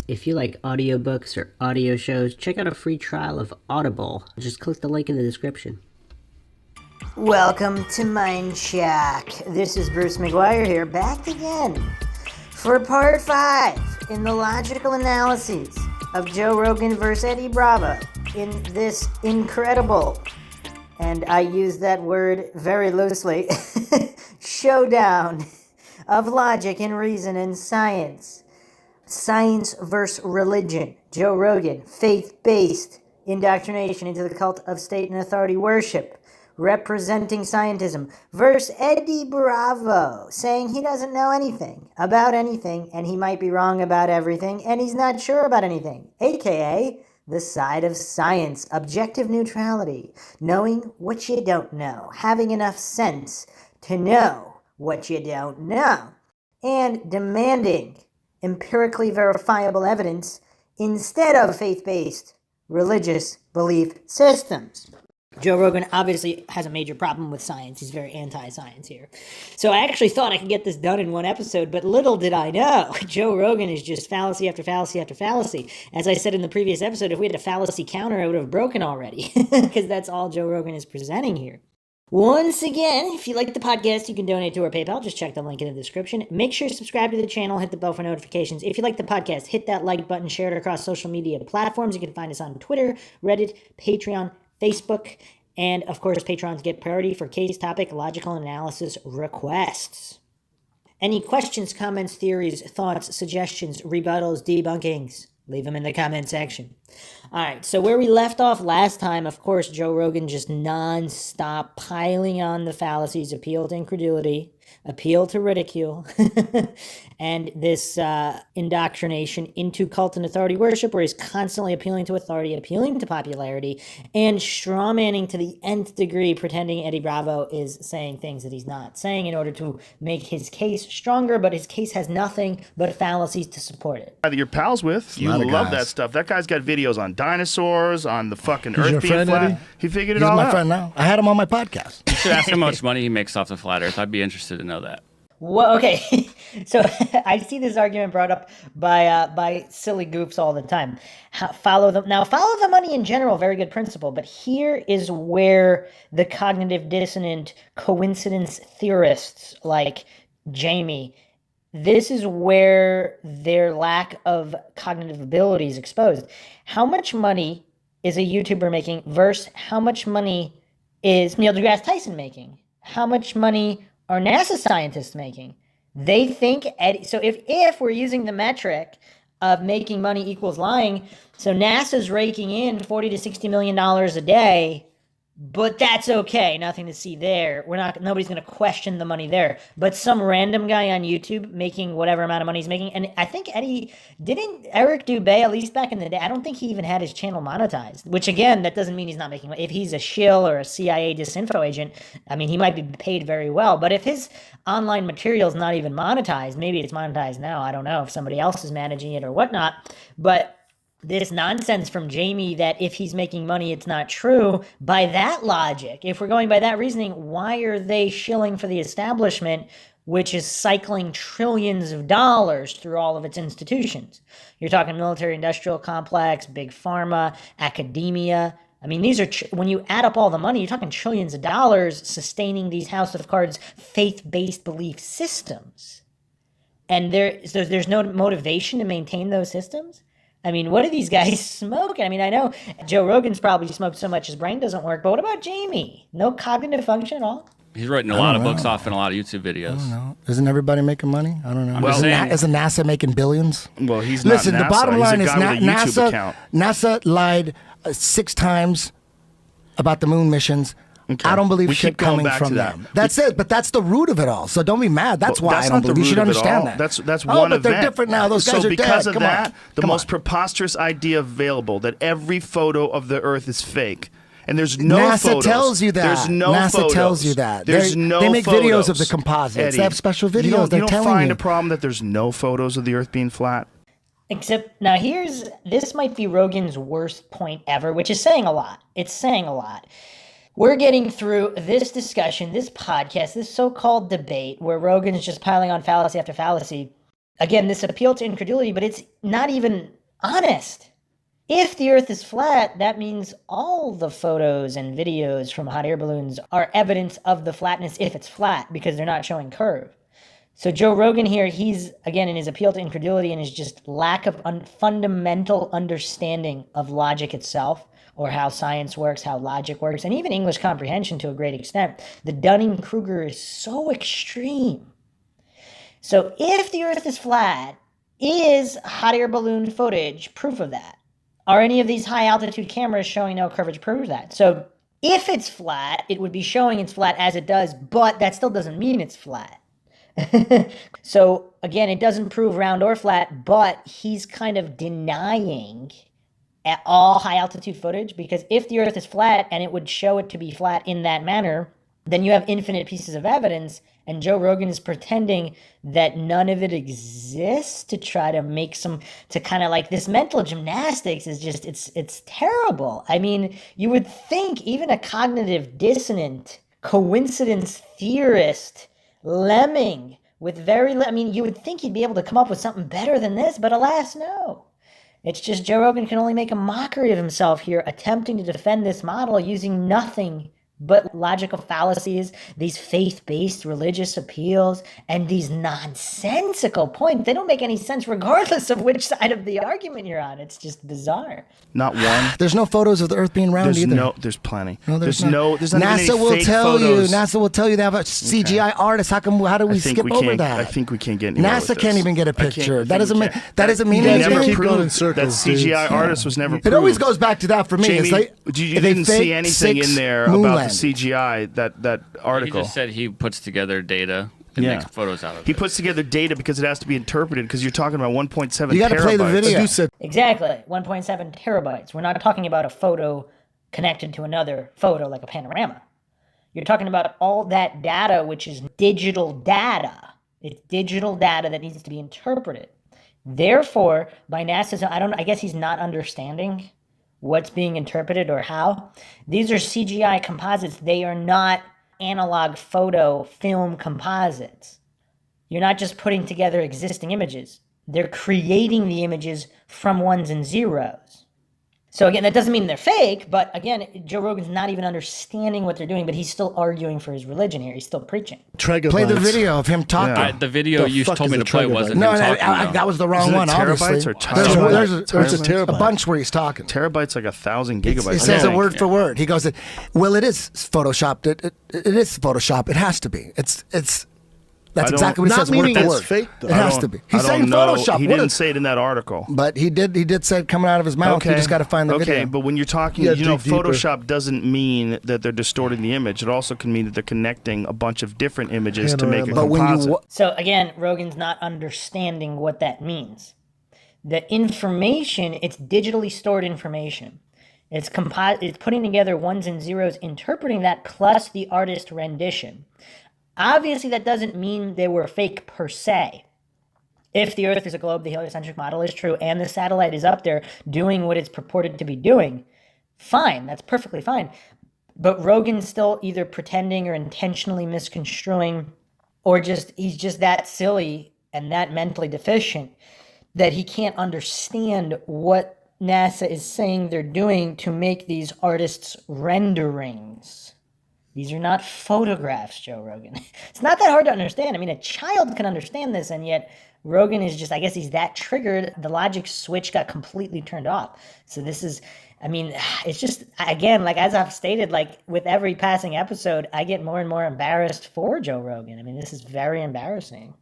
If you like audiobooks or audio shows, check out a free trial of Audible. Just click the link in the description. Welcome to Mindshock. This is Bruce McGuire here, back again for part 5 in the logical analyses of Joe Rogan versus Eddie Bravo in this incredible, and I use that word very loosely, showdown of logic and reason and science. Science versus religion. Joe Rogan, faith-based indoctrination into the cult of state and authority worship. representing scientism, versus Eddie Bravo, saying he doesn't know anything about anything, and he might be wrong about everything, and he's not sure about anything, aka the side of science, objective neutrality, knowing what you don't know, having enough sense to know what you don't know, and demanding empirically verifiable evidence instead of faith-based religious belief systems. Joe Rogan obviously has a major problem with science. He's very anti-science here. So I actually thought I could get this done in one episode, but little did I know, Joe Rogan is just fallacy after fallacy after fallacy. As I said in the previous episode, if we had a fallacy counter, it would have broken already, because that's all Joe Rogan is presenting here. Once again, if you like the podcast, you can donate to our PayPal. Just check the link in the description. Make sure to subscribe to the channel, hit the bell for notifications. If you like the podcast, hit that like button, share it across social media platforms. You can find us on Twitter, Reddit, Patreon, Facebook, and of course, patrons get priority for case topic logical analysis requests. Any questions, comments, theories, thoughts, suggestions, rebuttals, debunkings, leave them in the comment section. All right, so where we left off last time, of course, Joe Rogan just non-stop piling on the fallacies, appeal to incredulity, appeal to ridicule, and this indoctrination into cult and authority worship, where he's constantly appealing to authority, appealing to popularity, and strawmanning to the nth degree, pretending Eddie Bravo is saying things that he's not saying in order to make his case stronger, but his case has nothing but fallacies to support it. That you're pals with, you love that stuff. That guy's got videos on dinosaurs, on the fucking Earth being flat. Eddie? He figured it all He's out. my friend now. I had him on my podcast. You should ask him how much money he makes off the flat Earth. I'd be interested to know that. Well, okay, so I see this argument brought up by silly goofs all the time. Follow the money in general, very good principle, but here is where the cognitive dissonant coincidence theorists like Jamie, this is where their lack of cognitive ability is exposed. How much money is a YouTuber making versus how much money is Neil deGrasse Tyson making? How much money are NASA scientists making? They think, so if we're using the metric of making money equals lying, so NASA's raking in $40 to $60 million a day, but that's okay, nothing to see there. Nobody's going to question the money there. But some random guy on YouTube making whatever amount of money he's making, and I think didn't Eric Dubay, at least back in the day, I don't think he even had his channel monetized, which again, that doesn't mean he's not making money. If he's a shill or a CIA disinfo agent, I mean, he might be paid very well, but if his online material's not even monetized, maybe it's monetized now, I don't know if somebody else is managing it or whatnot, but this nonsense from Jamie that if he's making money, it's not true. By that logic, if we're going by that reasoning, why are they shilling for the establishment, which is cycling trillions of dollars through all of its institutions? You're talking military-industrial complex, big pharma, academia. I mean, these are, when you add up all the money, you're talking trillions of dollars sustaining these House of Cards faith-based belief systems. And there's no motivation to maintain those systems? I mean, what are these guys smoking? I mean, I know Joe Rogan's probably smoked so much his brain doesn't work, but what about Jamie? No cognitive function at all? He's writing a lot of books off in a lot of YouTube videos. I don't know. Isn't everybody making money? I don't know. Well, Isn't NASA making billions? Well, he's not Listen, NASA. the bottom line He's is a guy with a YouTube account. NASA lied 6 times about the moon missions. Okay. I don't believe We shit keep going coming back from to that. them. That's it, but that's the root of it all. So don't be mad. That's why That's I don't not the believe you should root of it all. understand that. That's Oh, one but event. they're different now. Those guys so are because dead. of Come that, on. the Come most on. preposterous idea available, that every photo of the Earth is fake. And there's no NASA photos. tells you that. There's no NASA photos. tells you that. There's no They make photos. videos of the composites. Eddie, They have special videos. You don't, They're you don't telling find you. a problem that there's no photos of the Earth being flat? Except, now this might be Rogan's worst point ever, which is saying a lot. It's saying a lot. We're getting through this discussion, this podcast, this so-called debate where Rogan's just piling on fallacy after fallacy. Again, this appeal to incredulity, but it's not even honest. If the Earth is flat, that means all the photos and videos from hot air balloons are evidence of the flatness if it's flat, because they're not showing curve. So Joe Rogan here, he's, again, in his appeal to incredulity and his just lack of fundamental understanding of logic itself, or how science works, how logic works, and even English comprehension to a great extent. The Dunning-Kruger is so extreme. So if the Earth is flat, is hot air balloon footage proof of that? Are any of these high altitude cameras showing no curvature proof of that? So If it's flat, it would be showing it's flat as it does, but that still doesn't mean it's flat. So again, it doesn't prove round or flat, but he's kind of denying all high altitude footage, because if the Earth is flat and it would show it to be flat in that manner, then you have infinite pieces of evidence, and Joe Rogan is pretending that none of it exists to try to make to kind of like, this mental gymnastics is just, it's terrible. I mean, you would think even a cognitive dissonant coincidence theorist lemming with you would think he'd be able to come up with something better than this, but alas, no. It's just Joe Rogan can only make a mockery of himself here, attempting to defend this model using nothing but logical fallacies, these faith-based religious appeals, and these nonsensical points. They don't make any sense regardless of which side of the argument you're on. It's just bizarre. Not one. There's no photos of the Earth being round either. There's plenty. No, there's not NASA even will any fake tell photos. you. NASA will tell you they have a CGI artist. How do we skip over that? I think we can't get anywhere NASA with can't this. even get a picture. That doesn't mean They anything. never keep going in proved circles, that CGI dude. artist was never proved. It always goes back to that for me. Jamie, It's like, you they didn't see faked anything 6 in there moon about landings. the CGI, that article. He just said he puts together data and makes photos out of it. He puts together data because it has to be interpreted, because you're talking about 1.7 You got to play the terabytes. video. Exactly, 1.7 terabytes. We're not talking about a photo connected to another photo like a panorama. You're talking about all that data, which is digital data. It's digital data that needs to be interpreted. Therefore, by NASA's, I guess he's not understanding what's being interpreted or how. These are CGI composites. They are not analog photo film composites. You're not just putting together existing images. They're creating the images from ones and zeros. So again, that doesn't mean they're fake, but again, Joe Rogan's not even understanding what they're doing, but he's still arguing for his religion here. He's still preaching. Play the video of him talking. The video you told me to play wasn't No, him talking. that was the wrong Isn't it one, terabytes obviously. or terabytes? There's It's a terabyte. a bunch where he's talking. Terabytes like 1,000 gigabytes. It says it word for word. He goes, well, it is Photoshopped. It is Photoshop. It has to be. That's exactly what he Not says, word meaning for it's word. fake, though. It has to be. He's I saying don't know. Photoshop. He didn't say it in that article. But he did say it coming out of his mouth. You just got to find the video. Okay, but when you're talking, You gotta dig deeper. Photoshop doesn't mean that they're distorting the image. It also can mean that they're connecting a bunch of different images to make a But when composite. So again, Rogan's not understanding what that means. The information, it's digitally stored information. It's putting together ones and zeros, interpreting that plus the artist rendition. Obviously, that doesn't mean they were fake per se. If the Earth is a globe, the heliocentric model is true, and the satellite is up there doing what it's purported to be doing, fine, that's perfectly fine. But Rogan's still either pretending or intentionally misconstruing, or he's just that silly and that mentally deficient that he can't understand what NASA is saying they're doing to make these artists' renderings. These are not photographs, Joe Rogan. It's not that hard to understand. I mean, a child can understand this, and yet Rogan is just, I guess he's that triggered. The logic switch got completely turned off. So this is, I mean, it's just, again, like as I've stated, like with every passing episode, I get more and more embarrassed for Joe Rogan. I mean, this is very embarrassing.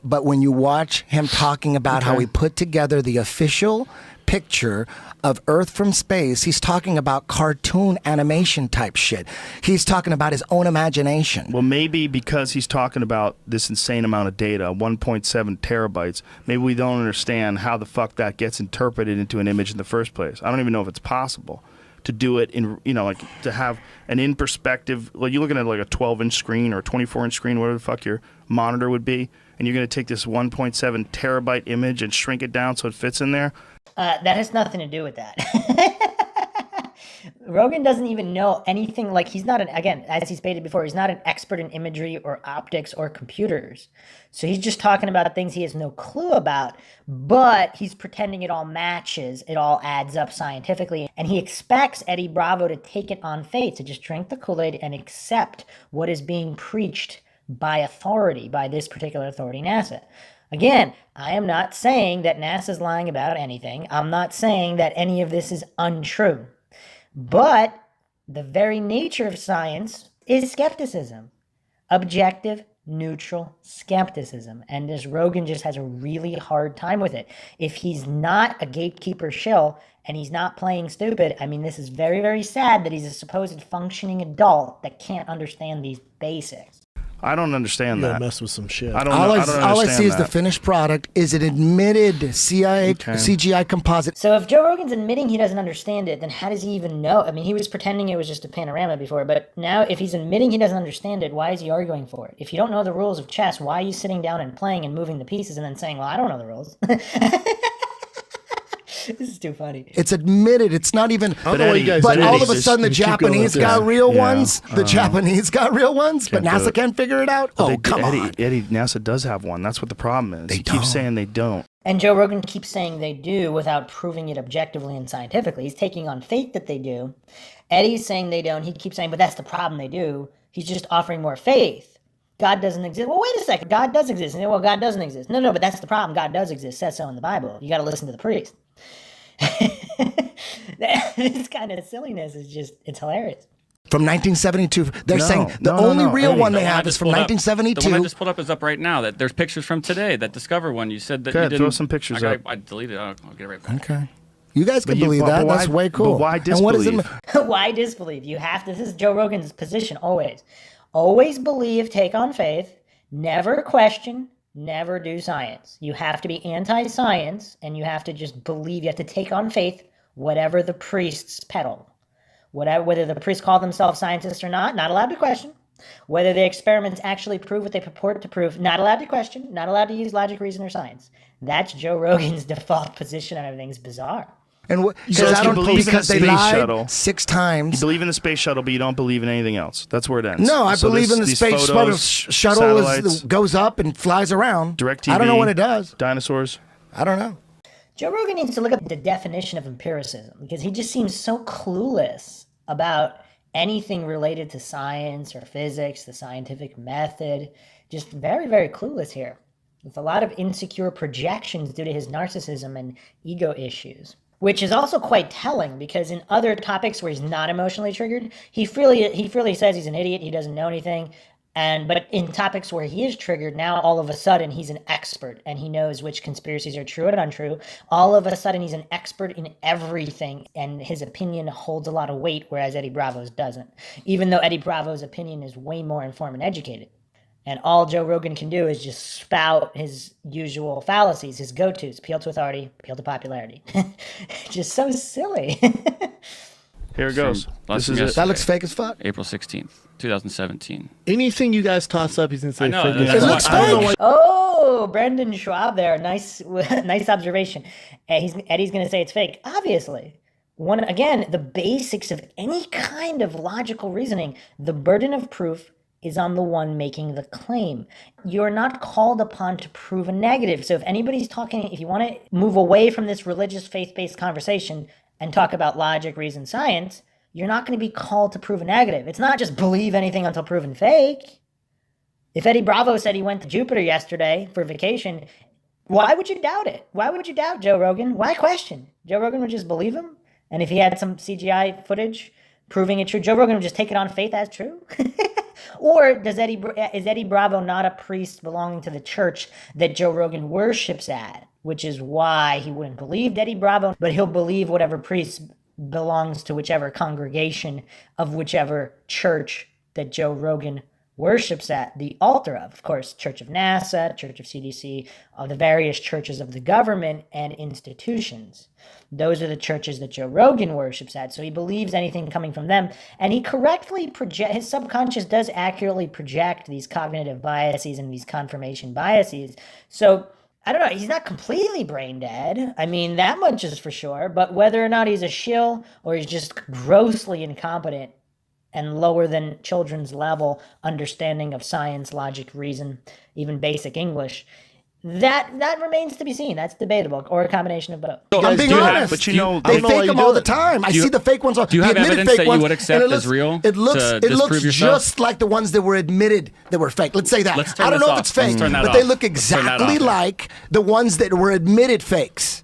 But when you watch him talking about how he put together the official picture of Earth from space, he's talking about cartoon animation type shit. He's talking about his own imagination. Well, maybe because he's talking about this insane amount of data, 1.7 terabytes, maybe we don't understand how the fuck that gets interpreted into an image in the first place. I don't even know if it's possible to do it in, like to have an in perspective. Like you're looking at like a 12-inch screen or a 24-inch screen, whatever the fuck your monitor would be, and you're going to take this 1.7 terabyte image and shrink it down so it fits in there. That has nothing to do with that. Rogan doesn't even know anything. Like he's not again, as he stated before, he's not an expert in imagery or optics or computers. So he's just talking about things he has no clue about, but he's pretending it all matches, it all adds up scientifically. And he expects Eddie Bravo to take it on faith, to just drink the Kool-Aid and accept what is being preached by authority, by this particular authority, NASA. Again, I am not saying that NASA's lying about anything. I'm not saying that any of this is untrue. But the very nature of science is skepticism. Objective neutral skepticism. And this Rogan just has a really hard time with it. If he's not a gatekeeper shill and he's not playing stupid, I mean, this is very, very sad that he's a supposed functioning adult that can't understand these basics. I don't understand You gotta that. mess with some shit. I don't. All I don't I understand see is the that. finished product is an admitted CGI composite. So if Joe Rogan's admitting he doesn't understand it, then how does he even know? I mean, he was pretending it was just a panorama before, but now if he's admitting he doesn't understand it, why is he arguing for it? If you don't know the rules of chess, why are you sitting down and playing and moving the pieces and then saying, well, I don't know the rules? This is too funny. It's admitted. It's not even. I don't know why you guys But did all it. of a sudden, the Just keep going Japanese with got this. real Yeah. ones. The Japanese got real ones, but Can't do NASA it. can't figure it out. Oh, They- come on. Eddie, NASA does have one. That's what the problem is. They He don't. keeps saying they don't. And Joe Rogan keeps saying they do without proving it objectively and scientifically. He's taking on faith that they do. Eddie's saying they don't. He keeps saying, but that's the problem, they do. He's just offering more faith. God doesn't exist. Well, wait a second. God does exist. Well, God doesn't exist. No, but that's the problem. God does exist. Says so in the Bible. You got to listen to the priest. This kind of silliness is just, it's hilarious. From 1972. They're No, saying the no, only no, real Eddie. one they The one I have is just from pulled up- The 1972. one I just pulled up is up right now. That there's pictures from today. That Discover one. You said that Go you ahead, didn't. throw some pictures up. I deleted it. I'll get it right back. Okay. You guys can But you- believe but that. why- That's way but cool. why And what does it disbelieve? mean? Why disbelieve? You have to. This is Joe Rogan's position always. Always believe, take on faith, never question, never do science. You have to be anti-science and you have to just believe. You have to take on faith whatever the priests peddle. Whether the priests call themselves scientists or not allowed to question. Whether the experiments actually prove what they purport to prove, not allowed to question, not allowed to use logic, reason, or science. That's Joe Rogan's default position on everything's bizarre. And So because you believe in a they space lied shuttle. 6 You times. believe in the space shuttle, but you don't believe in anything else. That's where it ends. No, I So believe in the these space photos, shuttle satellites, goes up and flies around. DirecTV. I don't know what it does. Dinosaurs. I don't know. Joe Rogan needs to look up the definition of empiricism because he just seems so clueless about anything related to science or physics, the scientific method. Just very, very clueless here. With a lot of insecure projections due to his narcissism and ego issues. Which is also quite telling because in other topics where he's not emotionally triggered, he freely says he's an idiot, he doesn't know anything. But in topics where he is triggered, now all of a sudden he's an expert and he knows which conspiracies are true and untrue. All of a sudden he's an expert in everything and his opinion holds a lot of weight, whereas Eddie Bravo's doesn't. Even though Eddie Bravo's opinion is way more informed and educated. And all Joe Rogan can do is just spout his usual fallacies, his go-tos, appeal to authority, appeal to popularity. Just so silly. Here it goes. This This is it. That looks fake as fuck. April 16th, 2017. Anything you guys toss up, he's gonna say I know, fake that's news. why- looks I don't know fake. why- Oh, Brendan Schwab there. Nice observation. Eddie's going to say it's fake. Obviously. Again, the basics of any kind of logical reasoning, the burden of proof is on the one making the claim. You're not called upon to prove a negative. So if anybody's talking, if you want to move away from this religious faith-based conversation and talk about logic, reason, science, you're not going to be called to prove a negative. It's not just believe anything until proven fake. If Eddie Bravo said he went to Jupiter yesterday for vacation, why would you doubt it? Why would you doubt Joe Rogan? Why question? Joe Rogan would just believe him? And if he had some CGI footage proving it true, Joe Rogan would just take it on faith as true? Or is Eddie Bravo not a priest belonging to the church that Joe Rogan worships at? Which is why he wouldn't believe Eddie Bravo, but he'll believe whatever priest belongs to whichever congregation of whichever church that Joe Rogan worships at the altar of course, Church of NASA, Church of CDC, of the various churches of the government and institutions. Those are the churches that Joe Rogan worships at. So he believes anything coming from them. And he correctly his subconscious does accurately project these cognitive biases and these confirmation biases. So I don't know, he's not completely brain dead. I mean, that much is for sure. But whether or not he's a shill or he's just grossly incompetent and lower than children's level understanding of science, logic, reason, even basic English, that remains to be seen. That's debatable, or a combination of both. I'm being do you have- honest. But you know, They don't know why fake you them do all the it. time. I Do you- see the fake ones. do you have the admitted evidence fake that you ones, would and accept it looks, as real It looks, to it looks disprove yourself? just like the ones that were admitted that were fake. Let's say that. Let's turn I don't this know off. if it's fake, Let's turn that but they off. look Let's turn that exactly off. like the ones that were admitted fakes.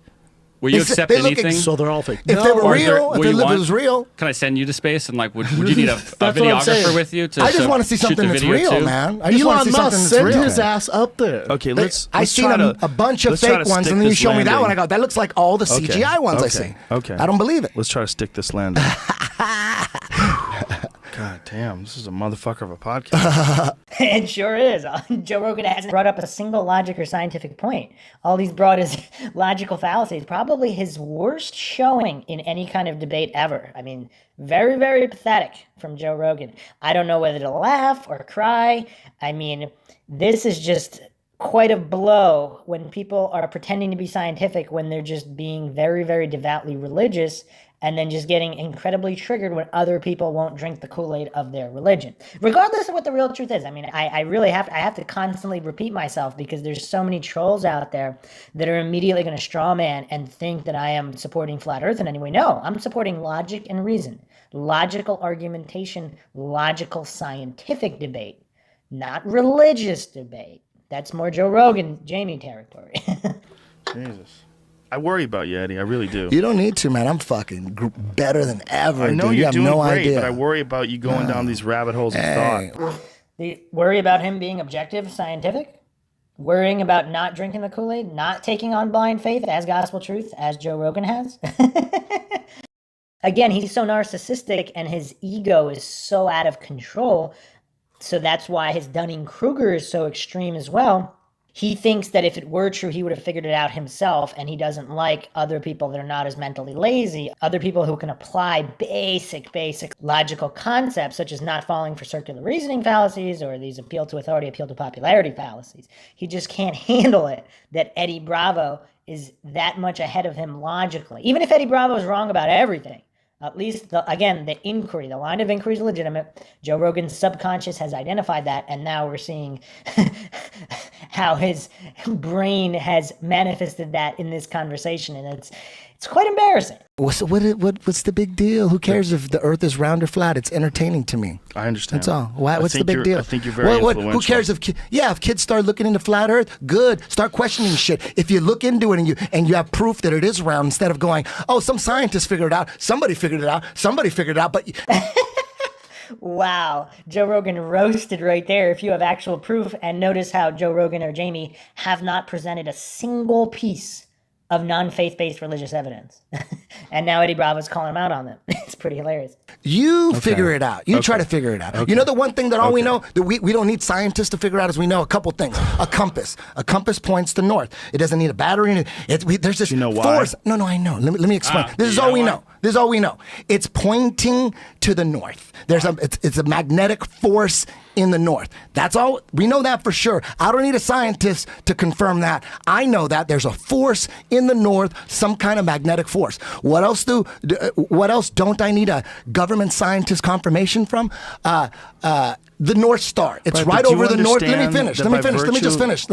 Will you They say- accept they look anything? So they're all fake. If they were Or is there- real, if will it you want- was real, Can I send you to space? And like, would you need a what I'm videographer saying. with you to? I just want to see shoot something the that's video real, too? man. I just want to Elon see something Musk that's sent real. his ass up there. Okay, let's I seen try a, to, a bunch of let's try fake to ones, stick and then you this show me that landing. one. I go, that looks like all the Okay, CGI ones I okay, see. okay. I don't believe it. Let's try to stick this landing. God damn, this is a motherfucker of a podcast. It sure is. Joe Rogan hasn't brought up a single logic or scientific point. All he's brought is logical fallacies. Probably his worst showing in any kind of debate ever. I mean, very, very pathetic from Joe Rogan. I don't know whether to laugh or cry. I mean, this is just quite a blow when people are pretending to be scientific when they're just being very, very devoutly religious, and then just getting incredibly triggered when other people won't drink the Kool-Aid of their religion, regardless of what the real truth is. I mean, I really have to constantly repeat myself because there's so many trolls out there that are immediately going to straw man and think that I am supporting flat Earth in any way. No, I'm supporting logic and reason, logical argumentation, logical scientific debate, not religious debate. That's more Joe Rogan, Jamie territory. Jesus. I worry about you, Eddie. I really do. You don't need to, man. I'm fucking better than ever. I know dude. You you're have doing no great, idea. but I worry about you going down these rabbit holes of thought. The worry about him being objective, scientific, worrying about not drinking the Kool-Aid, not taking on blind faith as gospel truth, as Joe Rogan has. Again, he's so narcissistic and his ego is so out of control. So that's why his Dunning-Kruger is so extreme as well. He thinks that if it were true, he would have figured it out himself, and he doesn't like other people that are not as mentally lazy, other people who can apply basic logical concepts, such as not falling for circular reasoning fallacies or these appeal to authority, appeal to popularity fallacies. He just can't handle it that Eddie Bravo is that much ahead of him logically. Even if Eddie Bravo is wrong about everything, at least, the inquiry, the line of inquiry is legitimate. Joe Rogan's subconscious has identified that, and now we're seeing how his brain has manifested that in this conversation, and it's quite embarrassing. What's the big deal? Who cares if the Earth is round or flat? It's entertaining to me. I understand. That's all. What's the big deal? I think you're very influential. Who cares if kids start looking into flat Earth? Good. Start questioning shit. If you look into it and you have proof that it is round, instead of going, oh, some scientist figured it out. Somebody figured it out. But Wow, Joe Rogan roasted right there. If you have actual proof, and notice how Joe Rogan or Jamie have not presented a single piece of non-faith-based religious evidence. And now Eddie Bravo's calling him out on them. It's pretty hilarious. You figure it out. You try to figure it out. Okay. You know the one thing that all we know, that we don't need scientists to figure out, is we know a couple things. A compass. A compass points to north. It doesn't need a battery. There's this You know why? force. No, I know. Let me explain. This is all we know. This is all we know. It's pointing to the north. It's a magnetic force in the north. That's all. We know that for sure. I don't need a scientist to confirm that. I know that there's a force in the north, some kind of magnetic force. What else don't I need a government scientist confirmation from? The North Star. It's right over the north. Let me finish. Let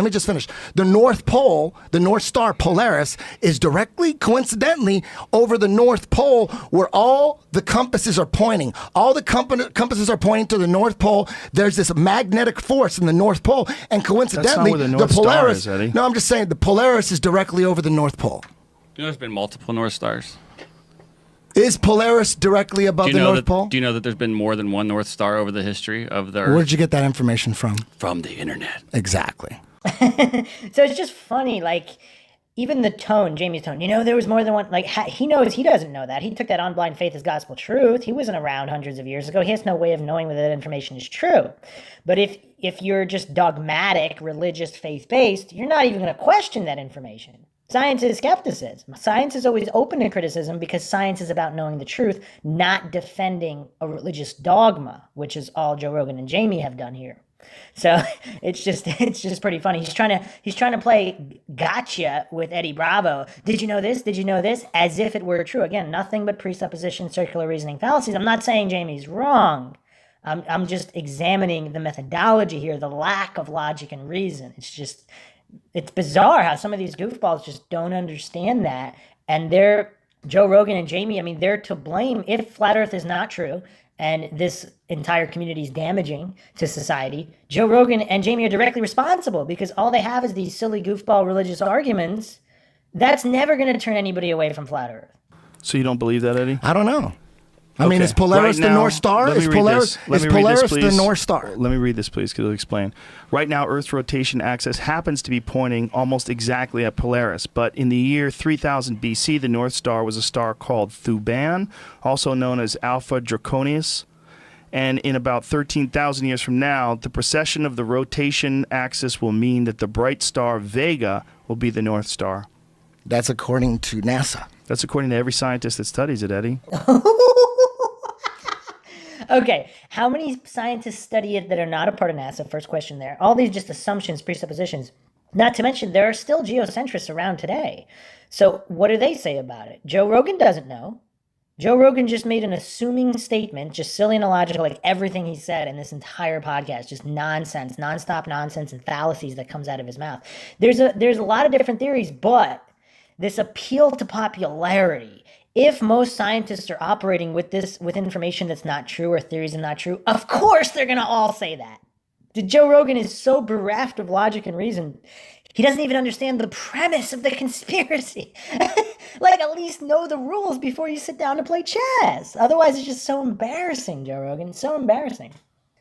me just finish. The North Pole, the North Star, Polaris, is directly, coincidentally, over the North Pole, where all the compasses are pointing. All the compasses are pointing to the North Pole. There's this magnetic force in the North Pole, and coincidentally, That's not where the North Star Polaris. is, Eddie. No, I'm just saying the Polaris is directly over the North Pole. You know, there's been multiple North Stars. Is Polaris directly above the North Pole? Do you know that there's been more than one North Star over the history of the Earth? Where did you get that information from? From the internet. Exactly. So it's just funny, like, even the tone, Jamie's tone, there was more than one, like, he doesn't know that. He took that on blind faith as gospel truth. He wasn't around hundreds of years ago. He has no way of knowing whether that information is true. But if you're just dogmatic, religious, faith-based, you're not even going to question that information. Science is skepticism. Science is always open to criticism because science is about knowing the truth, not defending a religious dogma, which is all Joe Rogan and Jamie have done here. So it's just pretty funny. He's trying to play gotcha with Eddie Bravo. Did you know this? Did you know this? As if it were true. Again, nothing but presupposition, circular reasoning fallacies. I'm not saying Jamie's wrong. I'm just examining the methodology here, the lack of logic and reason. It's bizarre how some of these goofballs just don't understand that. And Joe Rogan and Jamie, they're to blame if flat Earth is not true and this entire community is damaging to society. Joe Rogan and Jamie are directly responsible because all they have is these silly goofball religious arguments That's never going to turn anybody away from flat Earth. So you don't believe that, Eddie? I don't know. I mean, Okay. is Polaris Right the now, North Star? let me Is read Polaris, this. Let is me read this, Polaris the please. North Star? Let me read this, please, because it'll explain. Right now, Earth's rotation axis happens to be pointing almost exactly at Polaris, but in the year 3000 BC, the North Star was a star called Thuban, also known as Alpha Draconis. And in about 13,000 years from now, the precession of the rotation axis will mean that the bright star Vega will be the North Star. That's according to NASA. That's according to every scientist that studies it, Eddie. Okay, how many scientists study it that are not a part of NASA? First question there. All these just assumptions, presuppositions. Not to mention, there are still geocentrists around today. So what do they say about it? Joe Rogan doesn't know. Joe Rogan just made an assuming statement, just silly and illogical, like everything he said in this entire podcast, just nonsense, nonstop nonsense and fallacies that comes out of his mouth. There's a lot of different theories, but this appeal to popularity, if most scientists are operating with information that's not true or theories that are not true, of course they're going to all say that. Joe Rogan is so bereft of logic and reason, he doesn't even understand the premise of the conspiracy. Like, at least know the rules before you sit down to play chess. Otherwise, it's just so embarrassing, Joe Rogan. It's so embarrassing.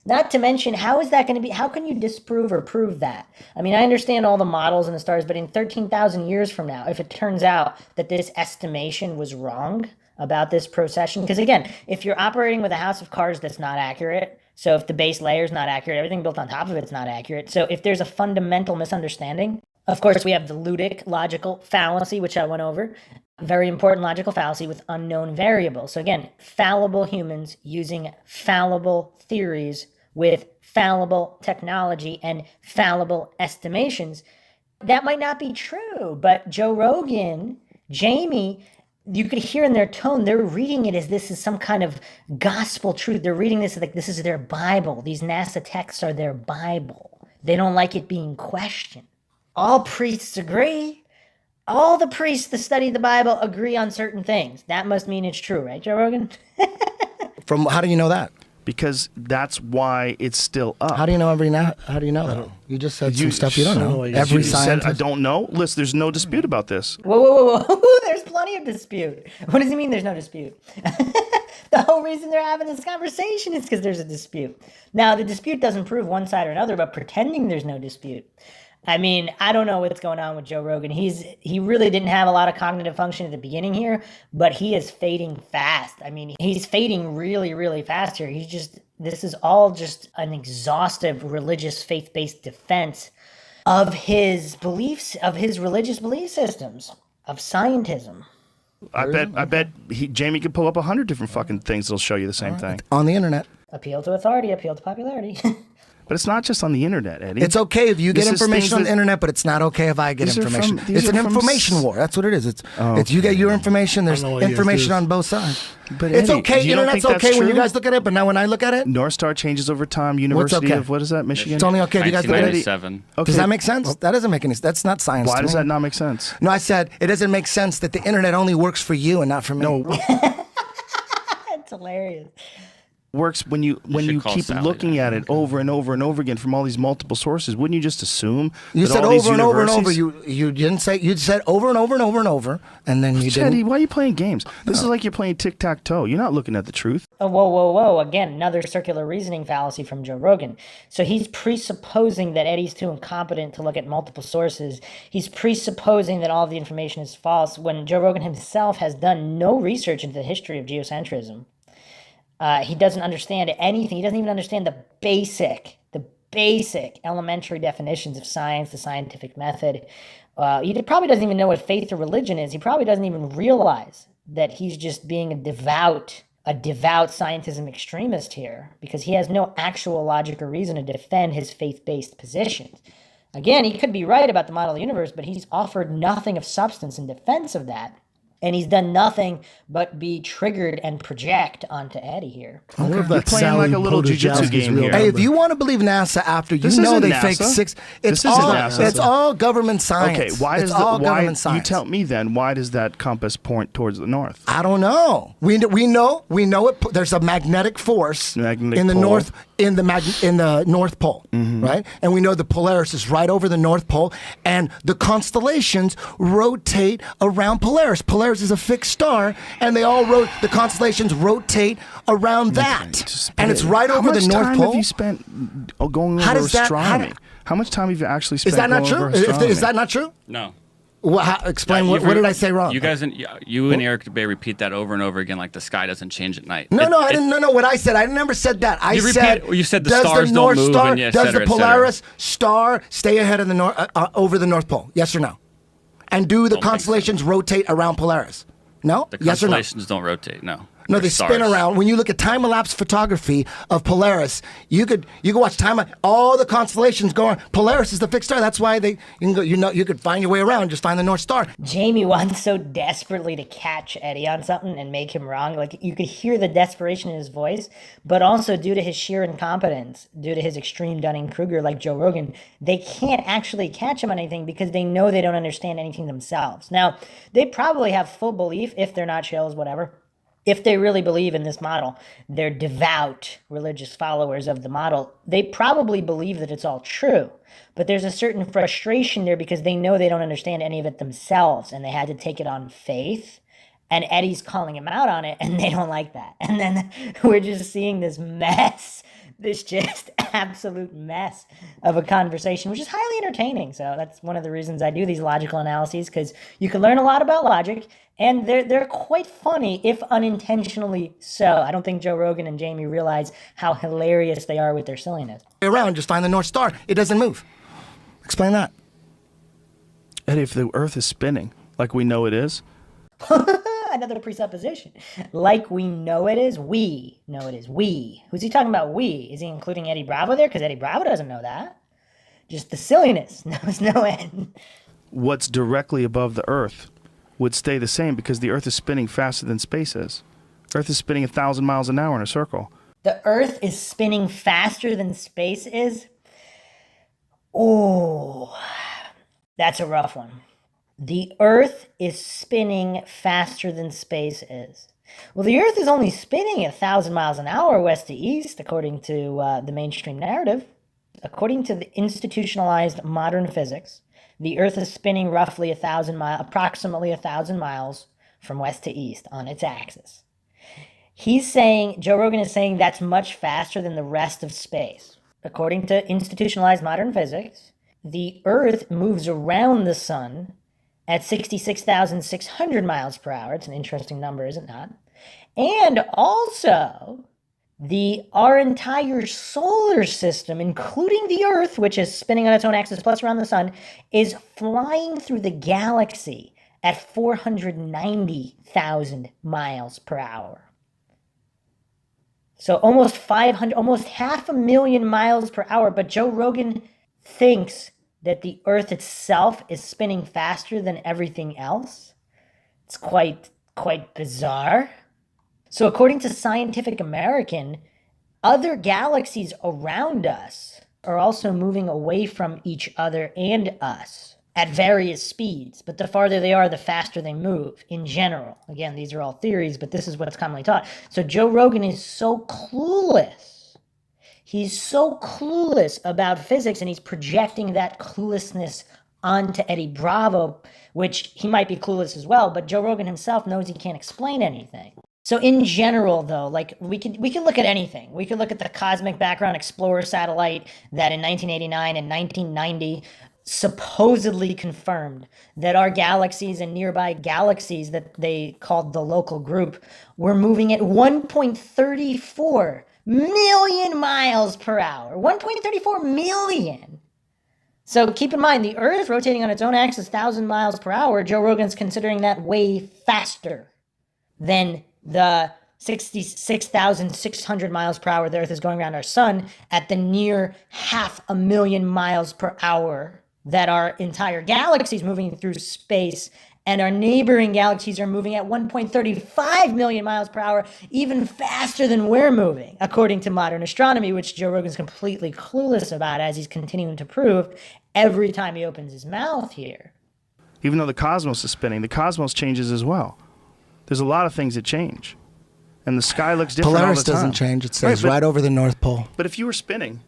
Not to mention, how is that going to be? How can you disprove or prove that? I mean, I understand all the models and the stars, but in 13,000 years from now, if it turns out that this estimation was wrong about this procession, because again, if you're operating with a house of cards that's not accurate, so if the base layer is not accurate, everything built on top of it's not accurate. So if there's a fundamental misunderstanding, of course, we have the ludic logical fallacy, which I went over. Very important logical fallacy with unknown variables. So again, fallible humans using fallible theories with fallible technology and fallible estimations. That might not be true, but Joe Rogan, Jamie, you could hear in their tone, they're reading it as this is some kind of gospel truth. They're reading this like this is their Bible. These NASA texts are their Bible. They don't like it being questioned. All priests agree. All the priests that study the Bible agree on certain things. That must mean it's true, right, Joe Rogan? How do you know that? Because that's why it's still up. How do you know How do you know that? You just said some stuff you don't know. Every scientist. I don't know. Listen, there's no dispute about this. Whoa. There's plenty of dispute. What does he mean there's no dispute? The whole reason they're having this conversation is because there's a dispute. Now, the dispute doesn't prove one side or another, but pretending there's no dispute. I mean, I don't know what's going on with Joe Rogan. He really didn't have a lot of cognitive function at the beginning here, but he is fading fast. I mean, he's fading really, really fast here. This is all just an exhaustive religious faith-based defense of his beliefs, of his religious belief systems, of scientism. I bet Jamie could pull up 100 different fucking things that'll show you the same thing. On the internet. Appeal to authority, appeal to popularity. But it's not just on the internet, Eddie. It's okay if you get information on the internet, but it's not okay if I get information. It's an information war. That's what it is. It's you get your information. There's information on both sides. But it's Eddie, okay. Internet's okay when you guys look at it, but now when I look at it, North Star changes over time. University of what is that? Michigan. It's only okay if you guys look at it. Okay. Does that make sense? That doesn't make any sense. That's not science. Why does that not make sense? No, I said it doesn't make sense that the internet only works for you and not for me. No. It's hilarious. Works when you keep looking at it over and over and over again from all these multiple sources. Wouldn't you just assume you that said all over and these over and over? universities- You didn't say. You said over and over and over and over, and then you Eddie, didn't. why are you playing games? This is like you're playing tic-tac-toe. You're not looking at the truth. Oh, whoa. Again, another circular reasoning fallacy from Joe Rogan. So he's presupposing that Eddie's too incompetent to look at multiple sources. He's presupposing that all of the information is false when Joe Rogan himself has done no research into the history of geocentrism. He doesn't understand anything. He doesn't even understand the basic elementary definitions of science, the scientific method. He probably doesn't even know what faith or religion is. He probably doesn't even realize that he's just being a devout scientism extremist here because he has no actual logic or reason to defend his faith-based positions. Again, he could be right about the model of the universe, but he's offered nothing of substance in defense of that. and he's done nothing but be triggered and project onto Eddie here. I wonder if You're that's playing like a little Podajowski's jujitsu game real here. Hey, if number. you want to believe NASA after, you This know isn't they NASA. faked six. It's This isn't all NASA. it's all government science. Okay, why it's does all why government you science. tell me then? Why does that compass point towards the north? I don't know. We know it. There's a magnetic force Magnetic in the pole. north in the North Pole, right? And we know the Polaris is right over the North Pole, and the constellations rotate around Polaris. Polaris is a fixed star, and the constellations rotate around that, and it's right over the North How much time Pole. have you spent going How over does that- astronomy? How much time have you actually spent Is that not going true? over astronomy? Is that not true? No. Explain Yeah, what did I say wrong? You guys, you and Eric Bay repeat that over and over again, like the sky doesn't change at night. No, I didn't. No, what I said, I never said that. I You said said the does stars the don't North move Star, and yeah, et does cetera, the et cetera. Polaris star stay ahead of the over the North Pole? Yes or no? And do the Don't think so. constellations rotate around Polaris? No. The Yes or no? constellations don't rotate. No. No, they They're spin stars. around. When you look at time-elapse photography of Polaris, you could watch all the constellations going. Polaris is the fixed star. That's why you can go. You could find your way around. Just find the North Star. Jamie wants so desperately to catch Eddie on something and make him wrong. Like, you could hear the desperation in his voice, but also due to his sheer incompetence, due to his extreme Dunning-Kruger, like Joe Rogan, they can't actually catch him on anything because they know they don't understand anything themselves. Now, they probably have full belief, if they're not shills, whatever. If they really believe in this model, they're devout religious followers of the model, they probably believe that it's all true. But there's a certain frustration there because they know they don't understand any of it themselves, and they had to take it on faith. And Eddie's calling him out on it, and they don't like that. And then we're just seeing this mess, this just absolute mess of a conversation, which is highly entertaining. So that's one of the reasons I do these logical analyses, because you can learn a lot about logic, and they're quite funny, if unintentionally so. I don't think Joe Rogan and Jamie realize how hilarious they are with their silliness. Around, just find the North Star. It doesn't move. Explain that. Eddie, if the Earth is spinning like we know it is, Another presupposition. Like we know it is, we know it is. We. Who's he talking about we? Is he including Eddie Bravo there? Because Eddie Bravo doesn't know that. Just the silliness knows no end. what's directly above the Earth would stay the same because the Earth is spinning faster than space is. Earth is spinning 1,000 miles an hour in a circle. The Earth is spinning faster than space is? Oh, that's a rough one. The Earth is spinning faster than space is. Well, the Earth is only spinning at 1,000 miles an hour west to east, according to the mainstream narrative. According to the institutionalized modern physics, the Earth is spinning roughly approximately 1,000 miles from west to east on its axis. He's saying, Joe Rogan is saying, that's much faster than the rest of space. According to institutionalized modern physics, the Earth moves around the sun at 66,600 miles per hour. It's an interesting number, is it not? And also, our entire solar system, including the Earth, which is spinning on its own axis plus around the sun, is flying through the galaxy at 490,000 miles per hour. So almost 500,000 miles per hour. But Joe Rogan thinks that the Earth itself is spinning faster than everything else. It's quite bizarre. So according to Scientific American, other galaxies around us are also moving away from each other and us at various speeds. But the farther they are, the faster they move in general. Again, these are all theories, but this is what's commonly taught. So Joe Rogan is so clueless. He's so clueless about physics, and he's projecting that cluelessness onto Eddie Bravo, which he might be clueless as well, but Joe Rogan himself knows he can't explain anything. So in general, though, like we can look at anything. We could look at the Cosmic Background Explorer satellite that in 1989 and 1990 supposedly confirmed that our galaxies and nearby galaxies that they called the local group were moving at 1.34 million miles per hour. 1.34 million. So keep in mind, the Earth rotating on its own axis 1,000 miles per hour, Joe Rogan's considering that way faster than the 66,600 miles per hour the Earth is going around our sun at the near 500,000 miles per hour that our entire galaxy is moving through space And our neighboring galaxies are moving at 1.35 million miles per hour, even faster than we're moving, according to modern astronomy, which Joe Rogan's completely clueless about, as he's continuing to prove every time he opens his mouth here. Even though the cosmos is spinning, the cosmos changes as well. There's a lot of things that change. And the sky looks different all the Polaris time. doesn't change. It stays right over the North Pole. But if you were spinning,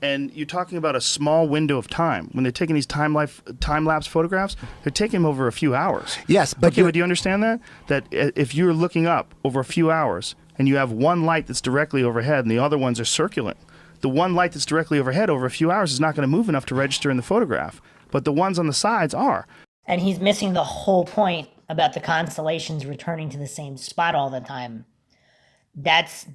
and you're talking about a small window of time, when they're taking these time-lapse photographs, they're taking them over a few hours. Yes, but okay, but do you understand that? That if you're looking up over a few hours, and you have one light that's directly overhead, and the other ones are circulant, the one light that's directly overhead over a few hours is not going to move enough to register in the photograph. But the ones on the sides are. And he's missing the whole point about the constellations returning to the same spot all the time. That's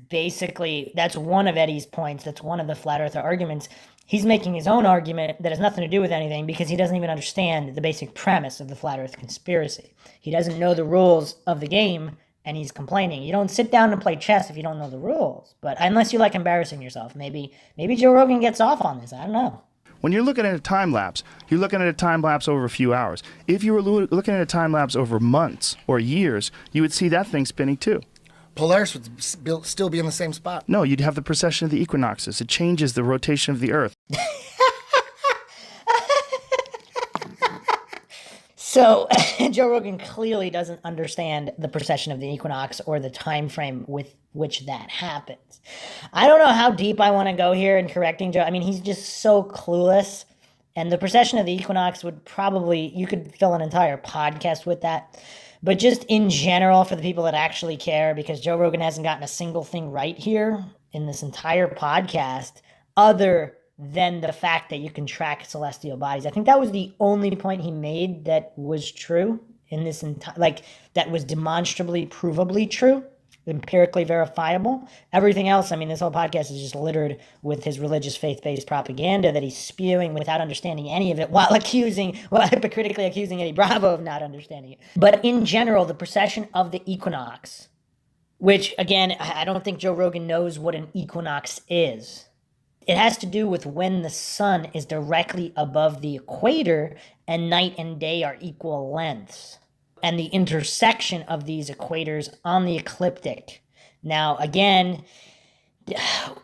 one of Eddie's points. That's one of the flat earther arguments. He's making his own argument that has nothing to do with anything because he doesn't even understand the basic premise of the flat earth conspiracy. He doesn't know the rules of the game, and he's complaining. You don't sit down and play chess if you don't know the rules. But unless you like embarrassing yourself, maybe Joe Rogan gets off on this. I don't know. When you're looking at a time lapse, you're looking at a time lapse over a few hours. If you were looking at a time lapse over months or years, you would see that thing spinning too. Polaris would still be in the same spot. No, you'd have the precession of the equinoxes. It changes the rotation of the Earth. So Joe Rogan clearly doesn't understand the precession of the equinox or the time frame with which that happens. I don't know how deep I want to go here in correcting Joe. I mean, he's just so clueless. And the precession of the equinox would probably, you could fill an entire podcast with that. But just in general, for the people that actually care, because Joe Rogan hasn't gotten a single thing right here in this entire podcast, other than the fact that you can track celestial bodies. I think that was the only point he made that was true in this entire, that was demonstrably, provably true, empirically verifiable. Everything else, I mean, this whole podcast is just littered with his religious faith-based propaganda that he's spewing without understanding any of it, while hypocritically accusing Eddie Bravo of not understanding it. But in general, the precession of the equinox, which again, I don't think Joe Rogan knows what an equinox is. It has to do with when the sun is directly above the equator and night and day are equal lengths, and the intersection of these equators on the ecliptic. Now, again,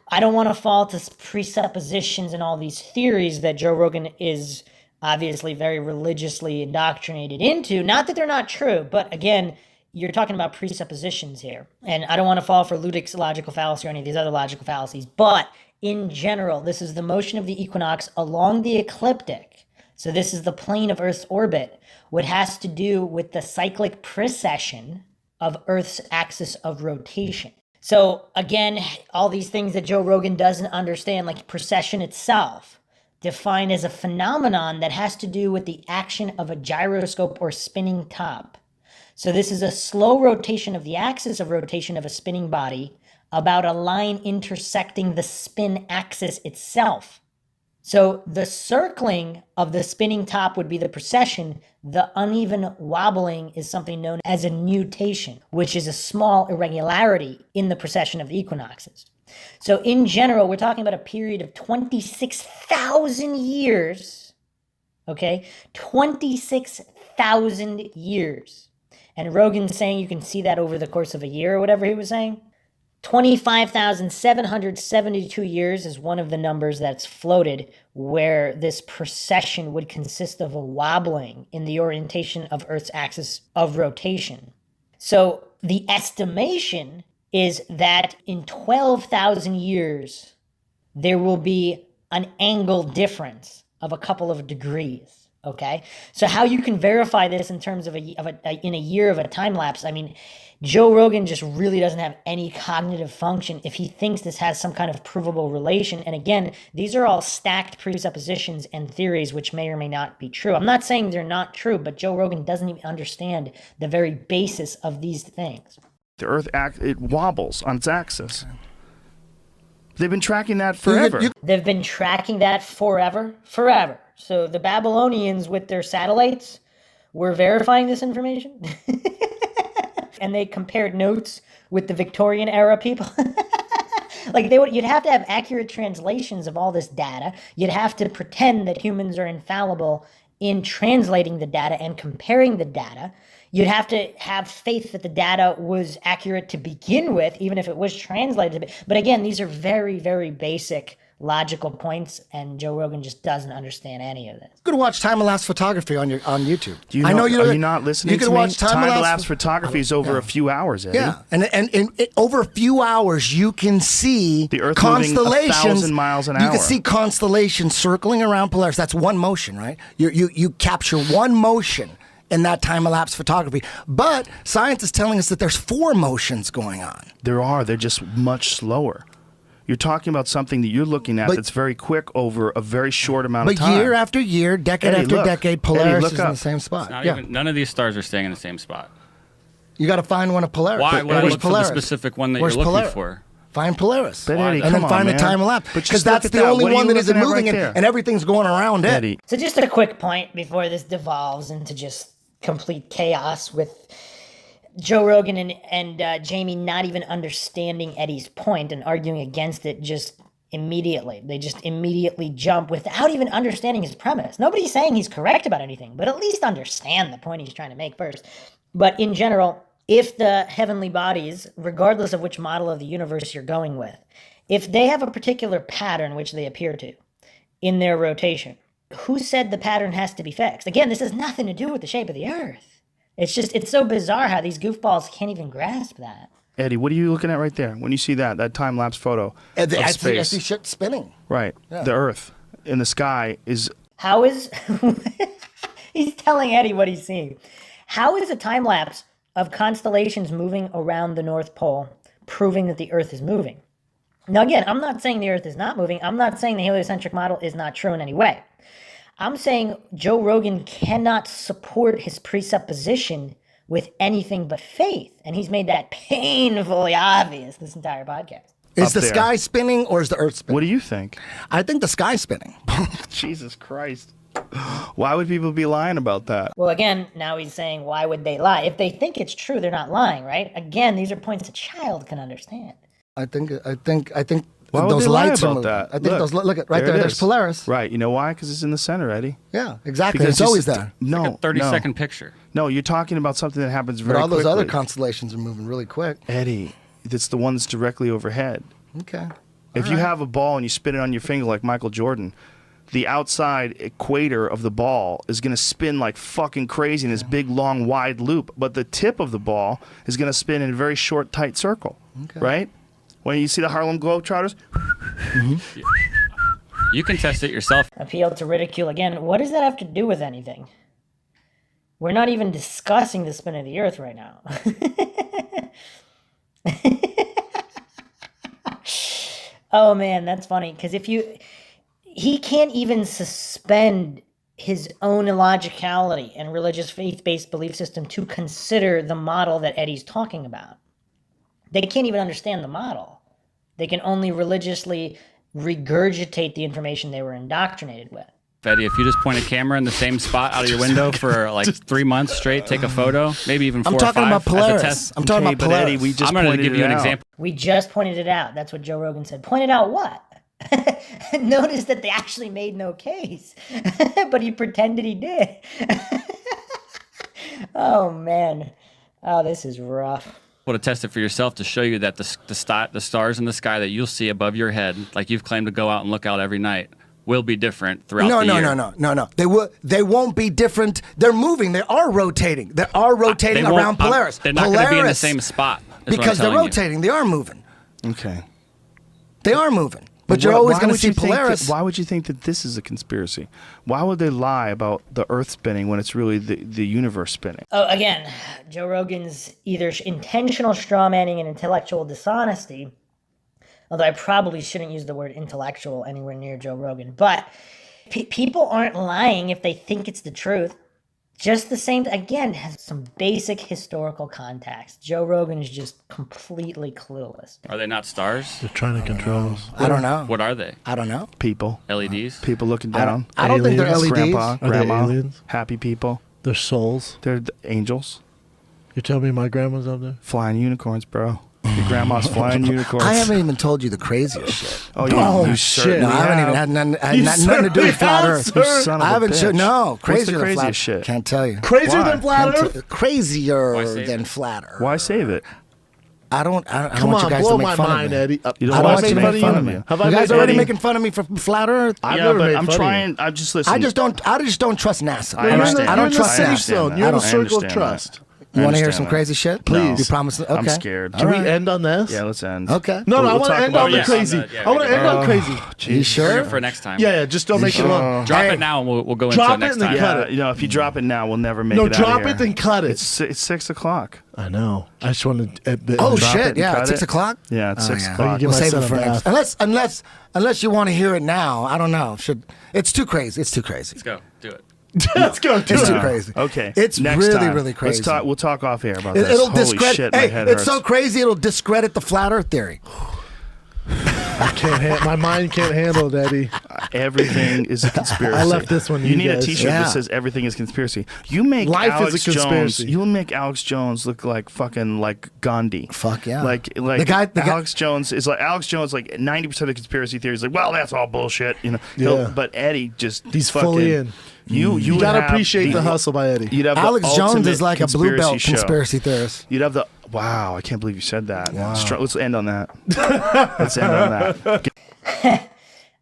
I don't want to fall to presuppositions and all these theories that Joe Rogan is obviously very religiously indoctrinated into. Not that they're not true, but again, you're talking about presuppositions here. And I don't want to fall for Ludwig's logical fallacy or any of these other logical fallacies, but in general, this is the motion of the equinox along the ecliptic. So this is the plane of Earth's orbit, what has to do with the cyclic precession of Earth's axis of rotation. So again, all these things that Joe Rogan doesn't understand, like precession itself, defined as a phenomenon that has to do with the action of a gyroscope or spinning top. So this is a slow rotation of the axis of rotation of a spinning body about a line intersecting the spin axis itself. So the circling of the spinning top would be the precession. The uneven wobbling is something known as a nutation, which is a small irregularity in the precession of the equinoxes. So in general, we're talking about a period of 26,000 years, okay? 26,000 years. And Rogan's saying you can see that over the course of a year or whatever he was saying. 25,772 years is one of the numbers that's floated where this precession would consist of a wobbling in the orientation of Earth's axis of rotation. So the estimation is that in 12,000 years, there will be an angle difference of a couple of degrees, okay? So how you can verify this in terms of in a year of a time lapse, I mean, Joe Rogan just really doesn't have any cognitive function if he thinks this has some kind of provable relation. And again, these are all stacked presuppositions and theories which may or may not be true. I'm not saying they're not true, but Joe Rogan doesn't even understand the very basis of these things. The Earth, it wobbles on its axis. They've been tracking that forever. They've been tracking that forever. So the Babylonians with their satellites were verifying this information. And they compared notes with the Victorian era people. You'd have to have accurate translations of all this data. You'd have to pretend that humans are infallible in translating the data and comparing the data. You'd have to have faith that the data was accurate to begin with, even if it was translated. But again, these are very, very basic logical points, and Joe Rogan just doesn't understand any of this. You could watch time-lapse photography on YouTube. Do you know, I know are you not listening you to could me? watch Time-lapse photography is over a few hours, Eddie. Yeah, and over a few hours, you can see the Earth constellations. moving 1,000 miles an hour. You can see constellations circling around Polaris. That's one motion, right? You capture one motion in that time-lapse photography. But science is telling us that there's 4 motions going on. There are. They're just much slower. You're talking about something that you're looking at that's very quick over a very short amount of time. But year after year, decade after decade, Polaris is in the same spot. None of these stars are staying in the same spot. You got to find one of Polaris. Why would I look for the specific one that you're looking for? Find Polaris. But Eddie, and then find the time lapse. Because that's the only one that isn't moving and everything's going around it. Eddie. So just a quick point before this devolves into just complete chaos with Joe Rogan and Jamie not even understanding Eddie's point and arguing against it just immediately. They just immediately jump without even understanding his premise. Nobody's saying he's correct about anything, but at least understand the point he's trying to make first. But in general, if the heavenly bodies, regardless of which model of the universe you're going with, if they have a particular pattern which they appear to in their rotation, who said the pattern has to be fixed? Again, this has nothing to do with the shape of the Earth. It's so bizarre how these goofballs can't even grasp that. Eddie, what are you looking at right there? When you see that time-lapse photo of space. I see shit spinning. Right. Yeah. The Earth in the sky is... How is... He's telling Eddie what he's seeing. How is a time-lapse of constellations moving around the North Pole proving that the Earth is moving? Now, again, I'm not saying the Earth is not moving. I'm not saying the heliocentric model is not true in any way. I'm saying Joe Rogan cannot support his presupposition with anything but faith. And he's made that painfully obvious this entire podcast. Is the sky spinning or is the Earth spinning? What do you think? I think the sky's spinning. Jesus Christ. Why would people be lying about that? Well, again, now he's saying, why would they lie? If they think it's true, they're not lying, right? Again, these are points a child can understand. I think Why those would they lie lights about are moving. that? I think look at right there. There's Polaris. Right. You know why? Because it's in the center, Eddie. Yeah, exactly. Because It's always there. No, like a 30-second picture. No, you're talking about something that happens very quickly. But all those other quickly. constellations are moving really quick. Eddie, it's the one that's directly overhead. Okay. If you have a ball and you spin it on your finger like Michael Jordan, the outside equator of the ball is going to spin like fucking crazy in this big, long, wide loop. But the tip of the ball is going to spin in a very short, tight circle. Okay. Right? When you see the Harlem Globetrotters. You can test it yourself. Appeal to ridicule. Again, what does that have to do with anything? We're not even discussing the spin of the Earth right now. Oh man, that's funny. Because he can't even suspend his own illogicality and religious faith-based belief system to consider the model that Eddie's talking about. They can't even understand the model. They can only religiously regurgitate the information they were indoctrinated with. Eddie, if you just point a camera in the same spot out of your window for like 3 months straight, take a photo, maybe even 4 or 5 I'm talking about Polaris. as a test. I'm talking about Polaris. Eddie, we just I'm going to give you an out. example. We just pointed it out. That's what Joe Rogan said. Pointed out what? Notice that they actually made no case, but he pretended he did. Oh man, oh this is rough. To test it for yourself to show you that the stars in the sky that you'll see above your head, like you've claimed to go out and look out every night, will be different throughout the year. No. They won't be different. They're moving. They are rotating. They are rotating around Polaris. They're not going to be in the same spot. Because they're rotating. They are moving. Okay. They are moving. But you're always going to see Polaris. Why would you think that this is a conspiracy? Why would they lie about the Earth spinning when it's really the universe spinning? Oh, again, Joe Rogan's either intentional strawmanning and intellectual dishonesty, although I probably shouldn't use the word intellectual anywhere near Joe Rogan, but people aren't lying if they think it's the truth. Just the same, again, has some basic historical context. Joe Rogan is just completely clueless. Are they not stars? They're trying to control us. I don't know. What are they? I don't know. People. LEDs? People looking down. I don't think they're LEDs. Grandpa, Are they grandma, aliens? happy people. They're souls. They're angels. You tell me my grandma's up there? Flying unicorns, bro. Your grandma's flying unicorns. I haven't even told you the craziest shit. Oh, yeah. You shit. No, I haven't even had nothing to do with flat Earth. You son of I a haven't bitch. no What's crazier the than flat craziest shit? Can't tell you. Crazier Why? than flat Earth? Crazier save than it? flat Earth. Why save it? I don't Come want on, you guys blow to make my fun mind, of me. Eddie. You don't Have want I us to made make fun fun of of you? you. Have You I guys made are already Eddie? making fun of me for flat Earth. I've Yeah, never but made I'm fun of you. trying. I just listen. I just don't trust NASA. I understand. I You're don't in the trust safe I NASA. zone. You're in I the circle of understand trust. that. You want to hear understand some that. crazy shit? Please. You promise? Okay. I'm scared. Can we end on this? Yeah, let's end. Okay. No, I We'll want to talk end about on the it. crazy. Yeah, I want to end on crazy. You sure? For next time. Yeah, just don't make it long. Drop Hey. it now, and we'll go into Drop it it next and then time. cut Yeah, it. you know, if you drop it now, we'll never make No, it out drop of here. it then cut it. It's 6 o'clock. I know. I just wanted to. Oh Drop it shit! and Yeah, cut it's 6 it. o'clock. Yeah, it's 6 Oh, o'clock. you We'll get save it myself for an next. F. Unless you want to hear it now. I don't know. It's too crazy. It's too crazy. Let's go. Do it. Let's go. Do It's too it. crazy. Okay. It's next really, time. really crazy. Let's talk. We'll talk off air about this. It'll Holy discredit. shit, my Hey, head it's hurts. so crazy. It'll discredit the flat Earth theory. My mind can't handle it, Eddie. Everything is a conspiracy. I left this one to You you need a guys. T-shirt Yeah. that says everything is conspiracy. You make Life is a Alex Jones. conspiracy. You'll make Alex Jones look like fucking like Gandhi. Fuck yeah. Like The guy- Alex Jones is like 90% of conspiracy theories. Like, well, that's all bullshit. You know. Yeah. But Eddie just He's fucking, fully in. You You would gotta have appreciate the hustle by Eddie. You'd have the Alex Jones ultimate is like a blue belt show. conspiracy theorist. You'd have the wow. I can't believe you said that. Let's end on that. Let's end on that.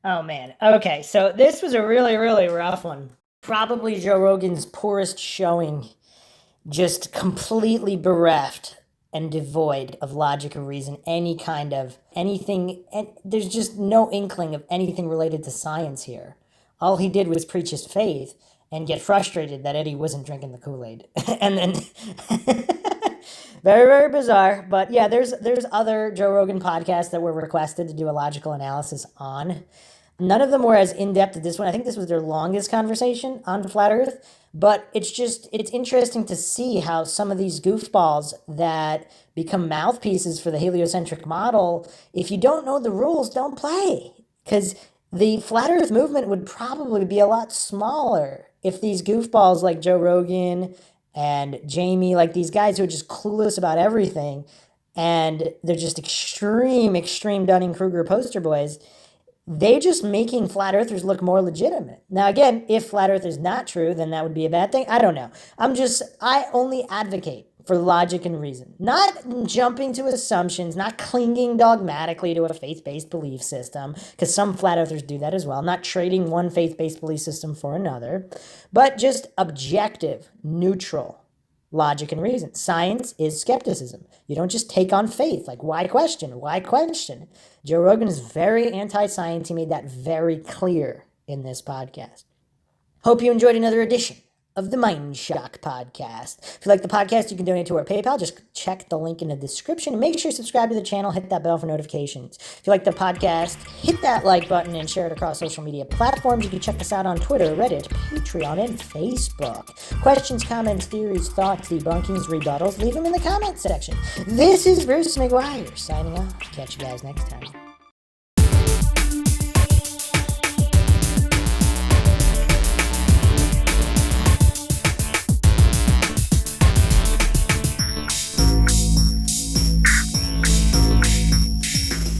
Oh man. Okay, so this was a really, really rough one. Probably Joe Rogan's poorest showing, just completely bereft and devoid of logic or reason, any kind of anything, and there's just no inkling of anything related to science here. All he did was preach his faith and get frustrated that Eddie wasn't drinking the Kool-Aid. And then very, very bizarre. But yeah, there's other Joe Rogan podcasts that were requested to do a logical analysis on. None of them were as in-depth as this one. I think this was their longest conversation on Flat Earth. But it's interesting to see how some of these goofballs that become mouthpieces for the heliocentric model, if you don't know the rules, don't play. Because the Flat Earth movement would probably be a lot smaller if these goofballs like Joe Rogan and Jamie, like these guys who are just clueless about everything, and they're just extreme Dunning-Kruger poster boys, they're just making flat earthers look more legitimate. Now, again, if flat earth is not true, then that would be a bad thing. I don't know. I only advocate for logic and reason, not jumping to assumptions, not clinging dogmatically to a faith-based belief system, because some flat earthers do that as well, not trading one faith-based belief system for another, but just objective, neutral logic and reason. Science is skepticism. You don't just take on faith. Like, why question? Why question? Joe Rogan is very anti-science. He made that very clear in this podcast. Hope you enjoyed another edition of the Mindshock podcast. If you like the podcast, you can donate to our PayPal. Just check the link in the description. And make sure you subscribe to the channel. Hit that bell for notifications. If you like the podcast, hit that like button and share it across social media platforms. You can check us out on Twitter, Reddit, Patreon, and Facebook. Questions, comments, theories, thoughts, debunkings, rebuttals, leave them in the comments section. This is Bruce McGuire signing off. Catch you guys next time.